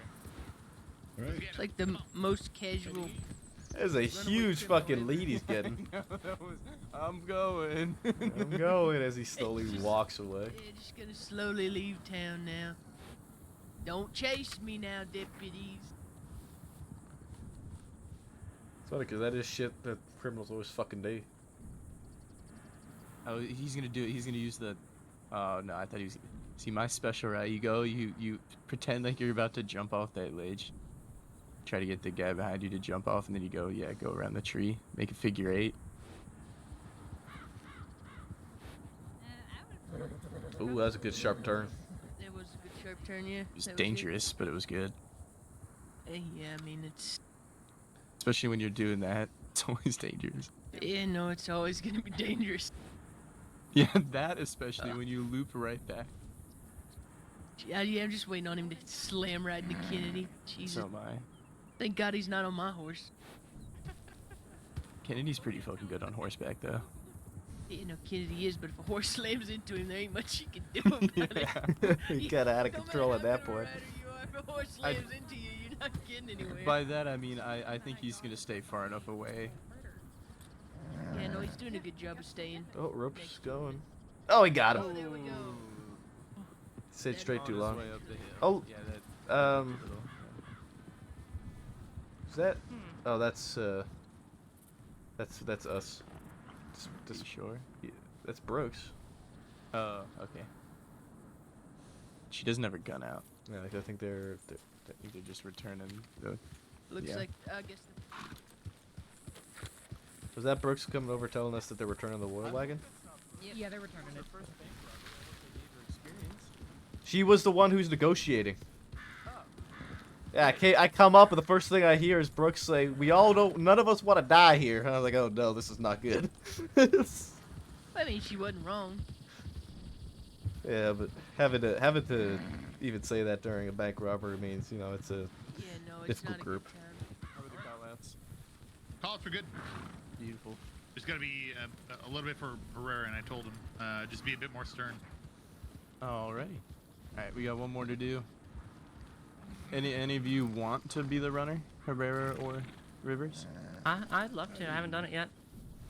Alright. It's like the most casual. That's a huge fucking lead he's getting. No, that was, I'm going. I'm going as he slowly walks away. Yeah, just gonna slowly leave town now. Don't chase me now, deputies. It's funny because that is shit that criminals always fucking do. Oh, he's gonna do it. He's gonna use the. Oh no, I thought he was. See my special, right? You go, you pretend like you're about to jump off that ledge. Try to get the guy behind you to jump off, and then you go, yeah, go around the tree, make a figure 8. Ooh, that was a good sharp turn. That was a good sharp turn, yeah. It was That good. dangerous, but it was good. Yeah, I mean, it's. Especially when you're doing that, it's always dangerous. Yeah, no, it's always gonna be dangerous. Yeah, that especially when you loop right back. Yeah, I'm just waiting on him to slam right into Kennedy. Jesus. So am I. Thank God he's not on my horse. Kennedy's pretty fucking good on horseback, though. You know, Kennedy is, but if a horse slams into him, there ain't much you can do about it. He got out of control at that point. If a horse slams into you, you're not getting anywhere. By that I mean I think he's gonna stay far enough away. Yeah, no, he's doing a good job of staying. Oh, rope's going. Oh, he got him. Oh, there we go. Stayed straight On too his long. way up the hill. Oh, Yeah, that is that? Oh, that's us. you sure? Yeah, that's Brooks. Oh, okay. She doesn't have her gun out. Yeah, I think they're just returning the. Looks yeah. like, I guess. Was that Brooks coming over telling us that they're returning the oil wagon? Yeah, they're returning it. She was the one who's negotiating. Yeah, I come up and the first thing I hear is Brooks say, "We all don't. None of us want to die here." And I was like, "Oh no, this is not good." I mean, she wasn't wrong. Yeah, but having to even say that during a bank robbery means, you know, it's a difficult group. How are the call-outs? Call outs are good. Beautiful. Just gotta be a little bit for Herrera, and I told him just be a bit more stern. Alrighty. Alright, we got one more to do. Any of you want to be the runner, Herrera or Rivers? I'd love to. I haven't done it yet.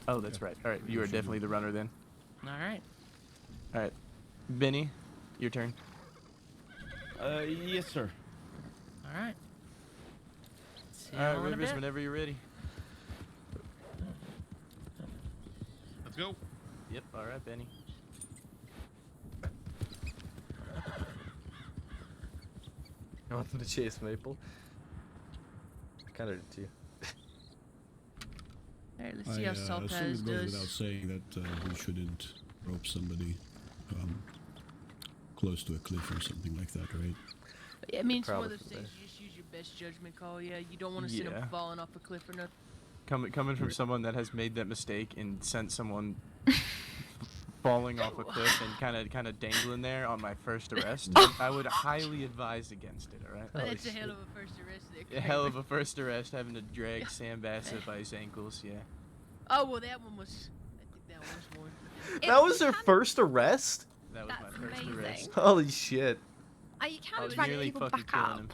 Oh, that's right. Alright, you are definitely the runner then. All right. Alright. Benny, your turn. Yes, sir. All right. See Alright, y'all in a Rivers, bit. whenever you're ready. Let's go. Yep, alright, Benny. I want them to chase Maple. Kind of did too. Alright, let's see how Salt assume has it goes does. without saying that we shouldn't rope somebody close to a cliff or something like that, right? Yeah, I mean, it's one of Probably those things. You just use your best judgment call. Yeah, you don't want to send Yeah. them falling off a cliff or nothing. Coming from someone that has made that mistake and sent someone falling off a cliff and kind of dangling there on my first arrest, I would highly advise against it. All right. But that's a hell of a first arrest there. A hell of a first arrest, having to drag Sam Bassett by his ankles. Yeah. Oh well, that one was. I think that one was more. That was her first arrest? That was my first arrest. Holy shit. You I can't was drag nearly people fucking back killing up. him.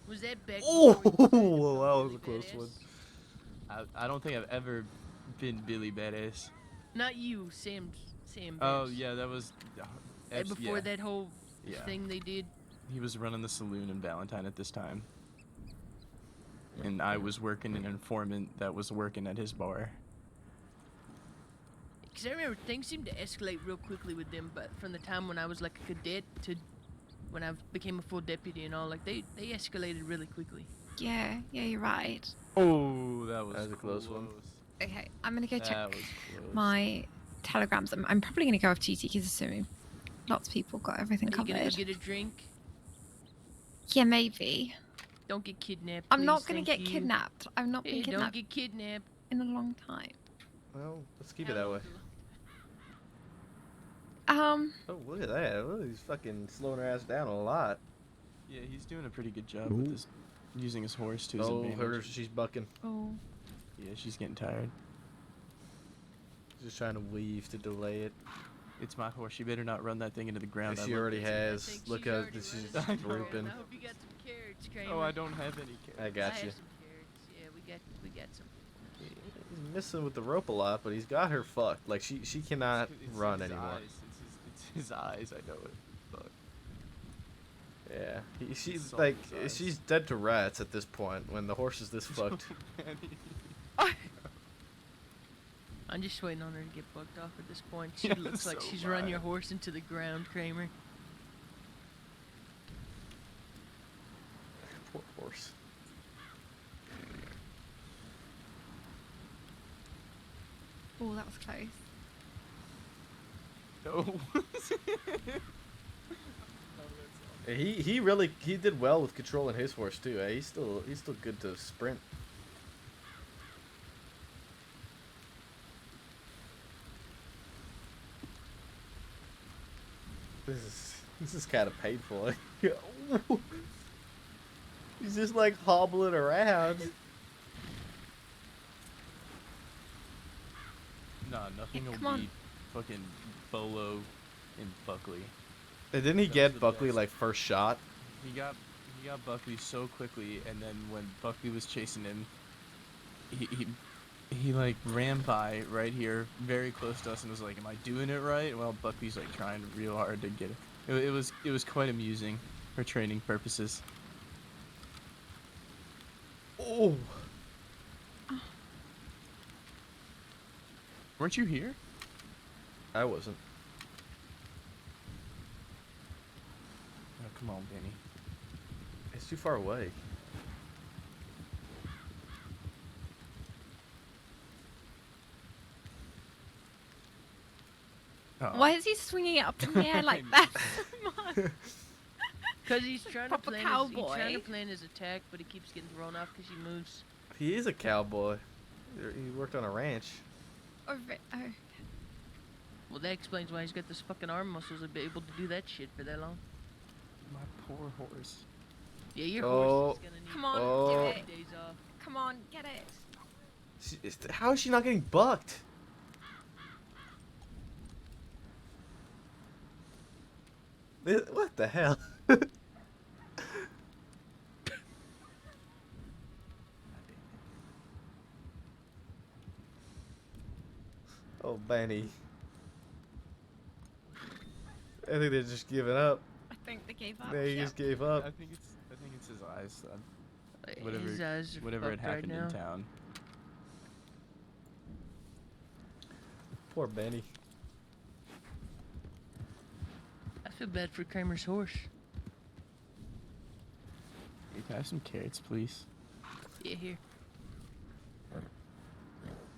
Was that back? Oh, before you that was a close one. I don't think I've ever been Billy Badass. Not you, Sam. Oh yeah, that was. Before yeah. that whole Yeah. thing they did. He was running the saloon in Valentine at this time. And I was working an informant that was working at his bar. Because I remember things seemed to escalate real quickly with them, but from the time when I was like a cadet to when I became a full deputy and all, like they escalated really quickly. Yeah, you're right. Oh, that was a close one. Okay, I'm gonna go That check was close. my telegrams. I'm probably gonna go off duty because assuming lots of people got everything Are you gonna covered. go get a drink? Yeah, maybe. Don't get kidnapped. I'm not please, gonna thank get you. kidnapped. I've not been Hey, kidnapped don't get kidnapped. in a long time. Well, let's keep it that way. Um. Oh, look at that. Look, he's fucking slowing her ass down a lot. Yeah, he's doing a pretty good job with this, using his horse to his Oh, advantage. she's bucking. Oh. Yeah, she's getting tired. Just trying to weave to delay it. It's my horse. You better not run that thing into the ground. Yeah, I she love already this. has. Look how she's I know. drooping. I hope you got some carrots, Kramer. Oh, I don't have any carrots. I got have you. some carrots. Yeah, we got some. He's missing with the rope a lot, but he's got her fucked. Like she cannot It's run his anymore. Eyes. It's his eyes. I know it. Fuck. Yeah, she's It's all like his eyes. she's dead to rats at this point. When the horse is this fucked. I'm just waiting on her to get bucked off at this point. She Yeah, looks like so she's run am I. your horse into the ground, Kramer. Poor horse. Oh, that was close. No. He did well with controlling his horse too. He's still good to sprint. This is kind of painful. He's just like hobbling around. Nah, nothing Come will on. beat fucking Bolo in Buckley. And didn't he That was get the Buckley best. like first shot? He got Buckley so quickly, and then when Buckley was chasing him, he like ran by right here, very close to us, and was like, "Am I doing it right?" Well, Buckley's like trying real hard to get it. It was quite amusing for training purposes. Oh. Weren't you here? I wasn't. Oh, come on, Benny. It's too far away. Why is he swinging it up in the air like that so much? Because he's trying to Proper plan cowboy. he's trying to plan his attack, but he keeps getting thrown off because he moves. He is a cowboy. He worked on a ranch. Oh. Well, that explains why he's got this fucking arm muscles to be able to do that shit for that long. My poor horse. Yeah, your Oh. horse is gonna need Come on, Oh. do it. days off. Come on, get it. How is she not getting bucked? What the hell? Oh, Benny. I think they're just giving up. I think they gave up. They just gave up. I think it's his eyes. His eyes are Whatever had fucked right happened now. in town. Poor Benny. I feel bad for Kramer's horse. Hey, can I have some carrots, please? Yeah, here.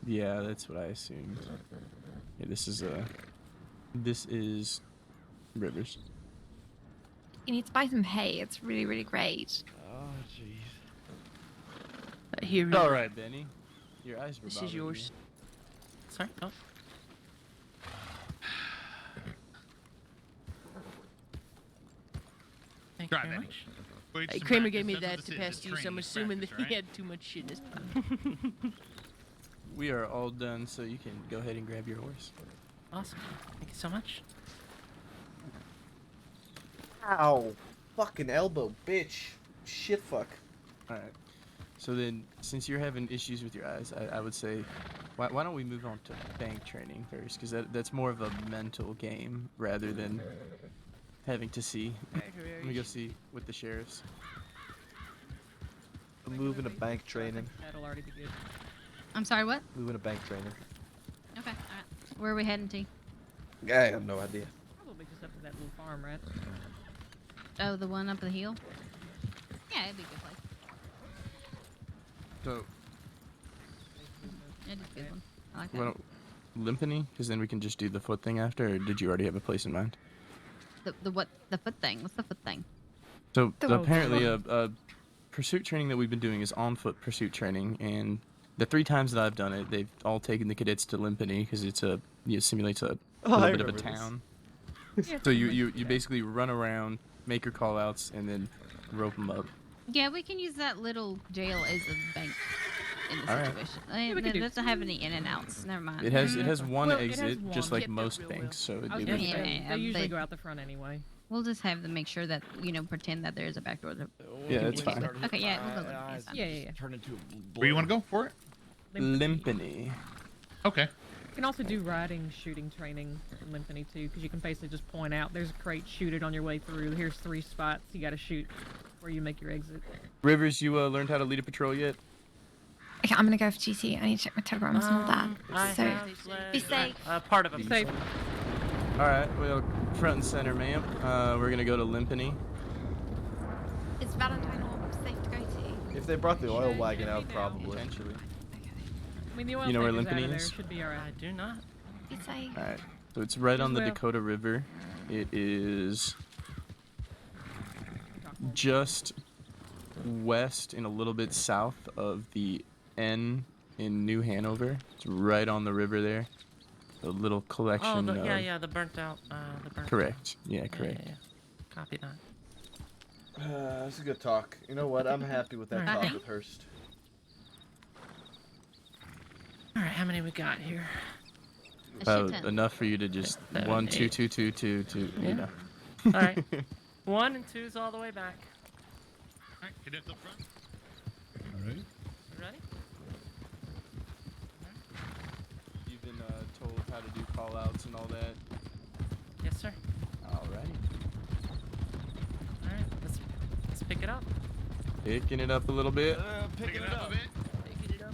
Yeah, that's what I assumed. Yeah, this is Rivers. You need to buy some hay. It's really, really great. Oh, jeez. Here. All right, Benny. Your eyes were This is bothering yours. me. Sorry. Oh. Thank Drive, you very Benny. much. Wait, Hey, some Kramer practice. gave me That's what that this to is, pass it's to you, so I'm training, assuming that practice, he alright? had too much shit in his pocket. We are all done, so you can go ahead and grab your horse. Awesome. Thank you so much. Ow. Fucking elbow, bitch. Shit fuck. Alright. So then, since you're having issues with your eyes, I would say, why don't we move on to bank training first? Because that's more of a mental game rather than having to see. Let me go see with the sheriffs. Moving to bank training. That'll already be good. I'm sorry, what? Moving to bank training. Okay, alright. Where are we heading to? I have no idea. Probably just up to that little farm, right? Oh, the one up the hill? Yeah, it'd be a good place. So, It'd be a good one. I like why that. don't Limpany? Because then we can just do the foot thing after, or did you already have a place in mind? The what? The foot thing? What's the foot thing? So The road. apparently, a pursuit training that we've been doing is on-foot pursuit training, and the 3 times that I've done it, they've all taken the cadets to Limpany because it simulates a little I bit of a remember this. town. Yeah, So you basically run around, make your call-outs, and then rope them up. Yeah, we can use that little jail as a bank in the All right. situation. we can It do- doesn't have any in and outs. Never mind. It has one Well, it has exit, just one. like most banks. So I was it gonna would- say, Yeah, they usually but- go out the front anyway. We'll just have them make sure that, pretend that there is a back door. Yeah, that's fine. Okay, yeah, we'll go look. It's fine. Yeah. Turn into Where you want to go for it? Limpany. Okay. You can also do riding, shooting training in Limpany too, because you can basically just point out there's a crate, shoot it on your way through. Here's 3 spots you got to shoot where you make your exit. Rivers, you learned how to lead a patrol yet? Okay, I'm gonna go for GT. I need to check my telegrams and all that. I So, have be led, safe. part of it. Be safe. All right, well, front and center, ma'am. We're gonna go to Limpany. Is Valentine Hall safe to go to? If they brought the oil wagon out, probably. Potentially. I mean, the oil You know where tanker's out Limpany of there, is? should be alright. I do not. Be safe. All right, so it's right on the Well- Dakota River. It is just west and a little bit south of the N in New Hanover. It's right on the river there. A little Oh, collection of... the burnt out. Correct. Yeah, correct. Yeah. Copy that. That's a good talk. You know what? I'm happy with that Alright. talk with Hurst. All right, how many we got here? About ton. enough for you to just 1, 2, 2, 2, 2, 2. Yeah. You know. All right. 1 and 2's all the way back. All right, cadets up front. All right. You ready? You've been told how to do call outs and all that. Yes, sir. Alrighty. All right. Let's pick it up. Picking it up a little bit. Picking it up a bit. Picking it up.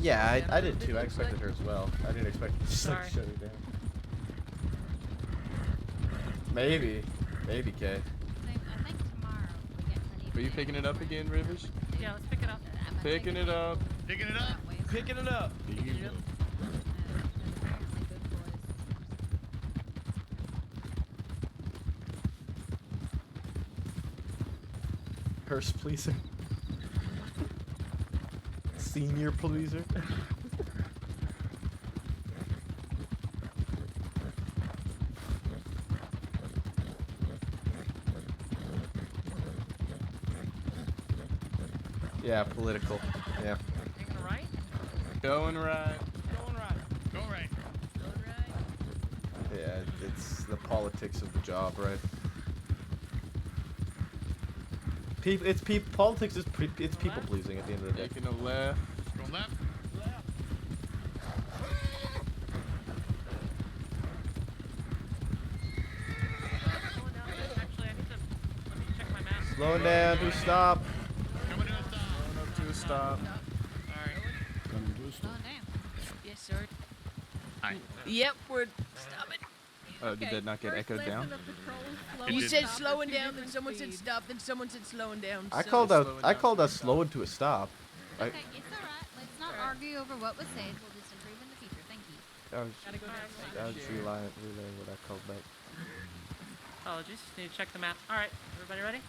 Yeah, I did too. I expected her as well. I didn't expect to just like Sorry. shut it down. Maybe, Kay. I think tomorrow we get plenty Are you picking it up again, Rivers? Yeah, let's pick it up. Picking it up. Picking it up. Picking it up. Hearse pleaser. Senior pleaser. Yeah, political. Yeah. Taking a right? Going right. Going right. Go right. Yeah, it's the politics of the job, right? Politics is it's people pleasing at the end of the day. Taking a left. Going left. Slowing down to a stop. Coming to a stop. Going up to a stop. Coming to a stop. Yes, sir. Hi. Yep, we're stopping. Did that not get echoed down? You said slowing down, then someone said stop, then someone said slowing down. I so- called us slowing to a stop. Okay, it's alright. Let's not argue over what was said. We'll just improve in the future. Thank you. I was relaying what I called back. Apologies. Need to check the map. All right. Everybody ready?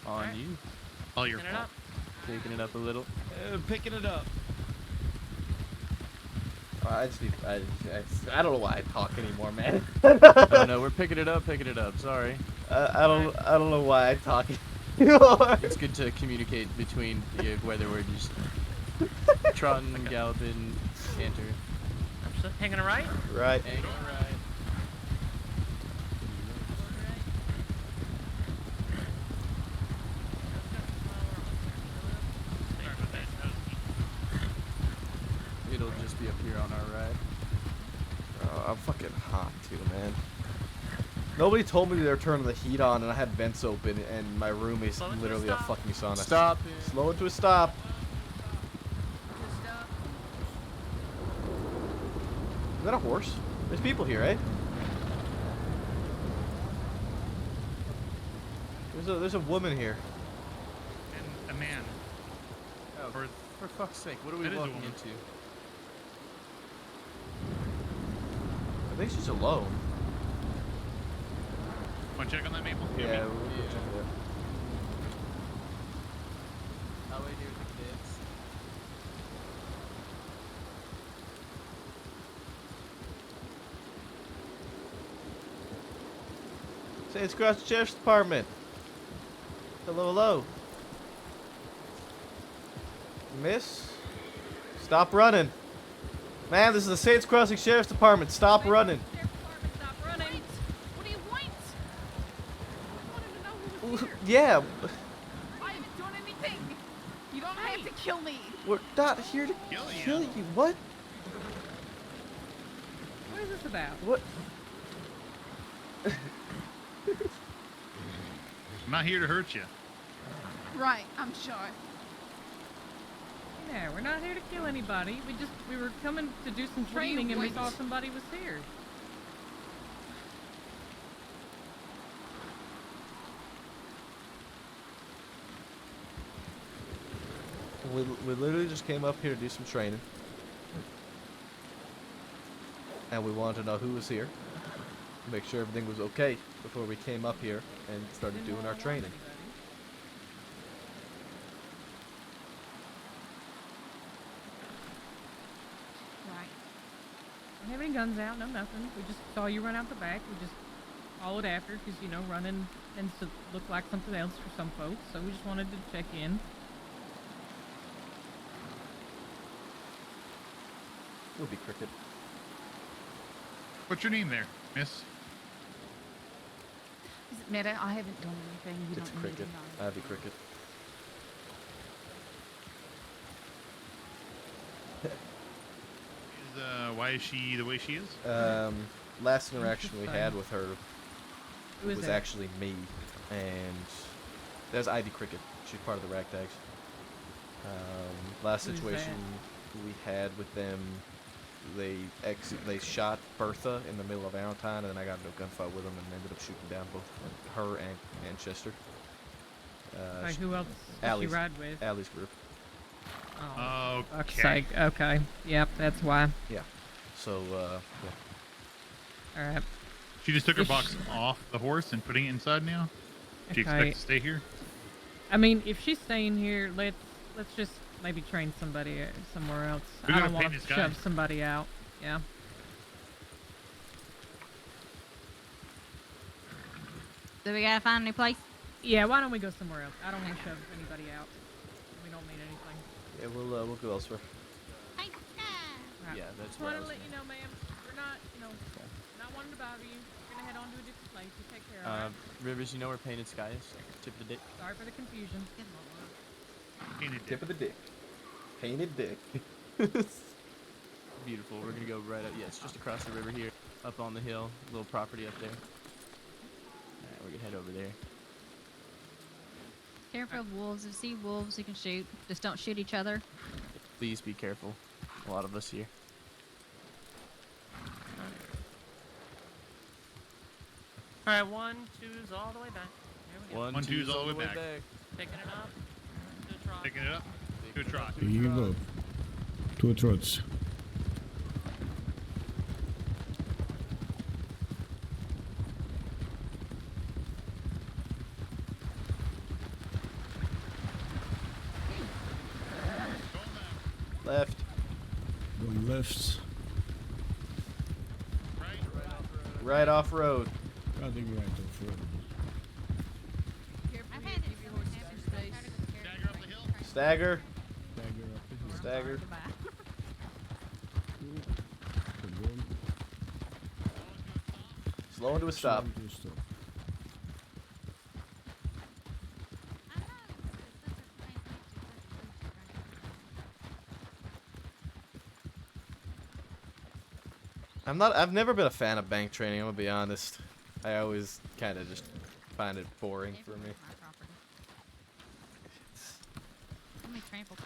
On Alright. you. All your Picking it fault. up. Taking it up a little. Picking it up. I just need. I don't know why I talk anymore, man. Oh no, we're picking it up. Sorry. I don't know why I talk anymore. It's good to communicate between whether we're just trotting, galloping, canter. I'm just hanging a right. Right. Hanging right. It'll just be up here on our right. Oh, I'm fucking hot too, man. Nobody told me they're turning the heat on, and I had vents open, and my room is Slow it to a literally a stop. fucking sauna. Stop it. Slow it to a stop. Is that a horse? There's people here, eh? There's a woman here. And a man. Oh, for fuck's sake, what are we That is a walking woman. into? I think she's alone. Want to check on that, Maple? Yeah, Yeah. we'll go check it out. I'll wait here with the kids. Saints Cross Sheriff's Department. Hello, hello. Miss? Stop running. Man, this is the Saints Crossing Sheriff's Department. Stop running. Stop running. What do you want? I wanted to know who was here. Yeah, I haven't done anything. You don't have to kill me. we're not here to kill you. What? What is this about? What? I'm not here to hurt you. Right, I'm sure. Yeah, we're not here to kill anybody. We were coming to do some do you training and we want? saw somebody was here. We literally just came up here to do some training. And we wanted to know who was here. Make sure everything was okay before we came up here and started doing our training. Right. Don't have any guns out, no nothing. We just saw you run out the back. We just followed after because, you know, running tends to look like something else for some folks. So we just wanted to check in. It'll be Cricket. What's your name there, miss? Does it matter? I haven't done anything. You It's don't need Cricket. to know. Ivy Cricket. Why is she the way she is? Last interaction we had with her Who is was that? actually me, and there's Ivy Cricket. She's part of the Ragtags. Last Who's situation we had with them, they shot Bertha in the middle of Valentine, and then I got into a gunfight with them and ended up shooting down both her and Manchester. Like, who else did she Allie's, ride with? Allie's group. Oh, fuck's Okay. sake. Okay. Yep, that's why. Yeah. So, yeah. Alright. She just took her If box off the horse and putting it inside now? Do you Okay. expect to stay here? I mean, if she's staying here, let's just maybe train somebody somewhere else. We I gotta don't want pay to this guy. shove somebody out. Yeah. Do we gotta find a new place? Yeah, why don't we go somewhere else? I don't want to shove anybody out. We don't need anything. Yeah, we'll go elsewhere. Right. Yeah, that's Just what I want to was let you know, ma'am. We're not, you know, not wanting to bother you. We're gonna head on to a different place. You take care of it. Rivers, you know where Painted Sky is? Tip of the dick. Sorry for the confusion. Tip of the dick. Painted dick. Beautiful. We're gonna go right up. Yeah, it's just across the river here, up on the hill. Little property up there. Alright, we're gonna head over there. Careful of wolves. If you see wolves, you can shoot. Just don't shoot each other. Please be careful. A lot of us here. All right, 1, 2's all the way back. Here we go. One, One, two's all the way back. Picking it up. To the trot. Picking it up to a trot. Here you go. 2 trots. Left. Going left. Right off road. Riding right off road. Stagger. Stagger up the hill. Stagger. Slow into a stop. Slow to a stop. I've never been a fan of bank training, I'm gonna be honest. I always kind of just find it boring for me.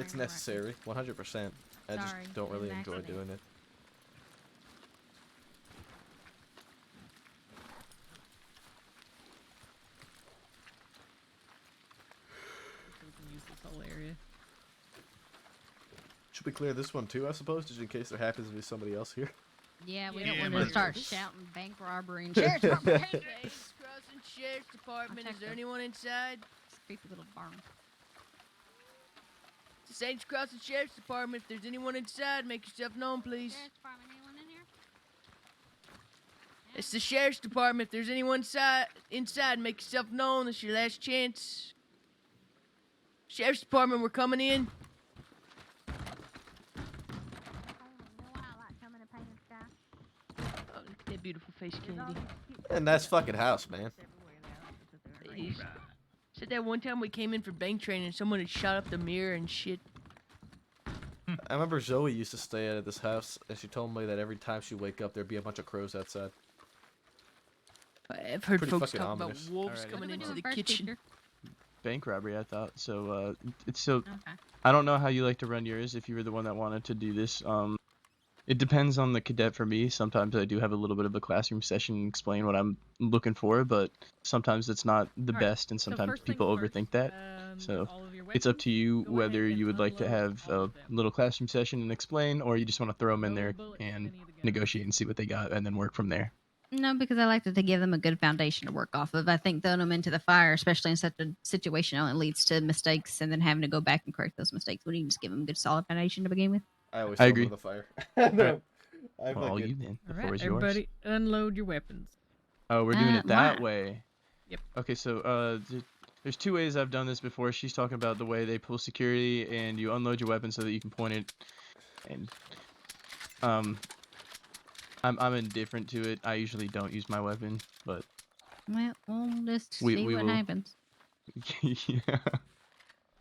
It's necessary, 100%. I just Sorry, don't really didn't enjoy accident. doing it. We can use this whole area. Should we clear this one too, I suppose, just in case there happens to be somebody else here? Yeah, we Yeah, don't want might to as start well. shouting bank robbery and sheriff's department. Saints Crossing Sheriff's Department. Is there anyone inside? Creepy little barn. Saints Crossing Sheriff's Department. If there's anyone inside, make yourself known, please. Sheriff's department, anyone in here? It's the Sheriff's Department. If there's anyone inside, make yourself known. This is your last chance. Sheriff's Department, we're coming in. Oh, look at that beautiful face, Kennedy. A nice fucking house, man. Ladies. Said that one time we came in for bank training and someone had shot up the mirror and shit. I remember Zoe used to stay at this house, and she told me that every time she'd wake up, there'd be a bunch of crows outside. I've heard Pretty folks fucking talk ominous. about wolves Alrighty. coming What do we into do the first, kitchen. teacher? Bank robbery, I thought. So, it's so. Okay. I don't know how you like to run yours. If you were the one that wanted to do this, it depends on the cadet. For me, sometimes I do have a little bit of a classroom session and explain what I'm looking for, but sometimes it's not the Alright, best, and so sometimes first people things overthink first, that. So all of your it's up weapons, to you go whether ahead and you would like to unload have all a of them. little classroom session and explain, or you just want to throw them in No there bullets with and any of the guns. negotiate and see what they got, and then work from there. No, because I like to give them a good foundation to work off of. I think throwing them into the fire, especially in such a situation, only leads to mistakes and then having to go back and correct those mistakes. Wouldn't you just give them a good solid foundation to begin with? I always I throw them agree. in the fire. Alright. I Well, fucking- you then. The All floor right, is yours. everybody, unload your weapons. Oh, we're doing it that Why? way. Yep. Okay, so there's two ways I've done this before. She's talking about the way they pull security and you unload your weapon so that you can point it, and I'm indifferent to it. I usually don't use my weapon, but Well, we'll just We- see we what will. happens. yeah.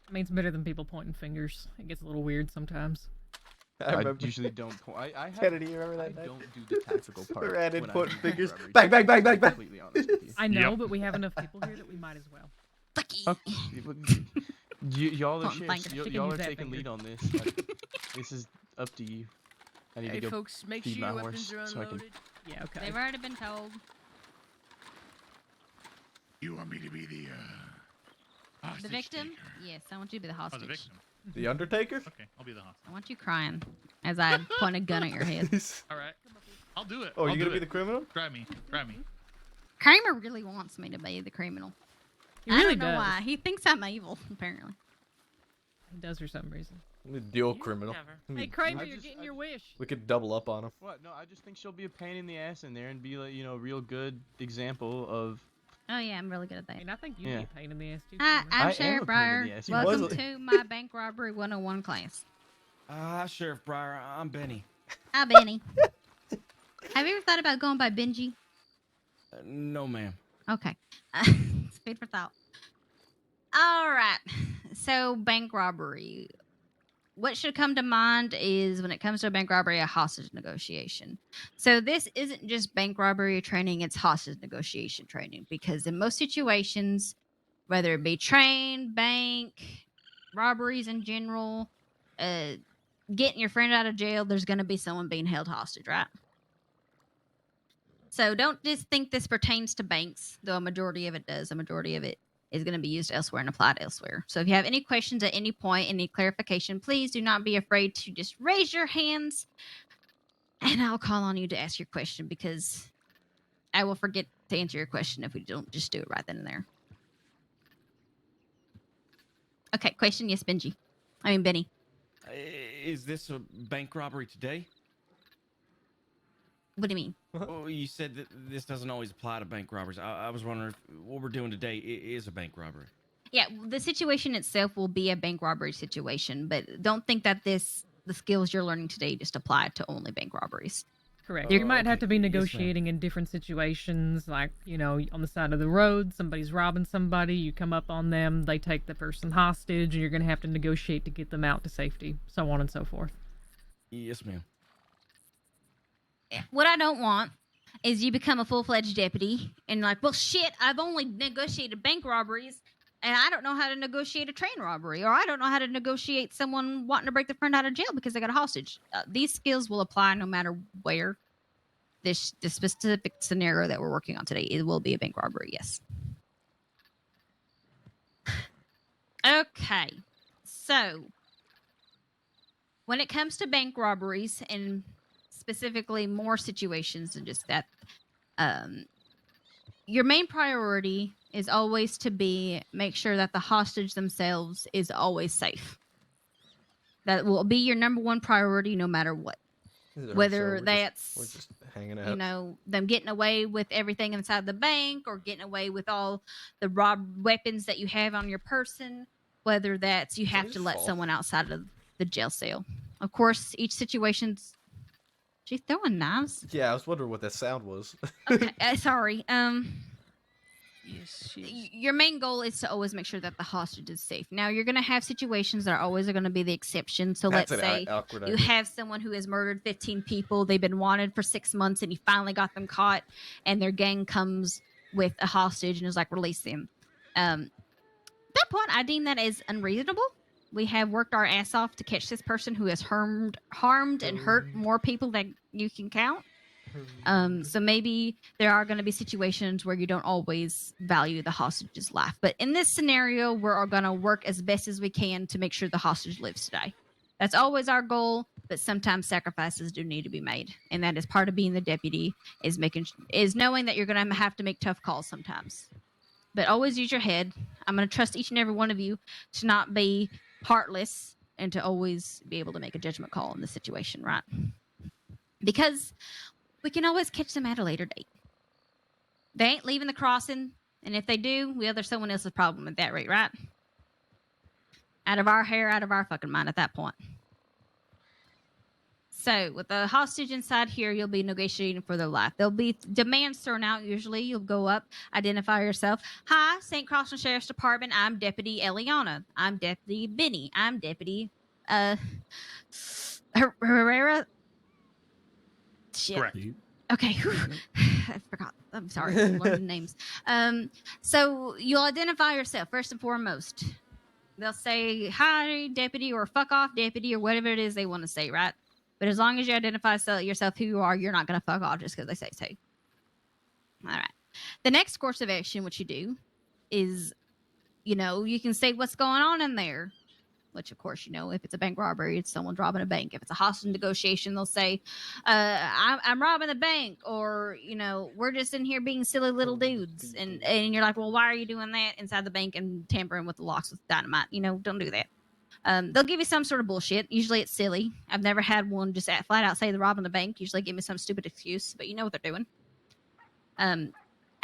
I mean, it's better than people pointing fingers. It gets a little weird sometimes. I usually don't point. I have, Kennedy, you remember that I night? don't do the tactical part. Ran in when I'm pointing doing fingers. robbery, Bang, to bang, bang, be bang, bang. completely honest with you. I know, but we have enough people here that we might as well. Y'all are Pointing fingers. She can y'all use are that taking finger. lead on this. Like, this is up to you. I need Hey, to go folks, make feed sure my your horse weapons are so I can. unloaded. Yeah, okay. They've already been told. You want me to be the The hostage victim? taker? Yes, I want you to be the Oh, hostage. the victim. The Undertaker? Okay, I'll be the hostage. I want you crying as I point a gun at your head. All right, I'll do it. Oh, I'll you gonna do be it. the criminal? Try me. Try me. Kramer really wants me to be the criminal. He I really don't know does. why. He thinks I'm evil, apparently. He does for some reason. The dual criminal. Hey, Kramer, you're getting your wish. We could double up on him. What? No, I just think she'll be a pain in the ass in there and be like, a real good example of. Oh yeah, I'm really good at that. I mean, I think you'd Yeah. be a pain in the ass too. Hi, Kramer. I'm I Sheriff am a pain in Breyer. the ass. You Welcome was- to my bank robbery 101 class. Sheriff Breyer, I'm Benny. Hi, Benny. Have you ever thought about going by Benji? No, ma'am. Okay. It's food for thought. All right. So, bank robbery. What should come to mind is when it comes to a bank robbery, a hostage negotiation. So, this isn't just bank robbery training, it's hostage negotiation training because in most situations, whether it be train, bank, robberies in general, getting your friend out of jail, there's going to be someone being held hostage, right? So don't just think this pertains to banks, though a majority of it does. A majority of it is going to be used elsewhere and applied elsewhere. So if you have any questions at any point, any clarification, please do not be afraid to just raise your hands and I'll call on you to ask your question because I will forget to answer your question if we don't just do it right then and there. Okay, question? Yes, Benji. I mean, Benny. Is this a bank robbery today? What do you mean? Oh, you said that this doesn't always apply to bank robberies. I was wondering if what we're doing today is a bank robbery. Yeah, the situation itself will be a bank robbery situation, but don't think that the skills you're learning today just apply to only bank robberies. Correct. You might have okay. to be Yes, ma'am. negotiating in different situations, like, on the side of the road, somebody's robbing somebody, you come up on them, they take the person hostage, and you're going to have to negotiate to get them out to safety, so on and so forth. Yes, ma'am. What I don't want is you become a full-fledged deputy and like, well, shit, I've only negotiated bank robberies and I don't know how to negotiate a train robbery, or I don't know how to negotiate someone wanting to break their friend out of jail because they got a hostage. These skills will apply no matter where. The specific scenario that we're working on today, it will be a bank robbery, yes. Okay, so when it comes to bank robberies and specifically more situations than just that, your main priority is always to make sure that the hostage themselves is always safe. That will be your number one priority no matter what. Whether that's we're just hanging out. Them getting away with everything inside the bank or getting away with all the weapons that you have on your person, whether that's you have to let someone outside of the jail cell. Of course, each situation's. She's throwing knives. Yeah, I was wondering what that sound was. Okay, sorry. Yes, Your main goal is to always make sure that the hostage is safe. Now, you're going to have situations that are always going to be the exception. So That's let's an say awkward you idea. have someone who has murdered 15 people. They've been wanted for 6 months, and you finally got them caught, and their gang comes with a hostage and is like, release them. At that point, I deem that as unreasonable. We have worked our ass off to catch this person who has harmed and hurt more people than you can count. So maybe there are going to be situations where you don't always value the hostage's life. But in this scenario, we're going to work as best as we can to make sure the hostage lives today. That's always our goal, but sometimes sacrifices do need to be made. And that is part of being the deputy, is knowing that you're going to have to make tough calls sometimes. But always use your head. I'm going to trust each and every one of you to not be heartless and to always be able to make a judgment call in the situation, right? Because we can always catch them at a later date. They ain't leaving the crossing, and if they do, well, there's someone else's problem at that rate, right? Out of our hair, out of our fucking mind at that point. So, with the hostage inside here, you'll be negotiating for their life. There'll be demands thrown out, usually. You'll go up, identify yourself. Hi, St. Crossland Sheriff's Department. I'm Deputy Eliana. I'm Deputy Benny. I'm Deputy, Herrera. Shit. Correct. Okay. I forgot. I'm sorry. One of the names. So, you'll identify yourself, first and foremost. They'll say, hi, deputy, or fuck off, deputy, or whatever it is they want to say, right? But as long as you identify yourself who you are, you're not going to fuck off just because they say so. All right. The next course of action, what you do is, you can say what's going on in there. Which, of course, if it's a bank robbery, it's someone robbing a bank. If it's a hostage negotiation, they'll say, I'm robbing the bank. Or, we're just in here being silly little dudes. And you're like, well, why are you doing that inside the bank and tampering with the locks with dynamite? Don't do that. They'll give you some sort of bullshit. Usually it's silly. I've never had one just flat out say they're robbing the bank. Usually give me some stupid excuse, but you know what they're doing.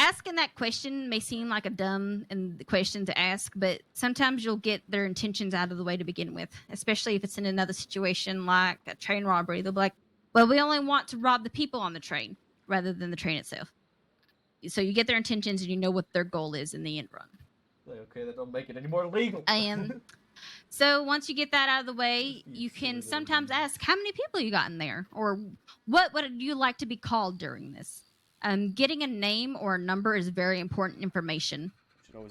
Asking that question may seem like a dumb question to ask, but sometimes you'll get their intentions out of the way to begin with, especially if it's in another situation like a train robbery. They'll be like, well, we only want to rob the people on the train rather than the train itself. So you get their intentions and you know what their goal is in the end run. Okay, that don't make it any more legal. So once you get that out of the way, you can sometimes ask how many people you got in there, or what would you like to be called during this. Getting a name or a number is very important information.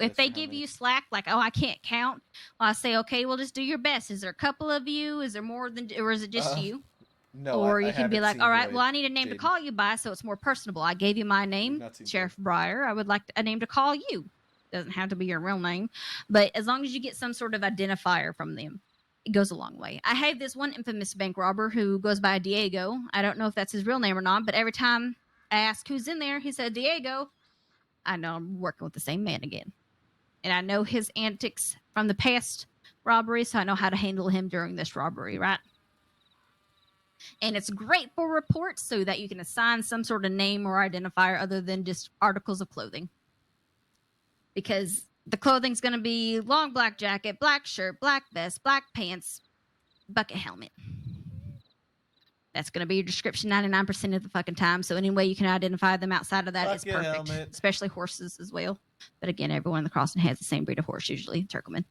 If they give you slack, like, oh, I can't count, well, I say, okay, well, just do your best. Is there a couple of you? Is there more than, or is it just you? No. Or you can be like, all right, well, I need a name to call you by, so it's more personable. I gave you my name, Sheriff Breyer. I would like a name to call you. Doesn't have to be your real name, but as long as you get some sort of identifier from them, it goes a long way. I have this one infamous bank robber who goes by Diego. I don't know if that's his real name or not, but every time I ask who's in there, he said Diego. I know I'm working with the same man again, and I know his antics from the past robbery, so I know how to handle him during this robbery, right? And it's great for reports so that you can assign some sort of name or identifier other than just articles of clothing. Because the clothing's going to be long black jacket, black shirt, black vest, black pants, bucket helmet. That's going to be your description 99% of the fucking time. So any way you can identify them outside of that is perfect. Helmet. Especially horses as well. But again, everyone in the crossing has the same breed of horse, usually Turkleman.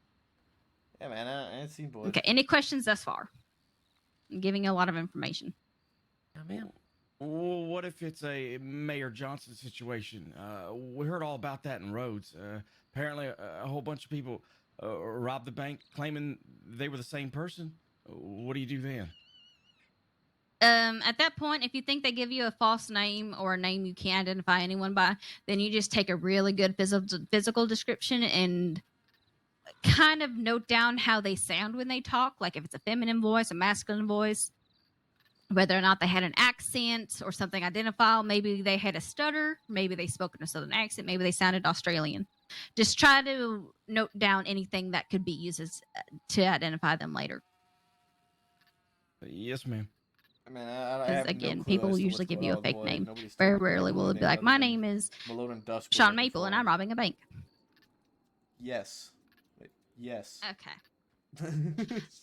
Yeah, man, I ain't seen boys. Okay, any questions thus far? I'm giving you a lot of information. Oh, man. Well, what if it's a Mayor Johnson situation? We heard all about that in Rhodes. Apparently, a whole bunch of people robbed the bank claiming they were the same person. What do you do then? At that point, if you think they give you a false name or a name you can't identify anyone by, then you just take a really good physical description and kind of note down how they sound when they talk. Like if it's a feminine voice, a masculine voice, whether or not they had an accent or something identifiable. Maybe they had a stutter. Maybe they spoke in a southern accent. Maybe they sounded Australian. Just try to note down anything that could be used to identify them later. Yes, ma'am. I mean, I Because have again, no clue people as to usually what's give going you a on, fake boy. name. Nobody's Very told me rarely will it be anything like, other my than name is Malone and Dusk Sean were Maple and before. I'm robbing a bank. Yes. Wait, yes. Okay.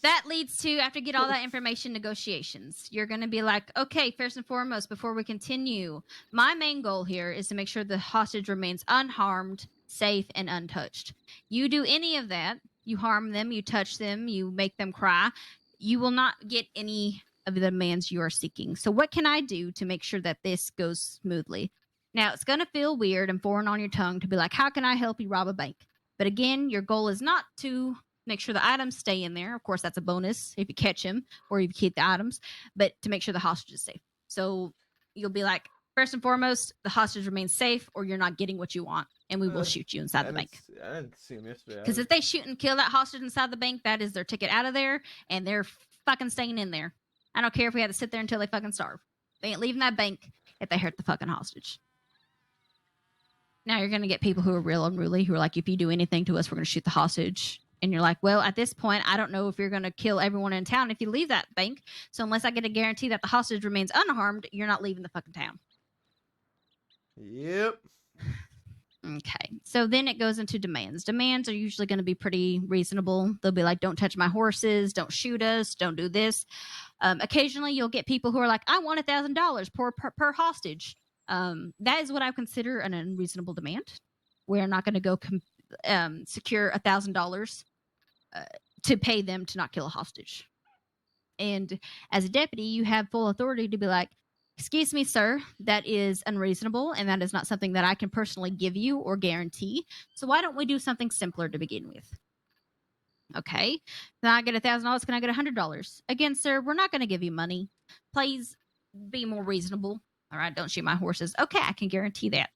That leads to, after you get all that information, negotiations. You're going to be like, okay, first and foremost, before we continue, my main goal here is to make sure the hostage remains unharmed, safe, and untouched. You do any of that, you harm them, you touch them, you make them cry, you will not get any of the demands you are seeking. So what can I do to make sure that this goes smoothly? Now, it's going to feel weird and foreign on your tongue to be like, how can I help you rob a bank? But again, your goal is not to make sure the items stay in there. Of course, that's a bonus if you catch him or if you keep the items, but to make sure the hostage is safe. So you'll be like, first and foremost, the hostage remains safe or you're not getting what you want and we will shoot you inside the bank. I didn't see him yesterday. Because if they shoot and kill that hostage inside the bank, that is their ticket out of there and they're fucking staying in there. I don't care if we had to sit there until they fucking starve. They ain't leaving that bank if they hurt the fucking hostage. Now you're going to get people who are real unruly who are like, if you do anything to us, we're going to shoot the hostage. And you're like, well, at this point, I don't know if you're going to kill everyone in town if you leave that bank. So unless I get a guarantee that the hostage remains unharmed, you're not leaving the fucking town. Yep. Okay. So then it goes into demands. Demands are usually going to be pretty reasonable. They'll be like, don't touch my horses, don't shoot us, don't do this. Occasionally you'll get people who are like, I want $1,000 per hostage. That is what I consider an unreasonable demand. We're not going to go secure $1,000 to pay them to not kill a hostage. And as a deputy, you have full authority to be like, excuse me, sir, that is unreasonable, and that is not something that I can personally give you or guarantee. So why don't we do something simpler to begin with? Okay, then I get $1,000. Can I get $100? Again, sir, we're not going to give you money. Please be more reasonable. All right, don't shoot my horses. Okay, I can guarantee that.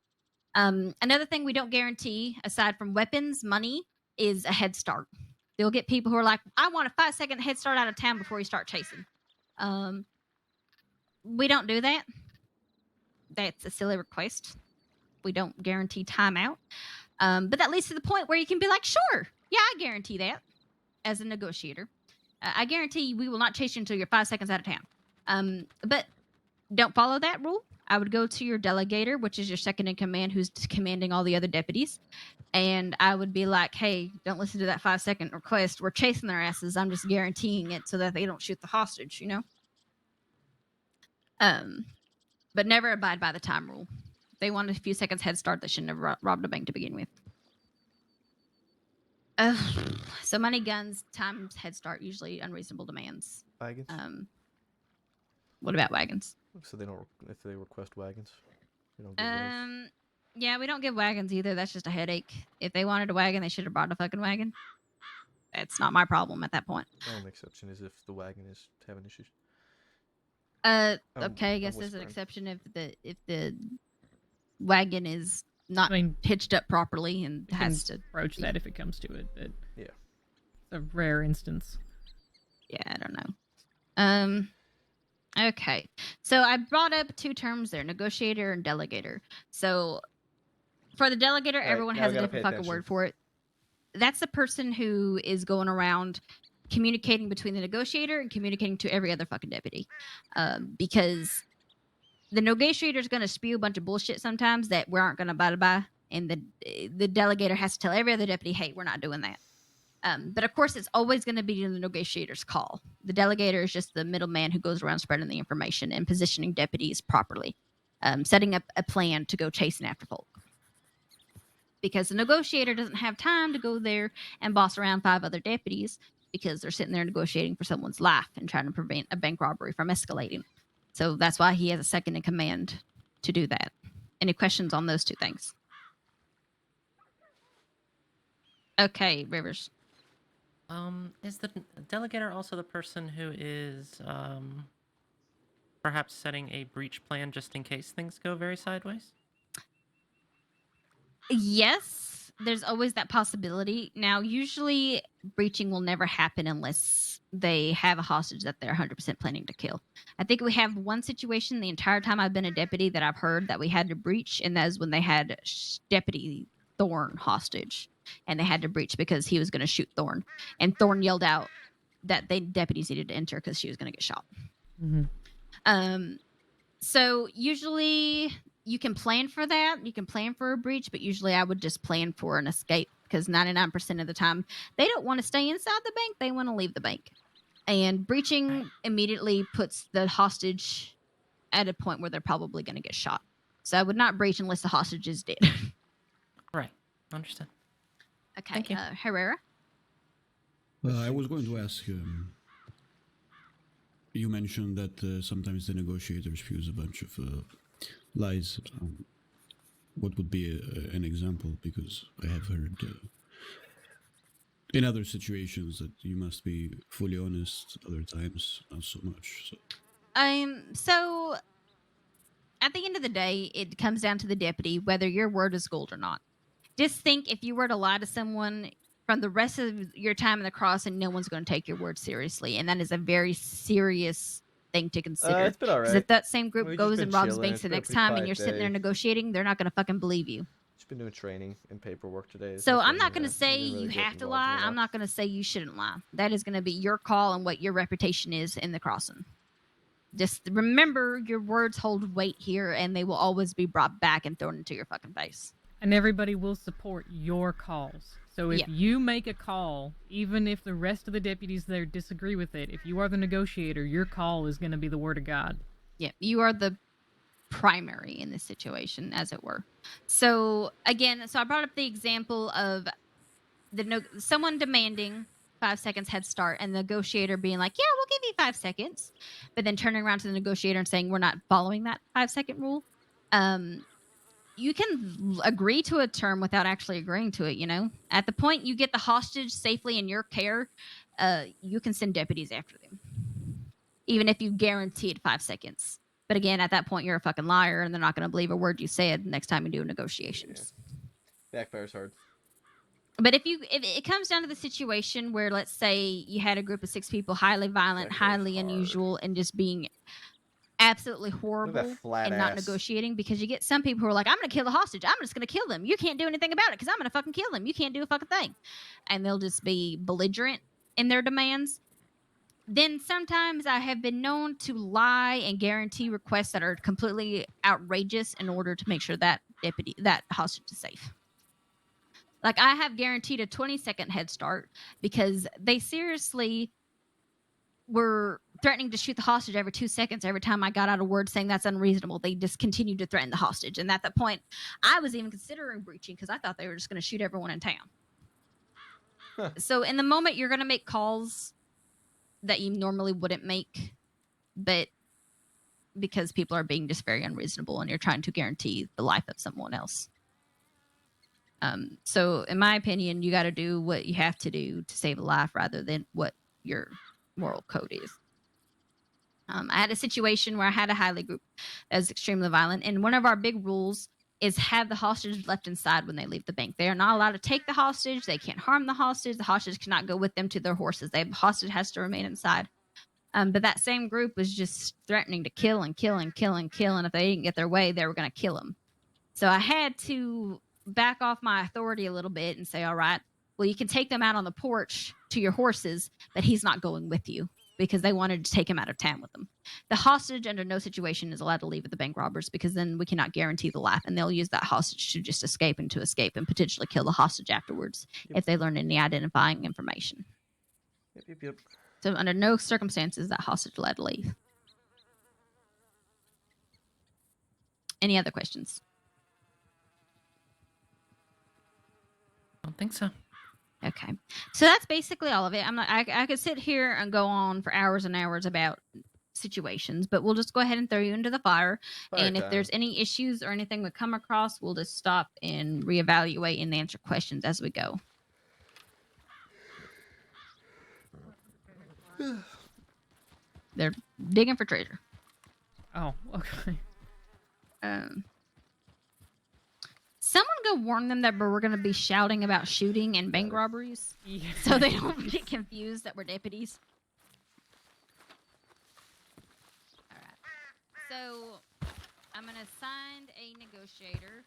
Another thing we don't guarantee, aside from weapons, money, is a head start. They'll get people who are like, I want a 5-second head start out of town before you start chasing. We don't do that. That's a silly request. We don't guarantee timeout. But that leads to the point where you can be like, sure, yeah, I guarantee that as a negotiator. I guarantee we will not chase you until you're 5 seconds out of town. But don't follow that rule. I would go to your delegator, which is your second in command, who's commanding all the other deputies. And I would be like, hey, don't listen to that 5-second request. We're chasing their asses. I'm just guaranteeing it so that they don't shoot the hostage, you know? But never abide by the time rule. If they wanted a few seconds head start, they shouldn't have robbed a bank to begin with. So money, guns, times, head start, usually unreasonable demands. Wagons? What about wagons? So they don't, if they request wagons, we don't give those. Yeah, we don't give wagons either. That's just a headache. If they wanted a wagon, they should have brought a fucking wagon. That's not my problem at that point. The only exception is if the wagon is having issues. Okay, I guess there's an exception if the wagon is not hitched up properly and has to approach that if it comes to it. But yeah, it's a rare instance. Yeah, I don't know. Okay, so I brought up two terms there: negotiator and delegator. So for the delegator, everyone has a different fucking word for it. That's the person who is going around communicating between the negotiator and communicating to every other fucking deputy, because the negotiator is going to spew a bunch of bullshit sometimes that we aren't going to abide by, and the delegator has to tell every other deputy, hey, we're not doing that. But of course, it's always going to be the negotiator's call. The delegator is just the middleman who goes around spreading the information and positioning deputies properly, setting up a plan to go chasing after folk. Because the negotiator doesn't have time to go there and boss around 5 other deputies, because they're sitting there negotiating for someone's life and trying to prevent a bank robbery from escalating. So that's why he has a second in command to do that. Any questions on those two things? Okay, Rivers. Is the delegator also the person who is perhaps setting a breach plan just in case things go very sideways? Yes, there's always that possibility. Now, usually breaching will never happen unless they have a hostage that they're 100% planning to kill. I think we have one situation the entire time I've been a deputy that I've heard that we had to breach, and that is when they had Deputy Thorn hostage, and they had to breach because he was going to shoot Thorn, and Thorn yelled out that the deputies needed to enter because she was going to get shot. Mm-hmm. So usually you can plan for that. You can plan for a breach, but usually I would just plan for an escape, because 99% of the time they don't want to stay inside the bank. They want to leave the bank. And breaching immediately puts the hostage at a point where they're probably going to get shot. So I would not breach unless the hostage is dead. Right. Understand. Okay. Herrera? Well, I was going to ask, you mentioned that sometimes the negotiator spews a bunch of lies. What would be an example? Because I have heard in other situations that you must be fully honest, other times not so much. So at the end of the day, it comes down to the deputy whether your word is gold or not. Just think, if you were to lie to someone from the rest of your time in the crossing, no one's going to take your word seriously, and that is a very serious thing to consider. It's been all right. Because if that same group We've just goes been and robs chilling. banks It's the been a next pretty time and quiet you're sitting there day. negotiating, they're not going to fucking believe you. Just been doing training and paperwork today. So That's I'm what not we going to did. say We didn't really you get have to involved lie. in a I'm lot. not going to say you shouldn't lie. That is going to be your call and what your reputation is in the crossing. Just remember, your words hold weight here, and they will always be brought back and thrown into your fucking face. and everybody will support your calls. So if Yeah. you make a call, even if the rest of the deputies there disagree with it, if you are the negotiator, your call is going to be the word of God. Yeah, you are the primary in this situation, as it were. So again, I brought up the example of someone demanding 5 seconds head start, and the negotiator being like, "Yeah, we'll give you 5 seconds," but then turning around to the negotiator and saying, "We're not following that 5-second rule." You can agree to a term without actually agreeing to it. You know, at the point you get the hostage safely in your care, you can send deputies after them, even if you guaranteed 5 seconds. But again, at that point, you're a fucking liar, and they're not going to believe a word you said next time you do negotiations. Backfire's hard. But if it comes down to the situation where, let's say, you had a group of 6 people, highly violent, highly unusual, and just being absolutely horrible flat and not ass. negotiating, because you get some people who are like, "I'm going to kill the hostage. I'm just going to kill them. You can't do anything about it because I'm going to fucking kill them. You can't do a fucking thing." And they'll just be belligerent in their demands. Then sometimes I have been known to lie and guarantee requests that are completely outrageous in order to make sure that hostage is safe. Like, I have guaranteed a 20-second head start because they seriously were threatening to shoot the hostage every 2 seconds every time I got out a word saying that's unreasonable. They just continued to threaten the hostage. And at that point, I was even considering breaching because I thought they were just going to shoot everyone in town. So in the moment, you're going to make calls that you normally wouldn't make, but because people are being just very unreasonable and you're trying to guarantee the life of someone else. So in my opinion, you got to do what you have to do to save a life rather than what your moral code is. I had a situation where I had a highly group that was extremely violent, and one of our big rules is have the hostage left inside when they leave the bank. They are not allowed to take the hostage. They can't harm the hostage. The hostage cannot go with them to their horses. The hostage has to remain inside. But that same group was just threatening to kill and kill and kill and kill, and if they didn't get their way, they were going to kill them. So I had to back off my authority a little bit and say, all right, well, you can take them out on the porch to your horses, but he's not going with you, because they wanted to take him out of town with them. The hostage under no situation is allowed to leave with the bank robbers, because then we cannot guarantee the life, and they'll use that hostage to just escape and potentially kill the hostage afterwards if they learn any identifying information. Yep. So under no circumstances that hostage allowed to leave. Any other questions? I don't think so. Okay, so that's basically all of it. I could sit here and go on for hours and hours about situations, but we'll just go ahead and throw you into the fire. And if there's any issues or anything we come across, we'll just stop and reevaluate and answer questions as we go. They're digging for treasure. Oh, okay. Someone go warn them that we're going to be shouting about shooting and bank robberies, so they don't get confused that we're deputies. All right. So I'm going to assign a negotiator.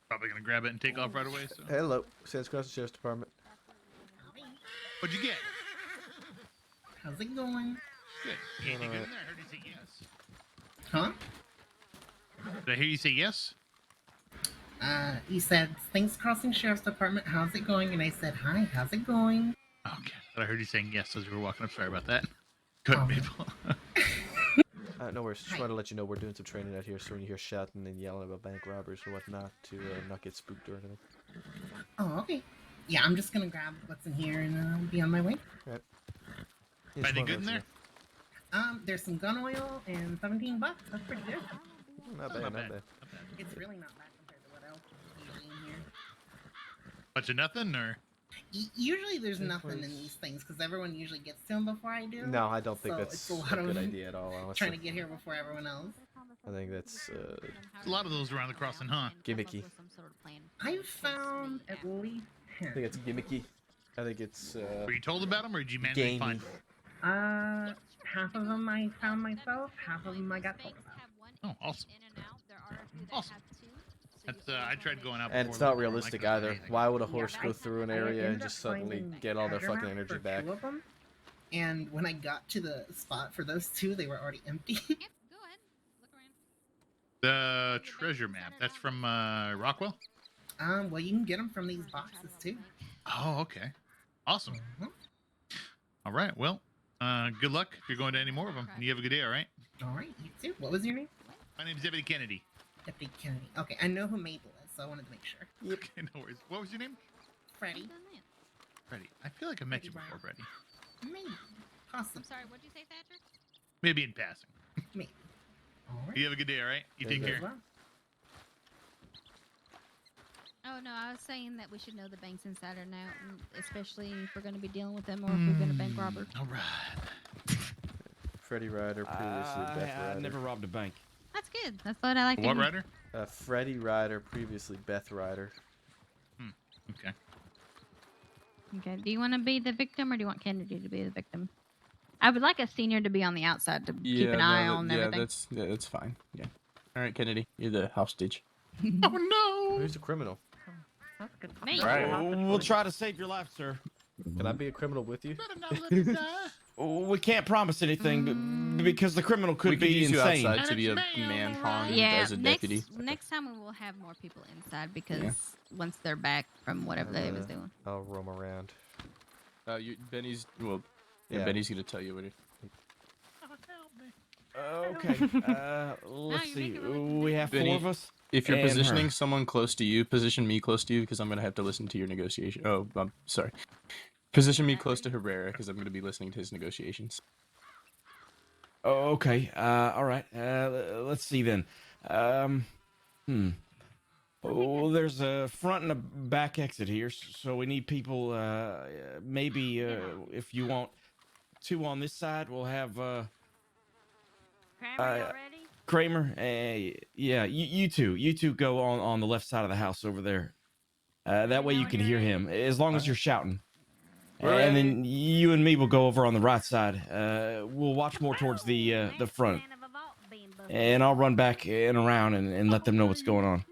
Probably gonna grab it and take off right away. So. Hello, Sands Cross Sheriff's Department. What'd you get? How's it going? Good. Anything good in there? I heard you say yes. Huh? Did I hear you say yes? You said, "Thanks, Crossing Sheriff's Department. How's it going?" And I said, "Hi, how's it going?" Okay. But I heard you saying yes as we were walking up. Sorry about that. Good people. No worries. Just wanted to let you know we're doing some training out here, so when you hear shouting and yelling about bank robbers or whatnot, to not get spooked or anything. Oh, okay. Yeah, I'm just gonna grab what's in here and be on my way. Right. Anything good in there? There's some gun oil and $17. That's pretty good. Not bad. It's really not bad compared to what else is usually in here. Bunch of nothing, or? Usually there's nothing in these things because everyone usually gets to them before I do. No, I don't think So that's it's a lot of good idea at all, honestly. Trying to get here before everyone else. I think that's a lot of those around the crossing, huh? Gimmicky. I've found at least I think it's gimmicky. I think it's Were you told about them, or did you manually find them? half of them I found myself, half of them I got told about. Oh, awesome. Awesome. That's, I tried going out and before it's not the- realistic like, either. Why would a horse go through an I area and ended just up suddenly finding get all their treasure fucking map energy for back? 2 of them, and when I got to the spot for those 2, they were already empty. The treasure map. That's from Rockwell? Well, you can get them from these boxes too. Oh, okay. Awesome. All right. Well, good luck if you're going to any more of them. You have a good day, all right? All right, you too. What was your name? My name is Deputy Kennedy. Deputy Kennedy. Okay, I know who Mabel is, so I wanted to make sure. Okay, no worries. What was your name? Freddie. Freddie. I feel like I met you before, Freddie. Maybe. Possibly. I'm sorry, what'd you say, Thatcher? Maybe in passing. Maybe. All right. You have a good day, all right? You take care. Oh no, I was saying that we should know the bank's insider now, and especially if we're going to be dealing with them or if we're going to bank robber. All right. Freddie Ryder, previously Beth I Ryder. never robbed a bank. That's good. That's what I like. to What hear. Ryder? Freddie Ryder, previously Beth Ryder. Okay. Okay. Do you want to be the victim or do you want Kennedy to be the victim? I would like a senior to be on the outside to keep an eye on everything. That's fine. Yeah. All right, Kennedy, you're the hostage. Oh no! Who's the criminal? Me. We'll try to save your life, sir. Can I be a criminal with you? We can't promise anything because the criminal could We could be use you insane. outside to be a man pawn Yeah, as a deputy. next time we will have more people inside because once they're back from whatever they was doing. I'll roam around. Benny's Yeah. Benny's gonna tell you what it. Okay. Let's see. We have Benny, four of us. If you're and positioning her. someone close to you, position me close to you because I'm gonna have to listen to your negotiation. Oh, I'm sorry. Position me close to Herrera because I'm gonna be listening to his negotiations. Oh, okay. All right. Let's see then. Oh, there's a front and a back exit here, so we need people. Maybe if you want two on this side, we'll have. Kramer, yeah, you two go on the left side of the house over there. That way you can hear him, as long as you're shouting. And then you and me will go over on the right side. We'll watch more towards the front. And I'll run back and around and let them know what's going on.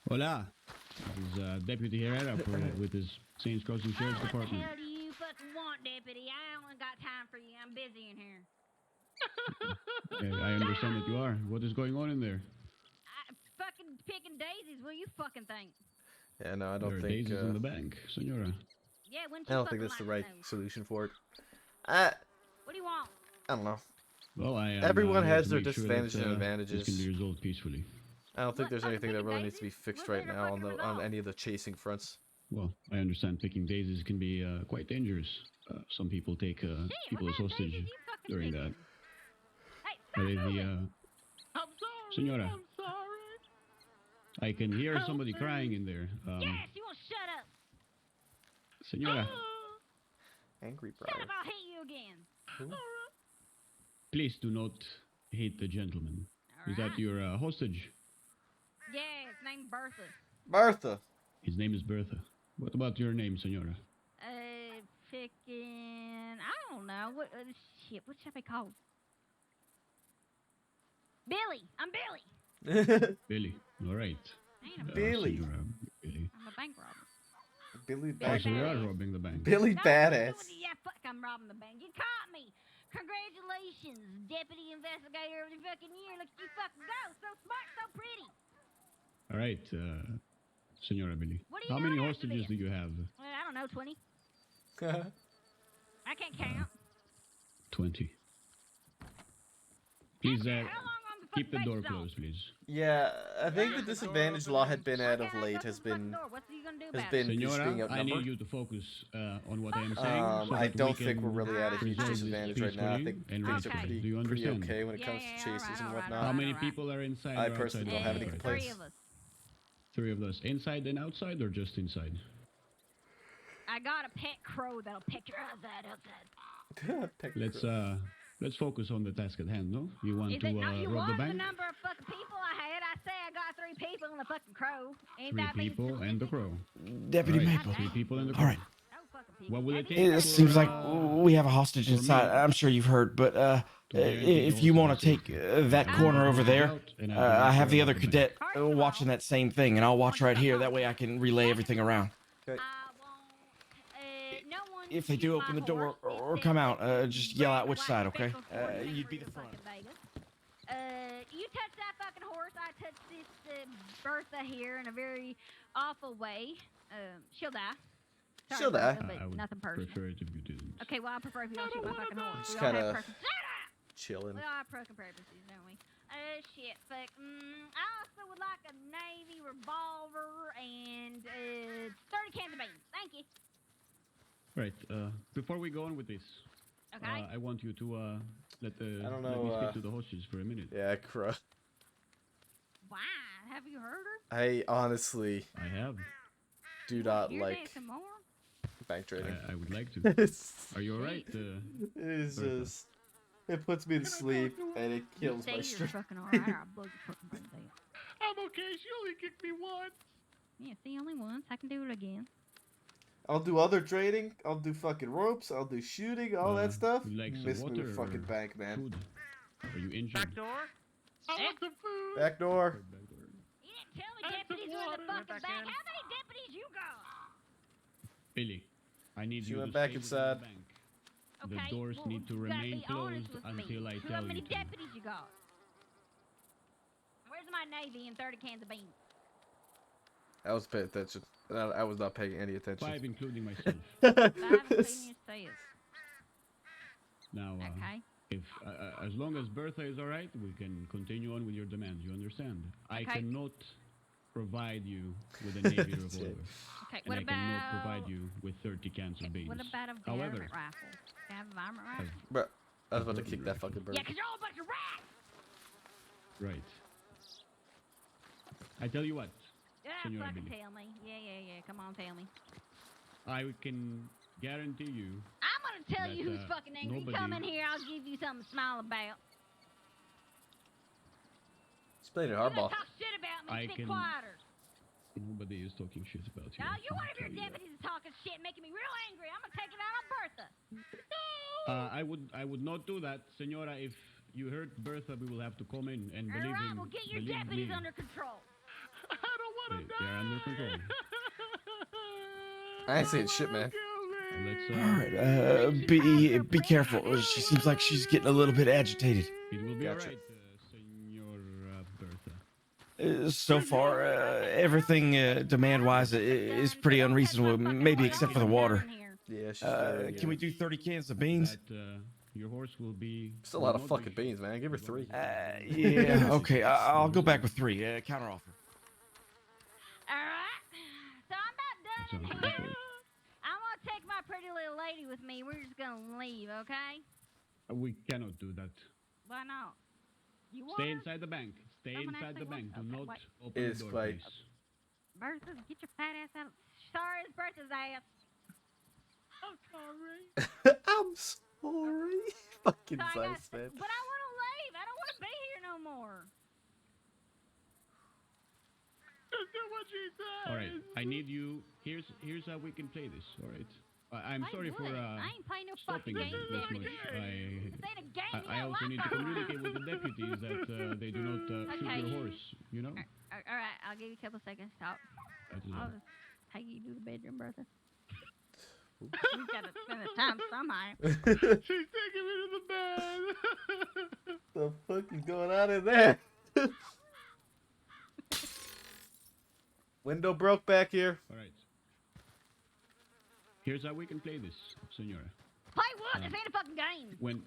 Hola. This is Deputy Herrera with his Saints Crossing Sheriff's Department. What do you fucking want, deputy? I don't got time for you. I'm busy in here. I understand that you are. What is going on in there? Fucking picking daisies. What do you fucking think? Yeah, no, I don't There are think. daisies in the bank, Senora. Yeah, when I don't think that's the right solution for it. What do you want? I don't know. Well, Everyone has their make sure disadvantages that, and This advantages. can be resolved peacefully. I don't think there's anything that really needs to be fixed right now on any of the chasing fronts. Well, I understand picking daisies can be quite dangerous. Some people take people as hostage during that. Senora, I can hear somebody crying in there. Yes, you want to shut up. Senora, Angry Shut Briar. up, I'll hit you again. please do not hate the gentleman. Is that your hostage? Yeah, his name's Bertha. Bertha. His name is Bertha. What about your name, Senora? Picking. I don't know. What shit? What should I be called? Billy. I'm Billy. Billy. All right. Ain't a Billy. Senora, Billy. I'm a bank robber. Billy Oh, so you Badass. are robbing the bank. Billy Badass. Yeah, fuck, I'm robbing the bank. You caught me. Congratulations, deputy investigator of the fucking year. Look at you fucking go. So smart, so pretty. All right, Senora Billy. What are you How many doing after hostages this? do you have? Well, I don't know, 20. I can't count. 20. Please, keep the door closed, please. Yeah, I think the disadvantage law had been at of late has been just being Senora, I need outnumbered. you to focus on what I am saying. so I that we don't think can we're really at a huge resolve this disadvantage right now. I peacefully think and things are peacefully. pretty, Do you pretty understand? okay when it comes to chases and whatnot. How many people are inside I or personally outside don't have the any bank? complaints. 3 of us. 3 of us. Inside and outside, or just inside? I got a pet crow that'll pick your outside outside. Let's focus on the task at hand, no? You want Is to it not you rob the want the bank? number of fucking people I had? I say I got 3 people and the fucking crow. Ain't 3 that being people and the crow. Deputy All right, Maple. 3 people and the crow. All right. What will it take? It seems like we have a hostage inside. I'm sure you've heard, but if you want to take that corner over there, I have the other cadet watching that same thing, and I'll watch right here. That way I can relay everything around. If they do open the door or come out, just yell out which side, okay? You'd be the front. You touch that fucking horse, I touch this Bertha here in a very awful way. She'll die. Sorry, She'll die. Bertha, but I would nothing personal. prefer it if you didn't. Okay, well, I prefer if you don't shoot my fucking horse. Just We all have kinda preferences. Shut up! chilling. We all have broken purposes, don't we? Shit, fuck. I also would like a Navy revolver and 30 cans of beans. Thank you. Right. Before we go on with this, Okay. I want you to let I don't let me know, speak to the hostages for a minute. Yeah, Crow. Why? Have you heard her? I honestly I have. do not Hear like that some more? bank trading. I would like to. It's- Are you alright? It is Bertha? just. It puts me to sleep and it kills Say my you're strength. fucking alright, or I'll blow your fucking brains out. I'm okay. She only kicked me once. Yeah, see, only once. I can do it again. I'll do other trading. I'll do fucking ropes. I'll do shooting. All that stuff. would you like some Miss me water with fucking or bank, man. Food? Are you injured? Back door? I want some food. Back door. You didn't tell me deputies were in the fucking back. How many deputies you got? Billy, I need She you went to back stay within inside. the bank. Okay, The doors well, need to you gotta remain be honest closed with me. until I How tell many you to. deputies you got? Where's my Navy and 30 cans of beans? I was paying attention. I was not paying any attention. 5 including myself. I haven't seen you say it. Now, Okay. if as long as Bertha is alright, we can continue on with your demands. You understand? I Okay. cannot provide you with a Navy revolver. Okay, And what I cannot about provide you with 30 cans of beans. what about a However, varmint rifle? Can I have a varmint rifle? Bro, I was about to kick that fucking bird. Yeah, 'cause you're all a bunch of rats! right. I tell you what, Yeah, Senora fucking Billy, tell me. Yeah. Come on, tell me. I can guarantee you I'm gonna tell you that, who's fucking angry. nobody- Come in here, I'll give you something to smile about. Explain it, You hardball. talk shit about me, I sit can- quieter. nobody is talking shit about you. No, I you can one of your tell you that. deputies is talking shit, making me real angry. I'm gonna take it out on Bertha. I would not do that, Senora. If you hurt Bertha, we will have to come in and All believe right, him. well, get your believe deputies me, under control. they are under control. I ain't saying shit, man. Let's, All right, be careful. She seems like she's getting a little bit agitated. It will be Gotcha. alright, Senora Bertha. So far, everything demand-wise is pretty unreasonable, maybe except for the water. Yeah, she's very, Can we do 30 cans of beans? That, your horse will be. It's a lot of will not fucking be- beans, man. Give her 3. Yeah, okay, I'll go back with 3. Counteroffer. Alright, so I'm about done in Sounds here. good. I'm gonna take my pretty little lady with me. We're just gonna leave, okay? We cannot do that. Why not? You want Stay her? inside the bank. Stay Someone inside the actually bank. Do wants- okay, not wait. open It's the door, quite- please. Bertha, get your fat ass out. Sorry, it's Bertha's ass. I'm sorry. I'm sorry. Fucking So I got- Zeiss, man. But I wanna leave. I don't wanna be here no more. That's what she said. All right, I need you. Here's how we can play this. All right. I'm sorry for I ain't playing no fucking stopping games. this much. This ain't a game. I also need to communicate with the deputies that they do not shoot Okay. your horse. You know. All right, I'll give you a couple seconds to talk. That is I'll all. just take you to the bedroom, Bertha. We gotta spend the time somehow. She's taking me to the bed. The fuck is going on in there? Window broke back here. All right. Here's how we can play this, Senora. Play what? This ain't a fucking game. When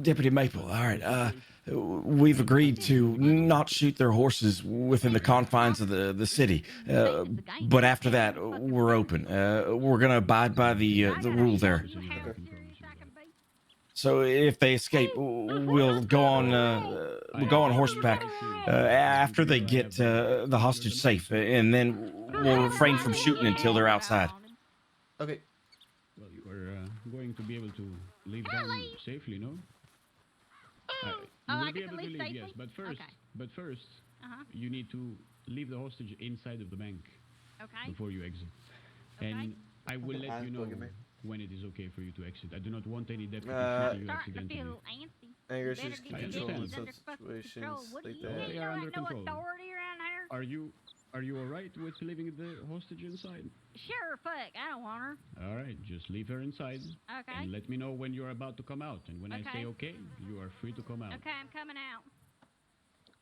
Deputy Maple, all right. We've agreed to not shoot their horses within the confines of the city. But after that, we're open. We're gonna abide by the rule there. So if they escape, we'll go on horseback after they get the hostage safe, and then we'll refrain from shooting until they're outside. Okay. Well, you are going to be able to leave them safely, no? You I will be get to able to leave leave, yes. safely? But first, Uh-huh. you need to leave the hostage inside of the bank Okay. before you exit. And I will let you know Look at me. when it is okay for you to exit. I do not want any deputy Uh, shooting you Starting to accidentally. feel antsy. Anger You issues better can get your control deputies in under some fucking situations control. What do like you that. think? They You are don't under have no control. authority around here? Are you alright with leaving the hostage inside? Sure, fuck. I don't want her. Alright, just leave her inside. Okay. And let me know when you're about to come out. And when I say Okay. okay, you are free to come out. Okay, I'm coming out.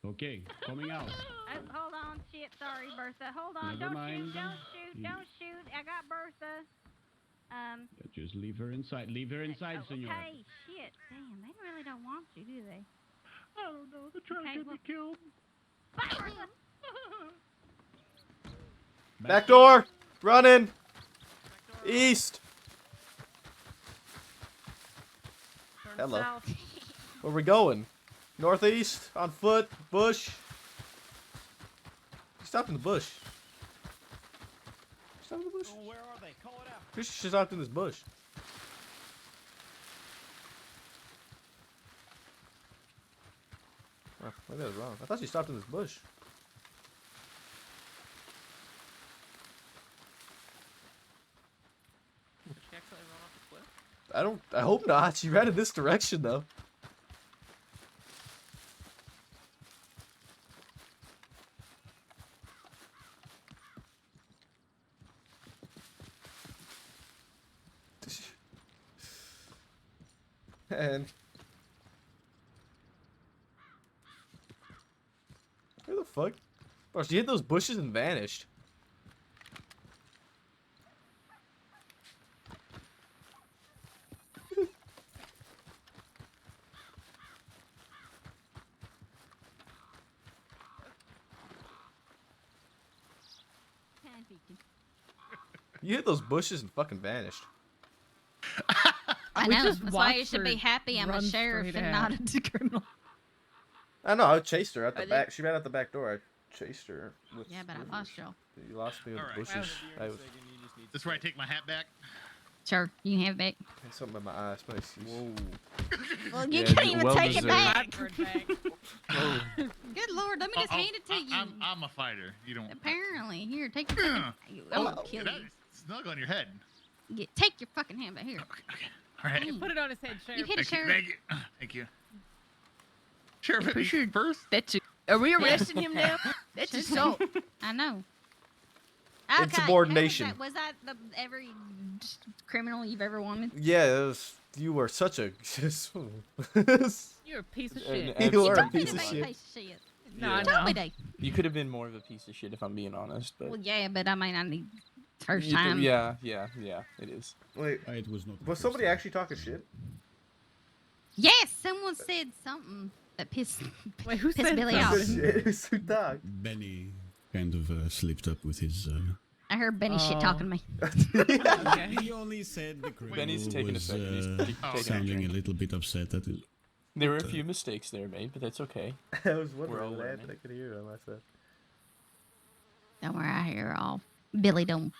Okay, coming out. Oh, hold on, shit. Sorry, Bertha. Hold on. Never Don't mind. shoot. Don't shoot. Yeah. Don't shoot. I got Bertha. Just leave her inside. Leave her inside, senor. Okay, shit. Damn, they really don't want you, do they? I don't know. They're trying Okay, to get me killed. Bye, Bertha. Back door! Running! East! Hello. Where we going? Northeast? On foot? Bush? She stopped in the bush. She stopped in the bush? Oh, where are they? Call it out. She stopped in this bush. Oh, maybe I was wrong. I thought she stopped in this bush. Did she actually run off the cliff? I hope not. She ran in this direction though. And where the fuck? Bro, she hit those bushes and vanished. You hit those bushes and fucking vanished. I We know. just That's why you watched should be her happy I'm a run sheriff straight and out. not a criminal. I know, I chased her at the Are they- back. She ran out the back door. I chased her. With Yeah, but I lost y'all. You lost me with All right. bushes. I was This is where I take my hat back. Sure, you can have it back. had something in my eyes. My excuse. Whoa. Well, you Yeah, can't even well take it deserved. back. Whoa. Good lord, let me just hand it to you. I'm a fighter. You don't. Apparently, here, take your fucking. I'm gonna kill That you. is snug on your head. Take your fucking hand back here. All right. Dang. Put it on his head, Sheriff. You hit a Thank you. sheriff. Thank you. Thank you. Sheriff, hit For me sure. first. That's it. Are we arresting him now? That's Should assault. be. I know. Insubordination. Was that the every criminal you've ever wanted? Yeah, it was, you were such a. You're a piece of And- shit. and- You are a Told me piece to of be a shit. piece of shit. No, Yeah. I Told me know. to. You could have been more of a piece of shit if I'm being honest, but Well, yeah, but I mean, I need first You- time. Yeah, it is. Wait, It was not. the was first somebody time. actually talking shit? Yes, someone said something that pissed Wait, who pissed said Billy that? off. Who's who talked? Benny kind of slipped up with his. I heard Benny shit Oh. talking to me. Yeah. He only said the criminal Benny's taking a was second. He's taking a sounding a drink. little bit upset at it. There were a few mistakes there made, but that's okay. I was We're all wondering that. learning. I could hear him. I said. Don't worry, I hear all. Billy don't.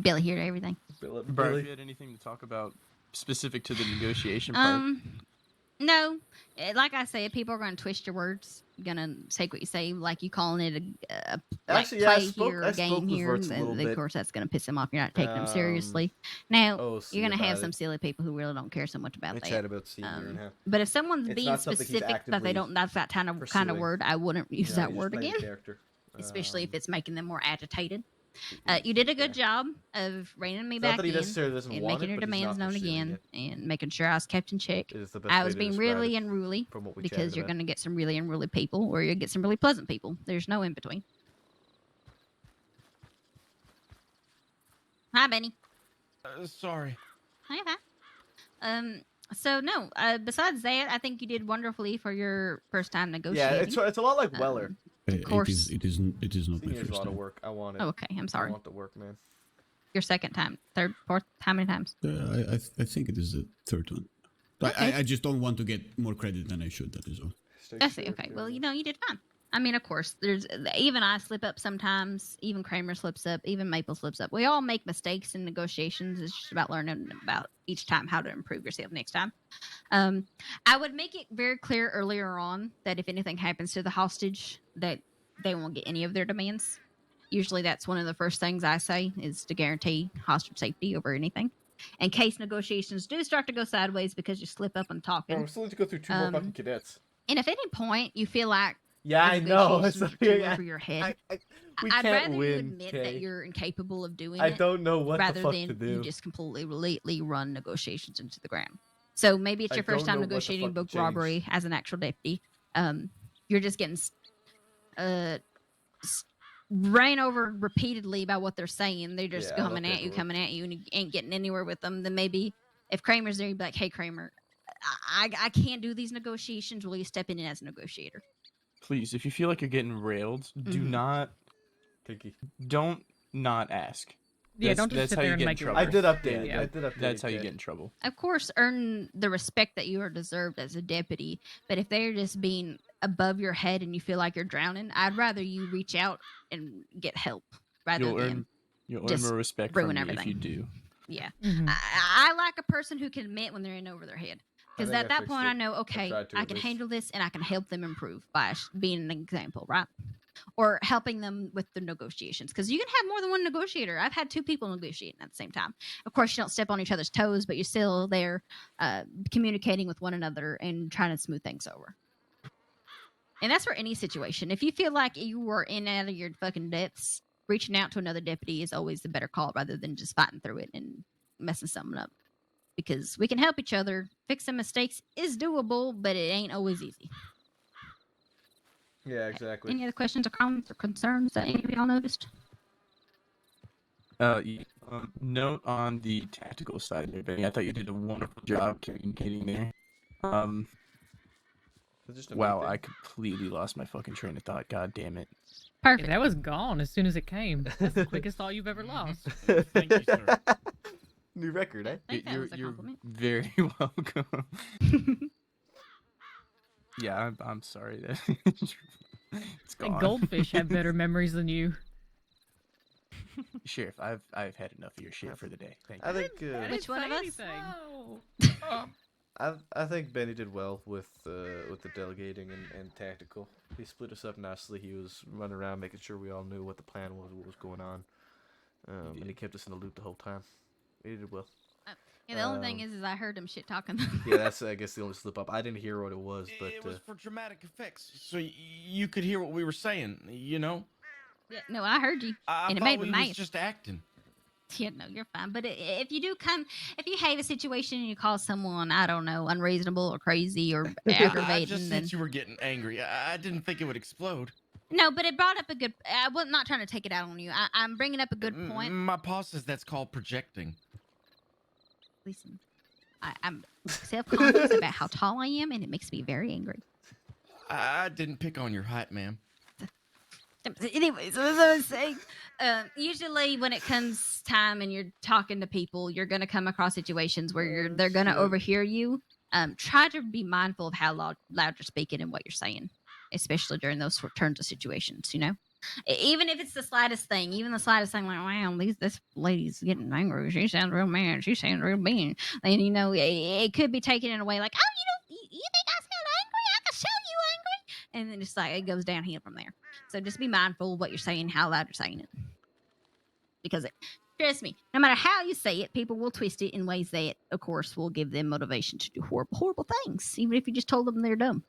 Billy hear everything. Billy. Bro, if you had anything to talk about specific to the negotiation part, No. Like I said, people are going to twist your words. Gonna take what you say, like you calling it a like Actually, yeah, I play spoke- here I or spoke game with here. Verts a And little of bit. course, that's going to piss them off. You're not taking them Um, seriously. Now, oh, see you're going to have about some it. silly people who really don't care so much about I that. chat about senior and how. But if someone's It's being not something he's specific that actively they don't, that's that kind of pursuing. word, I wouldn't use Yeah, that you just word play the again. character. Especially if it's making them more agitated. You did a good job of reining me It's not back that he in necessarily doesn't and want making it, your but he's demands not known pursuing again and making sure I was kept in check. It is the best I way was to being describe really it unruly from what we because chatted you're about. going to get some really unruly people or you get some really pleasant people. There's no in between. Hi, Benny. sorry. Hi, hi. So no. Besides that, I think you did wonderfully for your first time Yeah, negotiating. it's a lot like Weller. course. It is not my Senior's first a lot of time. work. I want it. Oh, okay. I'm sorry. I want the work, man. Your second time, third, fourth. How many times? I think it is the third one. Okay. I just don't want to get more credit than I should. That is all. I see. Okay. Well, you know, you did fine. I mean, of course, there's even I slip up sometimes. Even Kramer slips up. Even Maple slips up. We all make mistakes in negotiations. It's just about learning about each time how to improve yourself next time. I would make it very clear earlier on that if anything happens to the hostage, that they won't get any of their demands. Usually, that's one of the first things I say is to guarantee hostage safety over anything. In case negotiations do start to go sideways because you slip up on talking. We still need to go through two more fucking cadets. And if at any point you feel like Yeah, the I know. It's negotiations like, are too I- over your head, we I'd can't rather win, you admit Kay. that you're incapable of doing I it. don't know what the rather fuck than to do. you just completely run negotiations into the ground. So maybe it's I your first don't time know what the negotiating fuck to book change. robbery as an actual deputy. you're just getting ran over repeatedly by what they're saying. They're just Yeah, I love coming at you, and you ain't getting anywhere with them. Then maybe if Kramer's there, you'd be like, "Hey, Kramer, I can't do these negotiations. Will you step in as a negotiator?" Please, if you feel like you're getting railed, do Mhm. not. Don't not ask. Yeah, don't just that's sit how there you and get in make your trouble. I did update Yeah. it. I did update That's how you it. get in trouble. Of course, earn the respect that you are deserved as a deputy. But if they're just being above your head and you feel like you're drowning, I'd rather you reach out and get help rather than You'll earn just more respect ruin from me everything. if you do. Yeah. Mhm. I like a person who can admit when they're in over their head. Because think at I that fixed point, it. I know, I okay, tried to I at can least. handle this and I can help them improve by being an example, right? Or helping them with the negotiations. Because you can have more than one negotiator. I've had two people negotiating at the same time. Of course, you don't step on each other's toes, but you're still there communicating with one another and trying to smooth things over. And that's for any situation. If you feel like you are in and out of your fucking depths, reaching out to another deputy is always the better call rather than just fighting through it and messing something up. Because we can help each other. Fixing mistakes is doable, but it ain't always easy. Yeah, exactly. Any other questions or comments or concerns that any of y'all noticed? Note on the tactical side there, Benny. I thought you did a wonderful job communicating there. Just a Wow, me thing. I completely lost my fucking train of thought. God damn it. Perfect. That was gone as soon as it came. That's the quickest thought you've ever lost. Thank you, sir. New record, eh? I think that was a You're compliment. very welcome. Yeah, I'm sorry that it's gone. And goldfish have better memories than you. Sheriff, I've had enough of your shit for the day. Thank you. I think Which one of us? I think Benny did well with the delegating and tactical. He split us up nicely. He was running around making sure we all knew what the plan was, what was going on, and he kept us in the loop the whole time. He did well. Yeah, the only thing is I heard him shit talking. Yeah, that's I guess the only slip up. I didn't hear what it was, but It was for dramatic effects, so you could hear what we were saying. You know. Yeah, no, I heard you, I and it thought made we me was mad. just acting. Yeah, no, you're fine. But if you have a situation and you call someone, I don't know, unreasonable or crazy or I aggravating, just then said you were getting angry. I didn't think it would explode. no. But it brought up a good. I was not trying to take it out on you. I'm bringing up a good point. My boss says that's called projecting. Listen, I'm self-conscious about how tall I am, and it makes me very angry. I didn't pick on your height, ma'am. Anyways, as I was saying, usually when it comes time and you're talking to people, you're going to come across situations where they're going to overhear you. Try to be mindful of how loud you're speaking and what you're saying, especially during those turns of situations. You know, even if it's the slightest thing, like, wow, this lady's getting angry. She sounds real mad. She sounds real mean. And you know, it could be taken in a way like, oh, you think I sound angry? I can show you angry. And then just like it goes downhill from there. So just be mindful of what you're saying, how loud you're saying it. Because trust me, no matter how you say it, people will twist it in ways that, of course, will give them motivation to do horrible, horrible things, even if you just told them they're dumb.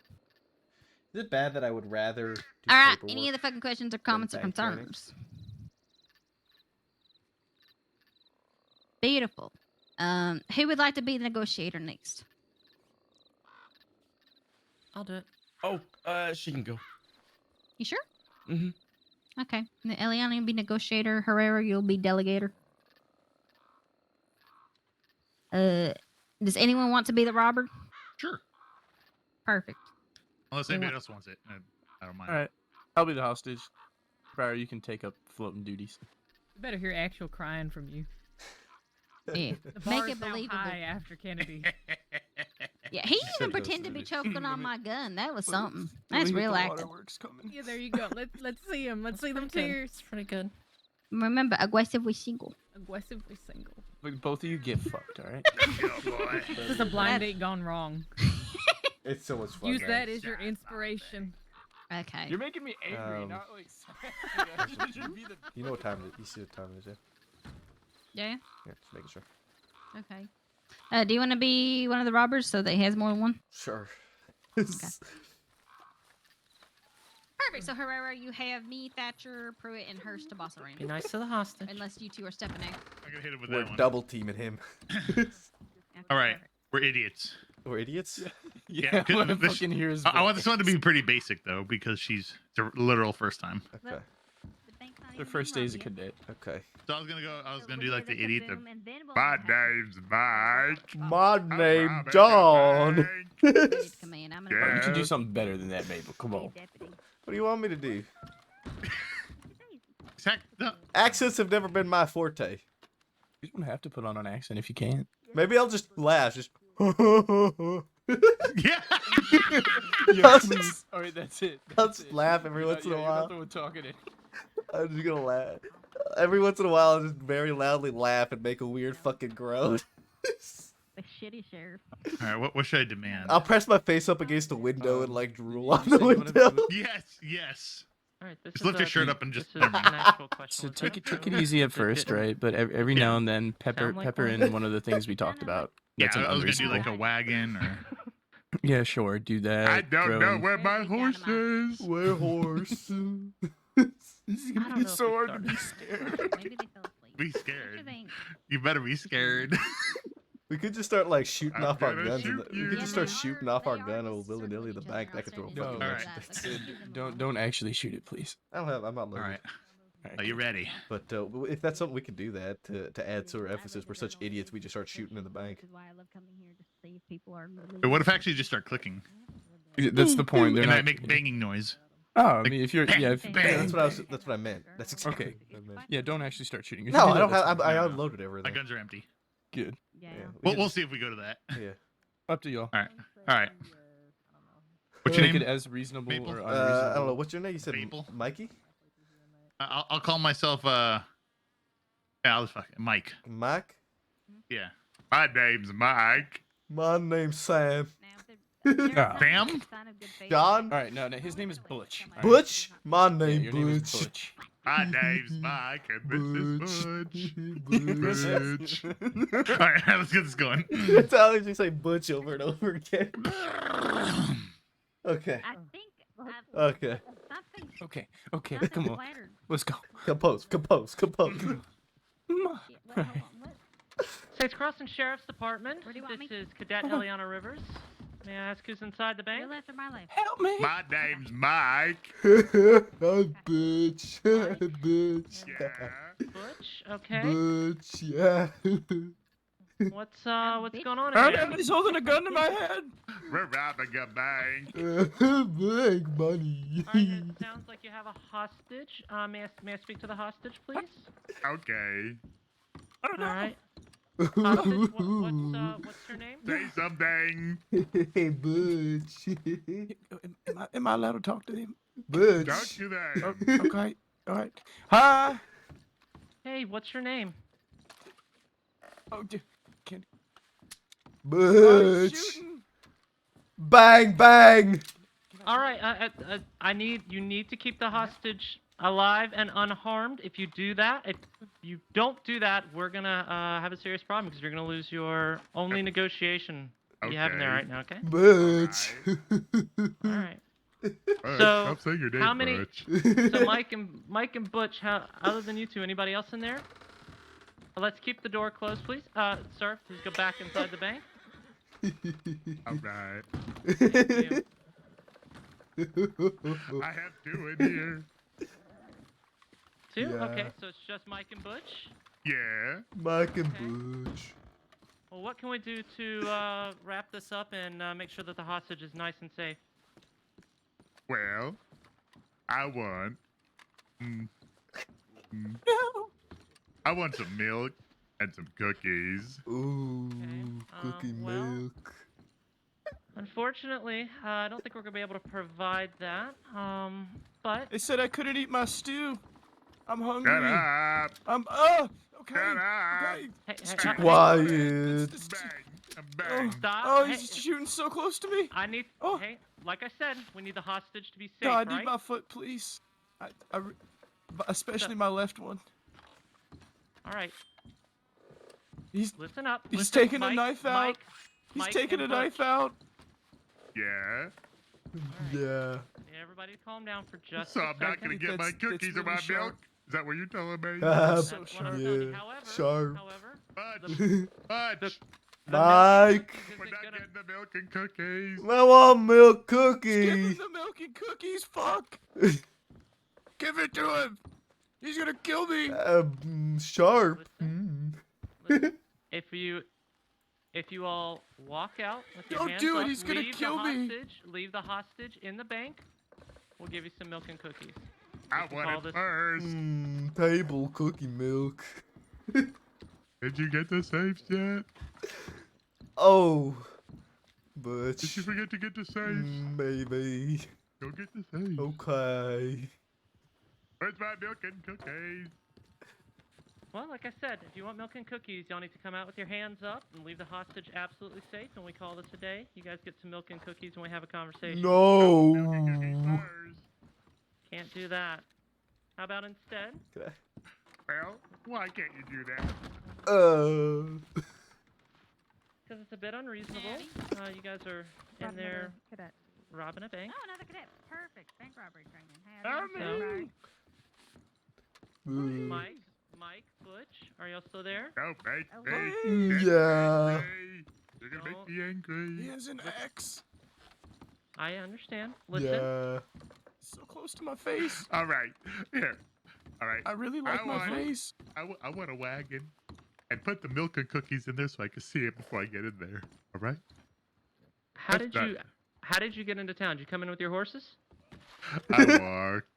is it bad that I would rather do All right, paperwork any other fucking questions or comments or bank training? concerns? Beautiful. Who would like to be the negotiator next? I'll do it. Oh, she can go. You sure? Mm-hmm. Okay. Eliana, you'll be negotiator. Herrera, you'll be delegator. Does anyone want to be the robber? Sure. Perfect. Unless You anybody want- else wants it. I don't mind. All right, I'll be the hostage. Pryor, you can take up floating duties. We better hear actual crying from you. Yeah. The Make bar it is now believable. high after Kennedy. Yeah, he Said even it was pretended to be Kennedy. choking on my gun. That was Let me- something. let That's me get real the acting. waterworks coming. Yeah, there you go. Let's see him. Let's see them tears. It's pretty good. Remember, aggressively single. Aggressively single. Like, both of you get fucked, all right? This is a blind date gone wrong. It's so much fun. Use guys. that as your inspiration. Okay. You're making me angry, Um, not like. I should be the- You know what time it is? You see what time it is, yeah? Yeah. Yeah, just making sure. Okay. Do you want to be one of the robbers so that he has more than one? Sure. Perfect. So Herrera, you have me, Thatcher, Pruitt, and Hurst to boss around. Be nice to the hostage. Unless you two are stepping out. I'm gonna hit him with We're that one. double teaming him. All right, we're idiots. We're idiots? Yeah, good- what I this- fucking hear is I want this voice. one to be pretty basic though, because she's the literal first time. Okay. Their first day as a cadet. Okay. So I was gonna do like the idiot. My name's Mike. My name John. Command. I'm Oh, you should do something better than that, Mabel. Come on. What do you want me to do? Heck, no. Accents have never been my forte. You don't have to put on an accent if you can't. Maybe I'll just laugh. Just. Yeah. I'll just, All right, that's it. I'll just laugh every once in a You're while. not the one talking it. I'm just gonna laugh. Every once in a while, I'll just very loudly laugh and make a weird fucking groan. The shitty sheriff. All right, what should I demand? I'll press my face up against the window and like drool on the window. Yes. All right, this Just is lift your a- shirt up and just. this is an actual question. So Was take that- it easy at Did- first, did- right? But every now and then pepper Sound like one? in one of the things we talked about. Yeah, That's I was gonna do unreasonable. like a wagon or. Yeah, sure. Do that. I don't throw know in- where my horse is. Where horse? This is gonna be so hard to be scared. Maybe they fell asleep. Be scared. You better be scared. We could just start like shooting I'm off our gonna guns. shoot We you. could just start shooting off our gun willy nilly in the bank. That could throw a No, fucking Alright. wrench. don't actually shoot it, please. I'm not loaded. All right. Are you ready? But if that's something we could do, that to add to our emphasis, we're such idiots. We just start shooting in the bank. This is why I love coming here to see if people are. But what if I actually just start clicking? That's the point. They're And I not. make banging noise. Oh, I mean, if you're yeah, if, That's what I meant. That's exactly okay. what I meant. Yeah, don't actually start shooting. If No, you do I don't that, have. that's I fine. unloaded My everything. guns are empty. Good. Yeah. We'll see if we go to that. Yeah. Up to y'all. All right. All right. What's Make your name? it as reasonable Maple? or I unreasonable. don't know. What's your name? You said Maple. Mikey. I'll call myself Yeah, I'll fuck it. Mike. Mike. Yeah. My name's Mike. My name's Sam. Sam? John. All right, no, his name is Butch. All right? Butch. My Yeah, name your name is Butch. Butch. My name's Mike, and this is Butch. Butch. All right, let's get this going. That's how you say Butch over and over again. Okay. I think. Okay. Okay, okay, come on. Let's go. Compose. States Crossing Sheriff's Department. Where do you want This me? is Cadet Eliana Rivers. May I ask who's inside the bank? Your left or my left? Help me. My name's Mike. I'm Butch. Butch. Yeah. Butch. Okay. Butch. Yeah. What's going on Oh, in here? he's holding a gun to my head. We're robbing a bank. Big money. All right, it sounds like you have a hostage. May I speak to the hostage, please? Okay. I don't know. All right. Hostage, what's her name? Say something. Hey, Butch. Am I allowed to talk to him? Butch. Don't do that. Oh, okay. All right. Hi. Hey, what's your name? Oh, can Butch. shooting. Bang, bang. All right, you need to keep the hostage alive and unharmed. If you do that, if you don't do that, we're gonna have a serious problem because you're gonna lose your only negotiation you have in there Okay. right now. Okay. Butch. All right. Alright, So, stop saying your name, how many? Butch. So Mike and Butch, other than you two, anybody else in there? Let's keep the door closed, please. Sir, please go back inside the bank. Alright. Thank you. I have two in here. Two? Yeah. Okay, so it's just Mike and Butch. Yeah. Mike and Butch. Well, what can we do to wrap this up and make sure that the hostage is nice and safe? Well, I want. I want some milk and some cookies. Ooh, cookie well, milk. Unfortunately, I don't think we're gonna be able to provide that. But They said I couldn't eat my stew. I'm hungry. Shut up. Okay. Shut up. Okay. hey, Quiet. Bang. stop. Oh, Hey, he's shooting so close to me. I need. Oh. Hey, like I said, we need the hostage to be safe, No, I right? need my foot, please. Especially my left one. All right. He's Listen up. He's listen, taking a Mike, knife out. Mike, He's Mike taking a and knife Butch. out. Yeah. Yeah. Yeah, everybody calm down for just So a I'm not second. gonna get my That's cookies or really my sharp. milk? Is that what you're telling me? So That's what sharp. I'm telling you. Yeah, However, sharp. however, Butch. Butch. Mike. We're not getting the milk and cookies. I want milk cookies. the milk and cookies. Fuck. Give it to him. He's gonna kill me. Sharp. If you all walk out with your Don't hands do it, up, he's gonna leave kill the me. hostage, leave the hostage in the bank. We'll give you some milk and cookies. I want it first. Table cookie milk. Did you get the safes yet? Oh, but Did you forget to get the safes? maybe. Go get the safes. Okay. Where's my milk and cookies? Well, like I said, if you want milk and cookies, y'all need to come out with your hands up and leave the hostage absolutely safe, and we call this a day. You guys get some milk and cookies, and we have a conversation. No. Can't do that. How about instead? Well, why can't you do that? Because it's a bit unreasonable. You guys are in there robbing a bank. Oh, another cadet. Perfect. Bank robbery training. Mike, Butch, are y'all still there? Don't make Yeah. You're gonna make me angry. He has an X. I understand. Listen. Yeah. So close to my face. All right. Here. All right. I really like my face. I want a wagon. And put the milk and cookies in there so I can see it before I get in there. All right? How did you get into town? Did you come in with your horses? I walked.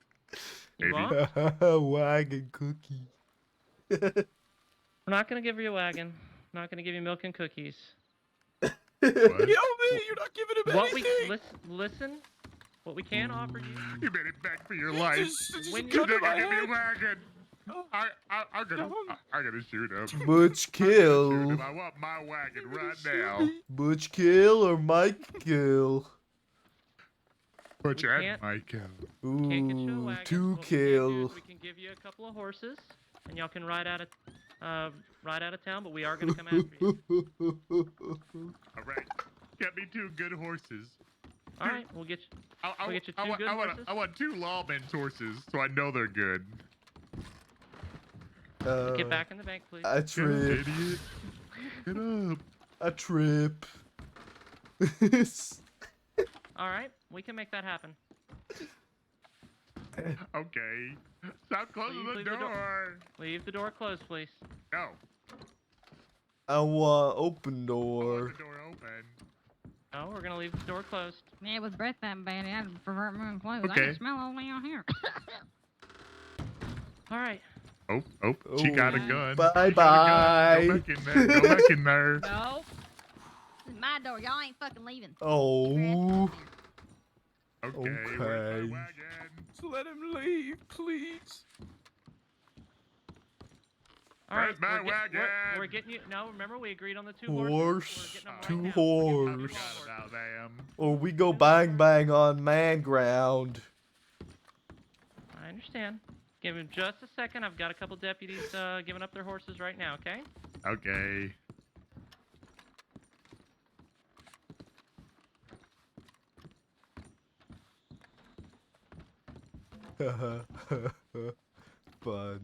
You Maybe. walked? Wagon cookie. We're not gonna give you a wagon. Not gonna give you milk and cookies. What? Kill me! You're not giving him What anything. listen. What we can offer you. You made it back for your life. When You're you not gonna give me a wagon. I'm gonna shoot him. Butch kill. I want my wagon right now. Butch kill or Mike kill? Put your can't- head, Michael. Can't get you a Ooh, wagon. two What we can do kill. is we can give you a couple of horses, and y'all can ride out of town. But we are gonna come after you. All right. Get me 2 good horses. All right, we'll get you. We'll get you 2 good horses. I want 2 lawmen's horses, so I know they're good. Get back in the bank, please. A trip. Idiot. Get up. A trip. All right, we can make that happen. Okay. Stop closing the leave door. Leave the door closed, please. No. I want open door. The door open. No, we're gonna leave the door closed. Yeah, with breath that bad, I'd prefer moving close. I Okay. can smell all the way out here. All right. Oh, she got a gun. Bye She got a gun. bye. Go back in there. Go back in there. No. This is my door. Y'all ain't fucking leaving. Oh. Okay. Where's my Okay. wagon? So let him leave, please. All right. Where's my wagon? We're getting you. No, remember we agreed on the 2 Horse. horses. We're getting them right Two now. horse. Forgot about them. Or we go bang bang on man ground. I understand. Give him just a second. I've got a couple deputies giving up their horses right now. Okay. Okay. Fun.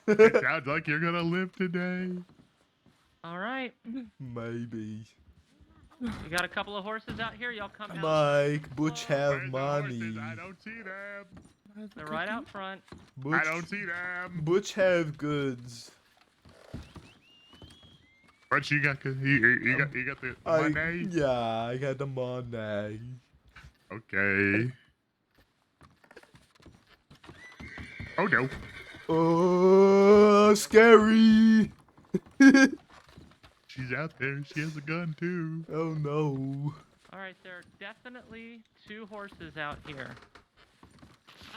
It sounds like you're gonna live today. All right. Maybe. We got a couple of horses out here. Y'all come out. Mike, Butch have Where's the money. horses? I don't see them. They're right out front. Butch, I don't see them. Butch have goods. But you got you got the money. Yeah, I got the money. Okay. Oh no. Oh, scary. She's out there. She has a gun too. Oh no. All right, there are definitely 2 horses out here.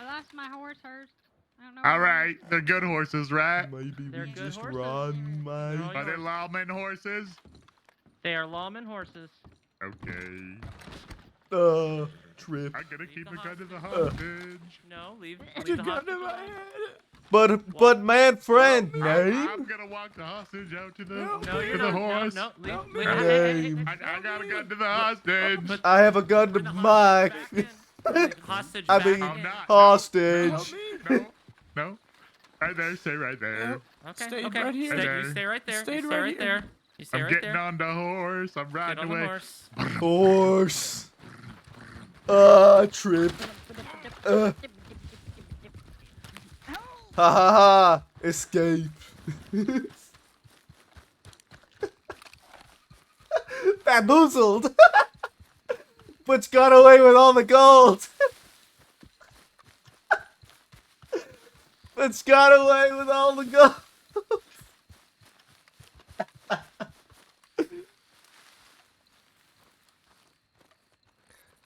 I lost my horse first. I don't know. All right, they're good horses, right? Maybe They're we good just horses. run, Mike. No, Are they lawman horses? They are lawman horses. Okay. Trip. I'm gonna keep the gun to the hostage. No, leave the hostage alone. But man, friend, I'm name. gonna walk the hostage out to the No, to you're the not. horse. No, leave. Name. I got a gun to the hostage. I have a gun to Mike. Hostage I back mean, in. hostage. No. Right there, stay right there. Okay, Stayed okay. right here. You stay right there. Stayed You right stay right here. there. You stay I'm right getting there. on the horse. I'm Get riding on the away. horse. Horse. Trip. Ha ha ha. Escape. Bamboozled. Butch got away with all the gold. Butch got away with all the gold.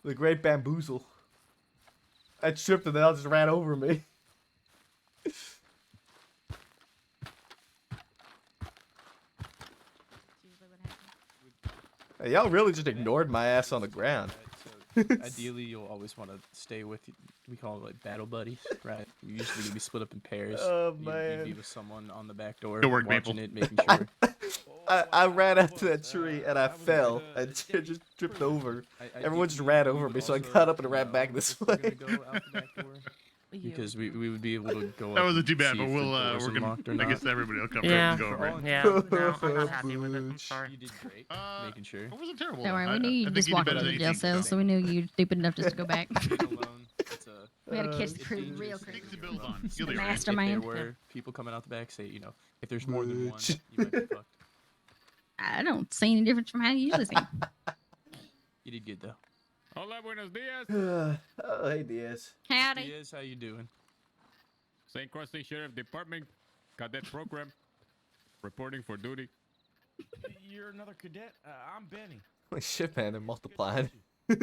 The great bamboozle. I tripped and they all just ran over me. Hey, y'all really just ignored my ass on the ground. Ideally, you'll always want to stay with. We call it like battle buddies, right? You usually gonna be split up in pairs. Oh, You'd man. be with someone on the back door, Good work, watching Maple. it, making sure. I ran up to that tree and I fell and just tripped over. Everyone just ran over me, so I got up and ran back this way. Because we would be able to go. That up wasn't and too bad, see but if the we'll door's we're gonna. unlocked or I guess not. everybody will come Yeah. and go over it. Yeah. No, I'm not happy with it. I'm sorry. You did great. Making sure. It wasn't terrible. Don't worry, I- we knew I you think just you did walked better into than the you jail think, cell, so. so we knew you were stupid enough just to go back. We had to catch the crew real quick. Things to build on. The You'll be right. mastermind. If there were people coming out the back, say if there's more than one, you might be fucked. I don't see any difference from how you usually see. You did good though. Hola, buenos dias. Oh, hey, Diaz. Howdy. Diaz, how you doing? St. Croix State Sheriff Department, Cadet Program, reporting for duty. You're another cadet. I'm Benny. Holy shit, man, they're multiplying. You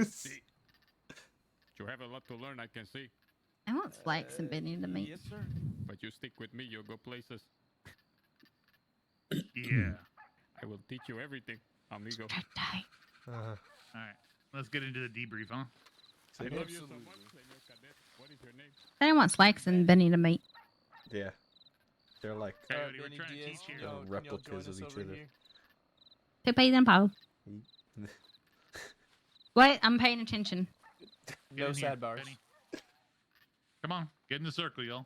have a lot to learn, I can see. I want Flax and Benny to meet. Yes, sir. But you stick with me, you'll go places. Yeah. I will teach you everything, amigo. All right. Let's get into the debrief, huh? I love you so much, Senor Cadet. What is your name? I want Flax and Benny to meet. Yeah. They're like Coyote, we're trying to teach you. replicas of each other. Who pays them, Paul? What? I'm paying attention. No sad bars. Benny. Come on, get in the circle, y'all.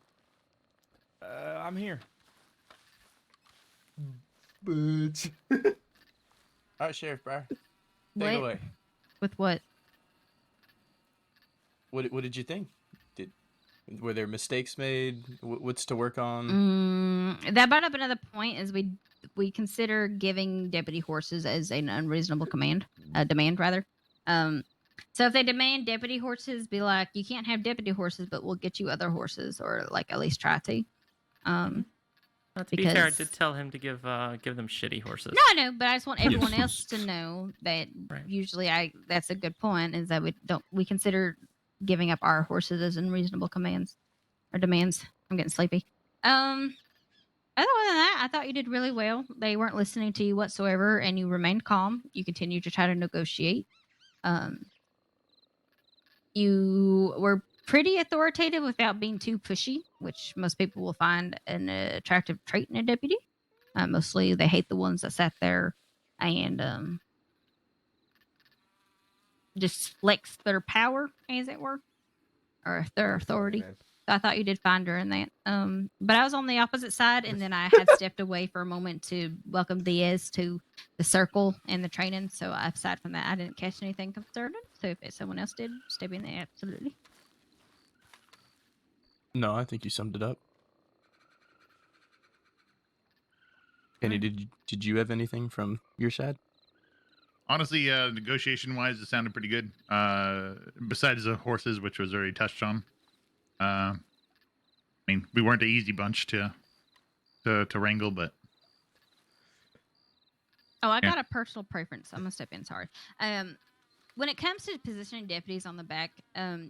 I'm here. Bitch. All right, Sheriff Breyer. Take What? it away. With what? What did you think? Were there mistakes made? What's to work on? That brought up another point. Is we consider giving deputy horses as an unreasonable demand rather. So if they demand deputy horses, be like, you can't have deputy horses, but we'll get you other horses, or like at least try to. To be fair, I did tell him to give them shitty horses. No, I know, but I just want everyone else to know that usually that's a good point, is that we consider giving up our horses as unreasonable commands or demands. I'm getting sleepy. Other than that, I thought you did really well. They weren't listening to you whatsoever, and you remained calm. You continued to try to negotiate. You were pretty authoritative without being too pushy, which most people will find an attractive trait in a deputy. Mostly they hate the ones that sat there and just flex their power, as it were, or their authority. So I thought you did fine during that. But I was on the opposite side, and then I had stepped away for a moment to welcome Diaz to the circle and the training. So aside from that, I didn't catch anything concerning. So if someone else did, step in there, absolutely. No, I think you summed it up. Penny, did you have anything from your side? Honestly, negotiation-wise, it sounded pretty good. Besides the horses, which was already touched on. I mean, we weren't the easy bunch to wrangle, but Oh, I Yeah. got a personal preference. I'm gonna step in. Sorry. When it comes to positioning deputies on the back,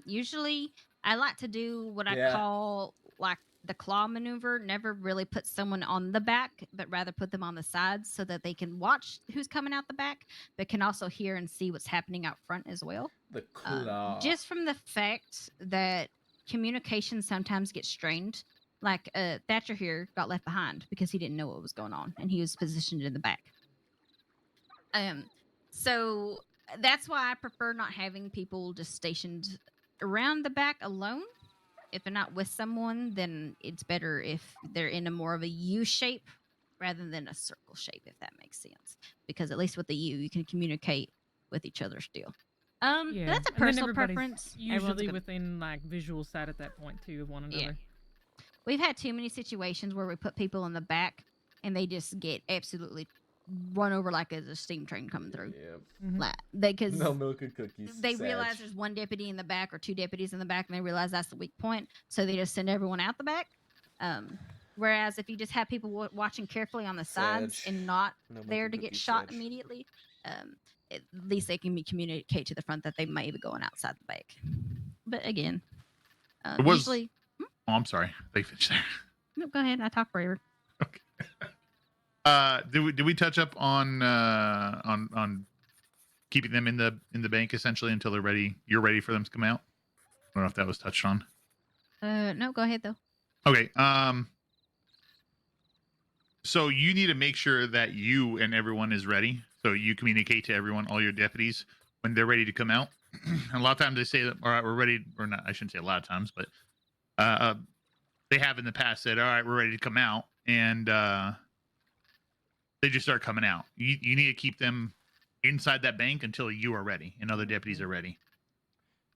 usually I like to do what I Yeah. call like the claw maneuver. Never really put someone on the back, but rather put them on the sides so that they can watch who's coming out the back, but can also hear and see what's happening out front as well. The claw. Just from the fact that communication sometimes gets strained. Like Thatcher here got left behind because he didn't know what was going on, and he was positioned in the back. So that's why I prefer not having people just stationed around the back alone. If they're not with someone, then it's better if they're in a more of a U shape rather than a circle shape, if that makes sense. Because at least with the U, you can communicate with each other still. But Yeah, that's a and then personal everybody's preference. Everyone's Usually good. within like visual sight at that point too of one another. Yeah. We've had too many situations where we put people in the back and they just get absolutely run over like as a steam train coming through. Yeah. Because No milk and cookies. they Sad. realize there's one deputy in the back or two deputies in the back, and they realize that's the weak point, so they just send everyone out the back. Whereas if you just have people watching carefully on the sides Sag. and not No milk there and to get cookies, shot Sag. immediately, at least they can communicate to the front that they may be going outside the back. But again, It was. usually. Oh, I'm sorry. They finished there. No, go ahead. I talk forever. Did we touch up on keeping them in the bank essentially until they're ready? You're ready for them to come out. I don't know if that was touched on. No, go ahead though. Okay. So you need to make sure that you and everyone is ready. So you communicate to everyone, all your deputies, when they're ready to come out. A lot of times they say that, all right, we're ready, or not. I shouldn't say a lot of times, but they have in the past said, all right, we're ready to come out, and they just start coming out. You need to keep them inside that bank until you are ready and other deputies are ready.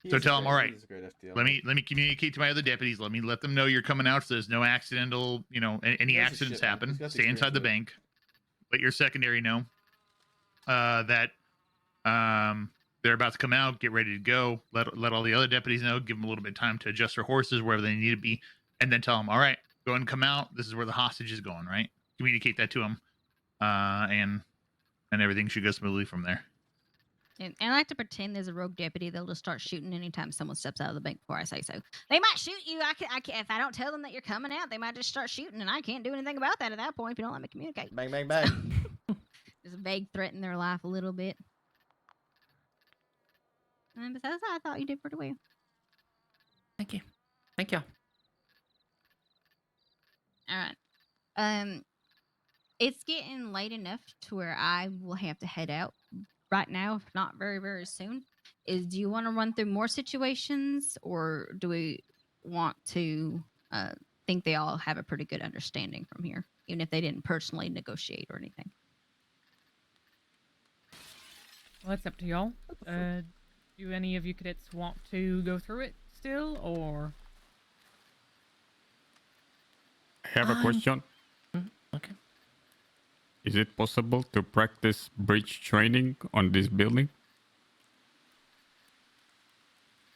So tell them, all right, let me communicate to my other deputies. Let them know you're coming out, so there's no accidental, any accidents happen. Stay inside the bank. Let your secondary know that they're about to come out. Get ready to go. Let all the other deputies know. Give them a little bit of time to adjust their horses wherever they need to be, and then tell them, all right, go and come out. This is where the hostage is going. Right? Communicate that to them, and everything should go smoothly from there. And I like to pretend there's a rogue deputy. They'll just start shooting anytime someone steps out of the bank before I say so. They might shoot you. I can, if I don't tell them that you're coming out, they might just start shooting, and I can't do anything about that at that point if you don't let me communicate. Bang, bang, bang. Just vague threaten their life a little bit. And besides that, I thought you did pretty well. Thank you. Thank you. All right. It's getting late enough to where I will have to head out right now, if not very, very soon. Do you want to run through more situations, or do we want to think they all have a pretty good understanding from here, even if they didn't personally negotiate or anything? Well, that's up to y'all. Do any of you cadets want to go through it still, or? I have a question. Okay. Is it possible to practice breach training on this building?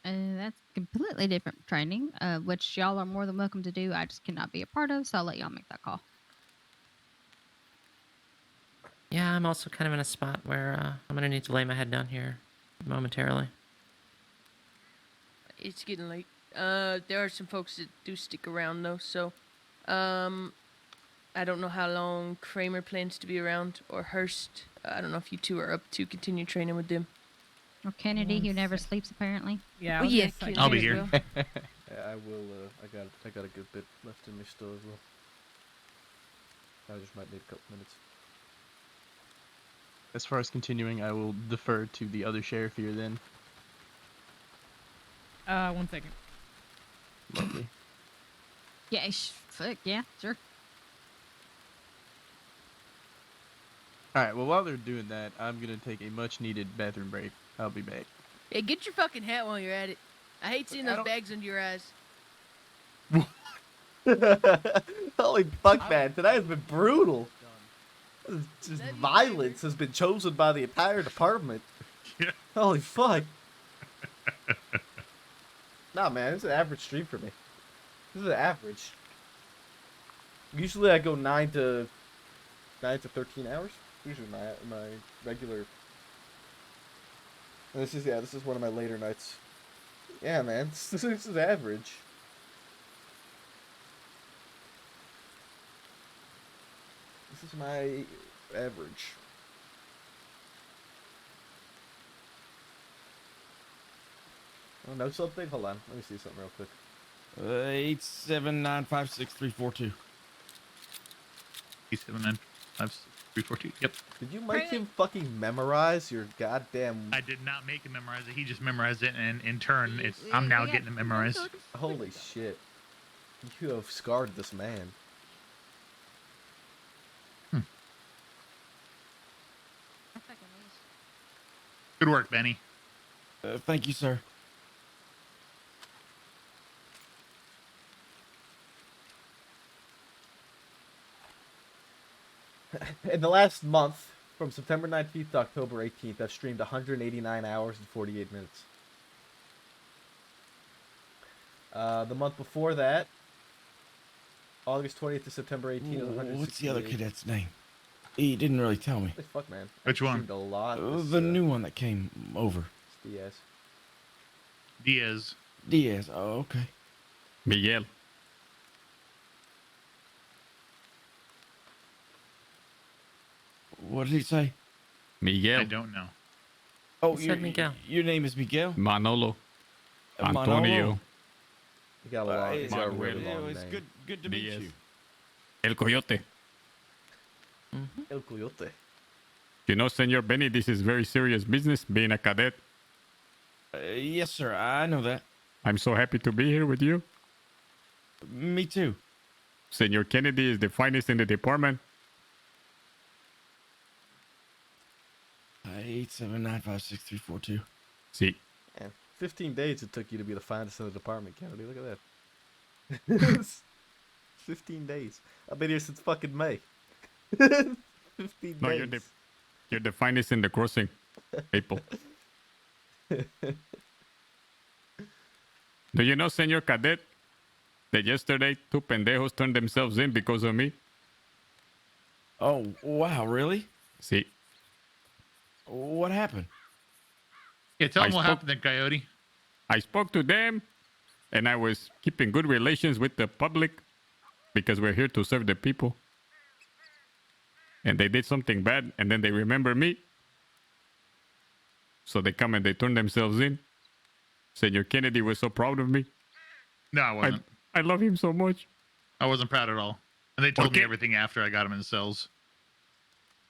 That's completely different training, which y'all are more than welcome to do. I just cannot be a part of, so I'll let y'all make that call. Yeah, I'm also kind of in a spot where I'm going to need to lay my head down here momentarily. It's getting late. There are some folks that do stick around, though, so I don't know how long Kramer plans to be around, or Hurst. I don't know if you two are up to continue training with them. Or Kennedy, who never sleeps, apparently. Yeah, Well, yeah, Kennedy I'll be as here. well. Yeah, I will. I got a good bit left in me still as well. I just might need a couple minutes. As far as continuing, I will defer to the other sheriff here then. 1 second. Lovely. Yeah, fuck, yeah, sure. Alright, well, while they're doing that, I'm gonna take a much needed bathroom break. I'll be back. Hey, get your fucking hat while you're at it. I hate seeing I those don't- bags under your eyes. Holy fuck, man. Today has been brutal. Just violence has been chosen by the entire department. Yeah. Holy fuck. Nah, man, it's an average stream for me. This is an average. Usually I go 9 to 13 hours. Usually my regular. And this is one of my later nights. Yeah, man, this is average. This is my average. Oh, know something? Hold on. Let me see something real quick. 87956 87956 Yep. Did you make him fucking memorize your goddamn... I did not make him memorize it. He just memorized it, and in turn, I'm now getting it memorized. Holy shit. You have scarred this man. Good work, Benny. Thank you, sir. In the last month, from September 19th to October 18th, I've streamed 189 hours and 48 minutes. The month before that, August 20th to September 18th, was 168. What's the other cadet's name? He didn't really tell me. Fuck, man. Which one? A lot. The new one that came over. Diaz. Diaz. Oh, okay. Miguel. What did he say? Miguel. I don't know. Oh, He said Miguel. Your name is Miguel? Manolo. Manolo? Antonio. You got a long. It's, you got a really long it's name. good to meet Diaz. you. El Coyote. El Coyote. You know, Senor Benny, this is very serious business, being a cadet. Yes, sir. I know that. I'm so happy to be here with you. Me too. Senor Kennedy is the finest in the department. 879566342. See. Man, 15 days it took you to be the finest in the department, Kennedy. Look at that. 15 days. I've been here since fucking May. 15 No, days. you're the finest in the crossing, people. Do you know, Senor Cadet, that yesterday 2 pendejos turned themselves in because of me? Oh, wow, really? See. What happened? Yeah, tell I them what spoke- happened then, Coyote. I spoke to them, and I was keeping good relations with the public because we're here to serve the people. And they did something bad, and then they remember me. So they come and they turn themselves in. Senor Kennedy was so proud of me. No, I wasn't. I love him so much. I wasn't proud at all. And they told me Okay. everything after I got them in the cells.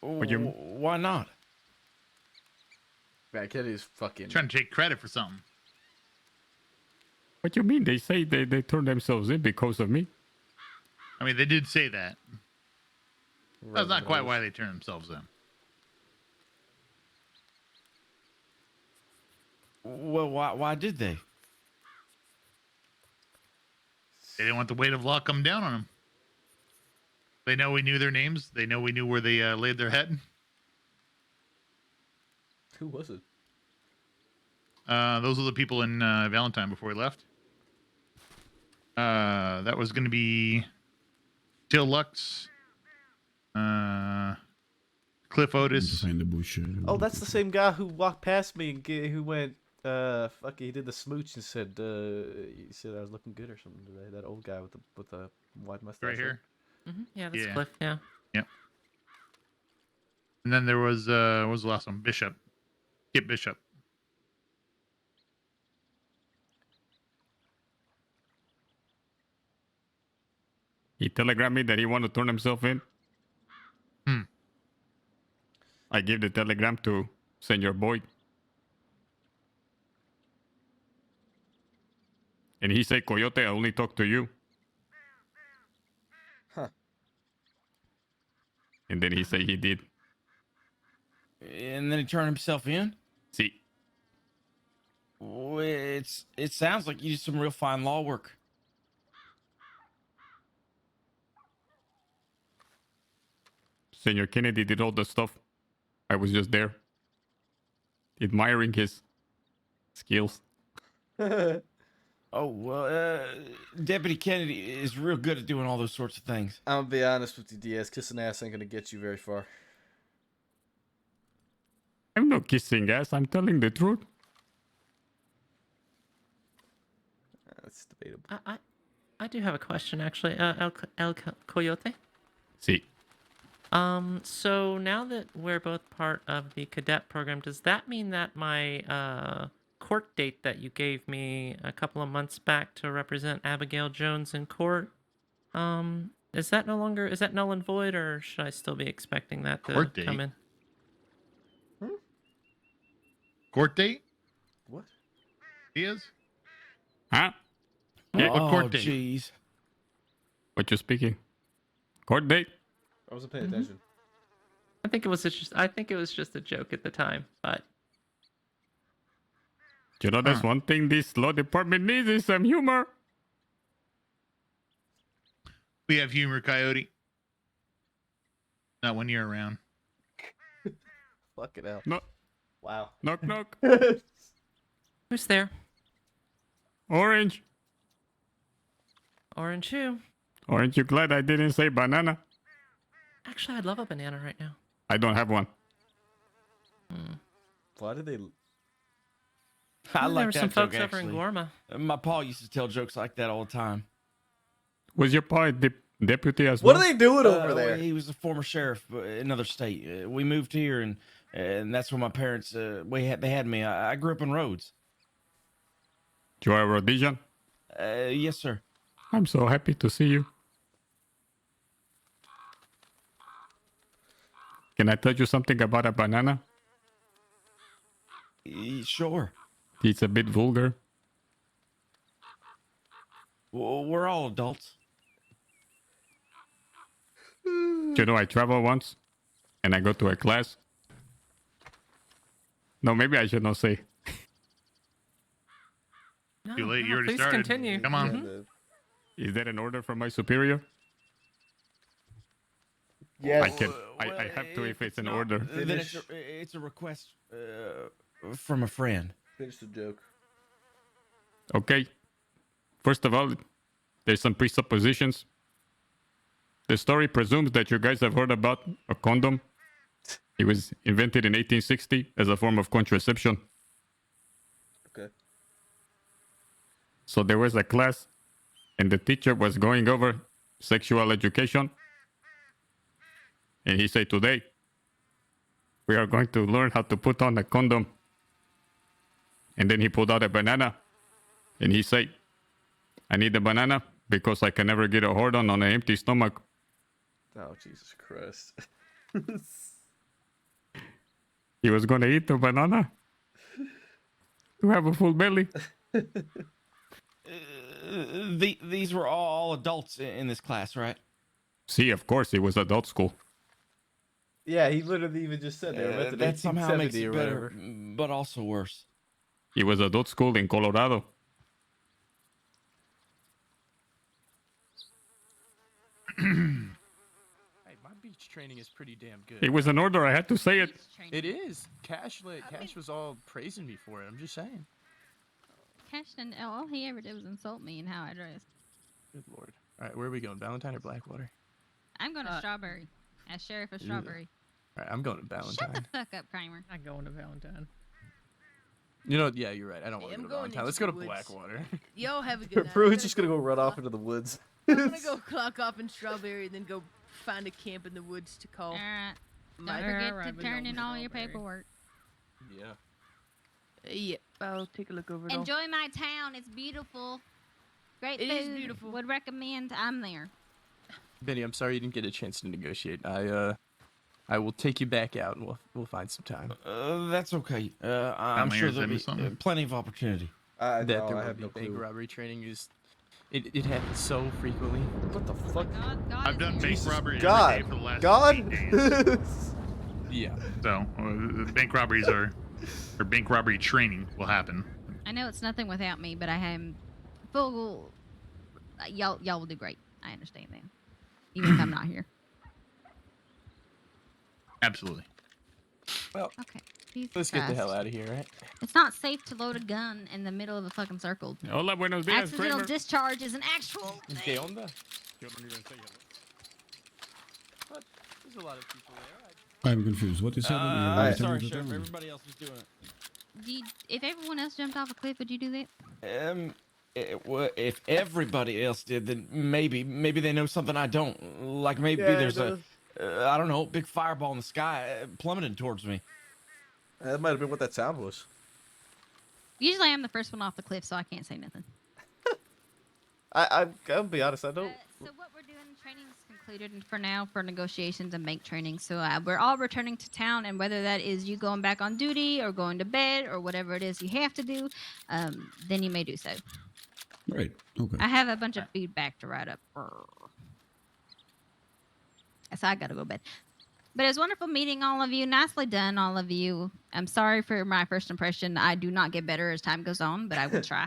Why not? Man, Kennedy's fucking. Trying to take credit for something. What you mean? They say they turned themselves in because of me. I mean, they did say that. That's not quite why they turned themselves in. Well, why did they? They didn't want the weight of law come down on them. They know we knew their names. They know we knew where they laid their head. Who was it? Those are the people in Valentine before we left. That was going to be Till Lux, Cliff Otis. Behind the bush. Oh, that's the same guy who walked past me and who went, fuck, he did the smooch and said, he said I was looking good or something today. That old guy with the wide mustache. Right here. Yeah, that's Cliff. Yeah. Yep. And then there was what was the last one? Bishop. Kip Bishop. He telegrammed me that he wanted to turn himself in. I gave the telegram to Senor Boyd. And he said, Coyote, I only talk to you. Huh. And then he said he did. And then he turned himself in? See. Well, it sounds like you did some real fine law work. Senor Kennedy did all the stuff. I was just there, admiring his skills. Oh, well, Deputy Kennedy is real good at doing all those sorts of things. I'm gonna be honest with you, Diaz. Kissing ass ain't gonna get you very far. I'm not kissing ass. I'm telling the truth. That's debatable. I do have a question, actually. El Coyote? See. So now that we're both part of the cadet program, does that mean that my court date that you gave me a couple of months back to represent Abigail Jones in court, is that null and void, or should I still be expecting that to Court date? come in? Court date? What? He is? Huh? Yeah, what court Oh, date? jeez. What you speaking? Court date? I wasn't paying attention. I think it was just a joke at the time, but You know, that's one thing this law department needs is some humor. We have humor, Coyote. Not when you're around. Fucking hell. No. Wow. Knock, knock. Who's there? Orange. Orange who? Aren't you glad I didn't say banana? Actually, I'd love a banana right now. I don't have one. Why did they... I There like were that some joke, folks over in actually. Gorma. My pa used to tell jokes like that all the time. Was your pa a deputy as What well? are they doing over there? He was a former sheriff in another state. We moved here, and that's where my parents they had me. I grew up in Rhodes. You are a Rhodesian? Yes, sir. I'm so happy to see you. Can I tell you something about a banana? Sure. It's a bit vulgar. We're all adults. You know, I travel once, and I go to a class. No, maybe I should not say. Too late. You already please started. continue. Come on. Is that an order from my superior? Yes. I have to if it's an order. Then it's a request from a friend. Finish the joke. Okay. First of all, there's some presuppositions. The story presumes that you guys have heard about a condom. It was invented in 1860 as a form of contraception. Okay. So there was a class, and the teacher was going over sexual education. And he said, today, we are going to learn how to put on a condom. And then he pulled out a banana. And he said, I need a banana because I can never get a hard on an empty stomach. Oh, Jesus Christ. He was going to eat the banana to have a full belly. These were all adults in this class, right? See, of course, it was adult school. Yeah, he literally even just said they were meant to That somehow makes 1870 it or better, whatever. but also worse. It was adult school in Colorado. Hey, my beach training is pretty damn good. It was an order. I had to say it. It is. Cash was all praising me for it. I'm just saying. Cashton, all he ever did was insult me and how I dressed. Good lord. All right, where are we going? Valentine or Blackwater? I'm going to Strawberry, as Sheriff of Strawberry. All right, I'm going to Valentine. Shut the fuck up, Kramer. I'm going to Valentine. You know, yeah, you're right. I don't want I'm to go to going Valentine. into Let's go to the woods. Blackwater. Y'all have a good night. Pruitt's just gonna go run off into the woods. I'm gonna go clock off in Strawberry and then go find a camp in the woods to call. Alright. my Don't forget Alright, to we turn go in to all your Strawberry. paperwork. Yeah. Yeah, I'll take a look over it all. Enjoy my town. It's beautiful. Great It food. is beautiful. Would recommend. I'm there. Benny, I'm sorry you didn't get a chance to negotiate. I will take you back out and we'll find some time. That's okay. I'm sure there'll be plenty of opportunity. That no, there I will have be no bank clue. robbery training is it happens so frequently. What the fuck? I've done bank robbery God. every day for the last God. 8 days. Yeah. So bank robberies or bank robbery training will happen. I know it's nothing without me, but I am full. Y'all will do great. I understand that. Even if I'm not here. Absolutely. Well, okay. Jesus let's get the Christ. hell out of here, right? It's not safe to load a gun in the middle of a fucking circle. Hola, buenos dias, Accidental Kramer. discharge is an actual ¿Qué thing. onda? Yo don't even say hello. But there's a lot of people there. I'm confused. What is happening? You're Sorry, telling the Sheriff. town. Everybody else was doing it. If everyone else jumped off a cliff, would you do that? If everybody else did, then maybe they know something I don't. Like maybe Yeah, there's a, I don't know, big fireball in the sky plummeting towards me. That might have been what that sound was. Usually I'm the first one off the cliff, so I can't say nothing. I'll be honest. I don't. So what we're doing, training is concluded for now for negotiations and bank training. So we're all returning to town, and whether that is you going back on duty or going to bed or whatever it is you have to do, then you may do so. Right. Okay. I have a bunch of feedback to write up. So I gotta go to bed. But it was wonderful meeting all of you. Nicely done, all of you. I'm sorry for my first impression. I do not get better as time goes on, but I will try.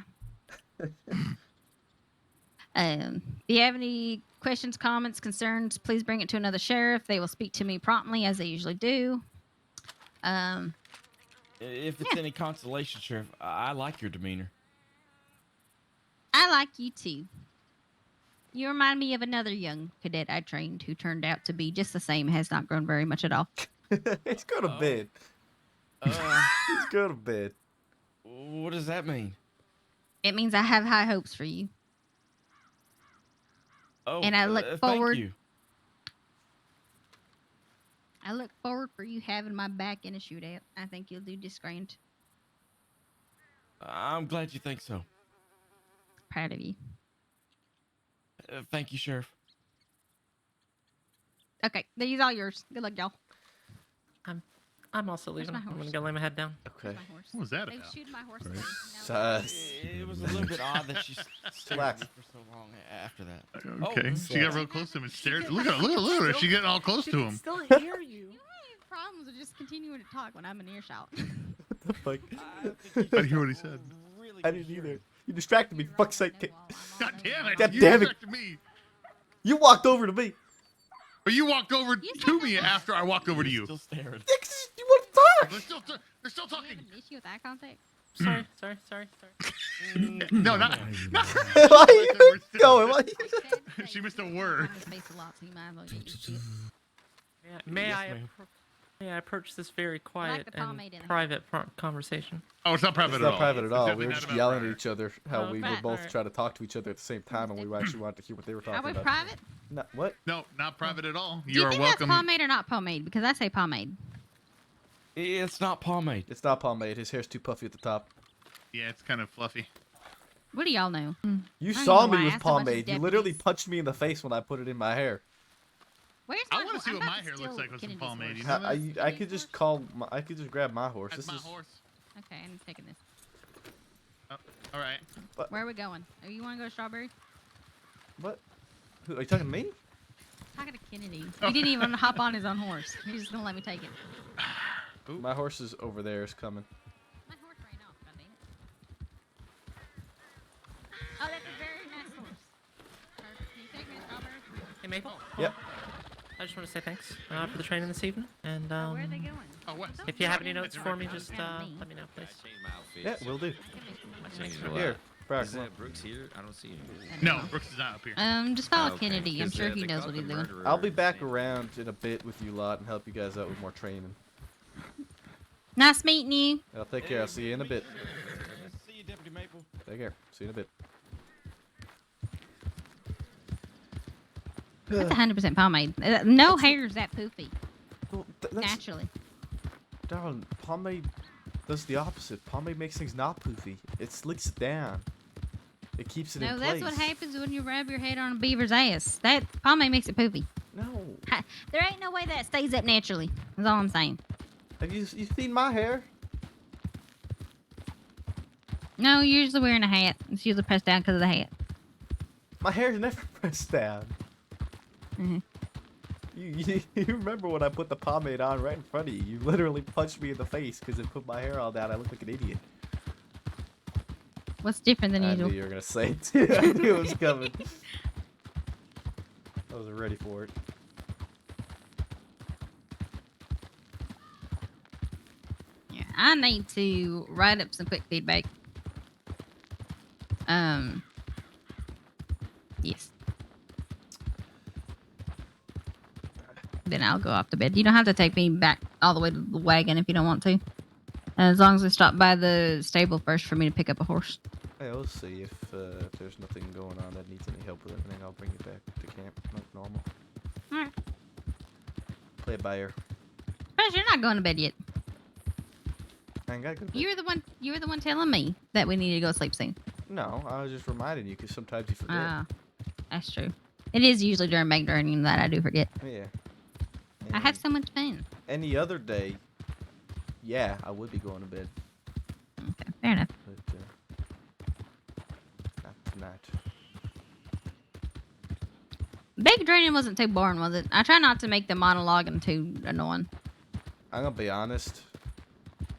If you have any questions, comments, concerns, please bring it to another sheriff. They will speak to me promptly, as they usually do. If it's any consolation, Sheriff, I like your demeanor. I like you too. You remind me of another young cadet I trained who turned out to be just the same, has not grown very much at all. He's going to bed. He's going to bed. What does that mean? It means I have high hopes for you. Oh, and I look forward. Thank you. I look forward for you having my back in a shootout. I think you'll do just grand. I'm glad you think so. Proud of you. Thank you, Sheriff. Okay, these all yours. Good luck, y'all. I'm also leaving. my I'm horse? gonna go lay my head down. Okay. What was that They about? shooed my horse. It was a little bit odd that she stayed with me for so long after that. Okay. She got real close to him and stared. Look at her. She getting all close to him. Still hear you. Problems with just continuing to talk when I'm in earshot. What the fuck? I didn't hear what he said. I didn't either. You distracted me. Fuck's sake. God damn it. God You damn it. distracted me. You walked over to me. But you walked over to me after I walked over to you. Still staring. You want to talk? They're still talking. An issue with eye contact? Sorry. No, not. Why are you going? Why She missed a word. I'm in space a lot, so you might as well get used to it. May Yes, I ma'am. may I approach this very quiet the pomade in and the private conversation? Oh, it's not private It's at not all. private at all. It's We were definitely just not yelling about at each other how Oh, we were right, both alright. trying to talk to each other at the same time, and we actually wanted to hear what they were talking Are we about. private? No, what? No, not private at all. Do You you are think welcome. that's pomade or not pomade? Because I say pomade. It's not pomade. It's not pomade. His hair's too puffy at the top. Yeah, it's kind of fluffy. What do y'all know? You I don't saw know why me I with asked a bunch of pomade. You literally deputies. punched me in the face when I put it in my hair. Where's I my want to ho- see I'm what about my to hair looks steal like with some Kennedy's pomade. You horse. know that? I could just call. I could just grab my horse. That's This my is. horse. Okay, I'm taking this. Oh, all right. Where are we going? Oh, you want to go to Strawberry? What? Who, are you talking to me? Talking to Kennedy. He didn't even hop on his own horse. He's just gonna let me take it. My horse is over there. Is coming. My horse ran off. Goddamn. Oh, that's a very nice horse. Can you take me to Strawberry? Hey, Maple. Yep. I just want to say thanks for the training this evening, and Where are they going? Oh, what? if you have any notes for me, just let me know, please. Yeah, we'll do. Well, Here, Brock. is Brooks here? I don't see him. No, Brooks is not up here. Just follow Okay, Kennedy. I'm 'cause, sure he they knows caught what the he's doing. murderer I'll be at the back same- around in a bit with you lot and help you guys out with more training. Nice meeting you. I'll take care. I'll see you in a bit. See you, Deputy Maple. Take care. See you in a bit. That's 100% pomade. No hair's that poofy. Well, that's, Naturally. darling, pomade does the opposite. Pomade makes things not poofy. It slicks it down. It keeps it No, in that's place. what happens when you rub your head on a beaver's ass. That pomade makes it poofy. No. There ain't no way that stays up naturally. That's all I'm saying. Have you seen my hair? No, you're usually wearing a hat. It's usually pressed down because of the hat. My hair's never pressed down. Mm-hmm. You remember when I put the pomade on right in front of you? You literally punched me in the face because it put my hair all down. I look like an idiot. What's different than I usual? knew you were gonna say it too. I knew it was coming. I wasn't ready for it. Yeah, I need to write up some quick feedback. Yes. Then I'll go off to bed. You don't have to take me back all the way to the wagon if you don't want to. As long as we stop by the stable first for me to pick up a horse. Hey, I'll see if there's nothing going on that needs any help with it, and then I'll bring it back to camp like normal. Alright. Play it by ear. But you're not going to bed yet. I ain't gotta go to bed. You were the one telling me that we need to go sleep soon. No, I was just reminding you because sometimes you forget. Ah, that's true. It is usually during bank learning that I do forget. Yeah. I have so much fun. Any other day, yeah, I would be going to bed. Okay, fair enough. But not tonight. Basic training wasn't too boring, was it? I try not to make the monologuing too annoying. I'm gonna be honest.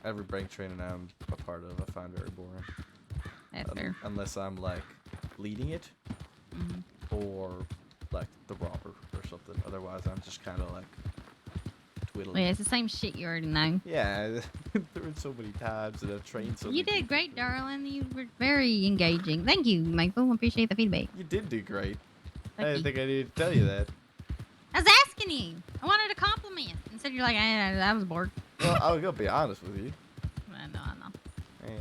Every bank training I'm a part of, I find very boring. That's fair. Unless I'm like leading it, or like the robber or something. Otherwise, I'm just kind of like twiddling. Yeah, it's the same shit you already know. Yeah, there were so many times that I've trained so You many did great, darling. You were very engaging. Thank you, Michael. Appreciate the feedback. You did do great. I Thank didn't you. think I needed to tell you that. I was asking you. I wanted a compliment. Instead, you're like, I was bored. Well, I was gonna be honest with you. I know. Man,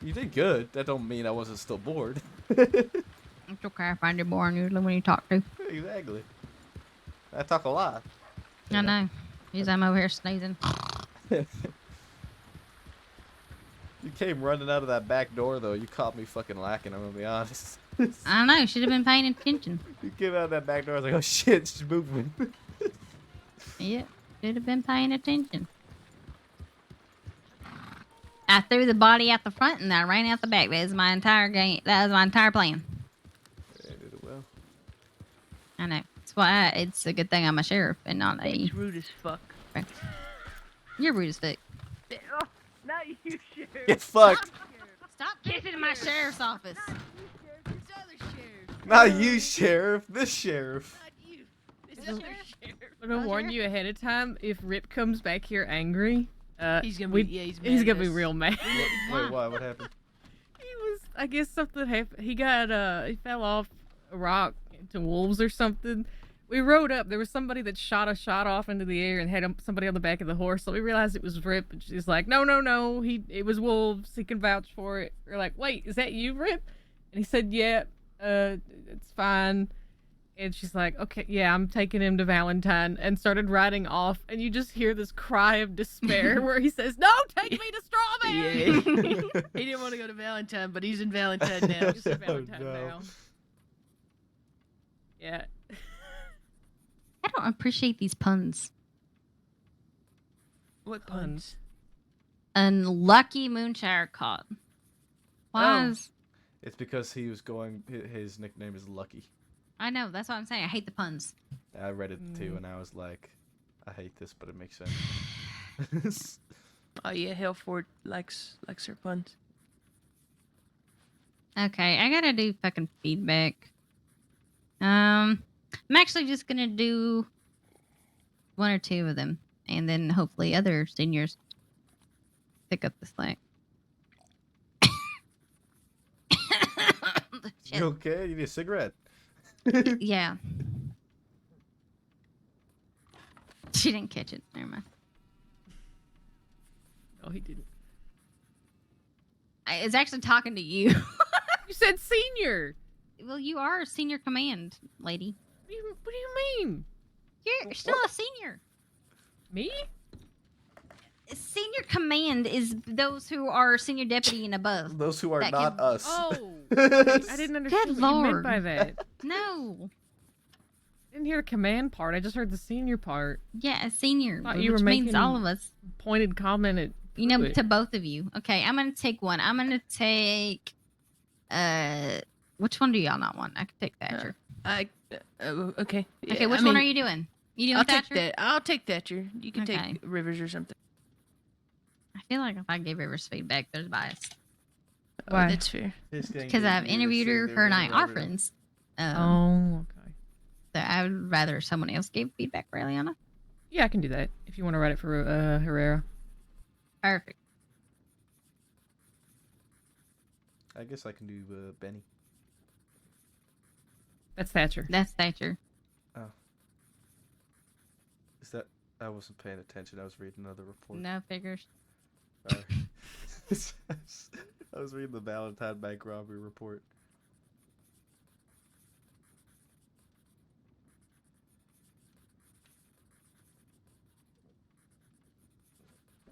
you did good. That don't mean I wasn't still bored. It's okay. I find you boring usually when you talk to. Exactly. I talk a lot. I know. Because I'm over here sneezing. You came running out of that back door, though. You caught me fucking lacking, I'm gonna be honest. I know. Should have been paying attention. You came out of that back door, I was like, oh shit, she's moving. Yeah. Should have been paying attention. I threw the body out the front and I ran out the back. That was my entire game. That was my entire plan. Yeah, I did it well. I know. That's why it's a good thing I'm a sheriff and not a. It's rude as fuck. You're rude as fuck. Oh, not you, Sheriff. Get fucked. Stop kissing in my sheriff's office. Not you, sheriff. This sheriff. This other sheriff. I'm gonna warn you ahead of time. If Rip comes back here angry, He's gonna be- yeah, he's mad gonna at be us. real mad. Wait, what? What happened? I guess something happened. He got he fell off a rock into wolves or something. We rode up. There was somebody that shot a shot off into the air and had somebody on the back of the horse. So we realized it was Rip. And she's like, no. It was wolves. He can vouch for it. We're like, wait, is that you, Rip? And he said, yeah, it's fine. And she's like, okay, yeah, I'm taking him to Valentine, and started riding off. And you just hear this cry of despair where he says, no, take me to Strawberry. Yeah. He didn't want to go to Valentine, but he's in Valentine now. He's in Valentine now. Yeah. I don't appreciate these puns. What puns? Unlucky Moonshire caught. Why is... It's because he was going. His nickname is Lucky. I know. That's what I'm saying. I hate the puns. I read it too, and I was like, I hate this, but it makes sense. Oh yeah, Halford likes her puns. Okay, I gotta do fucking feedback. I'm actually just gonna do one or two of them, and then hopefully other seniors pick up the slack. You okay? You need a cigarette? Yeah. She didn't catch it. Never mind. No, he didn't. I was actually talking to you. You said senior. Well, you are a senior command lady. What do you mean? You're still a senior. Me? Senior command is those who are senior deputy and above. Those who are That not can- us. Oh, I didn't understand Good what you meant Lord. by that. No. Didn't hear the command part. I just heard the senior part. Yeah, a senior, Thought which you were means making all of us. Pointed comment at You know, Pruitt. to both of you. Okay, I'm gonna take one. I'm gonna take. Which one do y'all not want? I can take Thatcher. Okay. Okay, Yeah, which I one mean, are you doing? You doing I'll Thatcher? take that. I'll take Thatcher. You can Okay. take Rivers or something. I feel like if I give Rivers feedback, there's bias. Why? That's fair. Because I've interviewed her. Her and I are friends. Oh, okay. So I would rather someone else gave feedback for Eliana. Yeah, I can do that if you want to write it for Herrera. Perfect. I guess I can do Benny. That's Thatcher. That's Thatcher. Oh. Is that? I wasn't paying attention. I was reading another report. No figures. Sorry. I was reading the Valentine bank robbery report.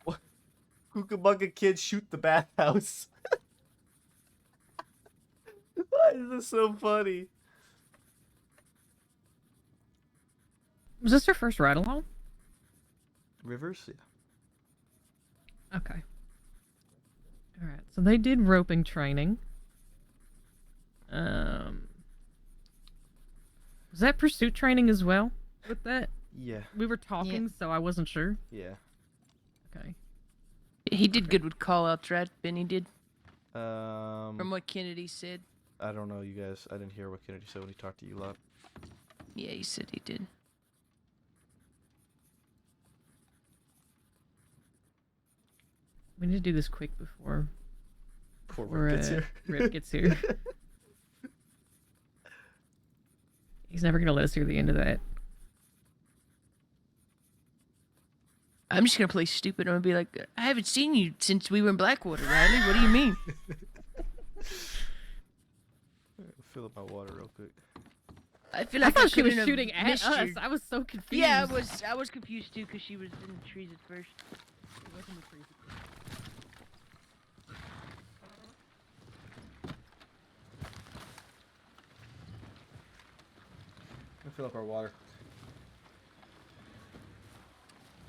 What? Cucamonga kids shoot the bathhouse. Why is this so funny? Was this her first ride along? Rivers? Yeah. Okay. All right. So they did roping training. Was that pursuit training as well with that? Yeah. We were talking, so I wasn't sure. Yeah. Okay. He did good with call-outs, right? Benny did. From From what Kennedy said. I don't know, you guys. I didn't hear what Kennedy said when he talked to you lot. Yeah, he said he did. We need to do this quick before Rip gets here. Rip gets here. He's never gonna let us hear the end of that. I'm just gonna play stupid. I'm gonna be like, I haven't seen you since we were in Blackwater, Riley. What do you mean? Fill up my water real quick. I feel I like thought she was couldn't have shooting at missed us. you. I was so confused. Yeah, I was confused too because she was in the trees at first. Fill up our water.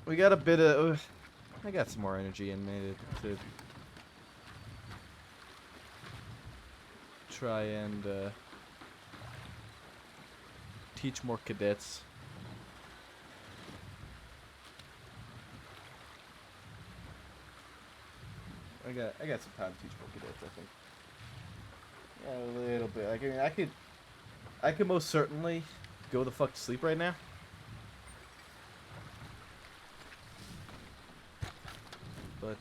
We got a bit of. I got some more energy in me to try and teach more cadets. I got some time to teach more cadets, I think. Yeah, a little bit. Like, I mean, I could most certainly go the fuck to sleep right now. But,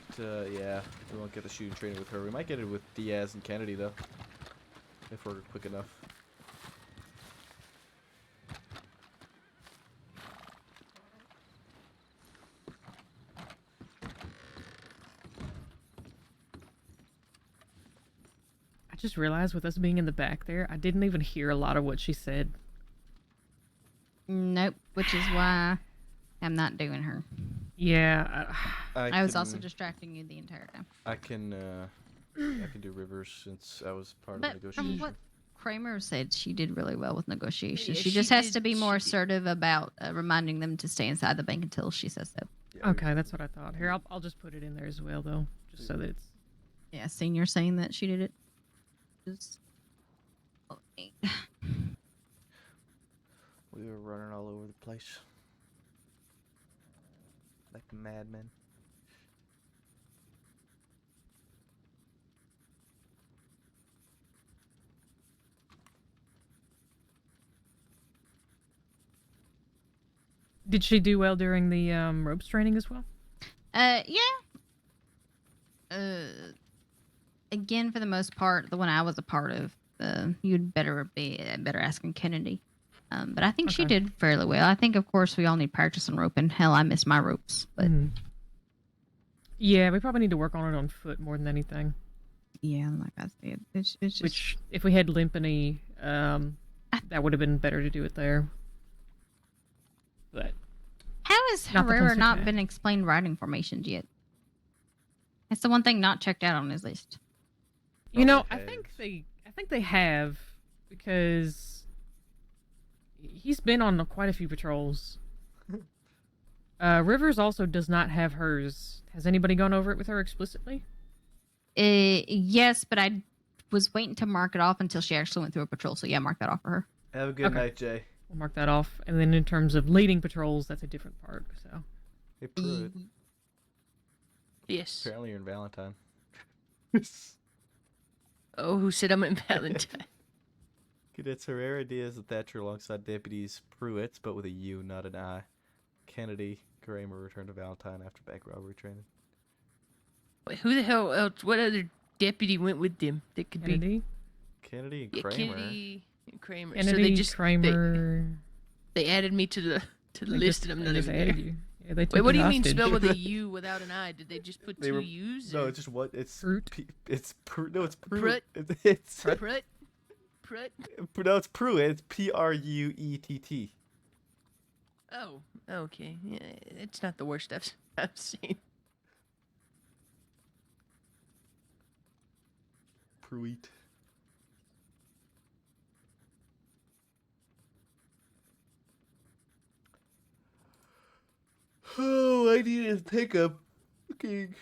yeah, we won't get the shooting training with her. We might get it with Diaz and Kennedy, though. If we're quick enough. I just realized with us being in the back there, I didn't even hear a lot of what she said. Nope, which is why I'm not doing her. Yeah. I was also distracting you the entire time. I can do Rivers since I was part of But the from negotiation. what Kramer said, she did really well with negotiations. Yeah, she just she has did- to be more she- assertive about reminding them to stay inside the bank until she says so. Okay, that's what I thought. Here, I'll just put it in there as well, though, just so that it's. Yeah, senior saying that she did it. We were running all over the place. Like madmen. Did she do well during the ropes training as well? Yeah. Again, for the most part, the one I was a part of, you'd better be better asking Kennedy. But I think she Okay. did fairly well. I think, of course, we all need practice on roping. Hell, I missed my ropes, but Yeah, we probably need to work on it on foot more than anything. yeah, like I said, it's just Which, if we had Limpany, that would have been better to do it there. But how has Not the Herrera place to not check. been explained riding formations yet? That's the one thing not checked out on his list. you know, I think they have, because he's been on quite a few patrols. Rivers also does not have hers. Has anybody gone over it with her explicitly? Yes, but I was waiting to mark it off until she actually went through a patrol. So yeah, mark that off for her. Have a good Okay. night, Jay. We'll mark that off. And then in terms of leading patrols, that's a different part. So Hey, Pruitt. Yes. Apparently you're in Valentine. Oh, who said I'm in Valentine? Cadets Herrera, Diaz, and Thatcher alongside deputies Pruitt, but with a U, not an I. Kennedy, Kramer returned to Valentine after bank robbery training. Wait, who the hell else? What other deputy went with them? That could Kennedy, Kennedy and be. Kramer. Kennedy and Kramer. Kennedy, so they just Kramer. they added me to the They list, just- and I'm they not just even added there. you. Yeah, they took Wait, what do you you mean hostage. spell with a U without an I? Did they just put They two were- U's? No, or- it's just what? It's Fruit. It's Pruitt. No, it's Pruitt. Pruitt. It's Pruitt. Pruitt. no, it's Pruitt. It's Pruett. Oh, okay. Yeah, it's not the worst I've seen. Pruitt. Oh, I needed to take a fucking.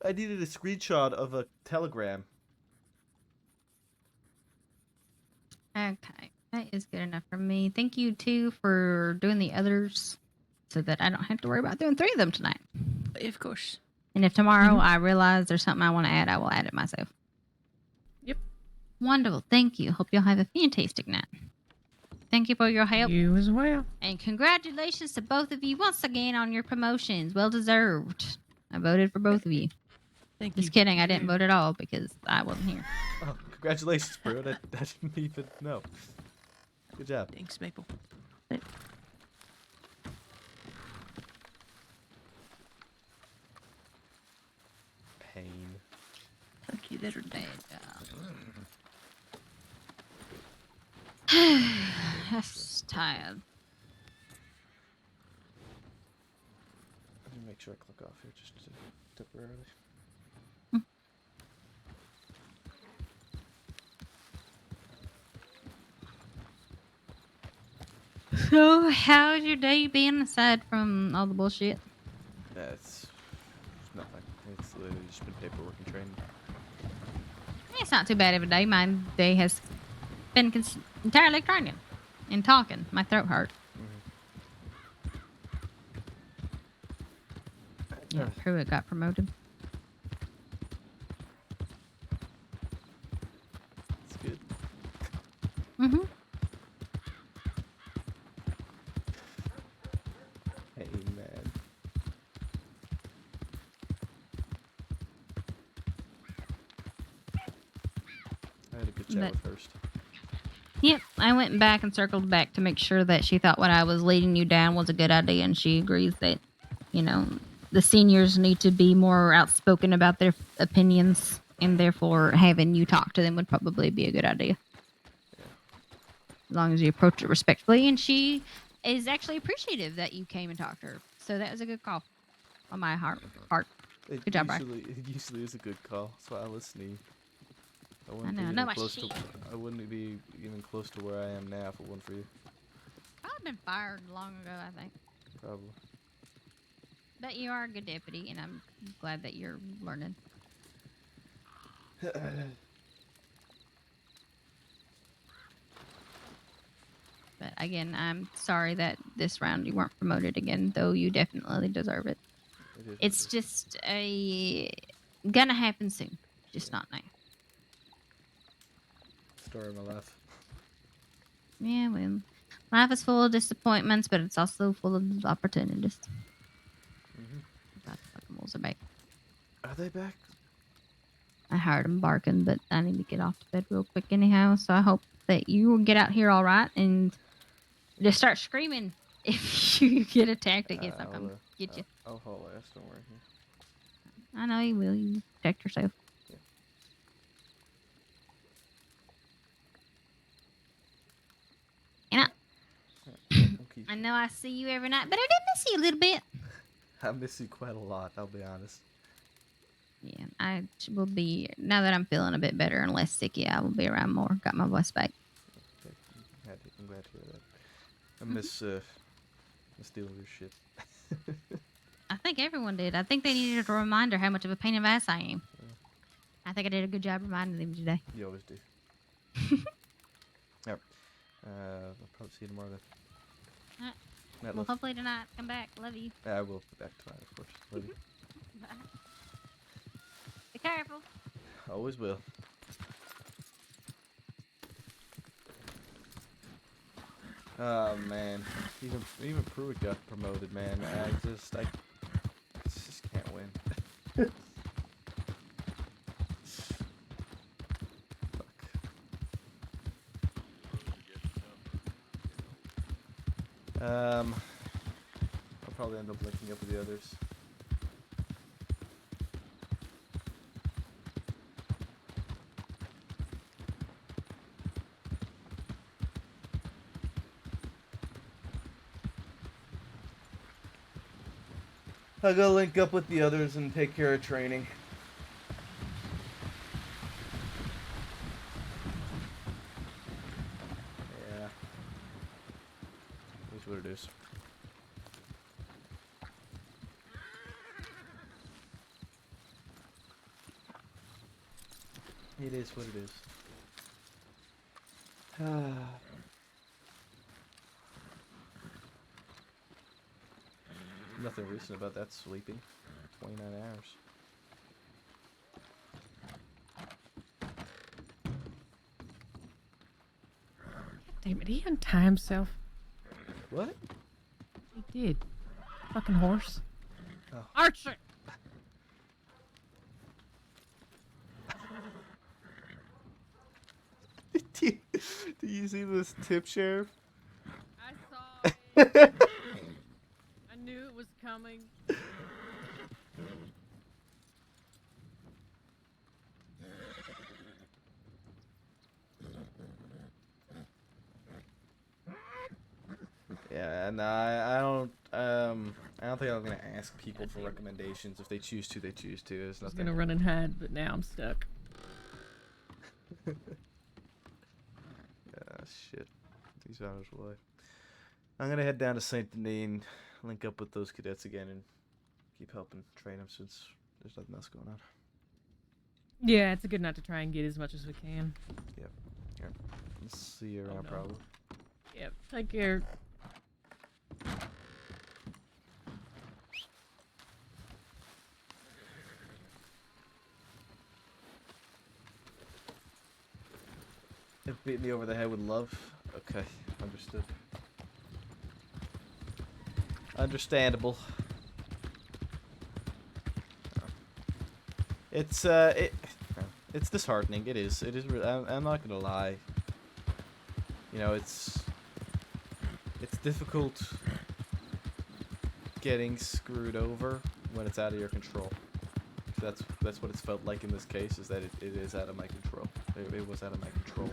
I needed a screenshot of a telegram. Okay. That is good enough for me. Thank you too for doing the others, so that I don't have to worry about doing 3 of them tonight. Of course. And if tomorrow I realize there's something I want to add, I will add it myself. Yep. Wonderful. Thank you. Hope you'll have a fantastic night. Thank you for your help. You as well. And congratulations to both of you once again on your promotions. Well deserved. I voted for both of you. Thank Just kidding. I didn't vote at all because I wasn't here. Oh, congratulations, bro. I didn't even know. Good job. Thanks, Maple. Pain. Thank you, little dad. That's tired. Let me make sure I click off here just temporarily. So, how's your day been aside from all the bullshit? It's nothing. It's literally just been paperwork and training. It's not too bad of a day. My day has been entirely training and talking. My throat hurt. Yeah, Pruitt got promoted. It's good. Mm-hmm. Hey, man. I had a good chat with Hurst. Yep, I went back and circled back to make sure that she thought what I was leading you down was a good idea, and she agrees that, you know, the seniors need to be more outspoken about their opinions, and therefore having you talk to them would probably be a good idea. As long as you approach it respectfully, and she is actually appreciative that you came and talked to her. So that was a good call on my heart. Good job, Brian. It usually is a good call. That's why I listen to you. I know, wouldn't be know even my close to. shit. I wouldn't be even close to where I am now if it wasn't for you. I've been fired long ago, I think. Probably. But you are a good deputy, and I'm glad that you're learning. But again, I'm sorry that this round you weren't promoted again, though you definitely deserve it. It's just gonna happen soon, just not now. Story of my life. Yeah, well, life is full of disappointments, but it's also full of opportunities. God, fucking wolves are back. Are they back? I heard them barking, but I need to get off to bed real quick anyhow. So I hope that you will get out here all right and just start screaming if you get attacked again. I'll come get you. I'll haul ass. Don't worry. I know you will. You protect yourself. And I know I see you every night, but I did miss you a little bit. I miss you quite a lot. I'll be honest. Yeah, I will be, now that I'm feeling a bit better and less sicky, I will be around more. Got my voice back. Okay. I'm glad to hear that. I miss dealing with your shit. I think everyone did. I think they needed a reminder how much of a pain in the ass I am. I think I did a good job reminding them today. You always do. Yep. I'll probably see you tomorrow then. Alright. Night, Well, love. hopefully tonight. Come back. Love you. I will be back tonight, of course. Love you. Bye. Be careful. Always will. Oh man, even Pruitt got promoted, man. I just can't win. I'll probably end up linking up with the others. I'll go link up with the others and take care of training. Yeah. Here's what it is. It is what it is. Nothing recent about that sleeping. 29 hours. Damn it, he untie himself. What? He did. Fucking horse. Oh. Archer! Do you see this tip, Sheriff? I saw it. I knew it was coming. Yeah, and I don't think I'm gonna ask people for recommendations. If they choose to, they choose to. There's I was nothing. gonna run and hide, but now I'm stuck. Shit. 2 hours away. I'm gonna head down to Saint Denis and link up with those cadets again and keep helping train them since there's nothing else going on. Yeah, it's a good night to try and get as much as we can. Yep. Here. Let's see you around, probably. Yep. Take care. It beat me over the head with love. Okay, understood. Understandable. It's disheartening. It is. It is. I'm not gonna lie. You know, it's difficult getting screwed over when it's out of your control. That's what it's felt like in this case. Is that it is out of my control. It was out of my control.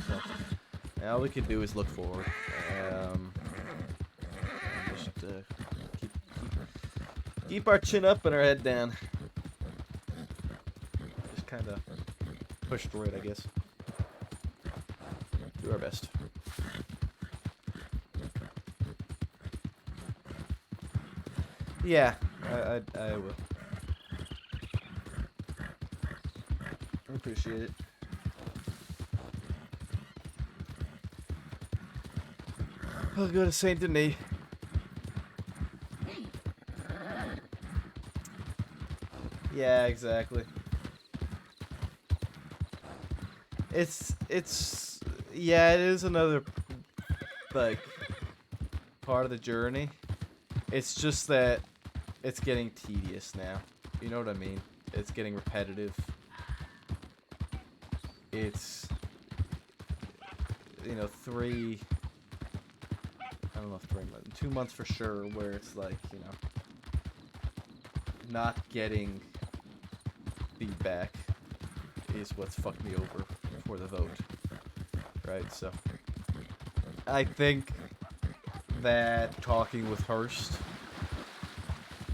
So, and all we can do is look forward. And just keep our chin up and our head down. Just kind of push through it, I guess. Do our best. Yeah, I will. I appreciate it. I'll go to Saint Denis. Yeah, exactly. Yeah, it is another, like, part of the journey. It's just that it's getting tedious now. You know what I mean? It's getting repetitive. It's, you know, 3, I don't know if 3 months, 2 months for sure, where it's like, you know, not getting feedback is what's fucked me over for the vote. Right, so I think that talking with Hurst,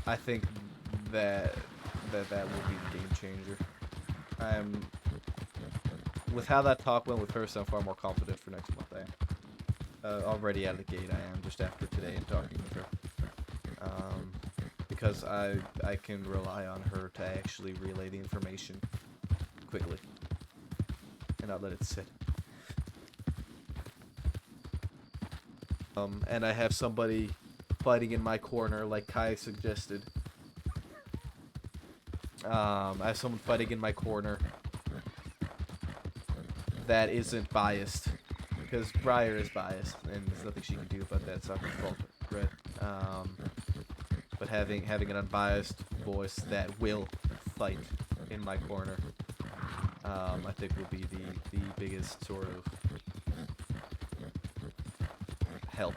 I think that will be the game changer. With how that talk went with Hurst, I'm far more confident for next month. I am. Already out of the gate, I am, just after today and talking with her. Because I can rely on her to actually relay the information quickly and not let it sit. And I have somebody fighting in my corner, like Kai suggested. I have someone fighting in my corner that isn't biased, because Briar is biased, and there's nothing she can do about that. It's not her fault, right? But having an unbiased voice that will fight in my corner, I think will be the biggest sort of help.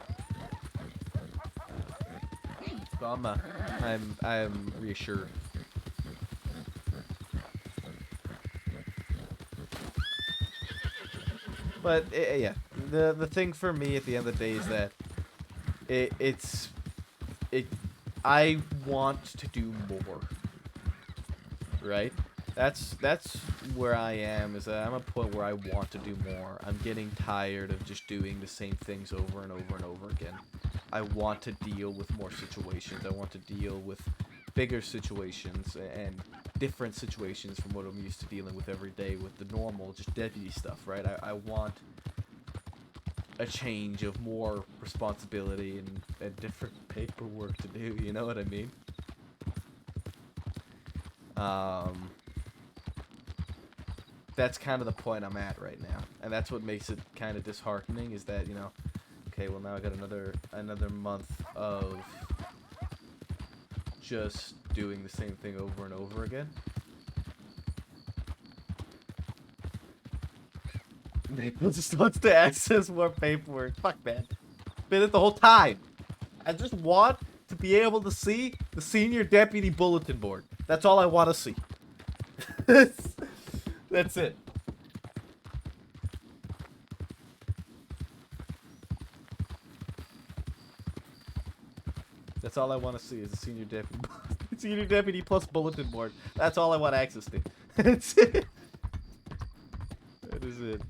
So I'm reassured. But yeah, the thing for me at the end of the day is that I want to do more. Right? That's where I am. Is that I'm at a point where I want to do more. I'm getting tired of just doing the same things over and over and over again. I want to deal with more situations. I want to deal with bigger situations and different situations from what I'm used to dealing with every day with the normal, just deputy stuff, right? I want a change of more responsibility and different paperwork to do, you know what I mean? That's kind of the point I'm at right now, and that's what makes it kind of disheartening, is that, you know, okay, well, now I got another month of just doing the same thing over and over again. Maple just wants to access more paperwork. Fuck, man. Been it the whole time. I just want to be able to see the senior deputy bulletin board. That's all I want to see. That's it. That's all I want to see is the senior deputy. Senior deputy plus bulletin board. That's all I want access to. That's it. That is it.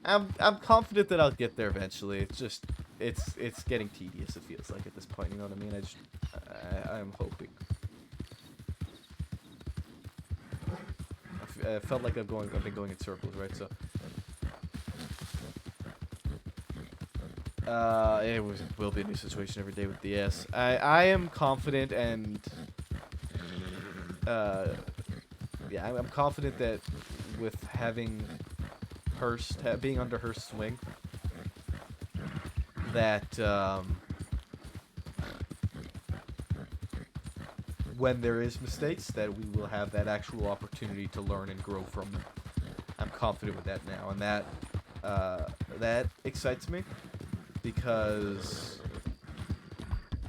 I'm confident that I'll get there eventually. It's just it's getting tedious, it feels like, at this point, you know what I mean? I'm hoping. I felt like I've been going in circles, right? So it will be a new situation every day with DS. I am confident, and yeah, I'm confident that with having Hearst, being under her swing, that when there is mistakes, that we will have that actual opportunity to learn and grow from them. I'm confident with that now, and that excites me, because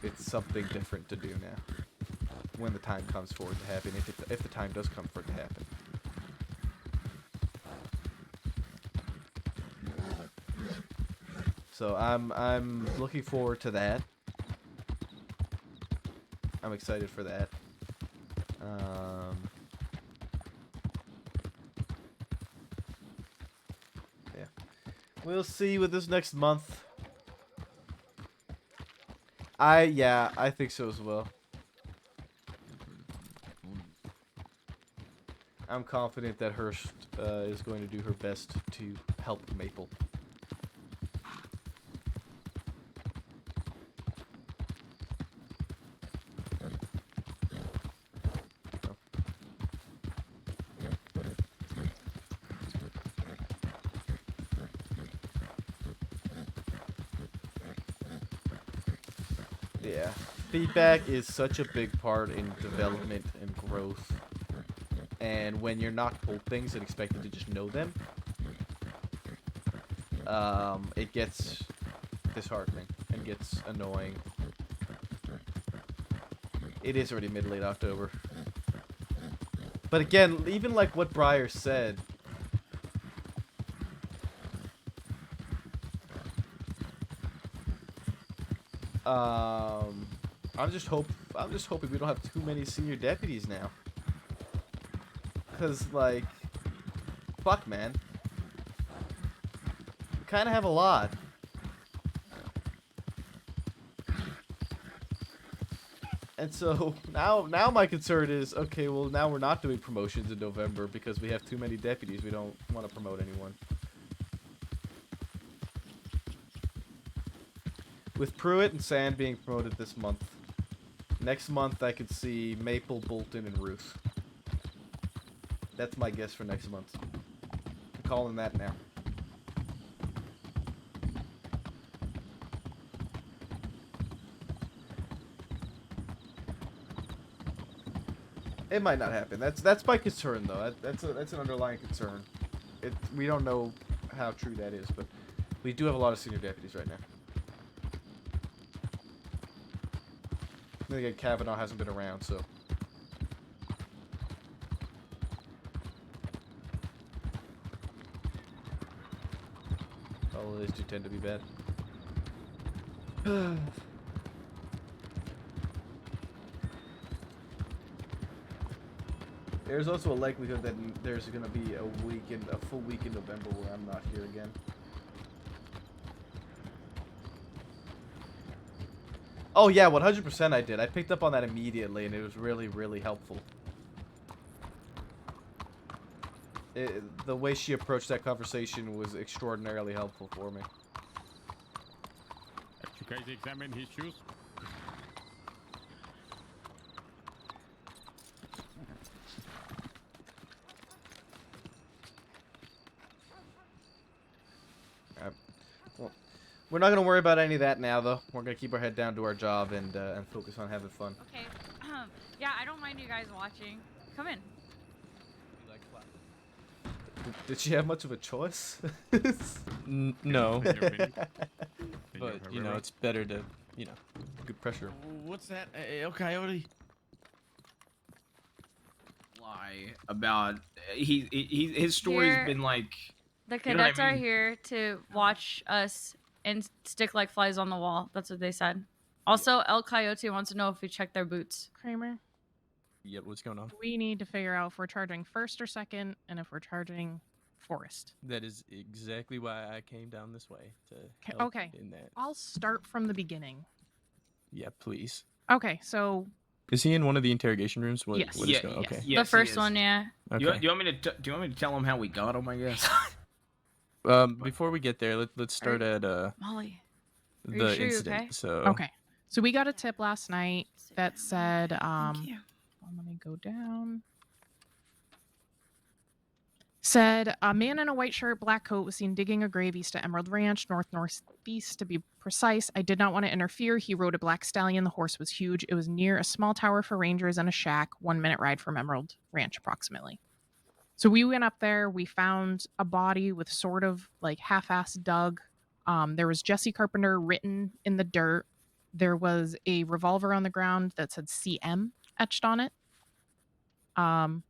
it's something different to do now when the time comes for it to happen, if the time does come for it to happen. So I'm looking forward to that. I'm excited for that. Yeah. We'll see with this next month. I think so as well. I'm confident that Hearst is going to do her best to help Maple. Yeah, feedback is such a big part in development and growth. And when you're not told things and expected to just know them, it gets disheartening and gets annoying. It is already mid-late October. But again, even like what Briar said, I'm just hoping we don't have too many senior deputies now. Cause like, fuck, man, we kind of have a lot. And so now my concern is, okay, well, now we're not doing promotions in November because we have too many deputies. We don't want to promote anyone. With Pruitt and Sand being promoted this month, next month I could see Maple, Bolton, and Ruth. That's my guess for next month. I'm calling that now. It might not happen. That's my concern, though. That's an underlying concern. We don't know how true that is, but we do have a lot of senior deputies right now. Then again, Kavanaugh hasn't been around, so. Holidays do tend to be bad. There's also a likelihood that there's going to be a full week in November where I'm not here again. Oh yeah, 100% I did. I picked up on that immediately, and it was really, really helpful. the way she approached that conversation was extraordinarily helpful for me. You guys examine his shoes. Well, we're not gonna worry about any of that now, though. We're gonna keep our head down to our job and focus on having fun. Okay. Yeah, I don't mind you guys watching. Come in. Did she have much of a choice? No. But But, you know, it's better to, you know. Good pressure. What's that? El Coyote? Lie about his story's Here- been like. The You know what I cadets are mean? here to watch us and stick like flies on the wall. That's what they said. Also, El Coyote wants to know if we checked their boots. Kramer, Yeah, what's going on? we need to figure out if we're charging first or second, and if we're charging Forest. That is exactly why I came down this way to help Okay. in that. I'll start from the beginning. Yeah, please. Okay, so Is he in one of the interrogation rooms? What, Yes. what is Yeah, going? Okay. The first one, yeah. Okay. Do you want me to? Do you want me to tell him how we got him? I guess. Before we get there, let's start at Molly. Are the you sure you're incident. okay? So okay, so we got a tip last night that said, I'm gonna go down. Said a man in a white shirt, black coat was seen digging a grave east of Emerald Ranch, northeast to be precise. I did not want to interfere. He rode a black stallion. The horse was huge. It was near a small tower for rangers and a shack, 1 minute ride from Emerald Ranch approximately. So we went up there. We found a body with sort of like half-ass dug. There was Jesse Carpenter written in the dirt. There was a revolver on the ground that said CM etched on it. And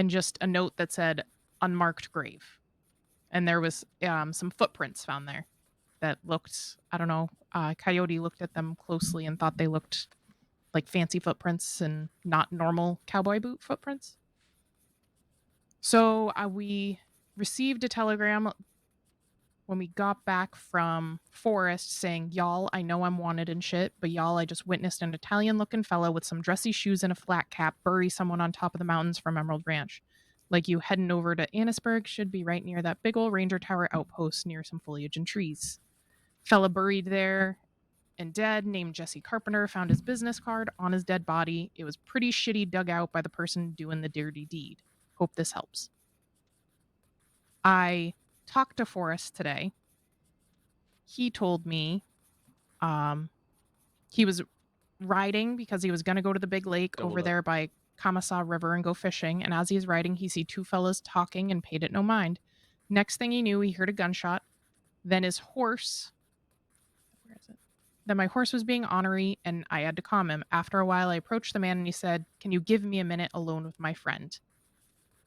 just a note that said unmarked grave. And there was some footprints found there that looked, I don't know, Coyote looked at them closely and thought they looked like fancy footprints and not normal cowboy boot footprints. So we received a telegram when we got back from Forest saying, y'all, I know I'm wanted and shit, but y'all, I just witnessed an Italian-looking fella with some dressy shoes and a flat cap bury someone on top of the mountains from Emerald Ranch. Like you heading over to Annisburg should be right near that big old Ranger Tower outpost near some foliage and trees. Fella buried there and dead named Jesse Carpenter found his business card on his dead body. It was pretty shitty dug out by the person doing the dirty deed. Hope this helps. I talked to Forrest today. He told me he was riding because he was going to go to the big lake over there by Kamasa River and go fishing. And as he's riding, he see two fellas talking and paid it no mind. Next thing he knew, he heard a gunshot. Then his horse... Where is it? Then my horse was being ornery and I had to calm him. After a while, I approached the man and he said, "Can you give me a minute alone with my friend?"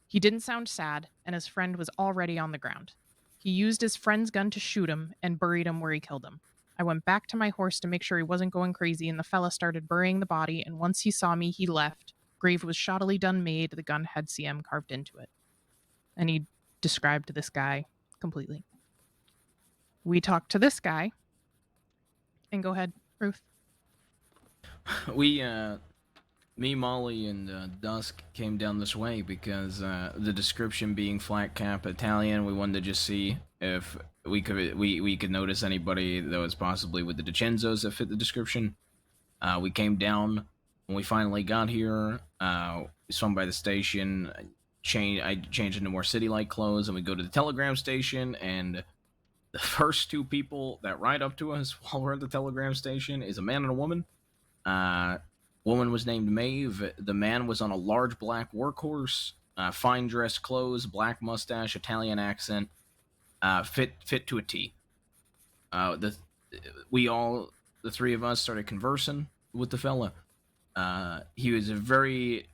He didn't sound sad, and his friend was already on the ground. He used his friend's gun to shoot him and buried him where he killed him. I went back to my horse to make sure he wasn't going crazy, and the fella started burying the body, and once he saw me, he left. Grave was shoddily done made, the gun had CM carved into it. And he described this guy completely. We talked to this guy, and go ahead, Ruth. We, me, Molly, and Dusk came down this way because the description being flat cap Italian, we wanted to just see if we could notice anybody that was possibly with the DiCenzos that fit the description. We came down when we finally got here. We swung by the station. I changed into more city-like clothes, and we go to the telegram station. And the first two people that ride up to us while we're at the telegram station is a man and a woman. Woman was named Maeve. The man was on a large black workhorse, fine dress clothes, black mustache, Italian accent, fit to a T. The three of us started conversing with the fella. He was very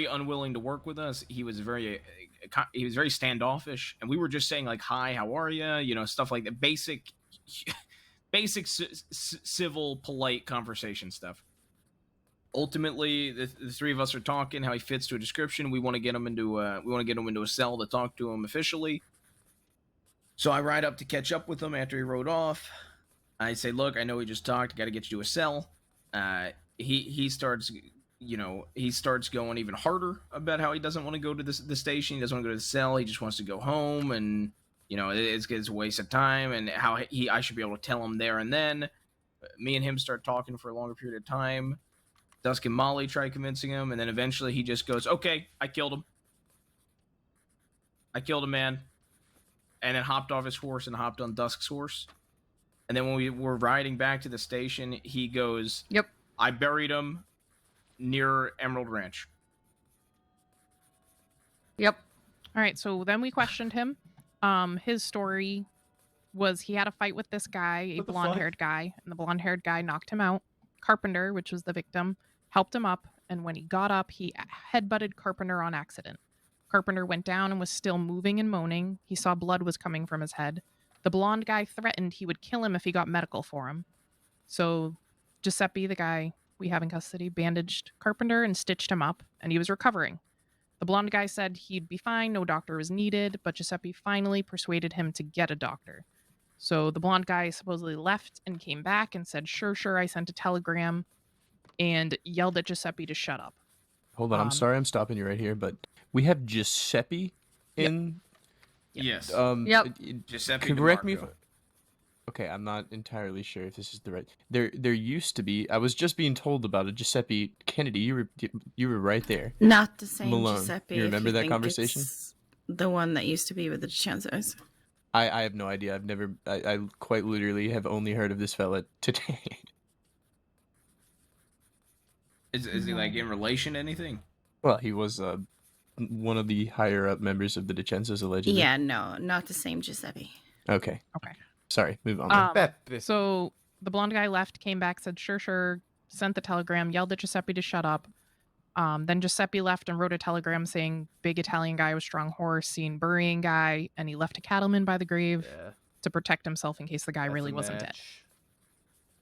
unwilling to work with us. He was very standoffish, and we were just saying like, "Hi, how are you?" You know, stuff like that, basic civil, polite conversation stuff. Ultimately, the three of us are talking how he fits to a description. We want to get him into a cell to talk to him officially. So I ride up to catch up with him after he rode off. I say, "Look, I know we just talked. Got to get you to a cell." He starts he starts going even harder about how he doesn't want to go to the station. He doesn't want to go to the cell. He just wants to go home, and it's a waste of time. And how I should be able to tell him there and then. Me and him start talking for a longer period of time. Dusk and Molly try convincing him, and then eventually he just goes, "Okay, I killed him. I killed a man," and then hopped off his horse and hopped on Dusk's horse. And then when we were riding back to the station, he goes, "Yep, I buried him near Emerald Ranch." Yep. All right, so then we questioned him. His story was he had a fight with this guy, a blonde-haired guy, and the blonde-haired guy knocked him out. Carpenter, which was the victim, helped him up, and when he got up, he headbutted Carpenter on accident. Carpenter went down and was still moving and moaning. He saw blood was coming from his head. The blonde guy threatened he would kill him if he got medical for him. So Giuseppe, the guy we have in custody, bandaged Carpenter and stitched him up, and he was recovering. The blonde guy said he'd be fine, no doctor was needed, but Giuseppe finally persuaded him to get a doctor. So the blonde guy supposedly left and came back and said, sure, I sent a telegram, and yelled at Giuseppe to shut up. Hold on, I'm sorry I'm stopping you right here, but we have Giuseppe in... Yes. Giuseppe Correct me if... Okay, I'm not entirely sure if this is the right... There used to be... I was just being told about a Giuseppe Kennedy. You were right there. Not the same Malone. Giuseppe. You if remember that think conversation? it's the one that used to be with the Chancellors. I have no idea. I've never... I quite literally have only heard of this fella today. Is he like in relation to anything? Well, he was one of the higher up members of the DeCensos, allegedly. Yeah, no, not the same Giuseppe. Okay. Sorry, move on. So the blonde guy left, came back, said, sure, sent the telegram, yelled at Giuseppe to shut up. Then Giuseppe left and wrote a telegram saying, big Italian guy with strong horse, seen burying guy, and he left a cattleman by the grave to protect himself in case the guy really wasn't dead.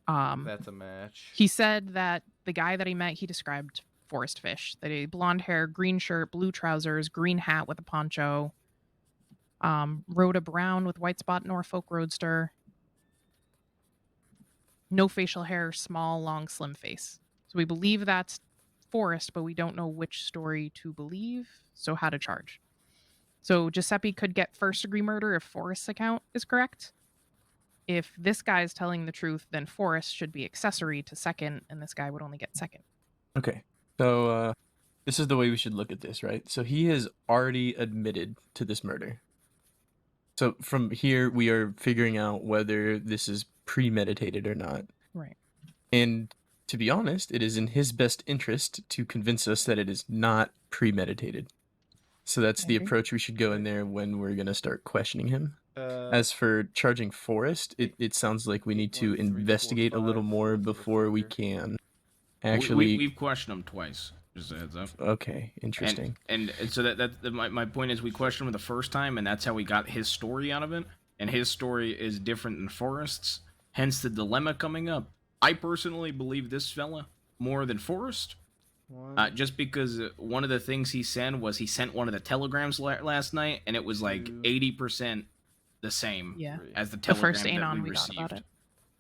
That's a match. He said that the guy that he met, he described Forrest Fish, that a blonde hair, green shirt, blue trousers, green hat with a poncho, rode a brown with white spot Norfolk Roadster, no facial hair, small, long, slim face. So we believe that's Forrest, but we don't know which story to believe, so how to charge. So Giuseppe could get first-degree murder if Forrest's account is correct. If this guy is telling the truth, then Forrest should be accessory to second, and this guy would only get second. Okay. So, this is the way we should look at this, right? So he has already admitted to this murder. So from here, we are figuring out whether this is premeditated or not. Right. And to be honest, it is in his best interest to convince us that it is not premeditated. So that's the approach we should go in there when we're going to start questioning him. As for charging Forrest, it sounds like we need to investigate a little more before we can actually... We've questioned him twice, just a heads up. Okay, interesting. And so my point is we questioned him the first time, and that's how we got his story out of it. And his story is different than Forrest's, hence the dilemma coming up. I personally believe this fella more than Forrest. Just because one of the things he said was he sent one of the telegrams last night, and it was like 80% the same as the telegram first that anon we we got received. about it.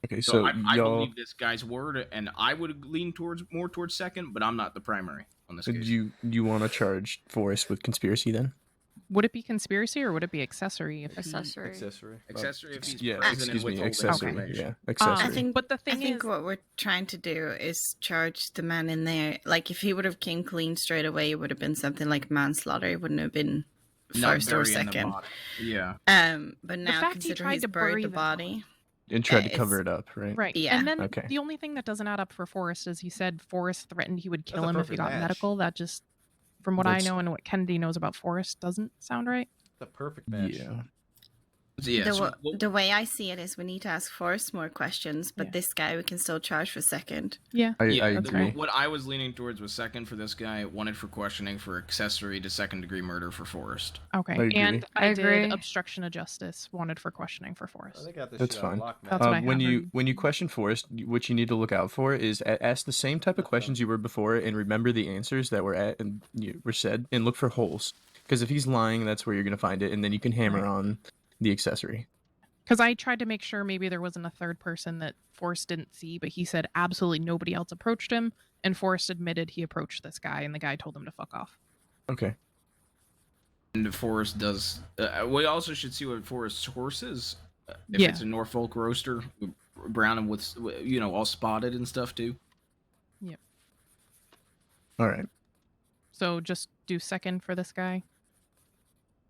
Okay, So I y'all... believe this guy's word, and I would lean more towards second, but I'm not the primary on this case. Do you want to charge Forrest with conspiracy then? Would it be conspiracy or would it be accessory? If Accessory. Accessory if he's Yeah, present excuse and me, withholding accessory. information. Yeah, accessory. I think, but the thing I think is- what we're trying to do is charge the man in there. Like, if he would have came clean straight away, it would have been something like manslaughter. It wouldn't have been first or burying the second. body. Yeah. But now fact he considering tried he's to buried bury the the body. And tried to it's- cover it up, right? Right. Yeah. And then Okay. the only thing that doesn't add up for Forrest is he said Forrest threatened he would kill That's a him if he perfect got match. medical. That just, from what That's- I know and what Kennedy knows about Forrest, doesn't sound right. The perfect match. Yeah. The way I see it is we need to ask Forrest more questions, but this guy we can still charge for second. Yeah. I that's agree. What I was leaning towards was second for this guy, wanted for questioning for accessory to second-degree murder for Forrest. Okay. I agree. And I I agree. did obstruction of justice wanted for questioning for Forrest. They got this That's shit on fine. lock, man. That's what I When have you heard. question Forrest, what you need to look out for is ask the same type of questions you were before, and remember the answers that were said, and look for holes. Because if he's lying, that's where you're gonna find it, and then you can hammer on the accessory. Because I tried to make sure maybe there wasn't a third person that Forrest didn't see, but he said absolutely nobody else approached him, And Forrest admitted he approached this guy, and the guy told him to fuck off. Okay. And Forrest does. We also should see what Forrest's horse is. If Yeah. it's a Norfolk Roaster, brown and with all spotted and stuff too. Yep. All right. So just do second for this guy.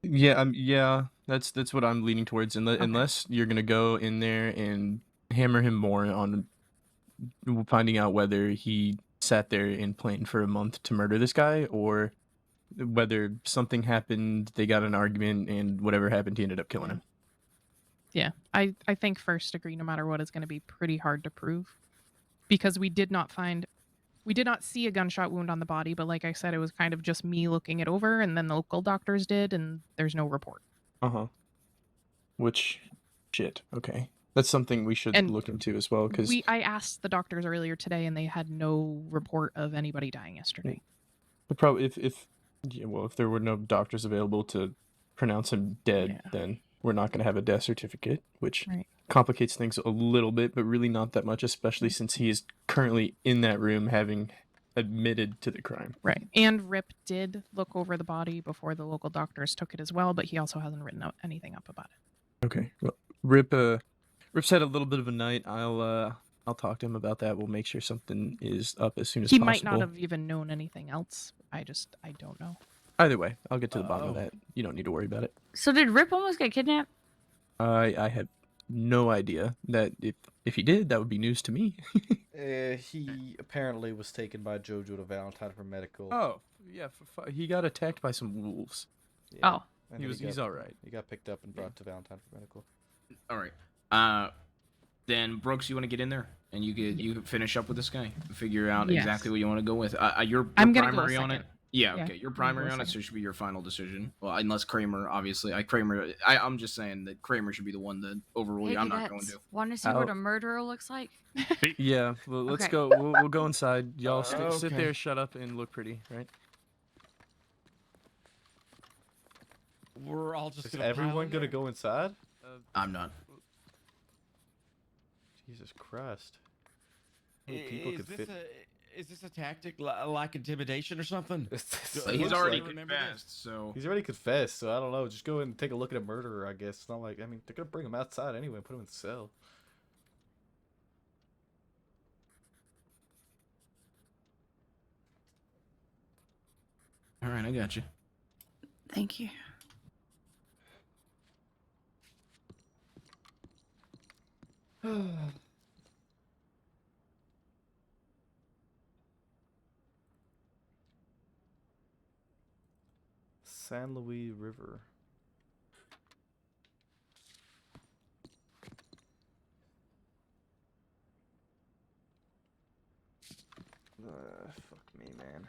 Yeah, that's what I'm leaning towards. Unless you're gonna go in there and hammer him more on finding out whether he sat there and planned for a month to murder this guy, or whether something happened, they got in an argument, and whatever happened, he ended up killing him. Yeah, I think first degree, no matter what, is going to be pretty hard to prove, because we did not see a gunshot wound on the body, but like I said, it was kind of just me looking it over, and then the local doctors did, and there's no report. Which, shit. Okay, that's something we should And look into as well. Because I asked the doctors earlier today, and they had no report of anybody dying yesterday. the problem, if there were no doctors available to pronounce him dead, then we're not going to have a death certificate, which complicates things a little bit, but really not that much, especially since he is currently in that room having admitted to the crime. Right. And Rip did look over the body before the local doctors took it as well, but he also hasn't written out anything up about it. Okay. Well, Rip's had a little bit of a night. I'll talk to him about that. We'll make sure something is up as soon as He possible. might not have even known anything else. I don't know. Either way, I'll get to the bottom of that. You don't need to worry about it. So did Rip almost get kidnapped? I have no idea that if he did, that would be news to me. He apparently was taken by Jojo to Valentine for medical. Oh, yeah, he got attacked by some wolves. Oh. And He's all right. He got picked up and brought to Valentine for medical. All right. Then Brooks, you want to get in there and you finish up with this guy, figure out Yes. exactly what you want to go with. You're I'm gonna go primary on it. second. Yeah, Yeah, okay. You're I'm gonna primary go on it, so second. it should be your final decision. Well, unless Kramer, obviously. I'm just saying that Kramer should be the one to overrule you. I'm not going to. Want to see what a murderer looks like? Yeah, well, let's Okay. go. We'll go inside. Y'all sit Okay. there, shut up, and look pretty, right? We're all just Is gonna pile everyone in gonna there? go inside? I'm not. Jesus Christ. How many people Is could this fit? is this a tactic like intimidation or something? He's already confessed, so He's already confessed, so I don't know. Just go in and take a look at a murderer, I guess. It's not like, I mean, they're gonna bring him outside anyway and put him in the cell. all right, I got you. Thank you. San Luis River. Fuck me, man.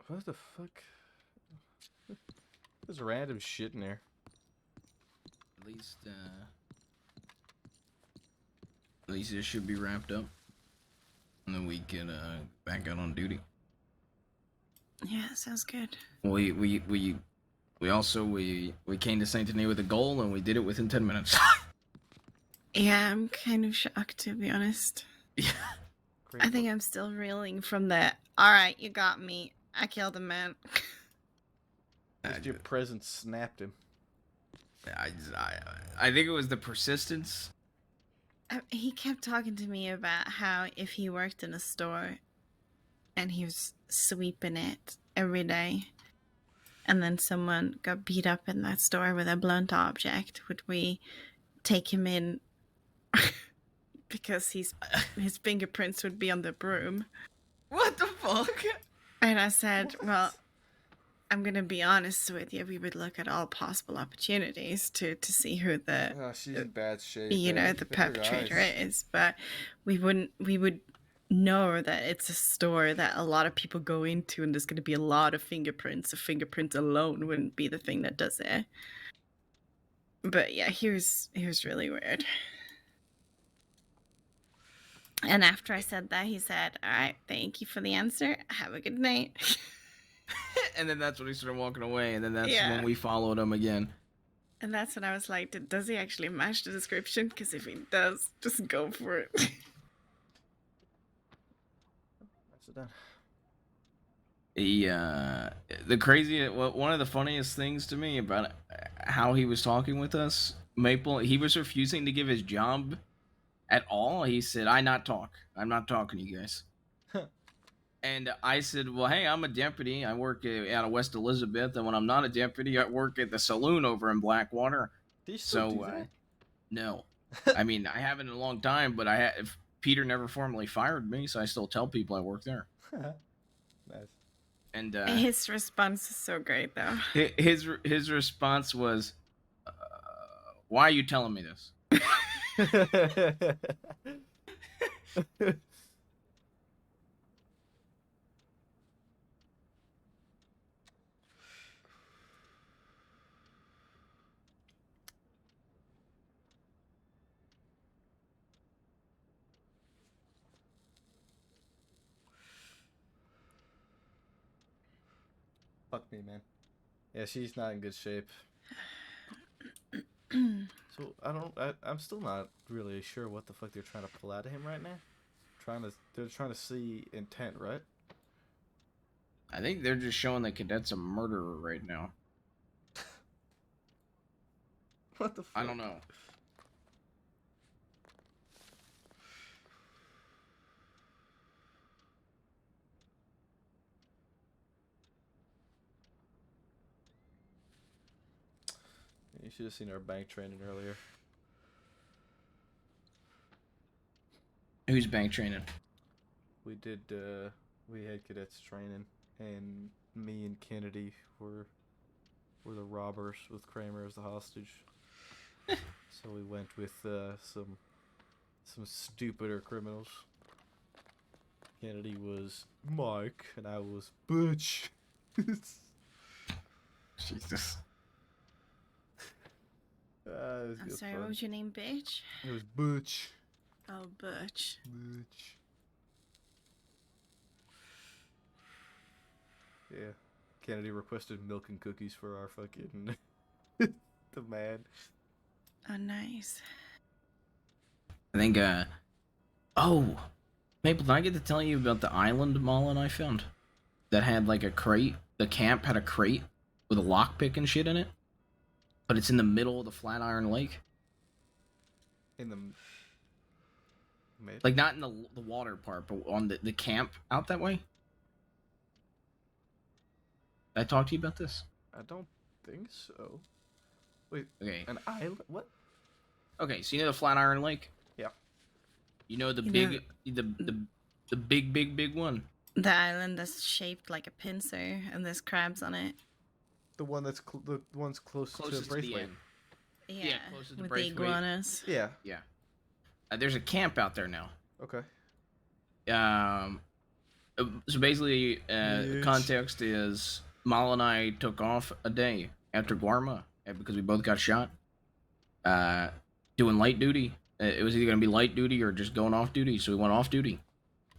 What the fuck? There's random shit in there. At least this should be wrapped up, and then we can back out on duty. Yeah, sounds good. We came to Saint Denis with a goal, and we did it within 10 minutes. Yeah, I'm kind of shocked, to be honest. I think I'm still reeling from that. Alright, you got me. I killed a man. Just your presence snapped him. I think it was the persistence. He kept talking to me about how if he worked in a store and he was sweeping it every day, and then someone got beat up in that store with a blunt object, would we take him in because his fingerprints would be on the broom? What the fuck? And I said, well, I'm gonna be honest with you. We would look at all possible opportunities to see who the She's in bad shape. you know man. the Look at her perpetrator eyes. is, but we would know that it's a store that a lot of people go into, and there's gonna be a lot of fingerprints. A fingerprint alone wouldn't be the thing that does it. But yeah, he was really weird. And after I said that, he said, "All right, thank you for the answer. Have a good night." And then that's when he started walking away, and then that's Yeah. when we followed him again. And that's when I was like, does he actually match the description? Because if he does, just go for it. The crazy, one of the funniest things to me about how he was talking with us, Maple, he was refusing to give his job at all. He said, I'm not talking to you guys. And I said, well, hey, I'm a deputy. I work out of West Elizabeth, and when I'm not a deputy, I work at the saloon over in Blackwater. Do you still do So, that? no. I mean, I haven't in a long time, but if Peter never formally fired me, so I still tell people I work there. Nice. And His response is so great, though. his response was, why are you telling me this? Fuck me, man. Yeah, she's not in good shape. So I'm still not really sure what the fuck they're trying to pull out of him right now. They're trying to see intent, right? I think they're just showing the cadet's a murderer right now. What the fuck? I don't know. You should have seen our bank training earlier. Who's bank training? We had cadets training, and me and Kennedy were the robbers with Kramer as the hostage. So we went with some stupider criminals. Kennedy was Mike, and I was Butch. Jesus. It was I'm good sorry, fun. what was your name, bitch? It was Butch. Oh, Butch. Butch. Yeah. Kennedy requested milk and cookies for our fucking demand. Oh, nice. I think, oh, Maple, did I get to tell you about the island Mullen I found? That had like a crate. The camp had a crate with a lockpick and shit in it. But it's in the middle of the Flatiron Lake. In the... Maybe. Like, not in the water part, but on the camp out that way. Did I talk to you about this? I don't think so. Wait, Okay. an island? What? Okay, so you know the Flatiron Lake? Yeah. You know the You big, know- the big one? The island that's shaped like a pincer, and there's crabs on it. The one that's the one's Closest to to the Braithwaite. end. Yeah, closest to with the Braithwaite. iguanas. Yeah. Yeah. There's a camp out there now. Okay. So basically, the Bitch. context is Mal and I took off a day after Guarma because we both got shot. Doing light duty. It was either going to be light duty or just going off duty, so we went off duty.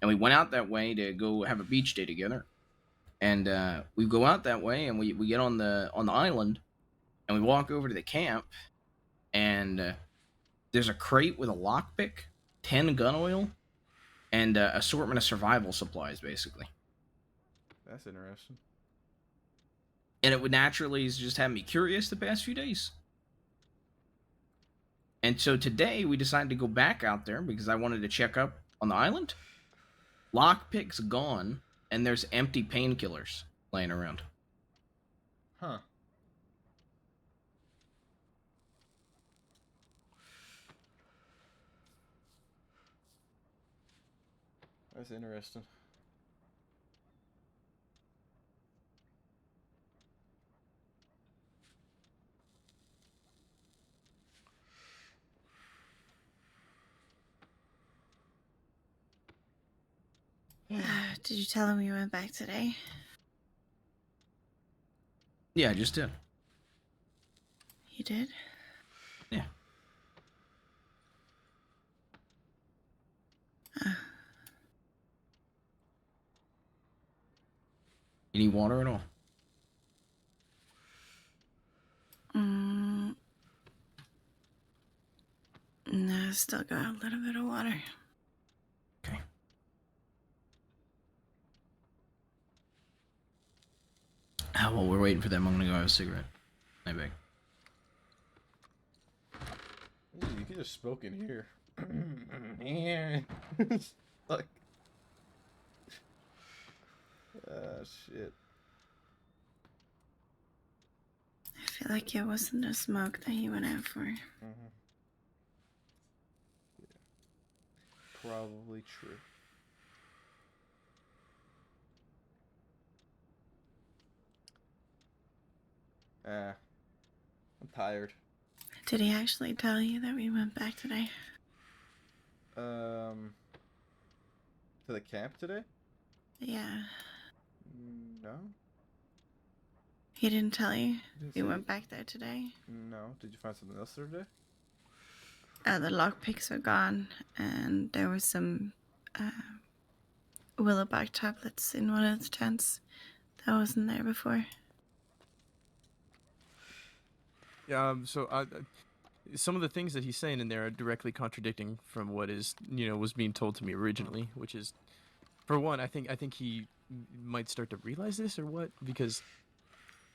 And we went out that way to go have a beach day together. And we go out that way, and we get on the island, and we walk over to the camp, and there's a crate with a lockpick, 10 gun oil, and assortment of survival supplies, basically. That's interesting. And it would naturally just have me curious the past few days. And so today we decided to go back out there because I wanted to check up on the island. Lockpick's gone, and there's empty painkillers laying around. Huh. That's interesting. Did you tell him you went back today? Yeah, I just did. You did? Yeah. Oh. You need water at all? No, I still got a little bit of water. While we're waiting for them, I'm gonna go have a cigarette. I beg. Ooh, you can just smoke in here. Fuck. Shit. I feel like it wasn't the smoke that he went out for. Probably true. I'm tired. Did he actually tell you that we went back today? To the camp today? Yeah. No. He didn't tell you? Didn't We say- went back there today? No. Did you find something else there today? The lockpicks were gone, and there was some willowbark tablets in one of the tents that wasn't there before. Yeah. Some of the things that he's saying in there are directly contradicting from what is, was being told to me originally. Which is, for one, I think he might start to realize this or what, because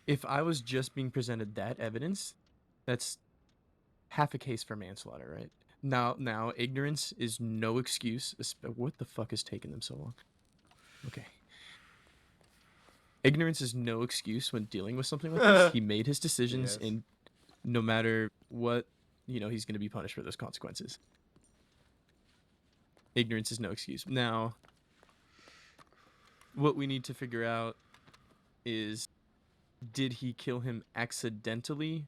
if I was just being presented that evidence, that's half a case for manslaughter, right? Now, ignorance is no excuse. What the fuck is taking them so long? Okay. Ignorance is no excuse when dealing with something like this. He made his decisions, Yes. and no matter what, he's going to be punished for those consequences. Ignorance is no excuse. Now, what we need to figure out is, did he kill him accidentally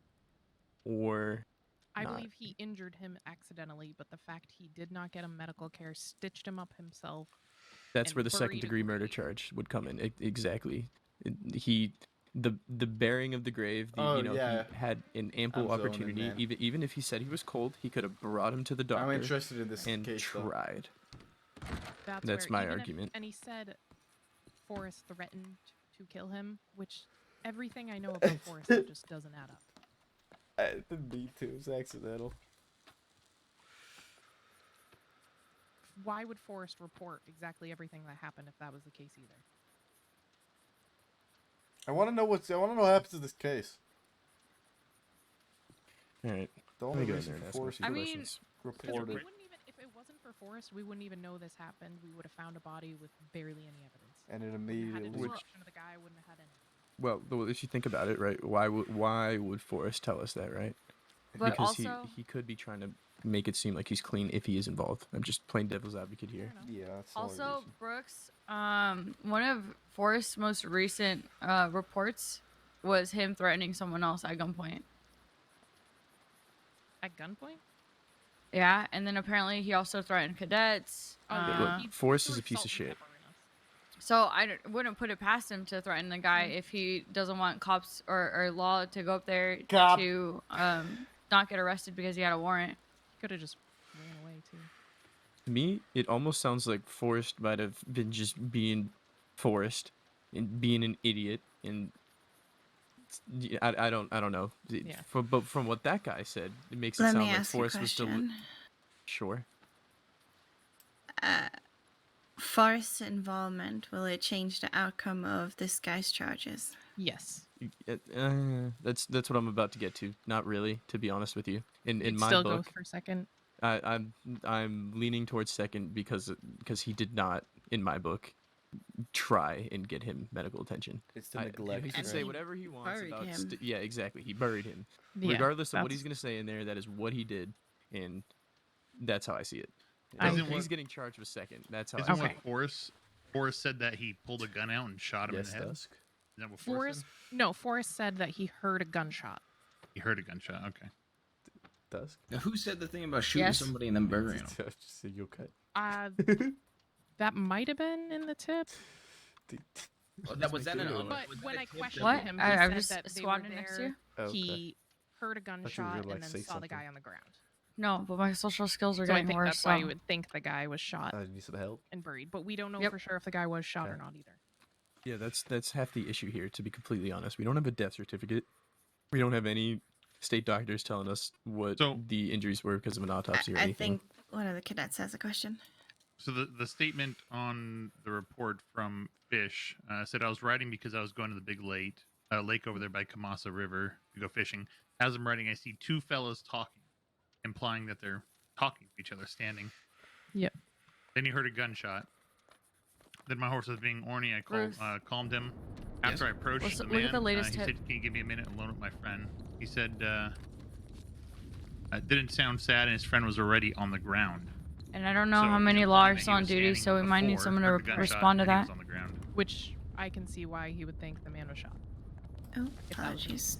or I not? believe he injured him accidentally, but the fact he did not get him medical care, stitched him up himself. That's and where the buried second-degree murder charge would come in. Exactly. The bearing of the grave. Oh, yeah. He had an ample I'm zoning, opportunity. man. Even if he said he was cold, he could have brought him to the doctor. I'm interested in this and case, though. tried. That's That's where my even if- argument. and he said Forrest threatened to kill him, which everything I know about Forrest it just doesn't add up. Me too. It's accidental. Why would Forrest report exactly everything that happened if that was the case either? I want to know what happens in this case. All right. The Let only me go in reason there and ask Forrest him some I mean, questions. reported. If it wasn't for Forrest, we wouldn't even know this happened. We would have found a body with barely any evidence. And it Wouldn't have had a immediately. description of the guy. Wouldn't have had any. Well, if you think about it, right? Why would Forrest tell us that, right? But because also- he could be trying to make it seem like he's clean if he is involved. I'm just playing devil's advocate here. Yeah, that's the only Also, reason. Brooks, one of Forrest's most recent reports was him threatening someone else at gunpoint. At gunpoint? Yeah, and then apparently he also threatened cadets. Look, Forrest is a piece of shit. So wouldn't put it past him to threaten the guy if he doesn't want cops or law to go up there Cop. to not get arrested because he had a warrant. Could have just ran away too. To me, it almost sounds like Forrest might have been just being Forrest and being an idiot, and I don't know. Yeah. But from what that guy said, it makes it Let sound me like ask you a Forrest was still question. sure. Forrest's involvement, will it change the outcome of this guy's charges? Yes. That's what I'm about to get to. Not really, to be honest with you. In You'd my still book, go for second. I'm leaning towards second because he did not, in my book, try and get him medical attention. It's the He neglect, can right? say whatever he wants buried about. him. Yeah, exactly. He buried him. Yeah, Regardless of what that's- he's gonna say in there, that is what he did, and that's how I see it. I He's agree. getting charged with second. That's how. Isn't I see what it. Forrest said that he pulled a gun out and shot him Yes, in the head? Dusk. Is that what Forrest Forrest said that he heard a gunshot. said? He heard a gunshot. Okay. Dusk. Now, who said the thing about shooting Yes. somebody and then burying them? Just say you okay. That might have been in the tip. That was that an But was that when a I tip questioned What? him, he I'm said just that they were squatting next to there. you. Oh, okay. He heard a gonna, gunshot like, and then say saw the something. guy on the ground. No, but my social skills are So I getting think worse. that's why so- you would think the guy was shot I need some help. and buried. But we don't know Yep. for sure if the guy was shot or Okay. not either. Yeah, that's half the issue here. To be completely honest, we don't have a death certificate. We don't have any state doctors telling us what the injuries were because of an autopsy or I anything. think one of the cadets has a question. So the statement on the report from Fish said, I was writing because I was going to the big lake over there by Kamasa River to go fishing. As I'm writing, I see two fellas talking, implying that they're talking to each other, standing. Yep. Then he heard a gunshot. Then my horse was being orny. I Ruth. calmed him. After I approached Let's the look man, at the latest he hit. said, can you give me a minute alone with my friend? He said, it didn't sound sad, and his friend was already on the ground. And I don't know So, how many implying law that are he on was duty, standing so we might need before, someone to heard the gunshot, respond to and he was that. on the ground. Which I can see why he would think the man was shot. Oh, If that was- apologies.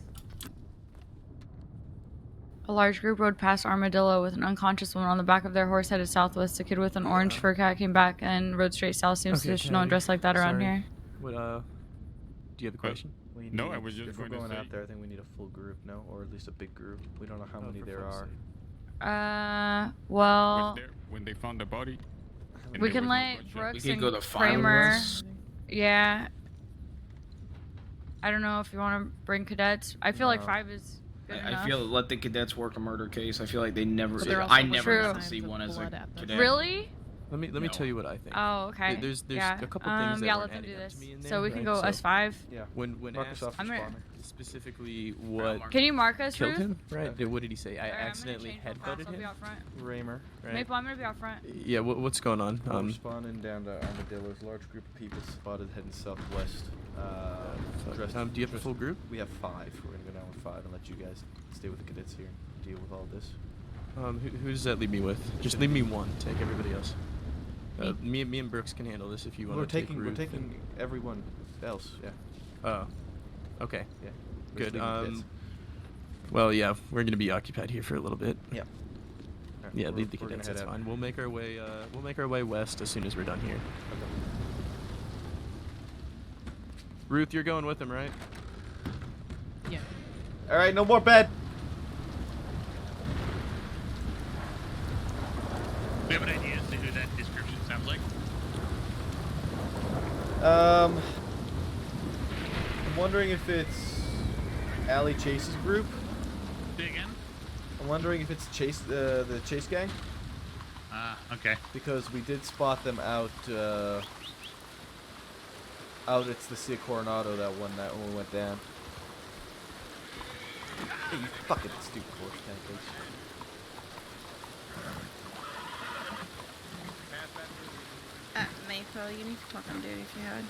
A large group rode past Armadillo with an unconscious woman on the back of their horse headed southwest. A kid with an orange fur cap came back and rode straight south. Seems Okay, suspicious. No one Patty, dressed like that around sorry. here. What do you have a question? We No, need- I was just if we're going to going say- out there, I think we need a full group, no, or at least a big group. We don't know how Oh, many for there fuck's are. sake. Well, Was there when they found the body? And we there can was no let gunshot? Brooks We could and go to Kramer. fireworks. Yeah. I don't know if you want to bring cadets. I feel like No. 5 is good I enough. feel let the cadets work a murder case. I feel like they never. But they're also I looking never for got to signs see of one as a blood at them. cadet. Really? Let me No. tell you what I think. Oh, okay. There's yeah. a couple things that yeah, weren't let them do adding up this. to me in So there, we can right? go So- us 5. Yeah. When Marcus asked off I'm gonna- responding. specifically what Can you mark us, killed Ruth? him, right? What did he say? I Alright, I'm gonna accidentally change my files, headbutted I'll be him. out front. Raymer, right? Maple, I'm gonna be out front. Yeah, what's going on? We're responding down to Armadillo's. Large group of people spotted heading southwest. Dressed, do you have a full group? We have 5. We're gonna go down with 5 and let you guys stay with the cadets here and deal with all this. Who does that leave me with? Just leave me one. Take everybody else. Me and Brooks can handle this if you want We're to take taking Ruth taking everyone else. Yeah. Oh, okay. Yeah. We're Good. just leaving cadets. Well, yeah, we're gonna be occupied here for a little bit. Yeah. Alright, Yeah, we're- leave the we're gonna cadets. head That's out. fine. We'll make our way. We'll make our way west as soon as we're done here. Ruth, you're going with him, right? Yeah. All right, no more bed. Do you have an idea as to who that description sounds like? I'm wondering if it's Allie Chase's group. Say again? I'm wondering if it's Chase, the Chase gang, Okay. because we did spot them out. It's the Cia Coronado that one night when we went down. Hey, you fucking stupid horse tankers. Maple, you need to talk on duty if you had.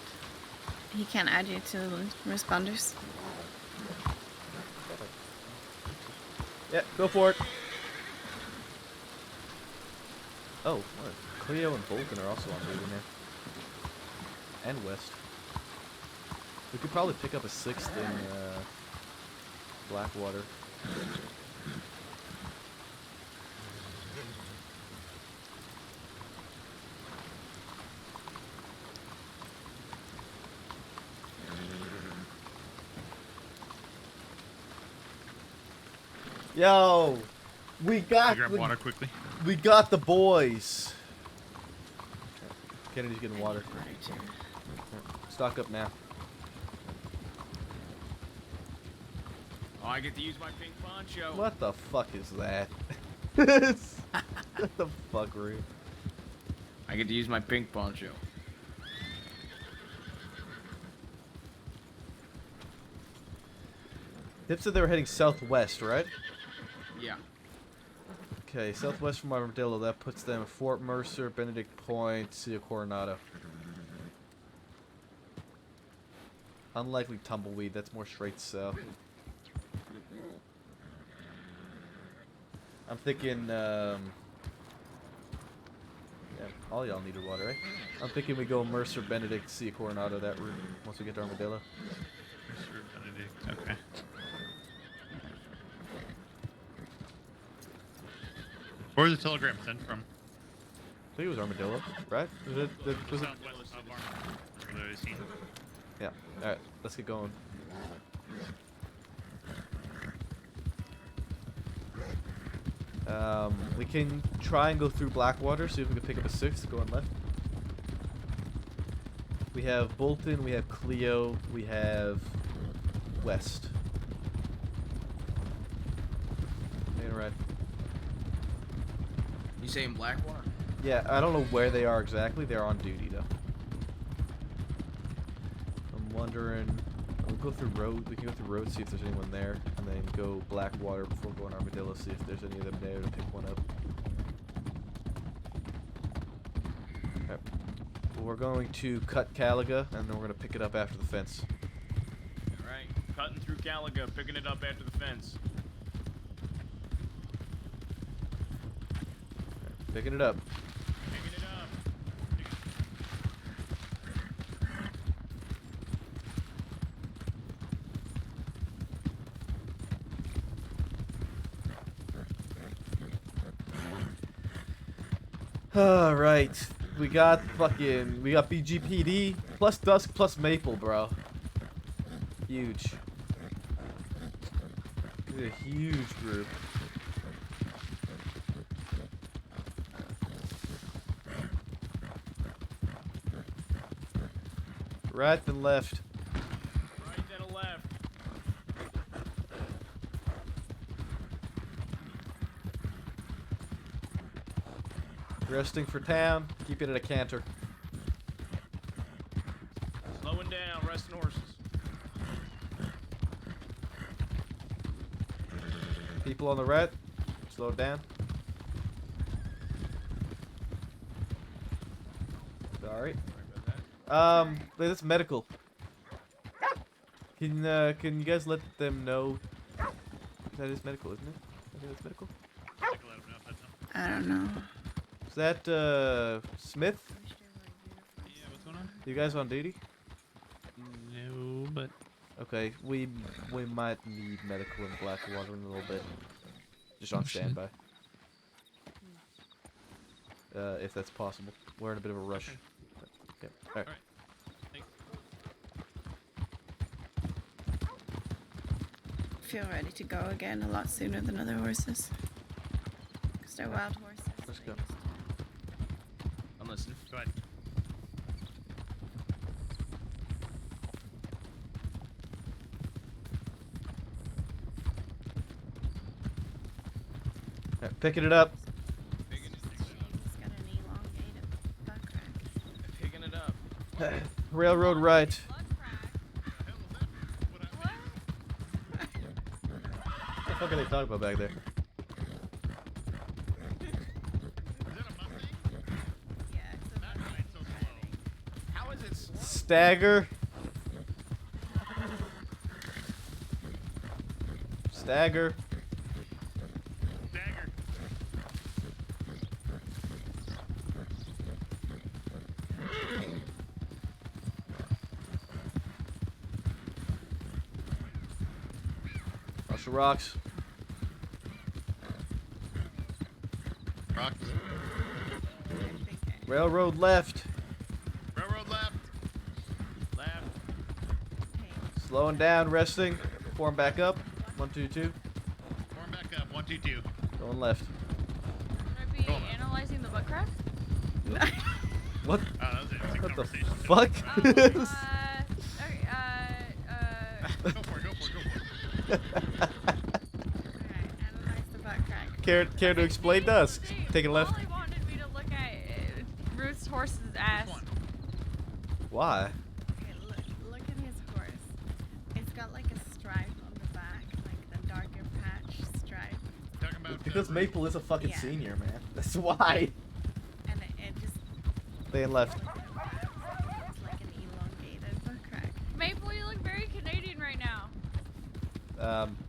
He can't add you to the responders. Yeah, go for it. Oh, what? Cleo and Vulcan are also on duty now. And West. We could probably pick up a 6th in Blackwater. Yo, we got grab water quickly. We got the boys. Kennedy's getting water. Stock up now. Oh, I get to use my pink poncho. What the fuck is that? What the fuck, Ruth? I get to use my pink poncho. Tip said they were heading southwest, right? Yeah. Okay, southwest from Armadillo. That puts them at Fort Mercer, Benedict Point, Cia Coronado. Unlikely Tumbleweed. That's more straight south. I'm thinking, yeah, all y'all needed water, right? I'm thinking we go Mercer, Benedict, Cia Coronado, that route, once we get to Armadillo. Okay. Where's the telegram sent from? I think it was Armadillo, right? Was it? Was it? Southwest of Armadillo. Yeah. Alright, let's get going. We can try and go through Blackwater, see if we can pick up a 6th going left. We have Bolton, we have Cleo, we have West. Right. You saying Blackwater? Yeah, I don't know where they are exactly. They're on duty though. I'm wondering. We'll go through road. We can go through road, see if there's anyone there, and then go Blackwater before going Armadillo, see if there's any of them there to pick one up. Okay. Well, we're going to cut Caliga, and then we're gonna pick it up after the fence. All right, cutting through Caliga, picking it up after the fence. Picking it up. Picking it up. All right, we got BGPD plus Dusk plus Maple, bro. Huge. This is a huge group. Right then left. Right then left. Resting for town. Keep it at a canter. Slowing down, resting horses. People on the right. Slow down. Sorry. That's medical. Can you guys let them know that is medical, isn't it? I think that's medical. I don't know. Is that Smith? Yeah, what's going on? You guys on duty? No, but Okay, we might need medical in Blackwater in a little bit. Just on standby. If that's possible. We're in a bit of a rush. Okay. Alright. Feel ready to go again a lot sooner than other horses. Because they're wild horses. Let's go. I'm listening. Go ahead. Alright, picking it up. Picking it up. Railroad right. What the fuck are they talking about back there? How is it slow? Stagger. Stagger. Rush the rocks. Rocks. Railroad left. Railroad left. Left. Slowing down, resting. Form back up. 1, 2, 2. Form back up. 1, 2, 2. Going left. Should I be analyzing the butt crack? What? What the fuck? Go for it. Go for it. Care to explain to us? Taking left. Molly wanted me to look at Ruth's horse's ass. Why? Okay, look at his horse. It's got like a stripe on the back, like the darker patch stripe. Because Maple is a fucking Yeah. senior, man. That's why. And it just Staying left. it's like an elongated butt crack. Maple, you look very Canadian right now.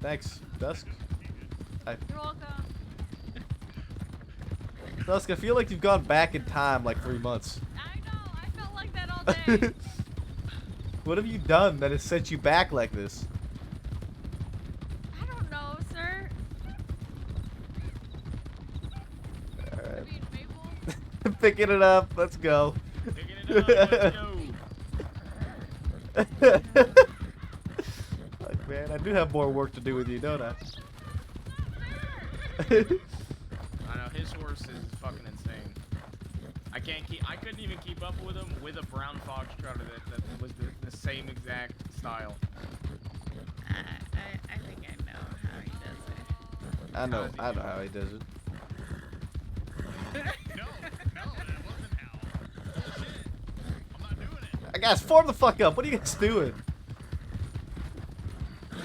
Thanks, Dusk. You're welcome. Dusk, I feel like you've gone back in time like 3 months. I know, I felt like that all day. What have you done that has sent you back like this? I don't know, sir. Alright. Picking it up, let's go. Picking it up, let's go. Like, man, I do have more work to do with you, don't I? I know, his horse is fucking insane. I can't keep. I couldn't even keep up with him with a brown foxtrot that was the same exact style. I think I know how he does it. I know how he does it. No, that wasn't how. Shit. I'm not doing it. Guys, form the fuck up. What are you guys doing? Right.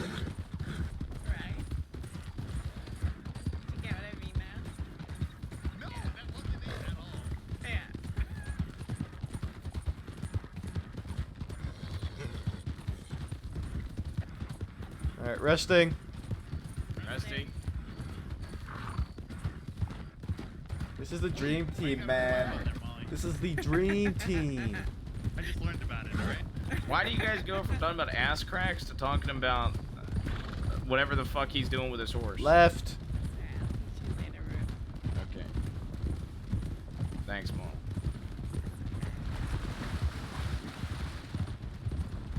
You get what I mean now? No, that wasn't it at all. Yeah. Alright, resting. Resting. This is the dream team, man. This is the dream team. I just learned about it, alright? Why do you guys go from talking about ass cracks to talking about whatever the fuck he's doing with his horse? Left. Okay. Thanks, Mom.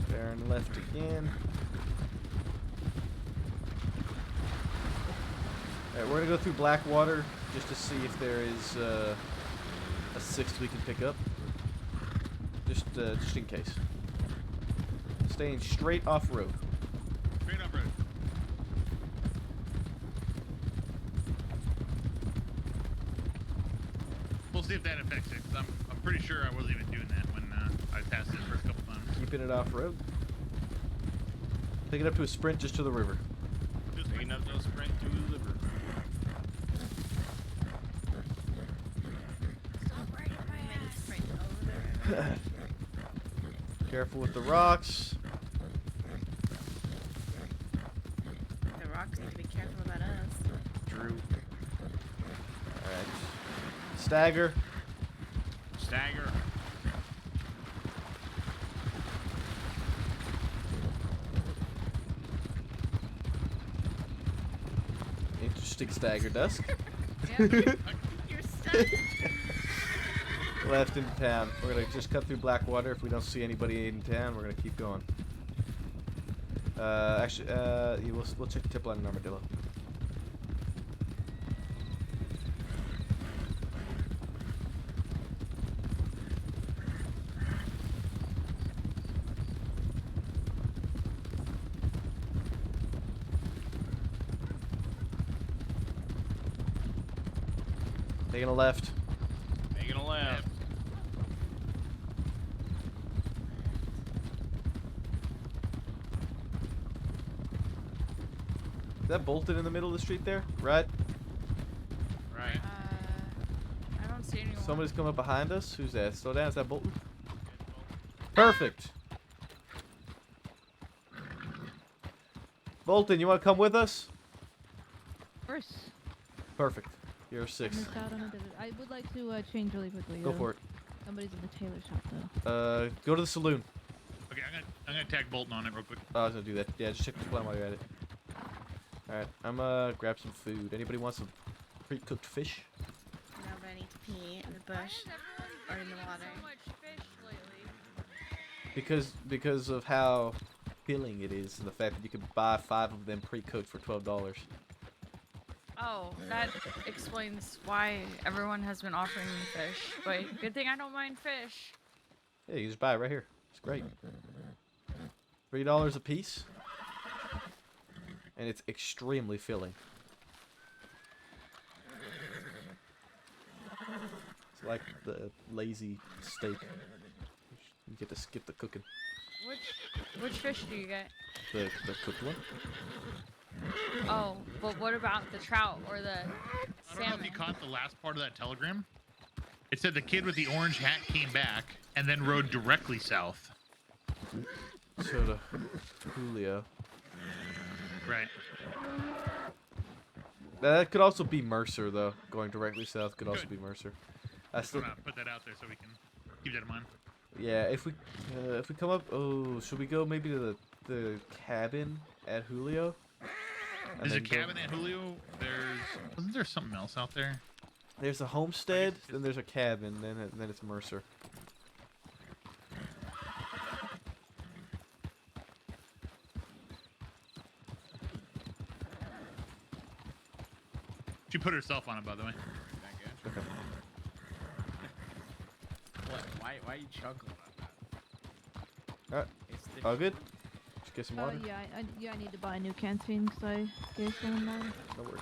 Baron left again. Alright, we're gonna go through Blackwater just to see if there is a sixth we can pick up. Just in case. Staying straight off road. Straight up road. We'll see if that affects it, because I'm pretty sure I wasn't even doing that when I passed it the first couple times. Keeping it off road. Take it up to a sprint just to the river. Taking up those sprint to the liver. Careful with the rocks. The rocks need to be careful about us. Drew. Alright. Stagger. Stagger. Interesting stagger, Dusk. You're stuck. Left into town. We're gonna just cut through Blackwater. If we don't see anybody in town, we're gonna keep going. Actually, yeah, we'll check the tip line in Armadillo. Taking a left. Taking a left. Is that bolted in the middle of the street there? Right? Right. I don't see anyone. Somebody's coming up behind us. Who's that? Slow down. Is that Bolton? Perfect. Bolton, you want to come with us? Of course. Perfect. You're 6. Missed out on a visit. I would like to change really quickly. Go though. for it. Somebody's in the tailor shop though. Go to the saloon. Okay, I'm gonna tag Bolton on it real quick. Oh, I was gonna do that. Yeah, just check the plan while you're at it. Alright, I'm grab some food. Anybody want some pre-cooked fish? No, but I need to pee in the bush or in the water. So much fish lately. Because of how filling it is, and the fact that you can buy 5 of them pre-cooked for $12. Oh, that explains why everyone has been offering me fish. But good thing I don't mind fish. Yeah, you just buy it right here. It's great. $3 a piece. And it's extremely filling. It's like the lazy steak. You get to skip the cooking. Which fish do you get? The cooked one. Oh, but what about the trout or the I don't know salmon? if you caught the last part of that telegram. It said the kid with the orange hat came back and then rode directly south. So to Julio. Right. That could also be Mercer, though. Going directly south could also be Mercer. I Just still, wanna put that out there so we can keep that in mind. yeah. If we come up, oh, should we go maybe to the cabin at Julio? And There's a then go- cabin at Julio. Wasn't there something else out there? There's a homestead, then there's a cabin, then it's Mercer. She put herself on it, by the way. Okay. Why are you chuckling at that? Alright. All good? Just get some water? Yeah, I need to buy a new canteen because I gave someone mine. No worries.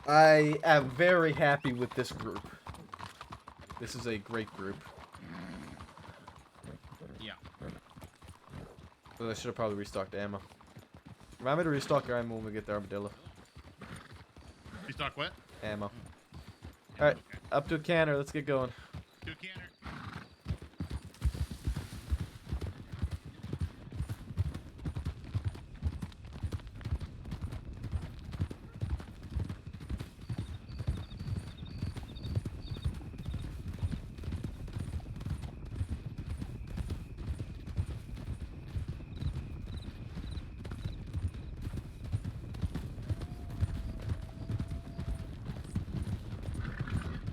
I am very happy with this group. This is a great group. Yeah. But I should have probably restocked ammo. Remind me to restock your ammo when we get the armadillo. Restock what? Ammo. Alright, up to a canner. Let's get going. To a canner.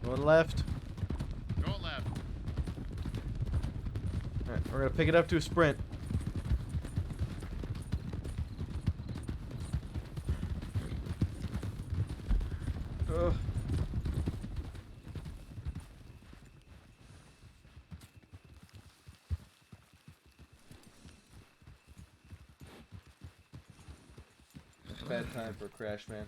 Going left. Going left. Alright, we're gonna pick it up to a sprint. Ugh. It's a bad time for a crash, man.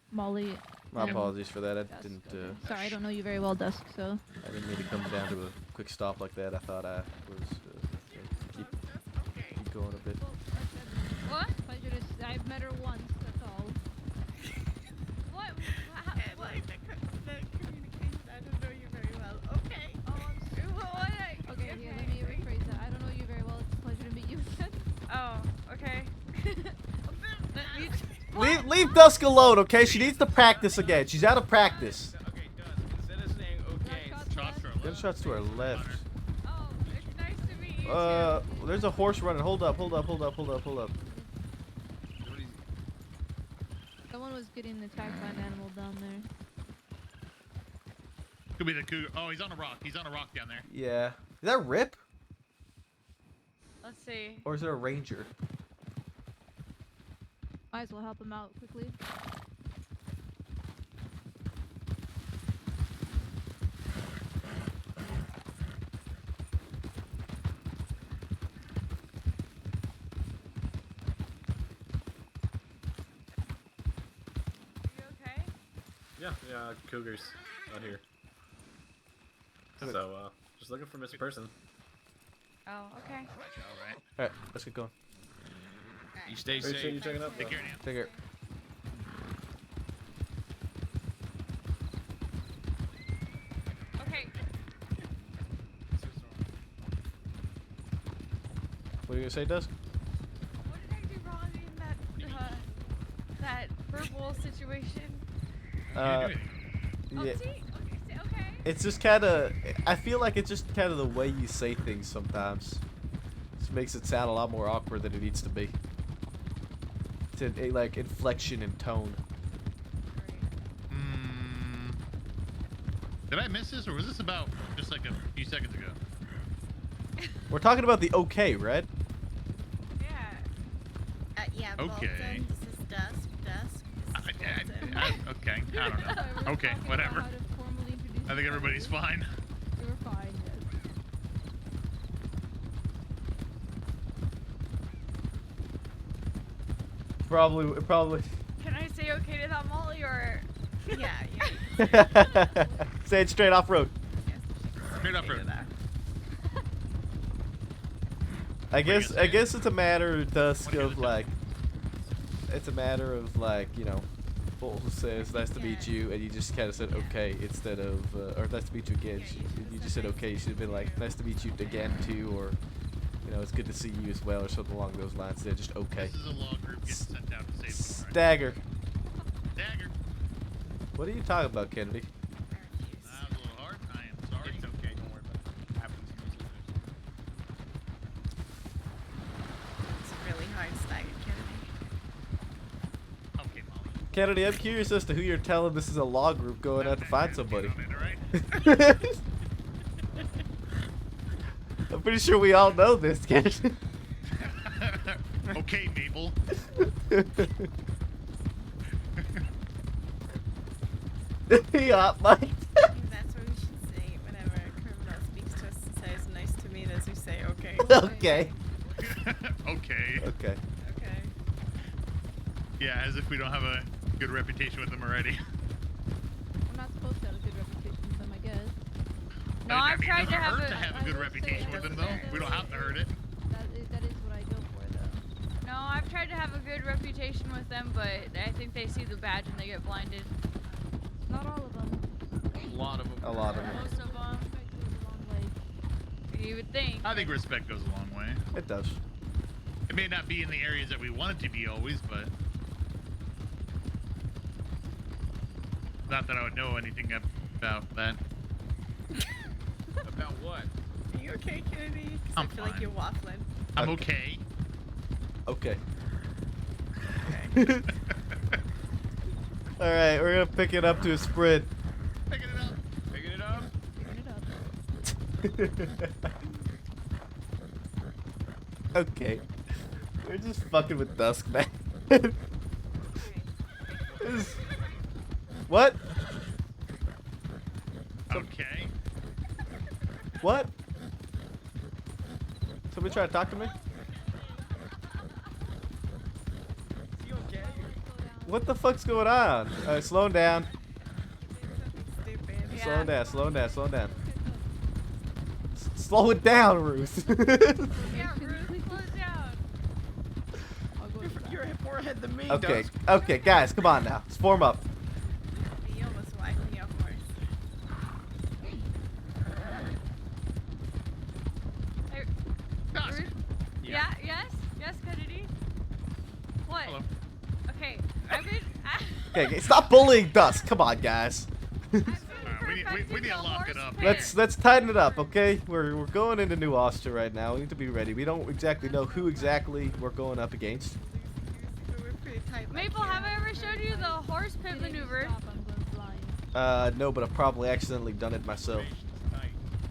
Molly. My apologies for that. I didn't. Sorry, I don't know you very well, Dusk. So. I didn't mean to come down to a quick stop like that. I thought I was keep going a bit. What? I've met her once. That's all. What? Like the communication. I don't know you very well. Okay. Oh, I'm sure. Okay, here, let me rephrase that. I don't know you very well. It's a pleasure to meet you again. Oh, okay. Leave Dusk alone, okay? She needs to practice again. She's out of practice. Okay, instead of saying okay, Gunshots to our left. Oh, it's nice to meet you. There's a horse running. Hold up. Someone was getting attacked by an animal down there. Could be the cougar. Oh, he's on a rock. He's on a rock down there. Yeah. Is that Rip? Let's see. Or is it a ranger? Might as well help him out quickly. Yeah, cougars out here. So, just looking for missing person. Oh, okay. Alright, let's get going. You stay safe. safe. You checking up? Take care now. Take care. Okay. What are you gonna say, Dusk? What did I do wrong in that verbal situation? Yeah. Okay. It's just kind of. I feel like it's just kind of the way you say things sometimes. Just makes it sound a lot more awkward than it needs to be. To like inflection and tone. Did I miss this, or was this about just like a few seconds ago? We're talking about the okay, right? Yeah. Okay. Bolton, this is Dusk. Okay, I don't know. Okay, whatever. I think everybody's fine. You were fine, yes. Probably. Can I say okay to that, Molly, or? Yeah. Say it straight off road. Straight off road. I guess it's a matter, Dusk, of like. It's a matter of like, you know, Bull says nice to meet you, and you just kind of said okay instead of, or nice to meet you again. You just said okay. You should have been like nice to meet you again too, or you know, it's good to see you as well, or something along those lines. Instead, just okay. This is a law group getting sent out to save the Stagger. Stagger. What are you talking about, Kennedy? That was a little hard. I am sorry. It's okay. Don't worry about it. It happens usually. It's really hard stagger, Kennedy. Okay, Molly. Kennedy, I'm curious as to who you're telling this is a law group going out to find somebody. pretty sure we all know this, Cash. Okay, Mabel. Yeah, Mike. That's what we should say whenever a criminal speaks to us and says nice to meet us. We say okay. Okay. Okay. Okay. Okay. Yeah, as if we don't have a good reputation with them already. We're not supposed to have a good reputation with them, I guess. No, I I've mean, tried it to doesn't have hurt a. to have a good reputation with them, though. We don't have to hurt it. That is what I go for, though. No, I've tried to have a good reputation with them, but I think they see the badge and they get blinded. Not all of them. A lot of them. A lot of them. Most of them. You would think. I think respect goes a long way. It does. It may not be in the areas that we want it to be always, but not that I would know anything about that. About what? Are you okay, Kennedy? 'Cause I'm I feel like fine. you're waffling. I'm okay. Okay. All right, we're gonna pick it up to a sprint. Picking it up. Picking it up. Okay. We're just fucking with Dusk, man. What? Okay. What? Somebody try to talk to me? What the fuck's going on? Alright, slow down. Slow down, slow down, slow down. Slow it down, Ruth. Yeah, Ruth, slow it down. You're a forehead than me. Okay, okay, guys, come on now. Let's form up. You almost wiped me off horse. Hey, Ruth? Yeah, yes, Kennedy. What? Hello. Okay, I've been. Okay, stop bullying Dusk. Come on, guys. We need to lock it up. Let's tighten it up, okay? We're going into New Ulster right now. We need to be ready. We don't exactly know who exactly we're going up against. Maple, have I ever showed you the horse pit maneuver? No, but I've probably accidentally done it myself.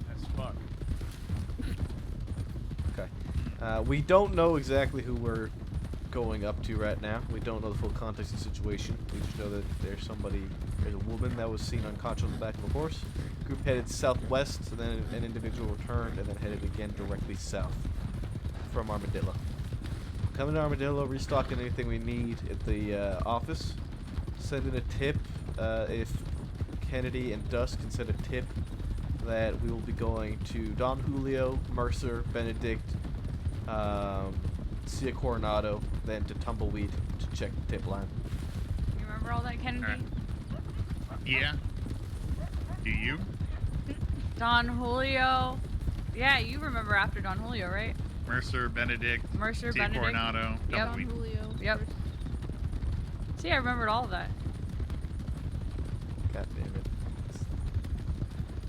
That's fuck. Okay. We don't know exactly who we're going up to right now. We don't know the full context of the situation. We just know that there's a woman that was seen unconscious on the back of a horse. Group headed southwest, and then an individual returned, and then headed again directly south from Armadillo. Coming to Armadillo, restocking anything we need at the office. Send in a tip if Kennedy and Dusk can send a tip that we will be going to Don Julio, Mercer, Benedict, Cia Coronado, then to Tumbleweed to check the tip line. You remember all that, Kennedy? Yeah. Do you? Don Julio. Yeah, you remember after Don Julio, right? Mercer, Benedict, Mercer, Cia Benedict. Coronado, Yep. Tumbleweed. Yep. See, I remembered all of that. God damn it.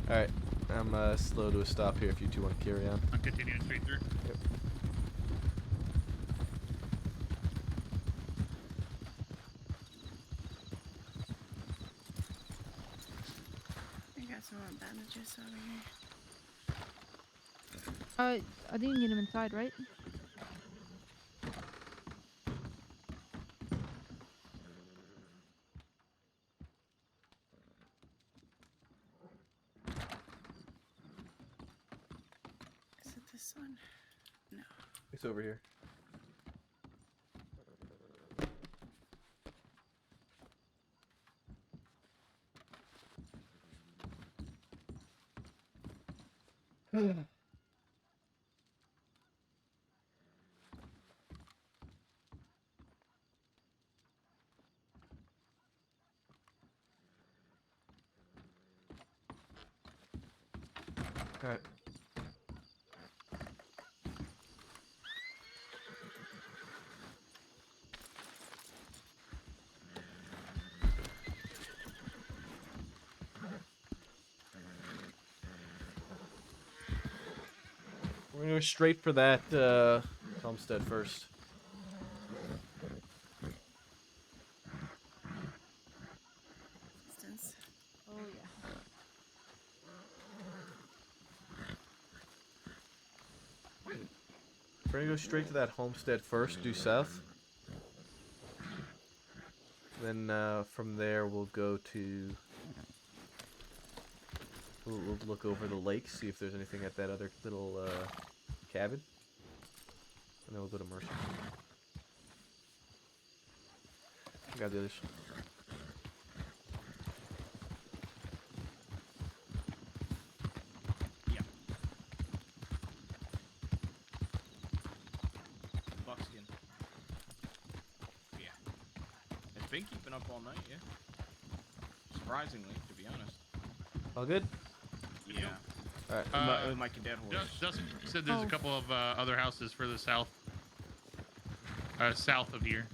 Alright, I'm slow to a stop here if you two want to carry on. I'm continuing straight through. Yep. I got some more bandages over here. I didn't get him inside, right? Is it this one? No. It's over here. Alright. We're gonna go straight for that homestead first. Distance. Oh yeah. We're gonna go straight to that homestead first, due south. Then from there we'll go to... We'll look over the lake, see if there's anything at that other little cabin. And then we'll go to Mercer. I got the others. Yeah. Buckskin. Yeah. It's been keeping up all night, yeah. Surprisingly, to be honest. All good? Yeah. Alright. With my cadet horse. Justin said there's a couple of other houses further south. South of here,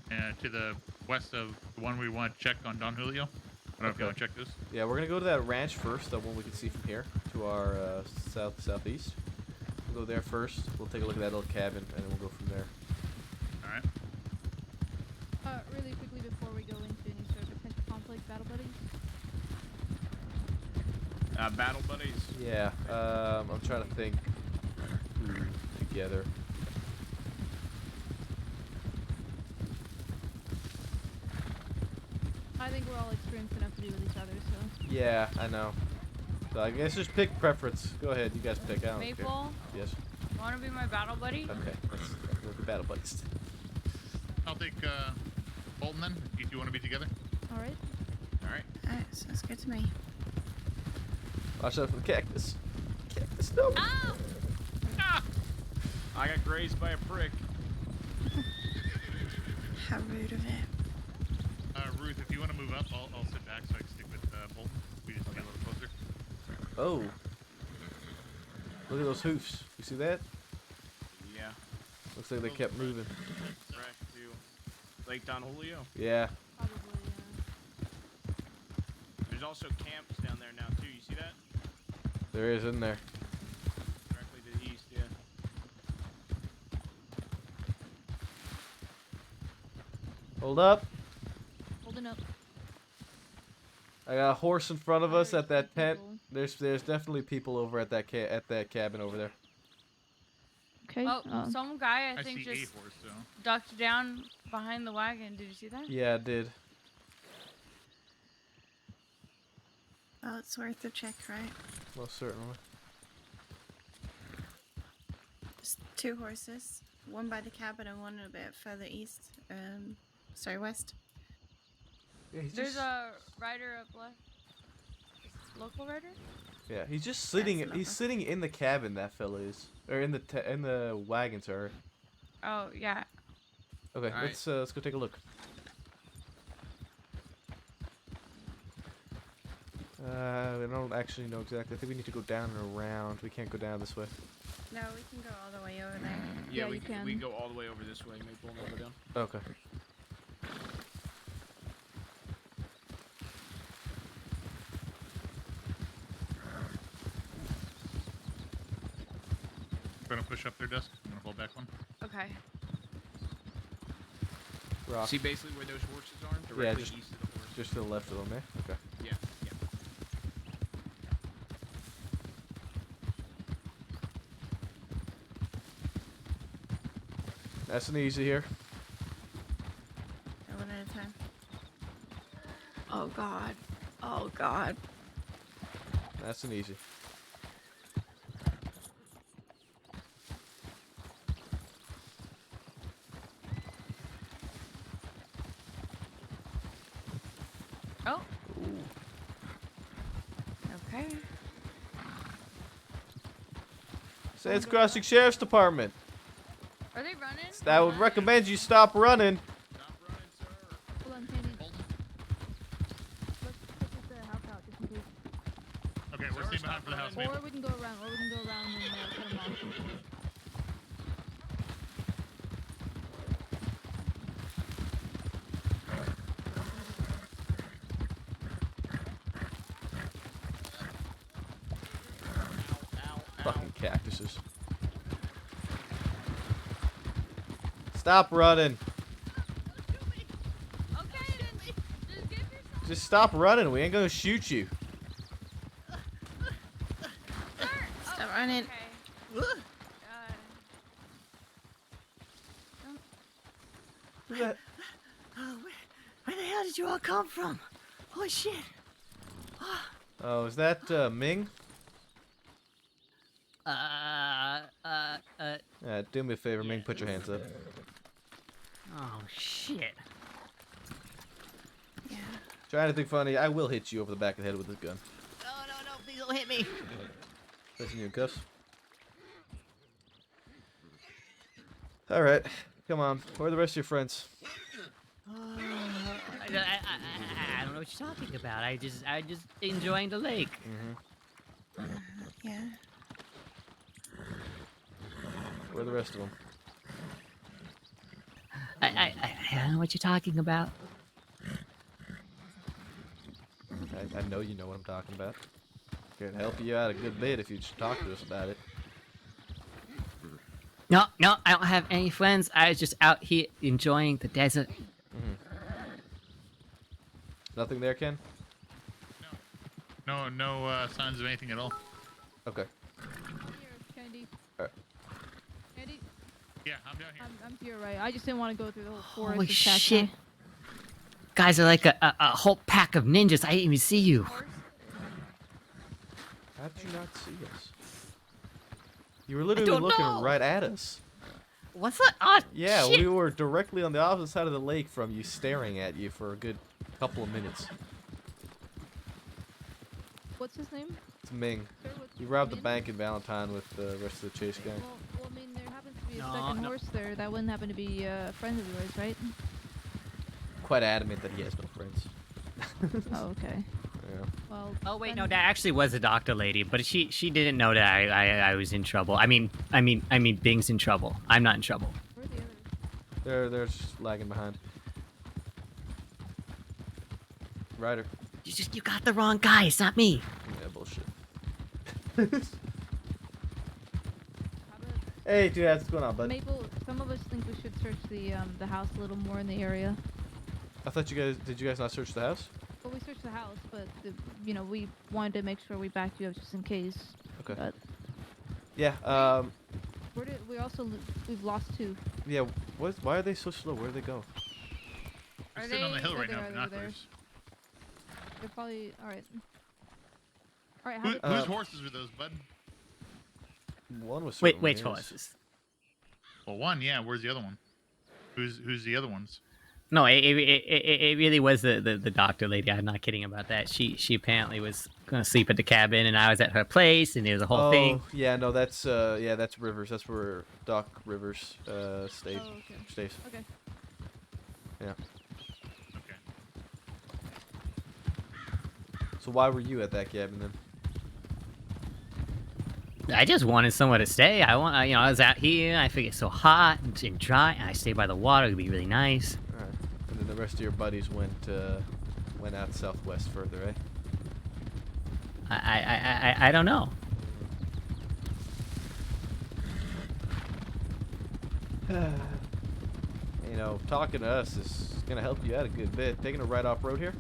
to the west of the one we want to check on Don Julio. I don't know if you want to check this. Yeah, we're gonna go to that ranch first, that one we can see from here, to our southeast. We'll go there first. We'll take a look at that little cabin, and then we'll go from there. All right. Really quickly before we go into any sort of potential conflict, battle buddies. Battle buddies. Yeah. I'm trying to think who together. I think we're all experienced enough to be with each other, so. Yeah, I know. So I guess just pick preference. Go ahead, you guys pick. I don't care. Maple? Yes. Want to be my battle buddy? Okay, let's go to battle buddies. I'll take Bolton then. You two want to be together? All right. All right. Alright, sounds good to me. Watch out for the cactus. Cactus, no. Ow! I got grazed by a prick. How rude of it. Ruth, if you want to move up, I'll sit back so I can stick with Bolton. We just get a little closer. Oh. Look at those hoofs. You see that? Yeah. Looks like they kept moving. Right to Lake Don Julio. Yeah. There's also camps down there now too. You see that? There is in there. Directly to the east, yeah. Hold up. Holding up. I got a horse in front of us at that tent. There's definitely people over at that cabin over there. Okay. Oh, some guy I see think a just horse, though. ducked down behind the wagon. Did you see that? Yeah, I did. Well, it's worth a check, right? Most certainly. Just 2 horses. One by the cabin and one a bit further east. Sorry, west. Yeah, There's a rider up left. Local rider? Yeah, he's just sitting. That's He's sitting in the cabin. That fella is, or in the wagon, sorry. Oh yeah. Okay, All right. let's go take a look. I don't actually know exactly. I think we need to go down and around. We can't go down this way. No, we can go all the way over there. Yeah, you can. we can go all the way over this way. Maple and over down. Okay. Trying to push up their desk. I'm gonna hold back one. Okay. Rock. See basically where those horses are? Directly just- east of the horse. Just to the left of them, eh? Okay. Yeah, yeah. Nice and easy here. One at a time. Oh god. Oh god. Nice and easy. Oh. Okay. Sands Crossing Sheriff's Department. Are they running? I would recommend you stop running. Hold on, Sandy. Let's put the house out just in case. Okay, we're staying behind for the house. Or we can go around, and cut them off. Fucking cactuses. Stop running. Okay, then just give yourself. Just stop running. We ain't gonna shoot you. Stop running. Okay. come from? Holy shit. Oh, is that Ming? Do me a favor, Ming. Put your hands up. Oh shit. Trying to think funny. I will hit you over the back of the head with this gun. No, please don't hit me. Placing you in cuffs. All right, come on. Where are the rest of your friends? I don't know what you're talking about. I just enjoying the lake. Yeah. Where are the rest of them? I don't know what you're talking about. I know you know what I'm talking about. Could help you out a good bit if you just talk to us about it. No, I don't have any friends. I was just out here enjoying the desert. Nothing there, Ken? No signs of anything at all. Okay. Kennedy. Alright. Kennedy. Yeah, I'm down here. I'm to your right. I just didn't want to go through the whole forest. Holy with cacti. shit. Guys are like a whole pack of ninjas. I didn't even see you. How did you not see us? You were literally looking right at us. What's that? Oh, Yeah, shit. we were directly on the opposite side of the lake from you, staring at you for a good couple of minutes. What's his name? It's Ming. Sir, what's He robbed the Ming? bank in Valentine with the rest of the chase gang. Well, I mean, there happens to be a No, second no. horse there. That wouldn't happen to be a friend of yours, right? Quite adamant that he has no friends. Oh, okay. Yeah. Well. Oh wait, then- no, that actually was a doctor lady, but she didn't know that I was in trouble. I mean, Bing's in trouble. I'm not in trouble. Where are the others? They're just lagging behind. Ryder. You got the wrong guy. It's not me. Yeah, bullshit. Hey, dude, what's going on, bud? Maple, some of us think we should search the house a little more in the area. I thought did you guys not search the house? Well, we searched the house, but we wanted to make sure we backed you up just in case. Okay. But Yeah, we've lost 2. yeah, why are they so slow? Where do they go? They're sitting on the hill right they're now, right over binoculars. They're probably all right. All right. Whose horses were those, bud? One was Wait, certainly which his. horses? Well, one, yeah. Where's the other one? Who's the other ones? No, it really was the doctor lady. I'm not kidding about that. She apparently was gonna sleep at the cabin, and I was at her place, and there was a whole thing. Yeah, no, that's Rivers. That's where Doc Rivers stayed. Oh, okay. Stays. Okay. Yeah. So why were you at that cabin then? I just wanted somewhere to stay. I was out here. I figured it's so hot and dry, and I stay by the water. It'd be really nice. All right. And then the rest of your buddies went out southwest further, eh? I don't know. You know, talking to us is gonna help you out a good bit. Taking a ride off road here.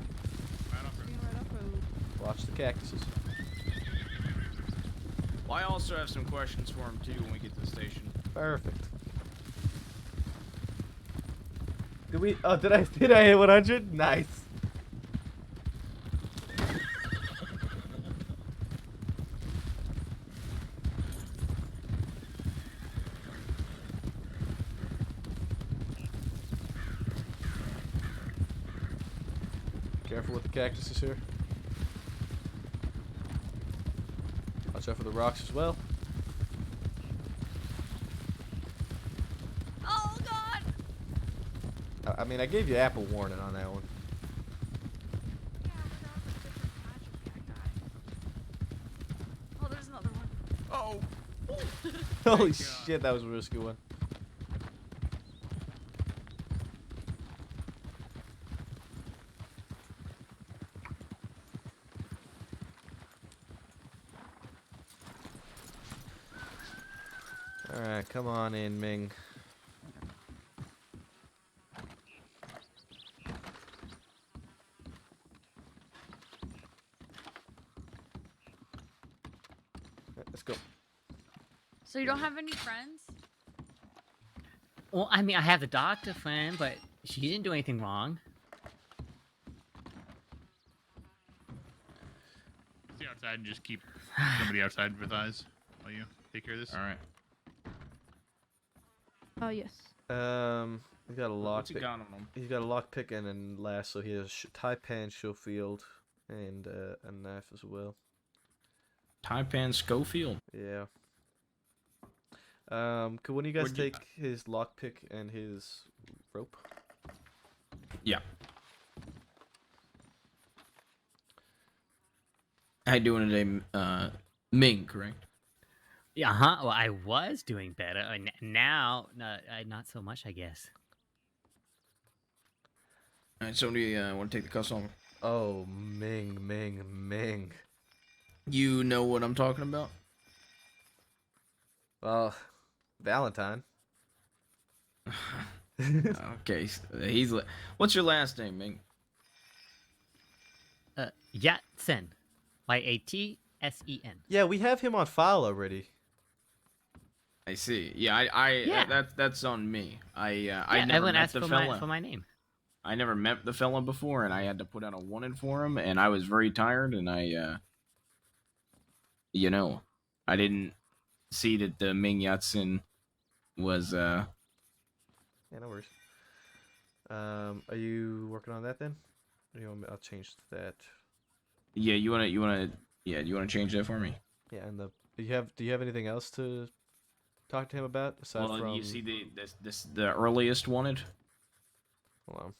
Watch the cactuses. Well, I also have some questions for him too when we get to the station. Perfect. Did I hit 100? Nice. Careful with the cactuses here. Watch out for the rocks as well. Oh God! I mean, I gave you apple warning on that one. Oh, there's another one. Oh. Holy shit, that was a risky one. Alright, come on in, Ming. Let's go. So you don't have any friends? Well, I mean, I have the doctor friend, but she didn't do anything wrong. outside and just keep somebody outside with eyes while you take care of this. All right. Oh yes. He's got a lock. What's he got on him? He's got a lock pick and then lasso. He has Taipan, Schofield, and a knife as well. Taipan Schofield. Yeah. Could one of you guys Would you- take his lockpick and his rope? Yeah. How you doing today, Ming? Correct. Yeah, huh. Well, I was doing better. Now, not so much, I guess. All right, somebody want to take the cuffs off? Oh, Ming. You know what I'm talking about? Well, Valentine. Okay, he's. What's your last name, Ming? Yatsen. Yatsen. Yeah, we have him on file already. I see. Yeah, Yeah. that's on me. I Yeah, never everyone met asked the for fella. my name. I never met the fella before, and I had to put out a wanted for him, and I was very tired, and I didn't see that the Ming Yatsen was Yeah, no worries. Are you working on that then? Or you want me, I'll change that. Yeah, you wanna change that for me? Yeah, and do you have anything else to talk to him about aside Well, from? you see the earliest wanted. Hold on.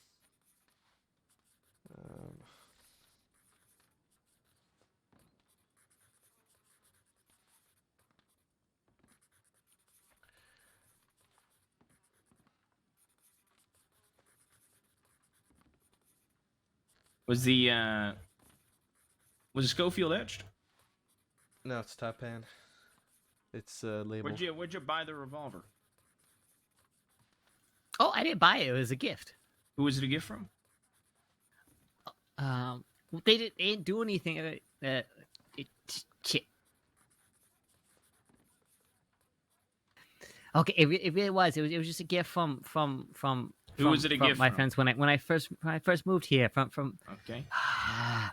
Was the Schofield etched? No, it's Taipan. It's labeled. Where'd you buy the revolver? Oh, I didn't buy it. It was a gift. Who was it a gift from? They didn't do anything. Shit. Okay, it really was. It was just a gift from Who was it a gift my from? friends when I first moved here from Okay.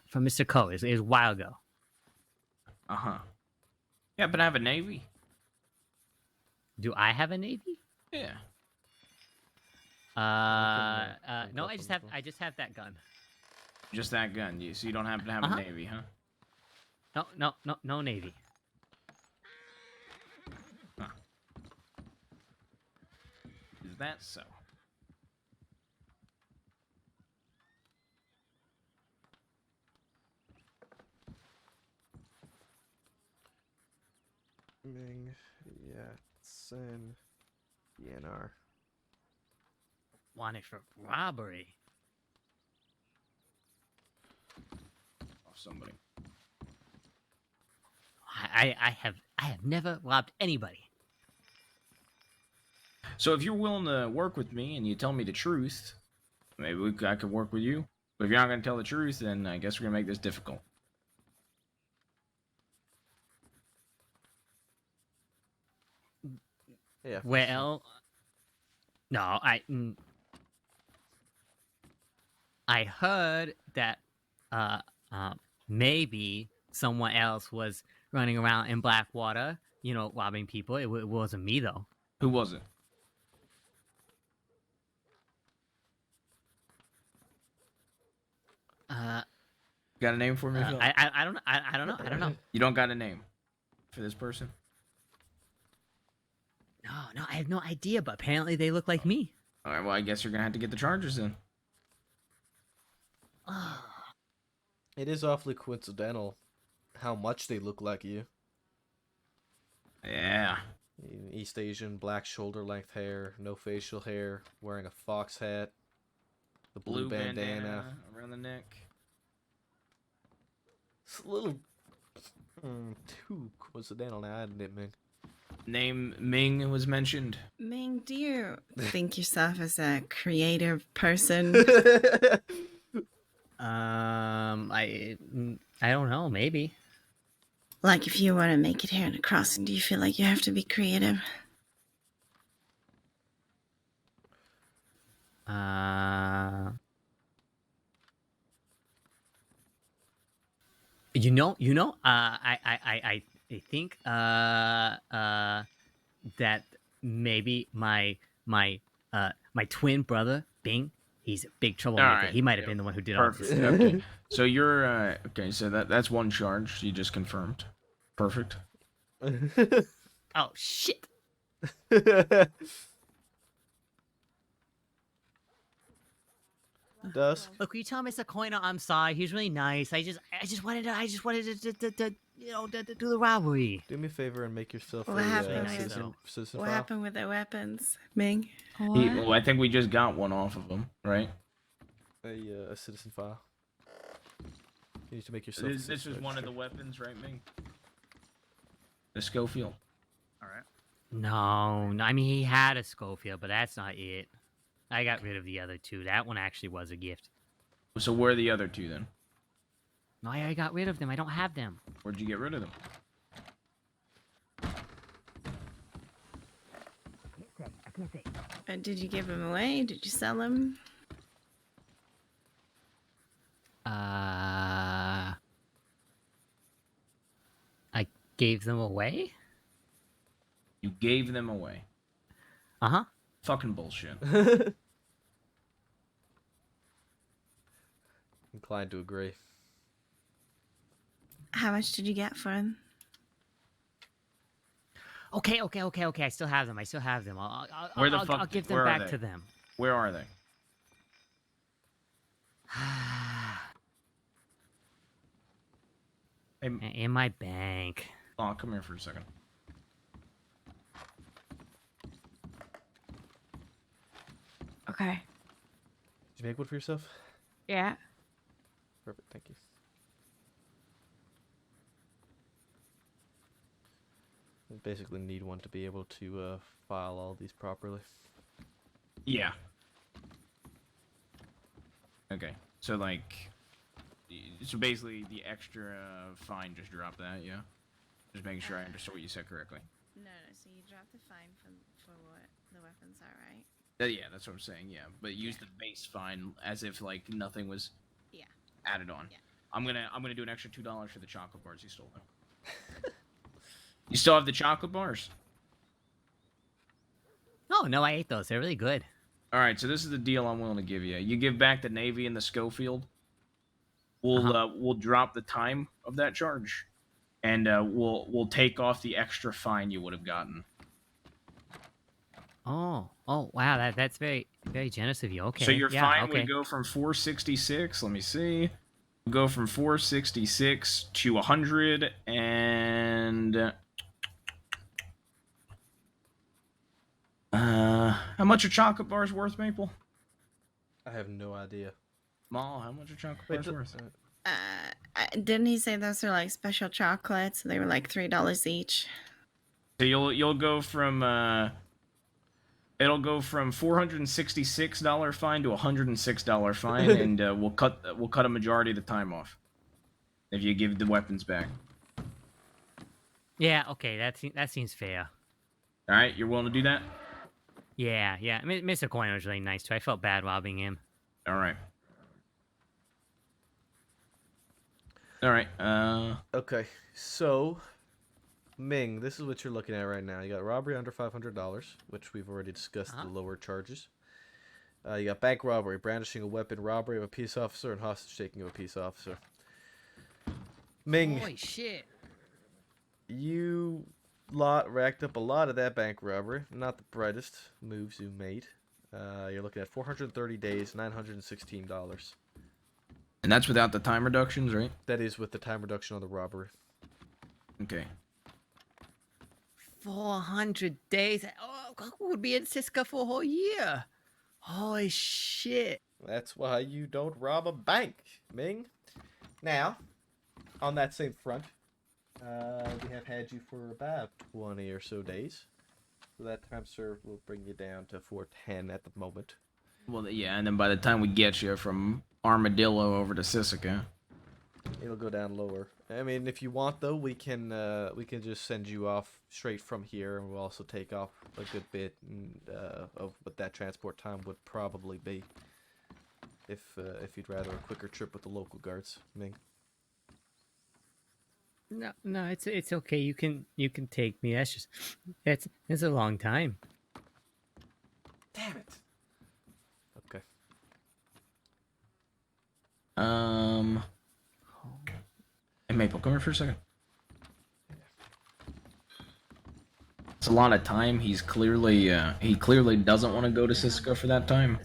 from Mr. Cole. It was a while ago. Yeah, but I have a navy. Do I have a navy? Yeah. No, I just have that gun. Just that gun. So you don't happen to have Uh-huh. a navy, huh? No navy. Is that so? Ming Yatsen DNR. Wanted for robbery. Off somebody. I have never robbed anybody. So if you're willing to work with me and you tell me the truth, maybe I could work with you. But if you're not going to tell the truth, then I guess we're going to make this difficult. Yeah. Well, no, I heard that maybe someone else was running around in Blackwater, robbing people. It wasn't me though. Who was it? Got a name for me? Phil? I don't know. You don't got a name for this person? No, I have no idea. But apparently they look like me. All right. Well, I guess you're gonna have to get the charges then. It is awfully coincidental how much they look like you. Yeah. East Asian, black shoulder length hair, no facial hair, wearing a fox hat, the blue bandana around the neck. It's a little too coincidental now, isn't it, Ming? Name Ming was mentioned. Ming, do you think yourself as a creative person? I don't know. Maybe. Like, if you want to make it here in a crossing, do you feel like you have to be creative? I think that maybe my twin brother Bing, he's a big troublemaker. Alright, He might have yeah, been the one who did all Perfect. this. Okay. So you're okay. So that's one charge you just confirmed. Perfect. Oh shit. Dusk. Look, will you tell Mr. Coiner I'm sorry? He's really nice. I just wanted to to do the robbery. Do me a favor and make yourself What a happened? citizen What file. happened with the weapons, Ming? Well, I think we just got one off of him, right? A citizen file. You need to make yourself. This is one of the weapons, right, Ming? The Schofield. All right. No, I mean he had a Schofield, but that's not it. I got rid of the other two. That one actually was a gift. So where are the other two then? No, I got rid of them. I don't have them. Where'd you get rid of them? I can't say. Did you give them away? Did you sell them? I gave them away? You gave them away. Uh-huh. Fucking bullshit. Inclined to agree. How much did you get for them? Okay. I still have them. Where the I'll fuck? give them where are back they? to them. Where are they? In my bank. Oh, come here for a second. Okay. Did you make one for yourself? Yeah. Perfect. Thank you. You basically need one to be able to file all these properly. Yeah. Okay. So so basically the extra fine, just drop that, yeah? Just making sure I understood what you said correctly. No. So you dropped the fine for what the weapons are, right? Yeah, that's what I'm saying, yeah. But use the base fine as if like nothing was added on. Yeah. I'm gonna do an extra $2 for the chocolate bars you stole them. You still have the chocolate bars? No, I ate those. They're really good. Alright, so this is the deal I'm willing to give you. You give back the Navy and the Schofield. We'll drop the time of that charge. And we'll take off the extra fine you would have gotten. Oh, wow, that's very generous of you. Okay. So your yeah, fine okay. would go from 466. Let me see. Go from 466 to 100 and how much are chocolate bars worth, Maple? I have no idea. Maul, how much are chocolate bars worth? Didn't he say those are like special chocolates? They were like $3 each. So you'll go from it'll go from $466 fine to $106 fine, and we'll cut a majority of the time off if you give the weapons back. Yeah, okay, that seems fair. All right, you're willing to do that? Yeah. Mr. Coin was really nice too. I felt bad robbing him. All right. Okay, so Ming, this is what you're looking at right now. You got robbery under $500, which we've already discussed the lower charges. You got bank robbery, brandishing a weapon, robbery of a peace officer, and hostage taking of a peace officer. Ming, Holy shit. you lot racked up a lot of that bank robbery. Not the brightest moves you made. You're looking at 430 days, $916. And that's without the time reductions, right? That is with the time reduction on the robbery. Okay. 400 days. Oh, who would be in Cisco for a whole year? Holy shit. That's why you don't rob a bank, Ming. Now, on that same front, we have had you for about 20 or so days. So that time served will bring you down to 410 at the moment. Well, yeah, and then by the time we get you from Armadillo over to Sisika, it'll go down lower. I mean, if you want though, we can just send you off straight from here, and we'll also take off a good bit of what that transport time would probably be. If you'd rather a quicker trip with the local guards, Ming. No, it's okay. You can take me. That's just it's a long time. Damn it. Okay. Hey, Maple, come here for a second. It's a lot of time. He's clearly, he clearly doesn't want to go to Cisco for that time.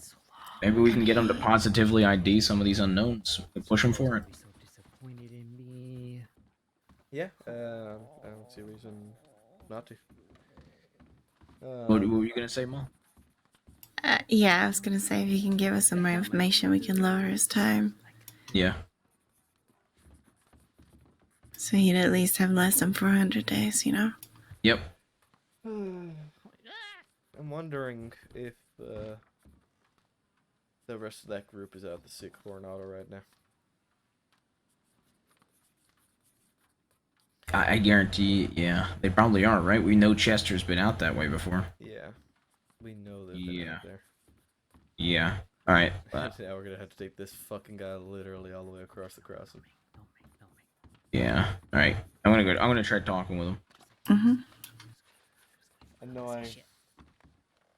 Maybe we can get him to positively ID some of these unknowns and push him for it. Disappointed in me. Yeah, I don't see a reason not to. What were you gonna say, Mom? Yeah, I was gonna say if you can give us some more information, we can lower his time. Yeah. So he'd at least have less than 400 days, you know? Yep. I'm wondering if the rest of that group is out the sick Coronado right now. I guarantee, yeah, they probably are, right? We know Chester's been out that way before. Yeah, we know they've been out there. Yeah. All right. Now we're gonna have to take this fucking guy literally all the way across the crossing. Yeah. All right. I'm gonna try talking with him. Annoying.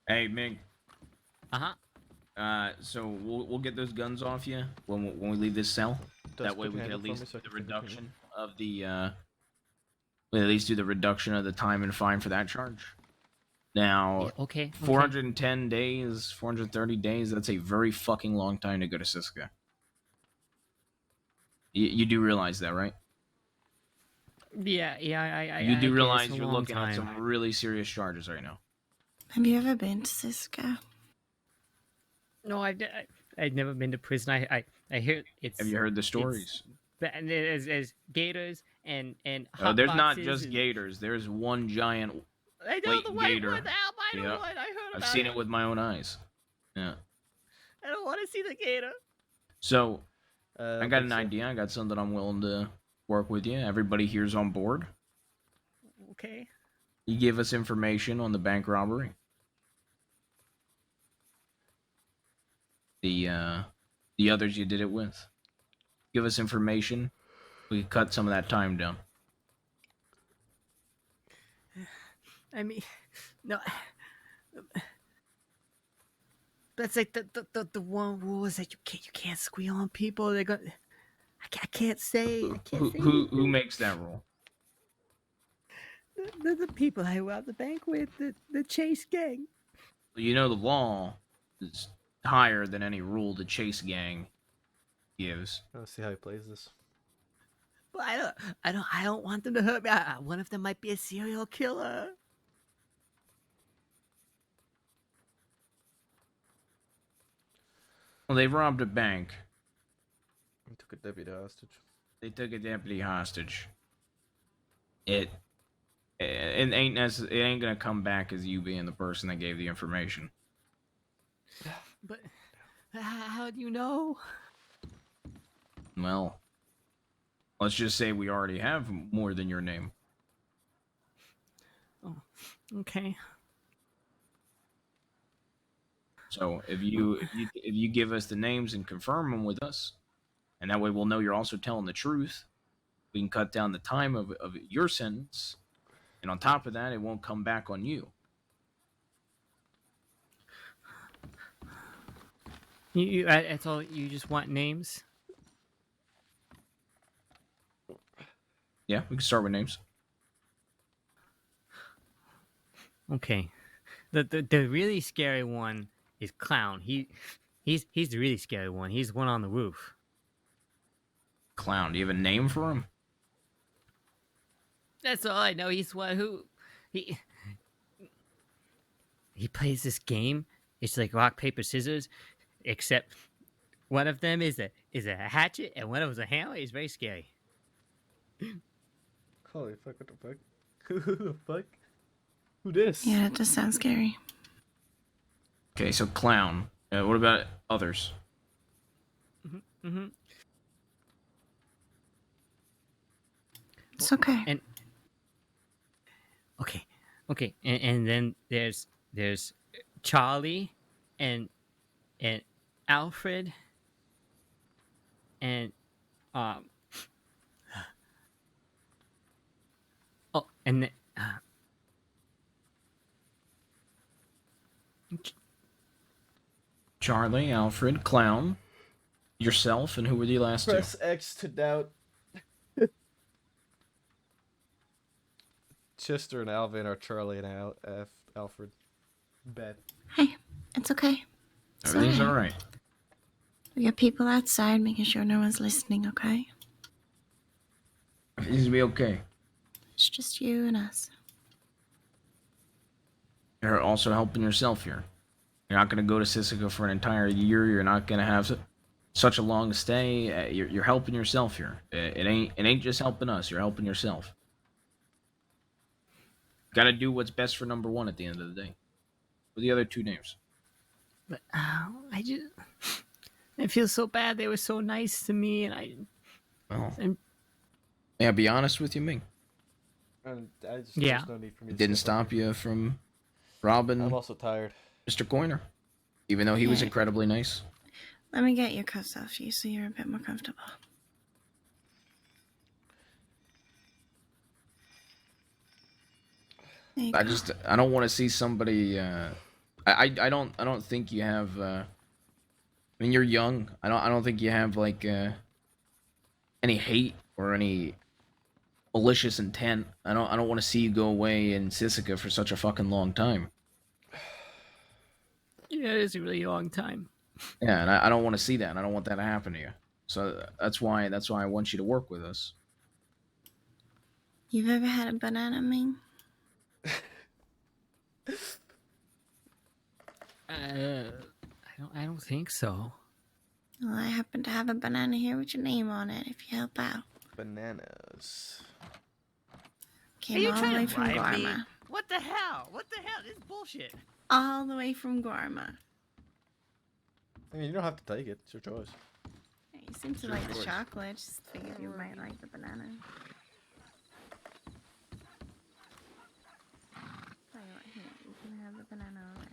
Hey, Mig. Uh-huh. So we'll get those guns off you when we leave this cell. Does That way good we can handle at for me least so I do the can fingerprint reduction of the we at least do the reduction of the time and fine for that charge. Now, Yeah, okay. 410 days, 430 days, that's a very fucking long time to go to Cisco. You do realize that, right? Yeah, I You do get realize it's a you're long looking time. at some really serious charges right now. Have you ever been to Cisco? No, I've never been to prison. I hear it's. Have you heard the stories? And there's gators and Oh, there's not hot just boxes gators. There's one giant I know the white white gator. one, the albino Yep. one. I heard I've about seen it with my own eyes. Yeah. I don't want to see the gator. So, I got think an so. idea. I got something I'm willing to work with you. Everybody here's on board. Okay. You give us information on the bank robbery. The others you did it with. Give us information. We can cut some of that time down. I mean, no. That's like the one rule is that you can't squeal on people. They're gonna. I can't say. I can't say Who makes that rule? the people I robbed the bank with, the Chase gang. You know the law is higher than any rule the Chase gang gives. Let's see how he plays this. But I don't want them to hurt me. One of them might be a serial killer. Well, they robbed a bank. He took a deputy hostage. They took a deputy hostage. It ain't it ain't gonna come back as you being the person that gave the information. But how do you know? Well, let's just say we already have more than your name. Oh, okay. So if you give us the names and confirm them with us, and that way we'll know you're also telling the truth, we can cut down the time of your sentence, and on top of that, it won't come back on you. That's all. You just want names? Yeah, we can start with names. Okay. The really scary one is Clown. He's the really scary one. He's the one on the roof. Clown. Do you have a name for him? That's all I know. He's one who he plays this game. It's like rock paper scissors, except one of them is a hatchet and one of them's a hammer. He's very scary. Holy fuck! What the fuck? Who the fuck? Who this? Yeah, that does sound scary. Okay, so Clown. What about others? Mm-hmm. It's okay. And okay, and then there's Charlie, and Alfred, and And Charlie, Alfred, Clown, yourself, and who were the last two? Press X to doubt. Chester and Alvin are Charlie and Alfred. Bad. Hey, it's okay. Everything's alright. We got people outside making sure no one's listening, okay? Everything's gonna be okay. It's just you and us. You're also helping yourself here. You're not gonna go to Sisika for an entire year. You're not gonna have such a long stay. You're helping yourself here. It ain't just helping us. You're helping yourself. Gotta do what's best for number one at the end of the day. What are the other two names? But I feel so bad. They were so nice to me, and Oh. And May I be honest with you, Ming? Yeah. No need for me It to didn't step up stop you from robbing I'm also tired. Mr. Coiner, even though he was Yeah. incredibly nice. Let me get your cuffs off you so you're a bit more comfortable. There you go. I don't want to see somebody. I don't think you have. I mean, you're young. I don't think you have like any hate or any malicious intent. I don't want to see you go away in Sisika for such a fucking long time. yeah, it is a really long time. Yeah, and I don't want to see that. And I don't want that to happen to you. So that's why I want you to work with us. You've ever had a banana, Ming? I don't think so. Well, I happen to have a banana here with your name on it if you help out. Bananas. Came all the way from Guarma. What the hell? What the hell? This is bullshit. All the way from Guarma. I mean, you don't have to take it. It's your choice. Hey, you seem to Sure, like of the course. chocolate. Just figured you might like the banana. Tell you what, here, you can have the banana already.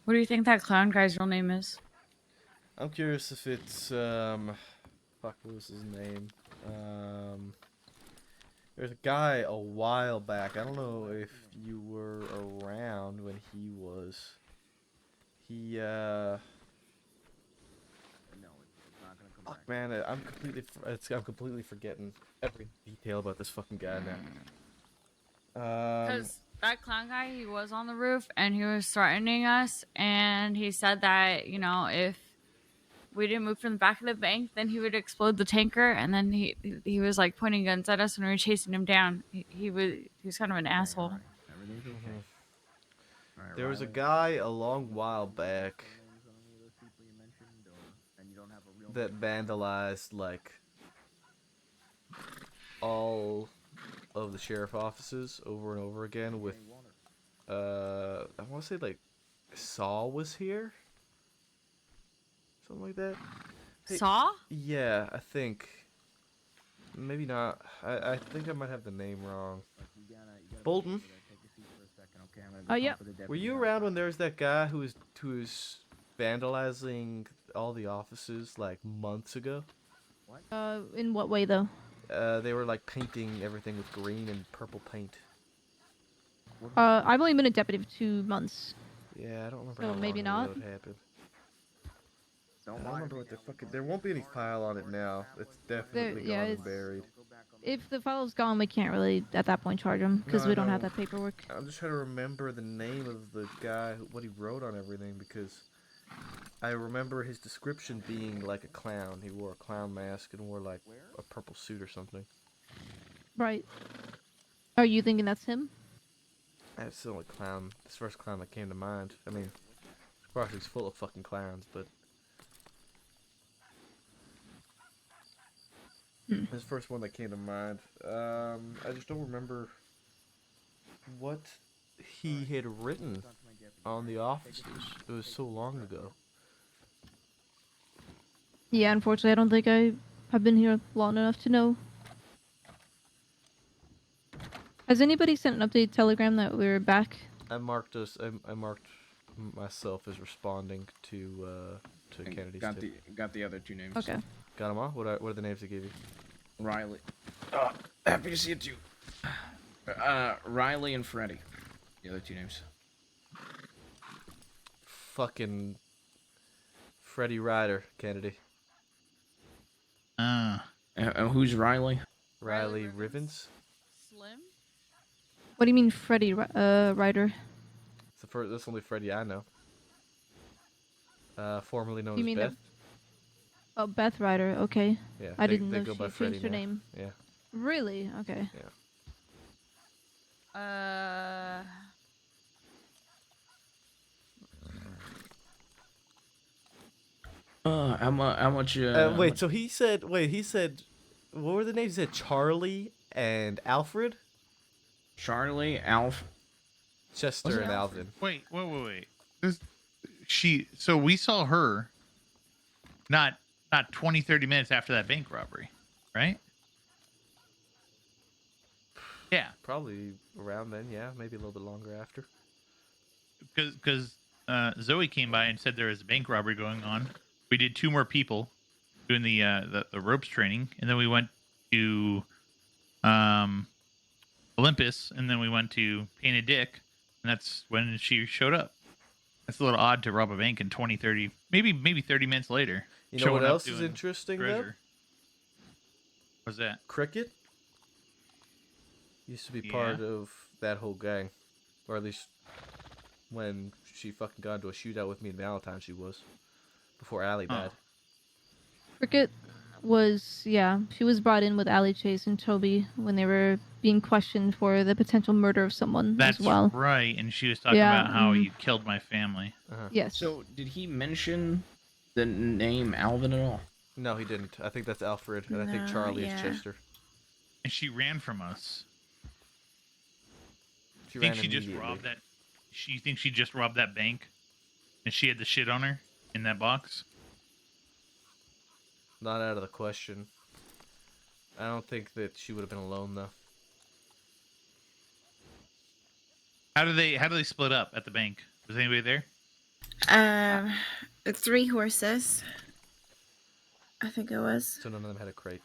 What do you think that clown guy's real name is? I'm curious if it's fuck, what was his name? There's a guy a while back. I don't know if you were around when he was. Fuck, man, I'm completely forgetting every detail about this fucking guy now. Because that clown guy, he was on the roof and he was threatening us, and he said that, you know, if we didn't move from the back of the bank, then he would explode the tanker, and then he was like pointing guns at us when we were chasing him down. He was kind of an asshole. There was a guy a long while back that vandalized like all of the sheriff offices over and over again with I want to say like Saw was here, something like that. Saw? Yeah, I think. Maybe not. I think I might have the name wrong. Bolton. Yep. Were you around when there was that guy who was vandalizing all the offices like months ago? In what way though? They were like painting everything with green and purple paint. I've only been a deputy for 2 months. Yeah, I don't remember. So how maybe long not. ago it happened. I don't remember what the fucking. There won't be any file on it now. It's definitely yeah, gone and it's- buried. If the file's gone, we can't really at that point charge him because No, we I don't have know. that paperwork. I'm just trying to remember the name of the guy, what he wrote on everything, because I remember his description being like a clown. He wore a clown mask and wore like a purple suit or something. Right. Are you thinking that's him? That's the only clown, this first clown that came to mind. I mean, of course he's full of fucking clowns, but his first one that came to mind. I just don't remember what he had written on the offices. It was so long ago. Yeah, unfortunately, I don't think I have been here long enough to know. Has anybody sent an updated telegram that we're back? I marked myself as responding to Kennedy's tip. Got the other two names. Okay. Got them all? What are the names they gave you? Riley. Oh, happy to see you too. Riley and Freddy. The other two names. Fucking Freddie Ryder, Kennedy. Who's Riley? Riley Rivens. Slim? What do you mean, Freddy Ryder? It's the first. That's the only Freddie I know. Formerly known You as mean Beth. Oh, Beth Ryder. Okay. Yeah, I they- didn't they know go she by Freddie changed her now. name. Yeah. Really? Okay. Yeah. How much? Wait. So he said. Wait. He said. What were the names? He said Charlie and Alfred. Charlie, Alf. Chester and Alvin. Wait. So we saw her. Not 20, 30 minutes after that bank robbery, right? Yeah. Probably around then. Yeah. Maybe a little bit longer after. Because Zoe came by and said there was a bank robbery going on. We did 2 more people doing the ropes training, and then we went to Olympus, and then we went to Painted Dick, and that's when she showed up. That's a little odd to rob a bank in 20, 30, maybe 30 minutes later. You know showing what up else is doing interesting though? treasure. What's that? Cricket used to be part of that whole gang, or at least when she fucking got into a shootout with me and Valentine, she was before Allie died. Cricket was, she was brought in with Allie Chase and Toby when they were being questioned for the potential murder of someone That's as well. right, and she was talking Yeah, about how you killed my family. Yes. So did he mention the name Alvin at all? No, he didn't. I think that's Alfred, and I think No, Charlie yeah. is Chester. And she ran from us. She You think ran she just immediately. robbed that? You think she just robbed that bank, and she had the shit on her in that box? Not out of the question. I don't think that she would have been alone though. How do they split up at the bank? Was anybody there? 3 horses. I think it was. So none of them had a crate.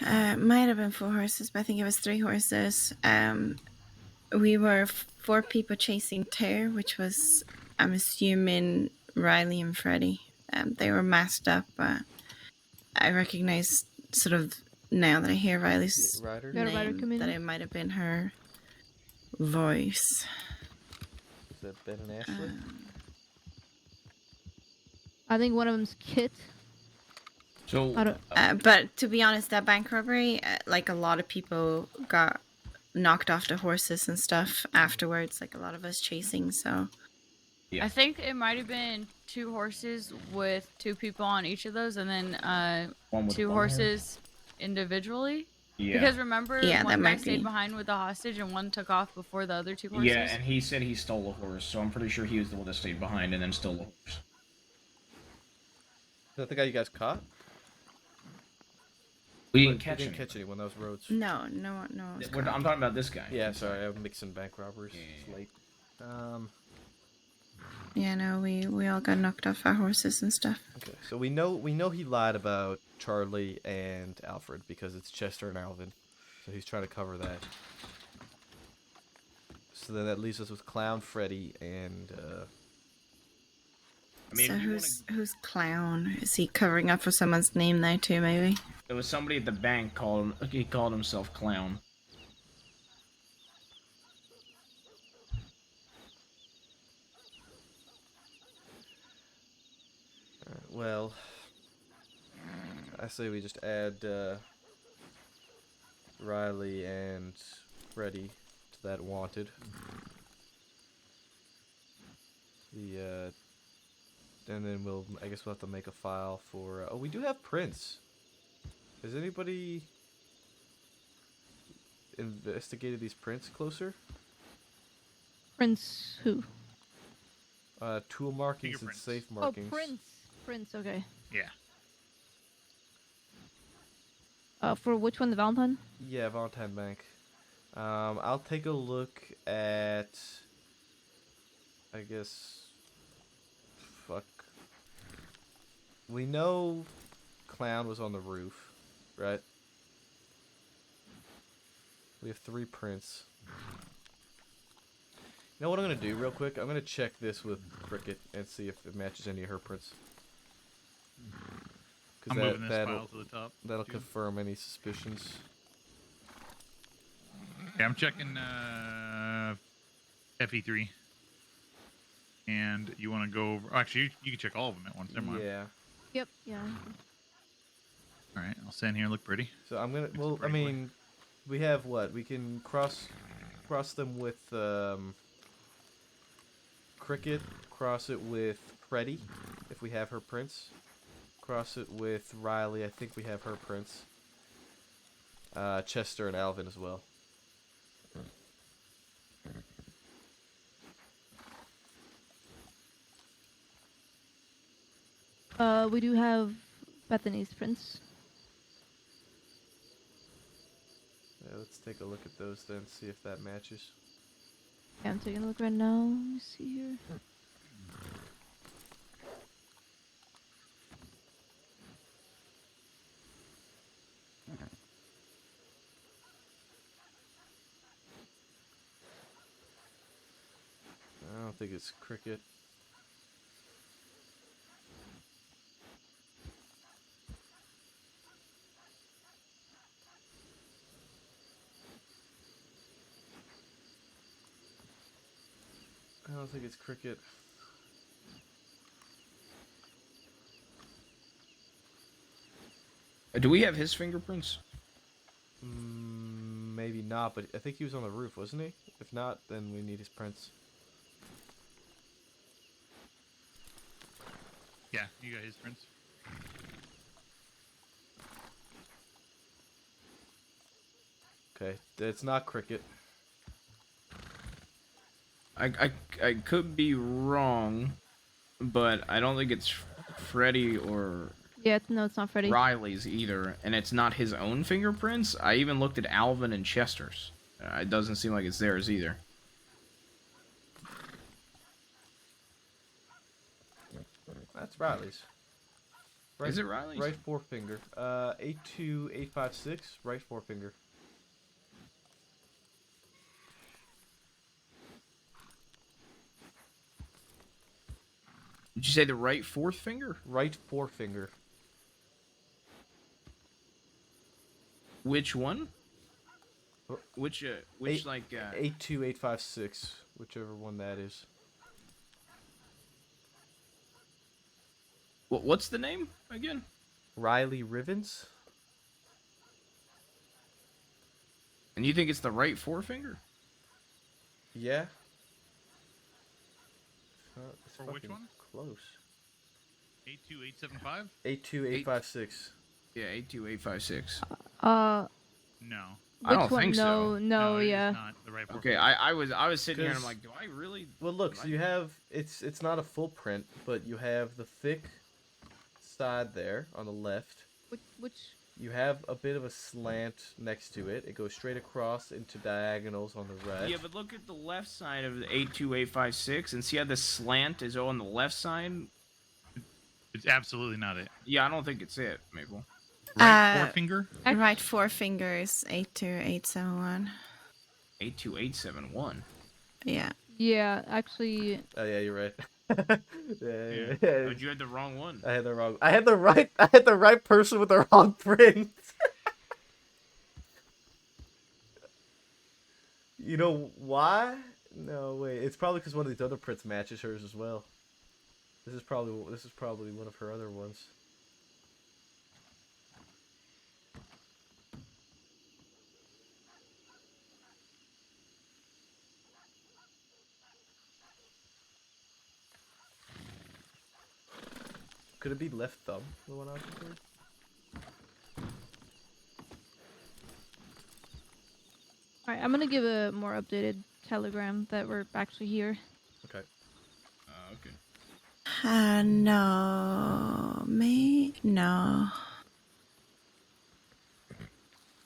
Might have been 4 horses, but I think it was 3 horses. We were 4 people chasing 2, which was, I'm assuming, Riley and Freddie. They were masked up, but I recognize sort of now that I hear Riley's Ryder? Yeah, Ryder name come in. that it might have been her voice. Is that Ben and Ashley? I think one of them's Kit. So, I don't. But to be honest, that bank robbery, like a lot of people got knocked off the horses and stuff afterwards. Like a lot of us chasing. So I think it might have been 2 horses with 2 people on each of those, and then One with 2 one hair. horses individually. Yeah. Because remember, Yeah, one that guy might stayed be. behind with the hostage, and one took off before the other 2 horses. Yeah, and he said he stole a horse, so I'm pretty sure he was the one that stayed behind and then stole a horse. Is that the guy you guys caught? We didn't But catch you didn't him. catch anyone. That was Rhodes. no. It's I'm talking about this guy. Yeah, sorry, I'm mixing bank robberies. It's late. Yeah, no, we all got knocked off our horses and stuff. Okay, so we know he lied about Charlie and Alfred because it's Chester and Alvin, so he's trying to cover that. So then that leaves us with Clown, Freddy, and I mean, so if you who's Clown? Is he covering up for someone's name now too? Maybe. There was somebody at the bank he called himself Clown. well, I say we just add Riley and Freddy to that wanted. And then I guess we'll have to make a file for. Oh, we do have Prince. Has anybody investigated these prints closer? Prince who? Tool markings and safe markings. Oh, Prince. Prince. Okay. Yeah. For which one? The Valentine? Yeah, Valentine Bank. I'll take a look at. I guess. Fuck. We know Clown was on the roof, right? We have 3 prints. You know what I'm gonna do real quick? I'm gonna check this with Cricket and see if it matches any of her prints. I'm moving this file to the top. That'll too. confirm any suspicions. Yeah, I'm checking FE3. And you want to go over... Oh, actually, you can check all of them at once. Never mind. Yeah. Yep. Yeah. All right, I'll stand here and look pretty. So I'm gonna. Well, I mean, we have what? We can cross them with Cricket. Cross it with Freddy, if we have her prints. Cross it with Riley. I think we have her prints. Chester and Alvin as well. We do have Bethany's prints. Yeah, let's take a look at those then, see if that matches. Yeah, I'm taking a look right now. Let me see here. I don't think it's Cricket. I don't think it's Cricket. Do we have his fingerprints? Maybe not, but I think he was on the roof, wasn't he? If not, then we need his prints. Yeah, you got his prints. Okay, it's not Cricket. I could be wrong, but I don't think it's Freddy or Yeah, no, it's not Freddy. Riley's either, and it's not his own fingerprints. I even looked at Alvin and Chester's. It doesn't seem like it's theirs either. That's Riley's. Right, Is it Riley's? Right forefinger. 82856, right forefinger. Did you say the right fourth finger? Right forefinger. Which one? Which 82856, whichever one that is. What's the name again? Riley Rivens. And you think it's the right forefinger? Yeah. It's For which fucking one? Close. 82875? 82856. Yeah, 82856. Uh. No. I don't Which one? think so. No, yeah. Not the right Okay, I was sitting here and I'm like, do I really? Well, look, so you have it's not a full print, but you have the thick side there on the left. Which? You have a bit of a slant next to it. It goes straight across into diagonals on the right. Yeah, but look at the left side of the 82856 and see how the slant is on the left side. It's absolutely not it. Yeah, I don't think it's it, Maple. Right forefinger? Right forefinger is 82871. 82871. Yeah. Yeah, actually. Oh yeah, you're right. yeah. But you had the wrong one. I had the wrong. I had the right person with the wrong print. You know why? No wait. It's probably because one of these other prints matches hers as well. This is probably one of her other ones. Could it be left thumb, the one I was looking for? Alright, I'm gonna give a more updated telegram that we're actually here. Okay. Okay. No. No.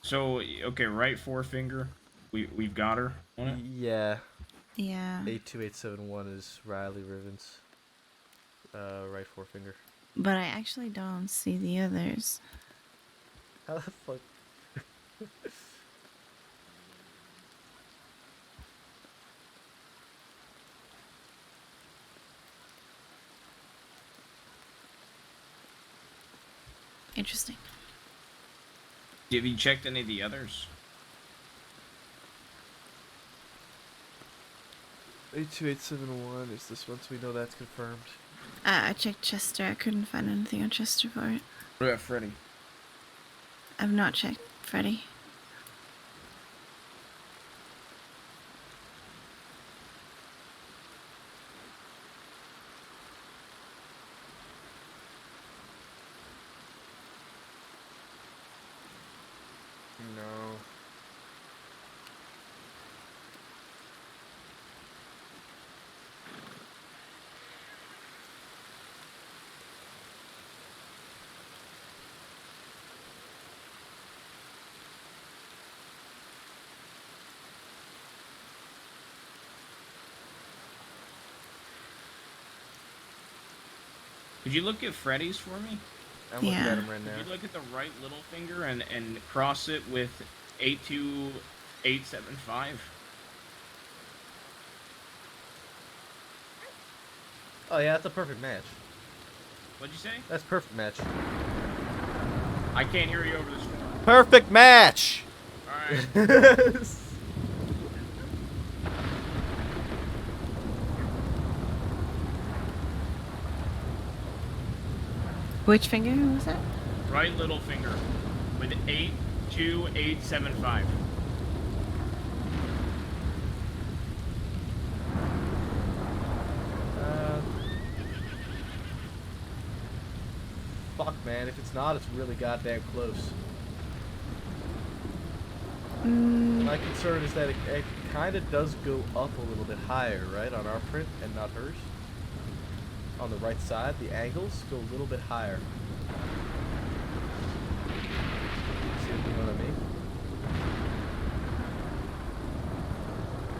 So, okay, right forefinger. We've got her on it? Yeah. Yeah. 82871 is Riley Rivens. Right forefinger. But I actually don't see the others. How the fuck? Interesting. Have you checked any of the others? 82871 is this one, so we know that's confirmed. I checked Chester. I couldn't find anything on Chester for it. What about Freddy? I've not checked Freddy. No. Could you look at Freddy's for me? I'm looking at him right now. Could you look at the right little finger and cross it with 82875? Oh yeah, that's a perfect match. What'd you say? That's perfect match. I can't hear you over this phone. Perfect match! Alright. Which finger was that? Right little finger with 82875. Fuck, man. If it's not, it's really goddamn close. My concern is that it kind of does go up a little bit higher, right, on our print and not hers. On the right side, the angles go a little bit higher. See, you know what I mean?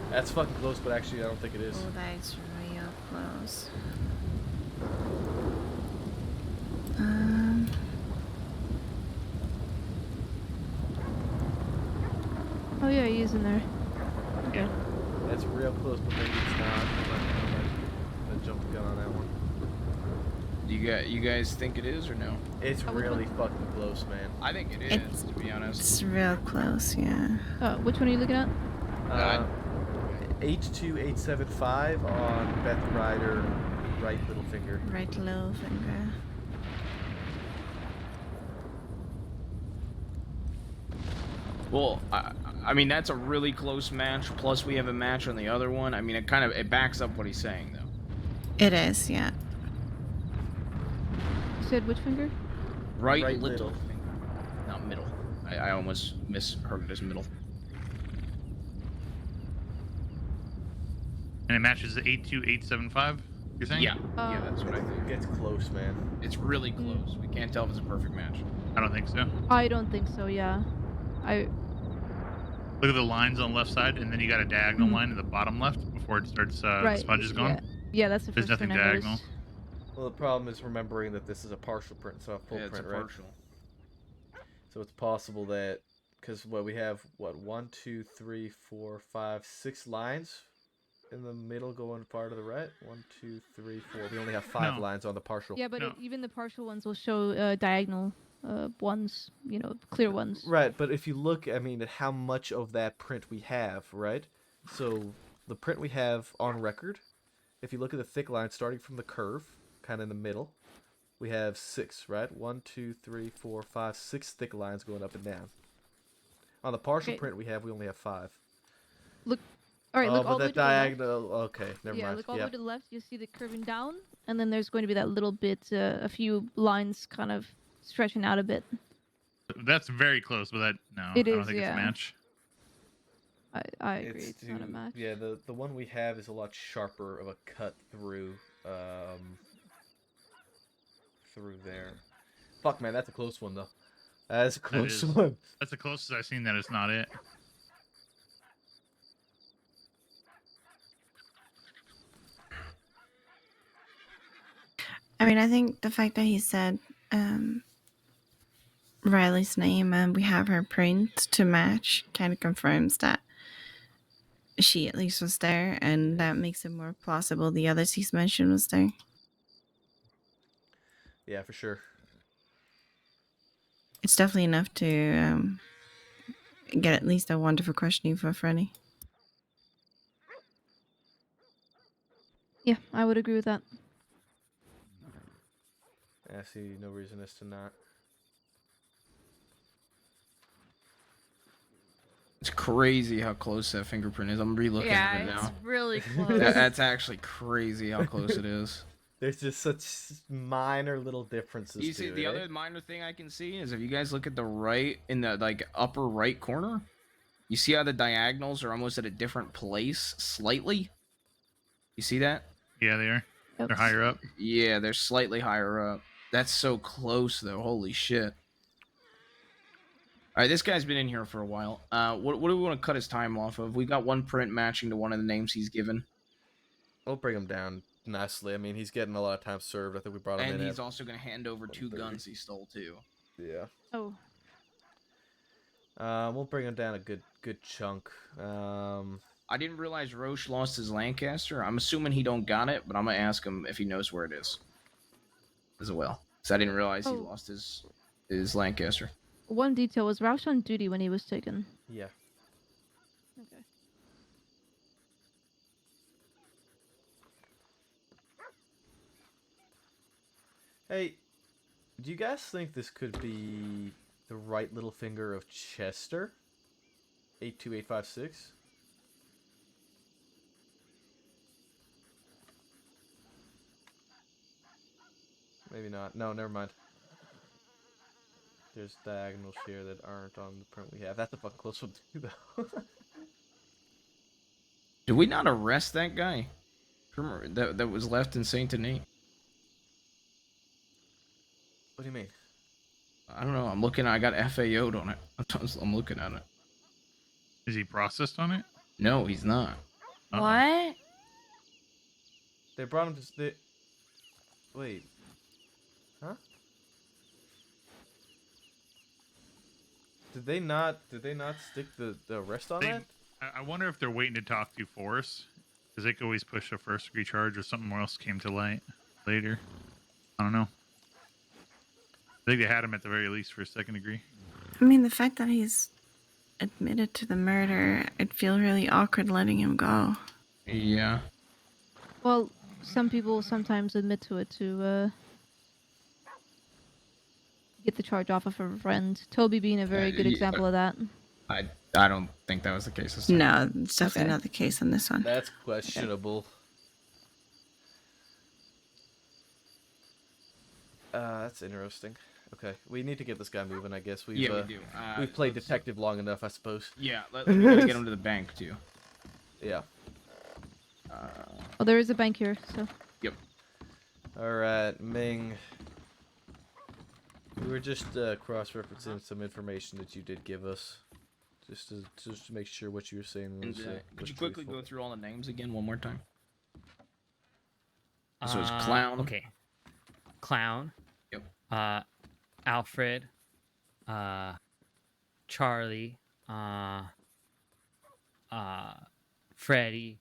That's fucking close, but actually I don't think it is. Oh, that's real close. Oh yeah, he is in there. Okay. That's real close, but maybe it's not. I'm gonna jump the gun on that one. You guys think it is or no? It's really fucking close, man. I think it is, It's- to be honest. It's real close, yeah. Which one are you looking at? 82875 on Beth Ryder, right little finger. Right little finger. Well, I mean that's a really close match. Plus we have a match on the other one. I mean it backs up what he's saying though. It is, yeah. You said which finger? Right Right little middle. finger, not middle. I almost misheard it as middle. And it matches the 82875. You're saying? Yeah, yeah, that's what I think. It's close, man. It's really close. We can't tell if it's a perfect match. I don't think so. I don't think so. Yeah. Look at the lines on the left side, and then you got a diagonal line in the bottom left before it starts. The smudge is going. Yeah, that's the There's first nothing one I diagonal. noticed. Well, the problem is remembering that this is a partial print, it's not a full Yeah, it's print, a right? partial. So it's possible that, because we have, 1, 2, 3, 4, 5, 6 lines in the middle going far to the right. 1, 2, 3, 4. We only have 5 No. lines on the partial. Yeah, but even the partial ones will show diagonal ones, clear ones. Right, but if you look, I mean, at how much of that print we have, right? So the print we have on record, if you look at the thick line starting from the curve, kind of in the middle, we have 6, right? 1, 2, 3, 4, 5, 6 thick lines going up and down. On the partial Okay. print we have, we only have 5. Look, all right, Oh, look but all the way that to the left. diagonal, okay, never Yeah, mind. look all the way Yep. to the left. You'll see the curving down, and then there's going to be that little bit, a few lines kind of stretching out a bit. That's very close, but that no, It I don't is, think it's yeah. a match. I agree. It's not a match. Yeah, the one we have is a lot sharper of a cut through there. Fuck, man, that's a close one though. That's a That close is- one. That's the closest I've seen that it's not it. I mean, I think the fact that he said Riley's name and we have her print to match kind of confirms that she at least was there, and that makes it more plausible the others he's mentioned was there. Yeah, for sure. It's definitely enough to get at least a wonderful questioning for Freddy. Yeah, I would agree with that. I see no reason as to not. It's crazy how close that fingerprint is. I'm re-looking at it Yeah, now. it's really close. That's actually crazy how close it is. There's just such minor little differences. You see, to the it, other minor thing I can see is if you guys look at the right, in the like upper right corner, you see how the diagonals are almost at a different place, slightly. You see that? Yeah, they are. They're higher up. Yeah, they're slightly higher up. That's so close, though. Holy shit. All right, this guy's been in here for a while. What do we want to cut his time off of? We got one print matching to one of the names he's given. We'll bring him down nicely. I mean, he's getting a lot of time served. I think we brought him in. And he's at also going to hand over 2 guns he stole, too. Yeah. Oh. We'll bring him down a good chunk. I didn't realize Roche lost his Lancaster. I'm assuming he don't got it, but I'm going to ask him if he knows where it is. As well. Because I didn't realize he lost his Lancaster. One detail was Roush on duty when he was taken. Yeah. Okay. Hey, do you guys think this could be the right little finger of Chester? 82856? Maybe not. No, never mind. There's diagonals here that aren't on the print we have. That's a fucking close one too, though. Did we not arrest that guy? That was left in Saint Denis? What do you mean? I don't know. I'm looking. I got FAO'd on it. I'm looking at it. Is he processed on it? No, he's not. What? They brought him to. Wait. Huh? Did they not stick the arrest on that? I wonder if they're waiting to talk to Forrest, because they could always push a first degree charge or something else came to light later. I don't know. I think they had him at the very least for a second degree. I mean, the fact that he's admitted to the murder, I'd feel really awkward letting him go. Yeah. Well, some people sometimes admit to it to get the charge off of a friend. Toby being a very good example of that. I don't think that was the case this time. No, it's definitely not the case in this one. That's questionable. That's interesting. Okay, we need to get this guy moving, I guess. Yeah, we do. We've played detective long enough, I suppose. Yeah, we gotta get him to the bank, too. Yeah. Oh, there is a bank here, so. Yep. Alright, Ming. We were just cross-referencing some information that you did give us. Just to make sure what you were saying was Could you was quickly truthful. go through all the names again one more time? So it's Clown. Okay. Clown. Yep. Alfred. Charlie. Freddy.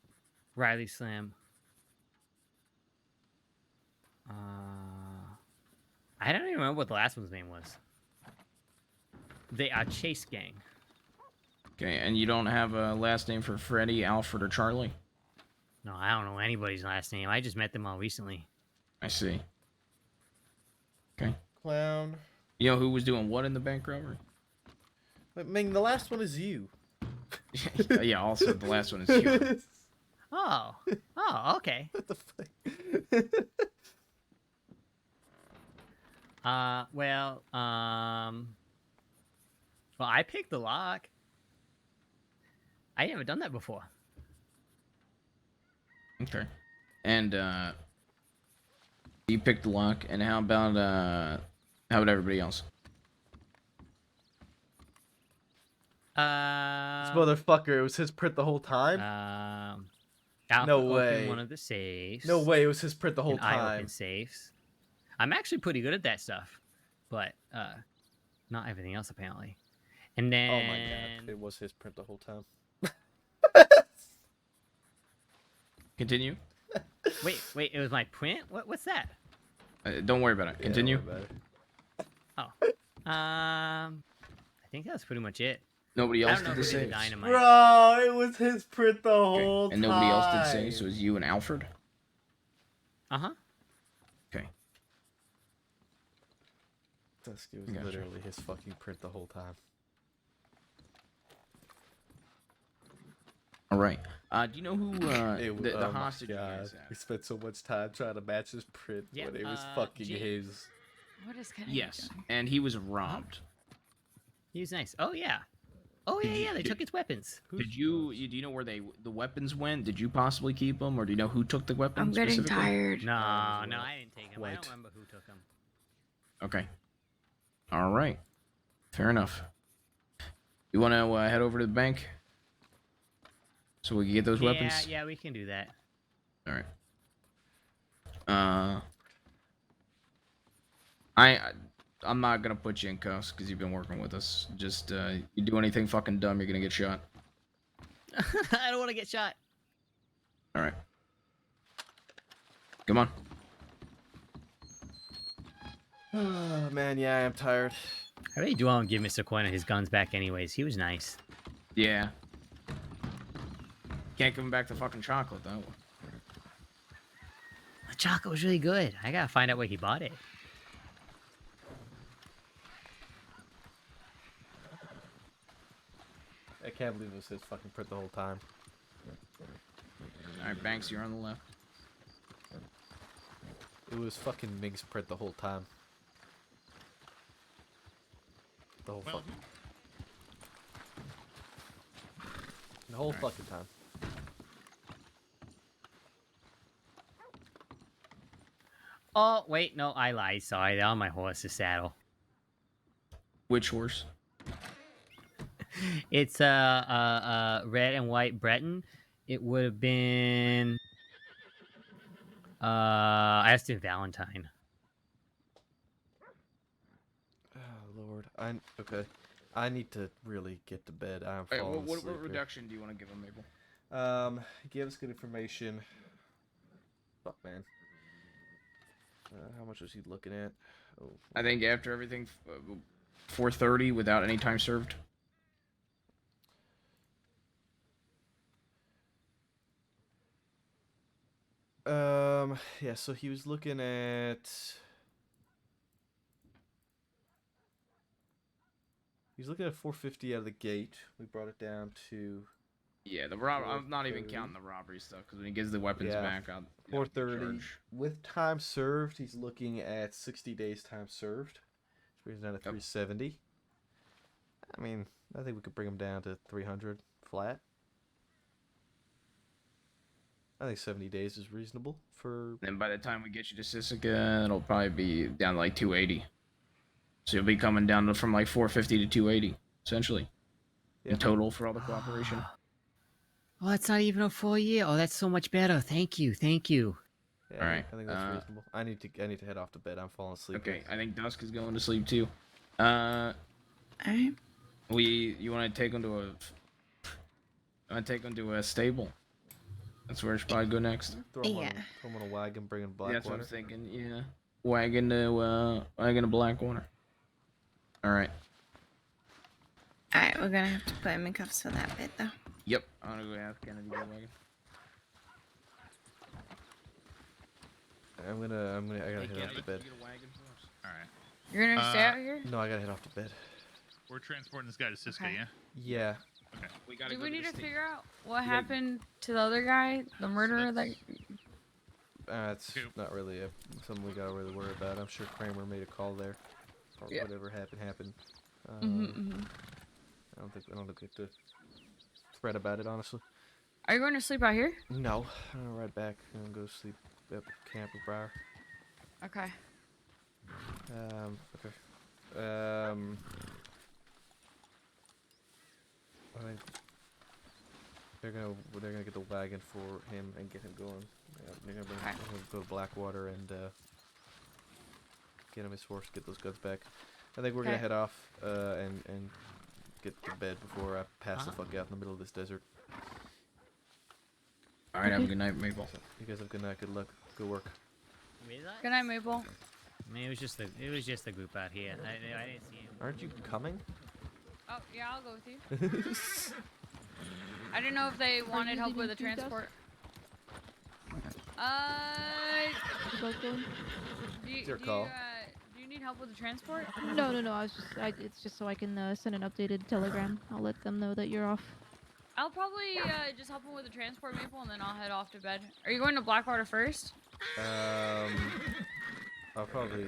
Riley Slim. I don't even remember what the last one's name was. They are Chase Gang. Okay, and you don't have a last name for Freddy, Alfred, or Charlie? No, I don't know anybody's last name. I just met them all recently. I see. Okay. Clown. You know who was doing what in the bank robbery? But Ming, the last one is you. Yeah, also the last one is you. Oh. Oh, okay. What the fuck? Well, I picked the lock. I never done that before. Okay. And you picked the lock, and how about everybody else? This motherfucker, it was his print the whole time? Alpha No opened way. one of the safes. No way, it was his print the whole and I time. open safes. I'm actually pretty good at that stuff, but not everything else apparently. And then Oh my god, it was his print the whole time. Continue. Wait, it was my print? What's that? Don't worry about it. Continue. Don't worry about it. Oh. I think that's pretty much it. Nobody I else don't know did the who did the saves. dynamite. Bro, it was his print the Okay. whole And time. nobody else did saves, so it was you and Alfred? Uh-huh. Okay. Dusky was Gotcha. literally his fucking print the whole time. All right. Do you know who the Oh my hostage you God. guys We have? spent so much time trying to match his print Yeah, when it was fucking Jake. his. What is Kennedy Yes, doing? and he was robbed. He was nice. Oh yeah. Oh yeah, yeah. They took his weapons. Did you do you know where the weapons went? Did you possibly keep them, or do you know who took the weapons? I'm getting specifically? tired. No, I didn't take him. I White. don't remember who took him. Okay. All right. Fair enough. You want to head over to the bank so we can get those weapons? Yeah, we can do that. All right. I'm not gonna put you in cuffs because you've been working with us. Just you do anything fucking dumb, you're gonna get shot. I don't want to get shot. All right. Come on. Oh man, yeah, I am tired. I really do want to give Mr. Quinn his guns back anyways. He was nice. Yeah. Can't give him back the fucking chocolate though. The chocolate was really good. I gotta find out where he bought it. I can't believe it was his fucking print the whole time. All right, Banks, you're on the left. It was fucking Ming's print the whole time. The whole fucking. The whole fucking time. Oh wait, no, I lied. Sorry, they're on my horse's saddle. Which horse? It's red and white Breton. It would have been Aston Valentine. Oh Lord, okay. I need to really get to bed. I'm Hey, falling what asleep here. reduction do you want to give him, Mabel? Give us good information. Fuck, man. How much was he looking at? Oh, I think after everything, 4:30 without any time served. Yeah, so he was looking at. He's looking at 450 out of the gate. We brought it down to. Yeah, I'm not even counting the robbery stuff because when he gives the weapons Yeah, back, I'll 430 charge. with time served. He's looking at 60 days time served, which brings down to 370. I mean, I think we could bring him down to 300 flat. I think 70 days is reasonable for. And by the time we get you to Sisika, it'll probably be down to like 280. So you'll be coming down from like 450 to 280, essentially. Yeah. In total for all the cooperation. Oh, that's not even a full year. Oh, that's so much better. Thank you, thank you. Yeah, All right, I think that's reasonable. I need to head off to bed. I'm falling asleep. Okay, I think Dusk is going to sleep too. Alright. You want to take him to a stable? That's where it should probably go next. Throw him on a wagon, bring in Blackwater. That's what I'm thinking. Yeah, wagon to Blackwater. All right. Alright, we're gonna have to put him in cuffs for that bit though. Yep. I'm gonna go ask Kennedy to get a wagon. I gotta head off to bed. All right. You're gonna stay out here? No, I gotta head off to bed. We're transporting this guy to Cisco, Okay. yeah? Yeah. Okay. Do we need to figure out what happened to the other guy, the murderer? That It's not really something we gotta really worry about. I'm sure Kramer made a call there, or Yeah. whatever happened. Mhm. I don't think we have to fret about it, honestly. Are you going to sleep out here? No, I'm gonna ride back and go sleep at camp with Briar. Okay. Okay. I think they're gonna get the wagon for him and get him going. Yeah, they're gonna bring him go to Blackwater and get him his horse, get those guns back. I think we're gonna Okay. head off and get to bed before I pass the fuck out in the middle of this desert. All right. Have a good night, Mabel. You guys have a good night. Good luck. Good work. Good night, Mabel. I mean, it was just the group out here. I didn't see him. Aren't you coming? Oh, yeah, I'll go with you. I didn't know if they wanted help with the transport. It's your call. Do you need help with the transport? No. It's just so I can send an updated telegram. I'll let them know that you're off. I'll probably just help him with the transport, Maple, and then I'll head off to bed. Are you going to Blackwater first? I'll probably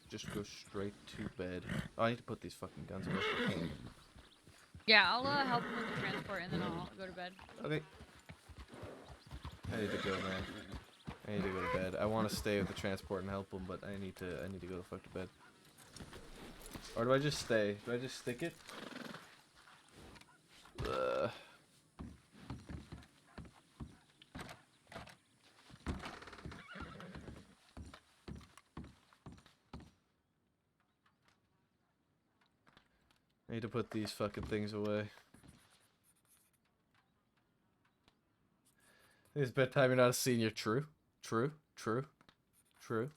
just go straight to bed. Oh, I need to put these fucking guns away. Yeah, I'll help him with the transport, and then I'll go to bed. Okay. I need to go, man. I need to go to bed. I want to stay with the transport and help him, but I need to go the fuck to bed. Or do I just stay? Do I just stick it? I need to put these fucking things away. It's bedtime, you're not a senior. True. True. True. True.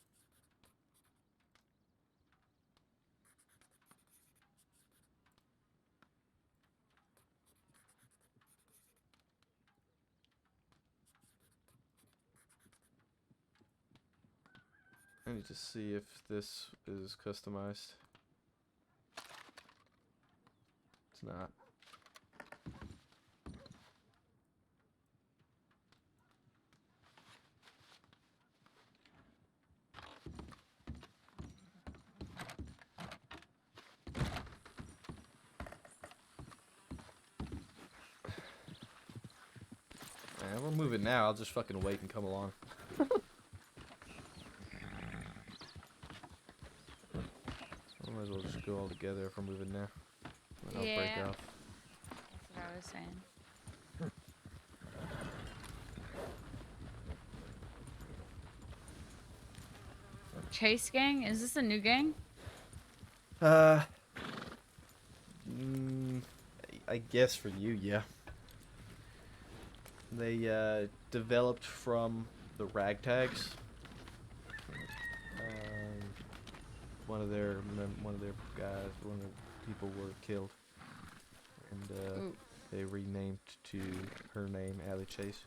I need to see if this is customized. It's not. Man, we're moving now. I'll just fucking wait and come along. I might as well just go all together if we're moving now. And I'll break Yeah. off. That's what I was saying. Chase gang? Is this a new gang? I guess for you, yeah. They developed from the ragtags. One of their guys, one of the people were killed, and they renamed to her name, Allie Chase.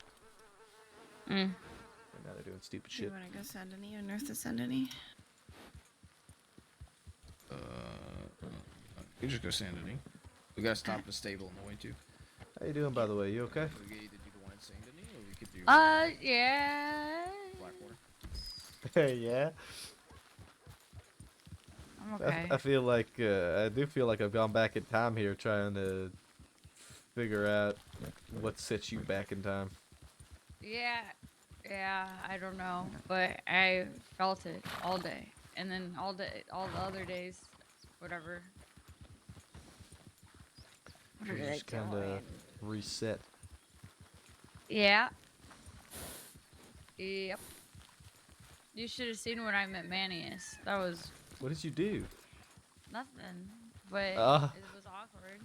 And now they're doing stupid Do you shit. want to go Saint Denis or North of Saint Denis? You just go Saint Denis. We gotta stop the stable on the way too. How you doing, by the way? You okay? We could either do the one in Saint Denis or we could do Yeah. Blackwater. Yeah. I'm okay. I feel like I do feel like I've gone back in time here, trying to figure out what sets you back in time. Yeah, I don't know, but I felt it all day, and then all the other days, whatever. What are You they just kind doing? of reset. Yeah. Yep. You should have seen when I met Manius. That was What did you do? nothing, but Ah. it was awkward.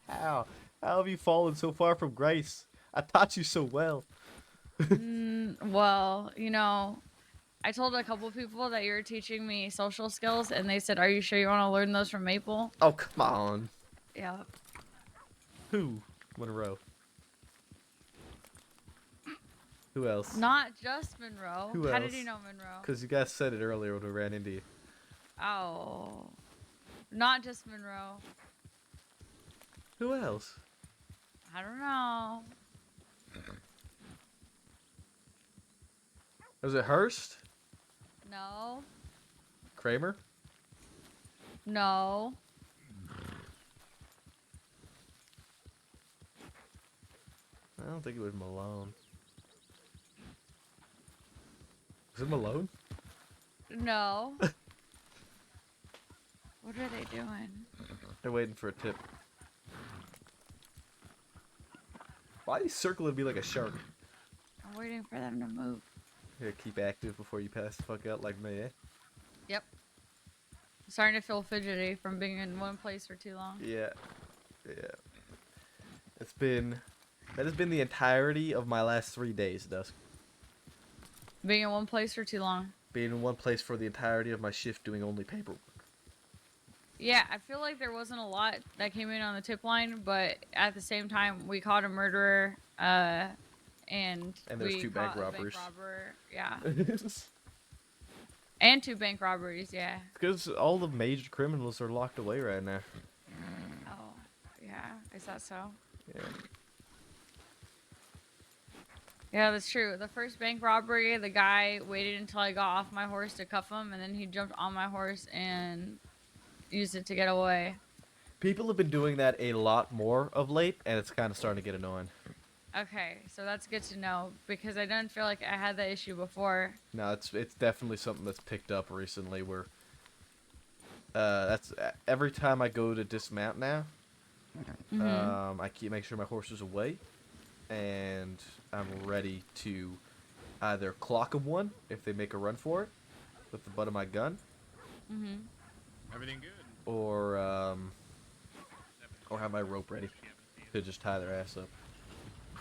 How? How have you fallen so far from grace? I taught you so well. Well, you know, I told a couple people that you were teaching me social skills, and they said, "Are you sure you want to learn those from Maple?" Oh, come on. Yeah. Who? Monroe. Who else? Not just Monroe. Who How else? did you know Monroe? Because you guys said it earlier when we ran into you. Oh. Not just Monroe. Who else? I don't know. Was it Hurst? No. Kramer? No. I don't think it was Malone. Was it Malone? No. What are they doing? They're waiting for a tip. Why are you circling me like a shark? I'm waiting for them to move. Here, keep active before you pass the fuck out like me, eh? Yep. I'm starting to feel fidgety from being in one place for too long. Yeah. Yeah. That has been the entirety of my last 3 days, Dusk. Being in one place for too long. being in one place for the entirety of my shift doing only paperwork. Yeah, I feel like there wasn't a lot that came in on the tip line, but at the same time, we caught a murderer, and there's we 2 bank caught a robbers. robber, yeah. And 2 bank robberies, yeah. Because all the major criminals are locked away right now. Oh, yeah, is that so? Yeah. Yeah, that's true. The first bank robbery, the guy waited until I got off my horse to cuff him, and then he jumped on my horse and used it to get away. People have been doing that a lot more of late, and it's kind of starting to get annoying. Okay, so that's good to know, because I didn't feel like I had that issue before. No, it's definitely something that's picked up recently. Where that's every time I go to dismount now, I make sure my horse is away, and I'm ready to either clock them one if they make a run for it with the butt of my gun, Everything good? or have my rope ready to just tie their ass up.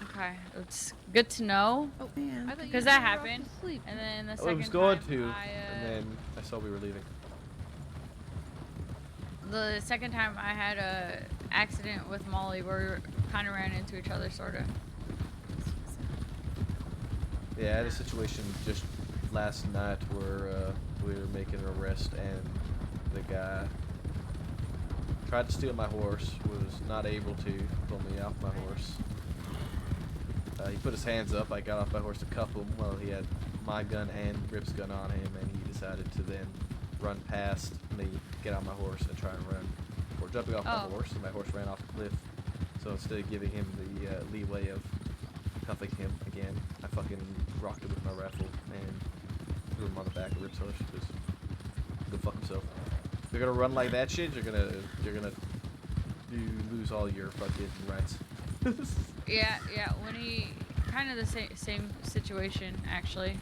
Okay, it's good to know. Oh man, because that happened. And then the I second was going time to, and then I saw we were leaving. the second time I had a accident with Molly where we kind of ran into each other, sort of. Yeah, I had a situation just last night where we were making an arrest, and the guy tried to steal my horse, was not able to pull me off my horse. He put his hands up. I got off my horse to cuff him. Well, he had my gun and Rip's gun on him, and he decided to then run past me, get on my horse, and try and run before jumping off my horse, and my horse ran off the cliff. So instead of giving him the leeway of cuffing him again, I fucking rocked him with my rifle and threw him on the back of Rip's horse. Just go fuck himself. If you're gonna run like that shit, you're gonna lose all your fucking rights. Yeah, when he kind of the same situation actually.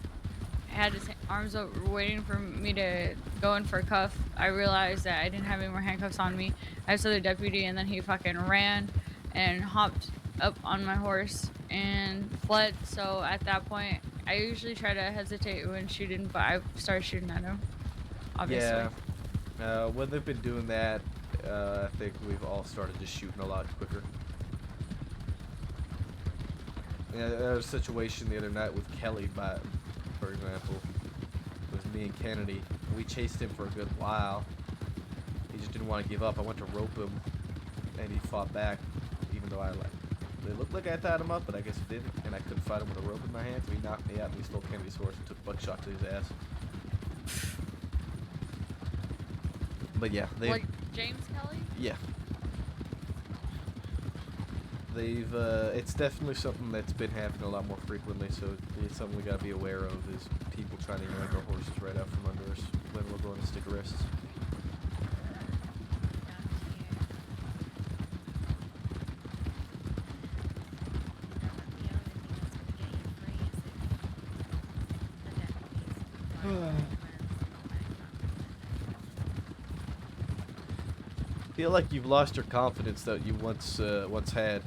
Had his arms up waiting for me to go in for a cuff. I realized that I didn't have any more handcuffs on me. I saw the deputy, and then he fucking ran and hopped up on my horse and fled. So at that point, I usually try to hesitate when shooting, but I started shooting at him, obviously. Yeah. When they've been doing that, I think we've all started just shooting a lot quicker. Yeah, there was a situation the other night with Kelly, for example. It was me and Kennedy. We chased him for a good while. He just didn't want to give up. I went to rope him, and he fought back, even though it looked like I tied him up, but I guess it didn't, and I couldn't fight him with a rope in my hand, so he knocked me out, and he stole Kennedy's horse and took buckshot to his ass. But yeah, Like James Kelly? Yeah. It's definitely something that's been happening a lot more frequently, so it's something we gotta be aware of, is people trying to yank our horses right out from under us when we're going to stick arrests. Feel like you've lost your confidence that you once had.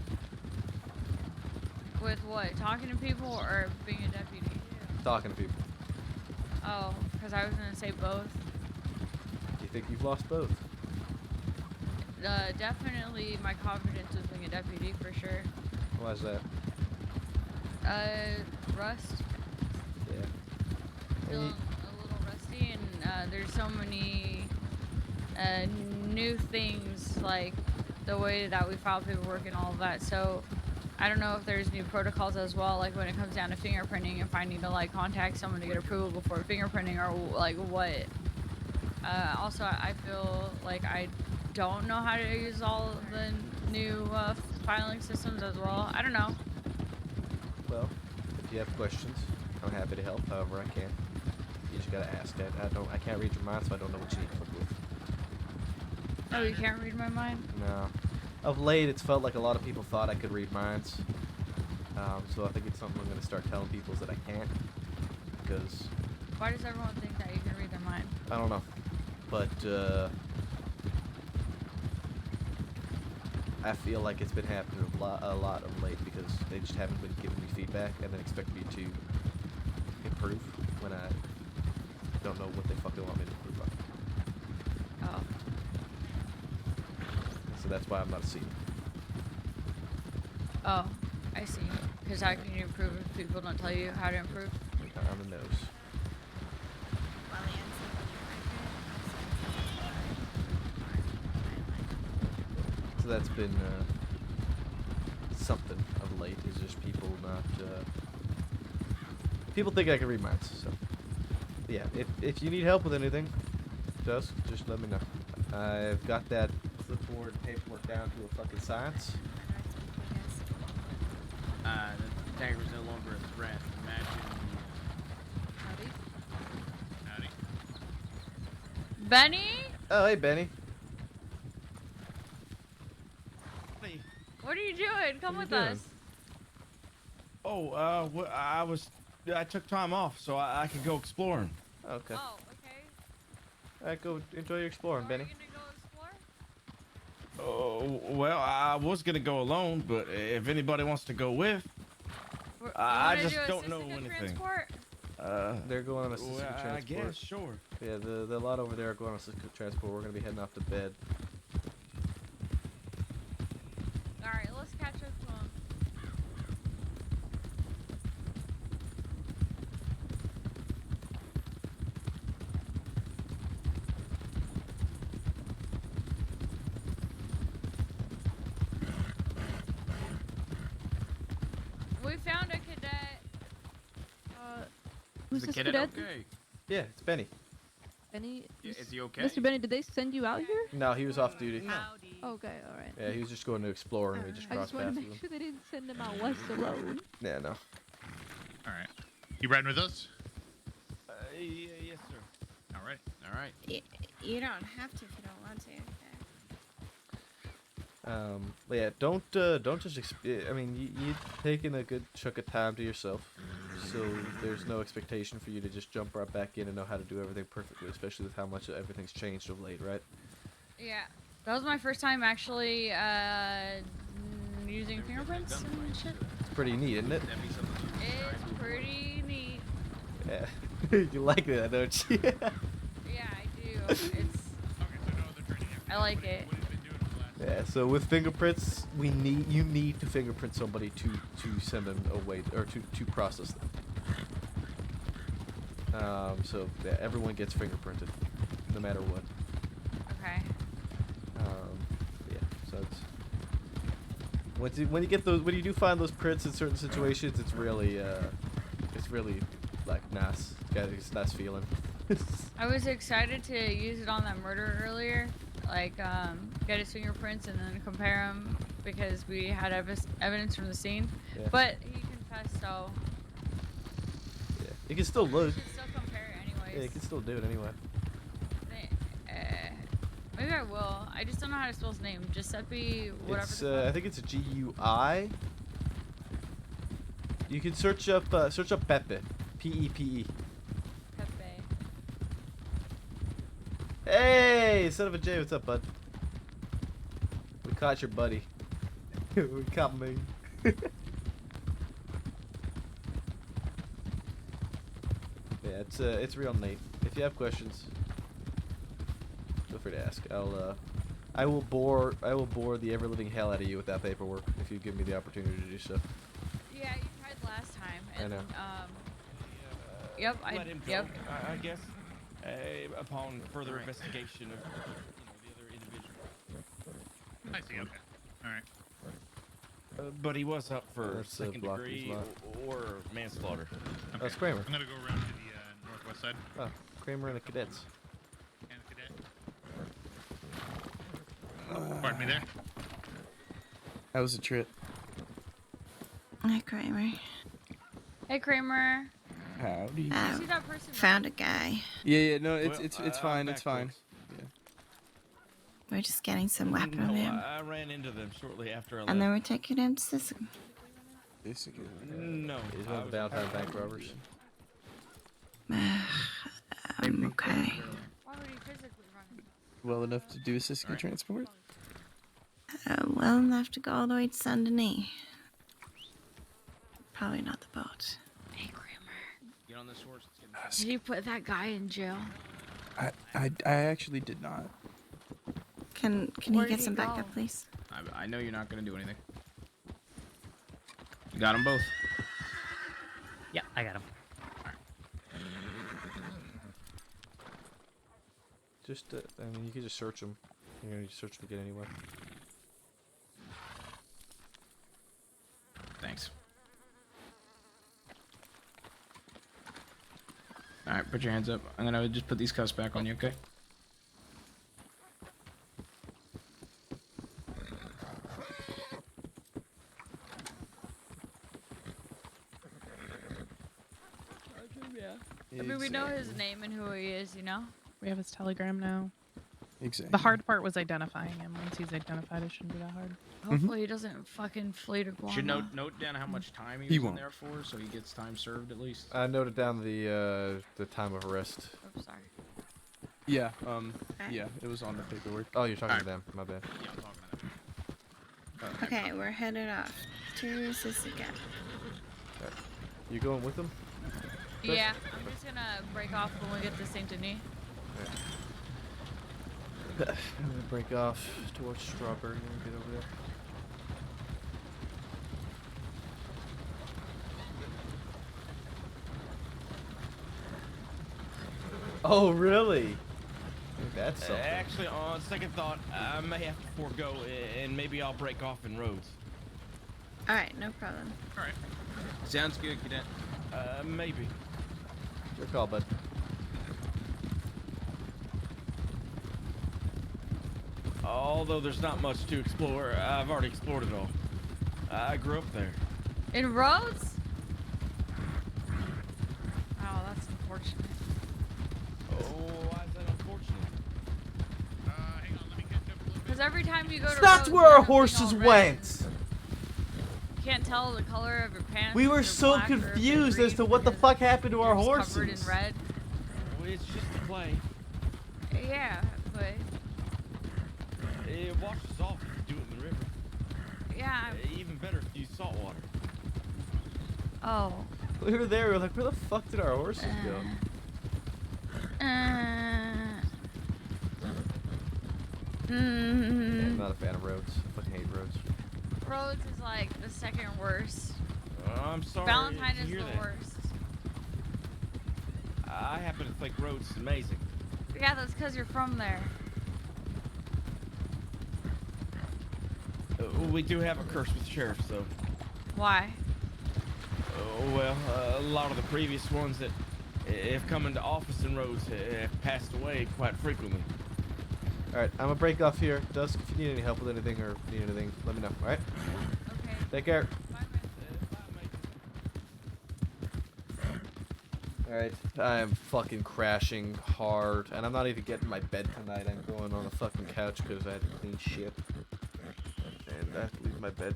With what? Talking to people or being a deputy? Talking to people. Oh, because I was going to say both. Do you think you've lost both? Definitely my confidence with being a deputy, for sure. Why is that? Rust. Yeah. Feeling a little rusty, and there's so many new things, like the way that we file paperwork and all of that. So I don't know if there's new protocols as well, like when it comes down to fingerprinting, if I need to like contact someone to get approval before fingerprinting, or like what. Also, I feel like I don't know how to use all the new filing systems as well. I don't know. Well, if you have questions, I'm happy to help however I can. You just gotta ask. I can't read your mind, so I don't know what you need help with. Oh, you can't read my mind? No. Of late, it's felt like a lot of people thought I could read minds. So I think it's something I'm going to start telling people is that I can't. Because... Why does everyone think that you can read their mind? I don't know. But, I feel like it's been happening a lot of late because they just haven't been giving me feedback and then expect me to improve when don't know what they fucking want me to prove up. Oh. So that's why I'm not a senior. Oh, I see. Because how can you improve if people don't tell you how to improve? On the nose. So that's been something of late. Is just people not. People think I can read minds. So yeah, if you need help with anything, just let me know. I've got that clipboard paperwork down to a fucking science. The tanker's no longer a threat. Imagine. Howdy. Benny? Oh, hey, Benny. What are you doing? Come with doing? us. Oh, I took time off so I could go exploring. Okay. Oh, okay. Alright, go enjoy your exploring, Benny. Oh, well, I was gonna go alone, but if anybody wants to go with, I just don't know anything. They're going on assisted well, transport. I guess, sure. Yeah, the lot over there are going on assisted transport. We're gonna be heading off to bed. Alright, let's catch up to him. We found a cadet. Who's the this cadet cadet? okay? Yeah, it's Benny. Benny? Yeah, is he okay? Mr. Benny, did they send you out here? No, he was off duty. Okay, alright. Yeah, he was just going to explore and we just I crossed just wanted paths to with make him. sure they didn't send him out west alone. Yeah, no. All right. You riding with us? Yes, sir. All right. All right. You don't have to if you don't want to. Okay. But yeah, don't just. I mean, you've taken a good chunk of time to yourself, so there's no expectation for you to just jump right back in and know how to do everything perfectly, especially with how much everything's changed of late, right? Yeah. That was my first time actually using fingerprints and shit. It's pretty neat, isn't it? It's pretty neat. Yeah. You like that, don't you? Yeah, I do. It's. I like it. Yeah. So with fingerprints, you need to fingerprint somebody to send them away or to process them. So yeah, everyone gets fingerprinted, no matter what. Okay. Yeah. So it's when you do find those prints in certain situations, it's really like nice. It's a nice feeling. I was excited to use it on that murder earlier, like get his fingerprints and then compare them because we had evidence from the scene. Yeah. But he confessed, so Yeah. You can still look. we should still compare it anyways. Yeah, you can still do it anyway. Maybe I will. I just don't know how to spell his name. Giuseppe, whatever. It's the fuck. I think it's a GUI. You can search up Pepe, Pepe. Pepe. Hey, son of a J, what's up, bud? We caught your buddy. We caught me. Yeah, it's real neat. If you have questions, feel free to ask. I will bore the ever living hell out of you with that paperwork if you give me the opportunity to do so. Yeah, you tried last time. I And, know. Yep. Let him go, Yep. I guess, upon further investigation of the other individual. I see. Okay. All right. But he was up for That's the second block degree he's not. or manslaughter. Oh, it's Kramer. I'm gonna go around to the northwest side. Oh, Kramer and the cadets. And cadet. Pardon me there. How was the trip? Hi, Kramer. Hey, Kramer. Howdy. You see that person? Found a guy. Yeah, no, it's Well, it's I'm fine, back, it's fine. folks. We're just getting some weapon No, on him. I ran into them shortly after I left. And then we're taking him to this. This again. No. He's one of the Valentine bank robbers. Okay. Why would he physically run? Well enough to do assisted transport? Well enough to go all the way to Saint Denis. Probably not the boat. Hey, Kramer. Get on this horse. Let's get in. Did you put that guy in jail? I actually did not. Can Where you get did some he go? backup, please? I know you're not gonna do anything. You got them both. Yeah, I got him. Just, I mean, you can just search them. You're gonna search them again anyway. Thanks. All right, put your hands up. I'm gonna just put these cuffs back on you, okay? I mean, we know his name and who he is, you know? We have his telegram now. Exactly. The hard part was identifying him. Once he's identified, it shouldn't be that hard. Hopefully he doesn't fucking flee to Guam. Should note down how much time he He was in won't. there for, so he gets time served at least. I noted down the time of arrest. Oops, sorry. Yeah, yeah, it was on the paperwork. Oh, you're talking to them. My bad. Yeah, I'm talking to them. Okay, we're headed off to Sisika. You going with them? Yeah, I'm just gonna break off when we get to Saint Denis. I'm gonna break off towards Strawberry when we get over there. Oh, really? That's something. Actually, on second thought, I may have to forego, and maybe I'll break off in Rhodes. Alright, no problem. All right. Sounds good, Cadet. Maybe. Your call, bud. Although there's not much to explore, I've already explored it all. I grew up there. In Rhodes? Oh, that's unfortunate. Oh, why is that unfortunate? Hang on, let me catch up a little bit. Because every time you go to That's Rhodes, where you our end up being horses all red. went. You can't tell the color of your pants. We if were they're so black or if they're confused as green to what the because fuck happened to our it's horses. covered in red. Well, it's just a play. Yeah, but It washes off if you do it in the river. yeah. Even better if you use salt water. Oh. We were there. We were like, where the fuck did our horses go? Mm. I'm not a fan of roads. I fucking hate roads. Rhodes is like the second worst. I'm sorry. Valentine to is hear the that. worst. I happen to think Rhodes is amazing. Yeah, that's because you're from there. We do have a curse with sheriffs, though. Why? Well, a lot of the previous ones that have come into office in Rhodes have passed away quite frequently. Alright, I'm gonna break off here. Dusk, if you need any help with anything or need anything, let me know, alright? Okay. Take care. Alright, I am fucking crashing hard, and I'm not even getting my bed tonight. I'm going on the fucking couch because I had to clean shit. And I have to leave my bed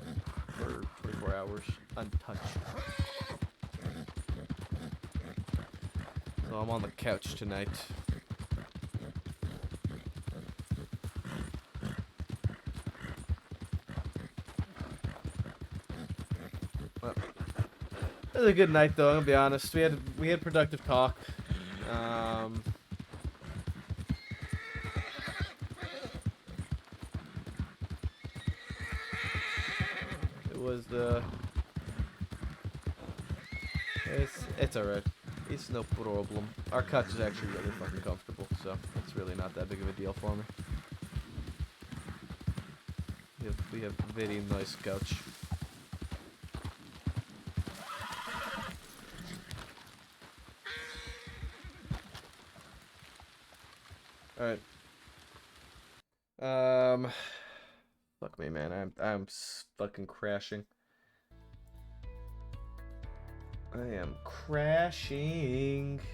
for 24 hours untouched. So I'm on the couch tonight. Well, it was a good night though, I'm gonna be honest. We had productive talk. It was it's alright. It's no problem. Our couch is actually really fucking comfortable, so it's really not that big of a deal for me. We have a very nice couch. Alright. Fuck me, man. I'm fucking crashing. I am crashing. This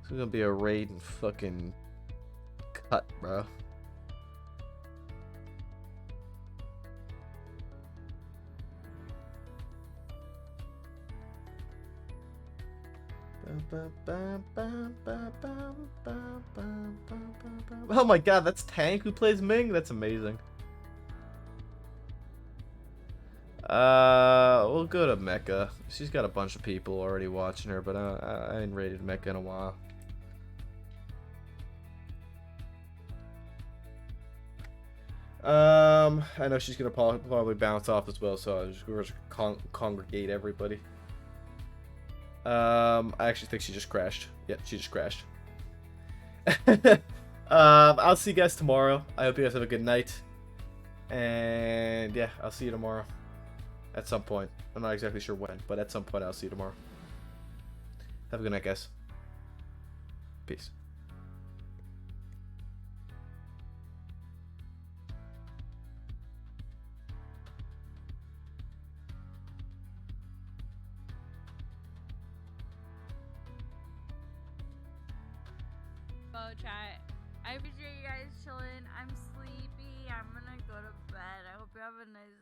is gonna be a raid and fucking cut, bro. Oh my god, that's Tank who plays Ming? That's amazing. We'll go to Mecca. She's got a bunch of people already watching her, but I ain't raided Mecca in a while. I know she's gonna probably bounce off as well, so we're just congregate everybody. I actually think she just crashed. Yeah, she just crashed. I'll see you guys tomorrow. I hope you guys have a good night. And yeah, I'll see you tomorrow. At some point. I'm not exactly sure when, but at some point I'll see you tomorrow. Have a good night, guys. Peace. Chat. I appreciate you guys chilling. I'm sleepy. I'm gonna go to bed. I hope you have a nice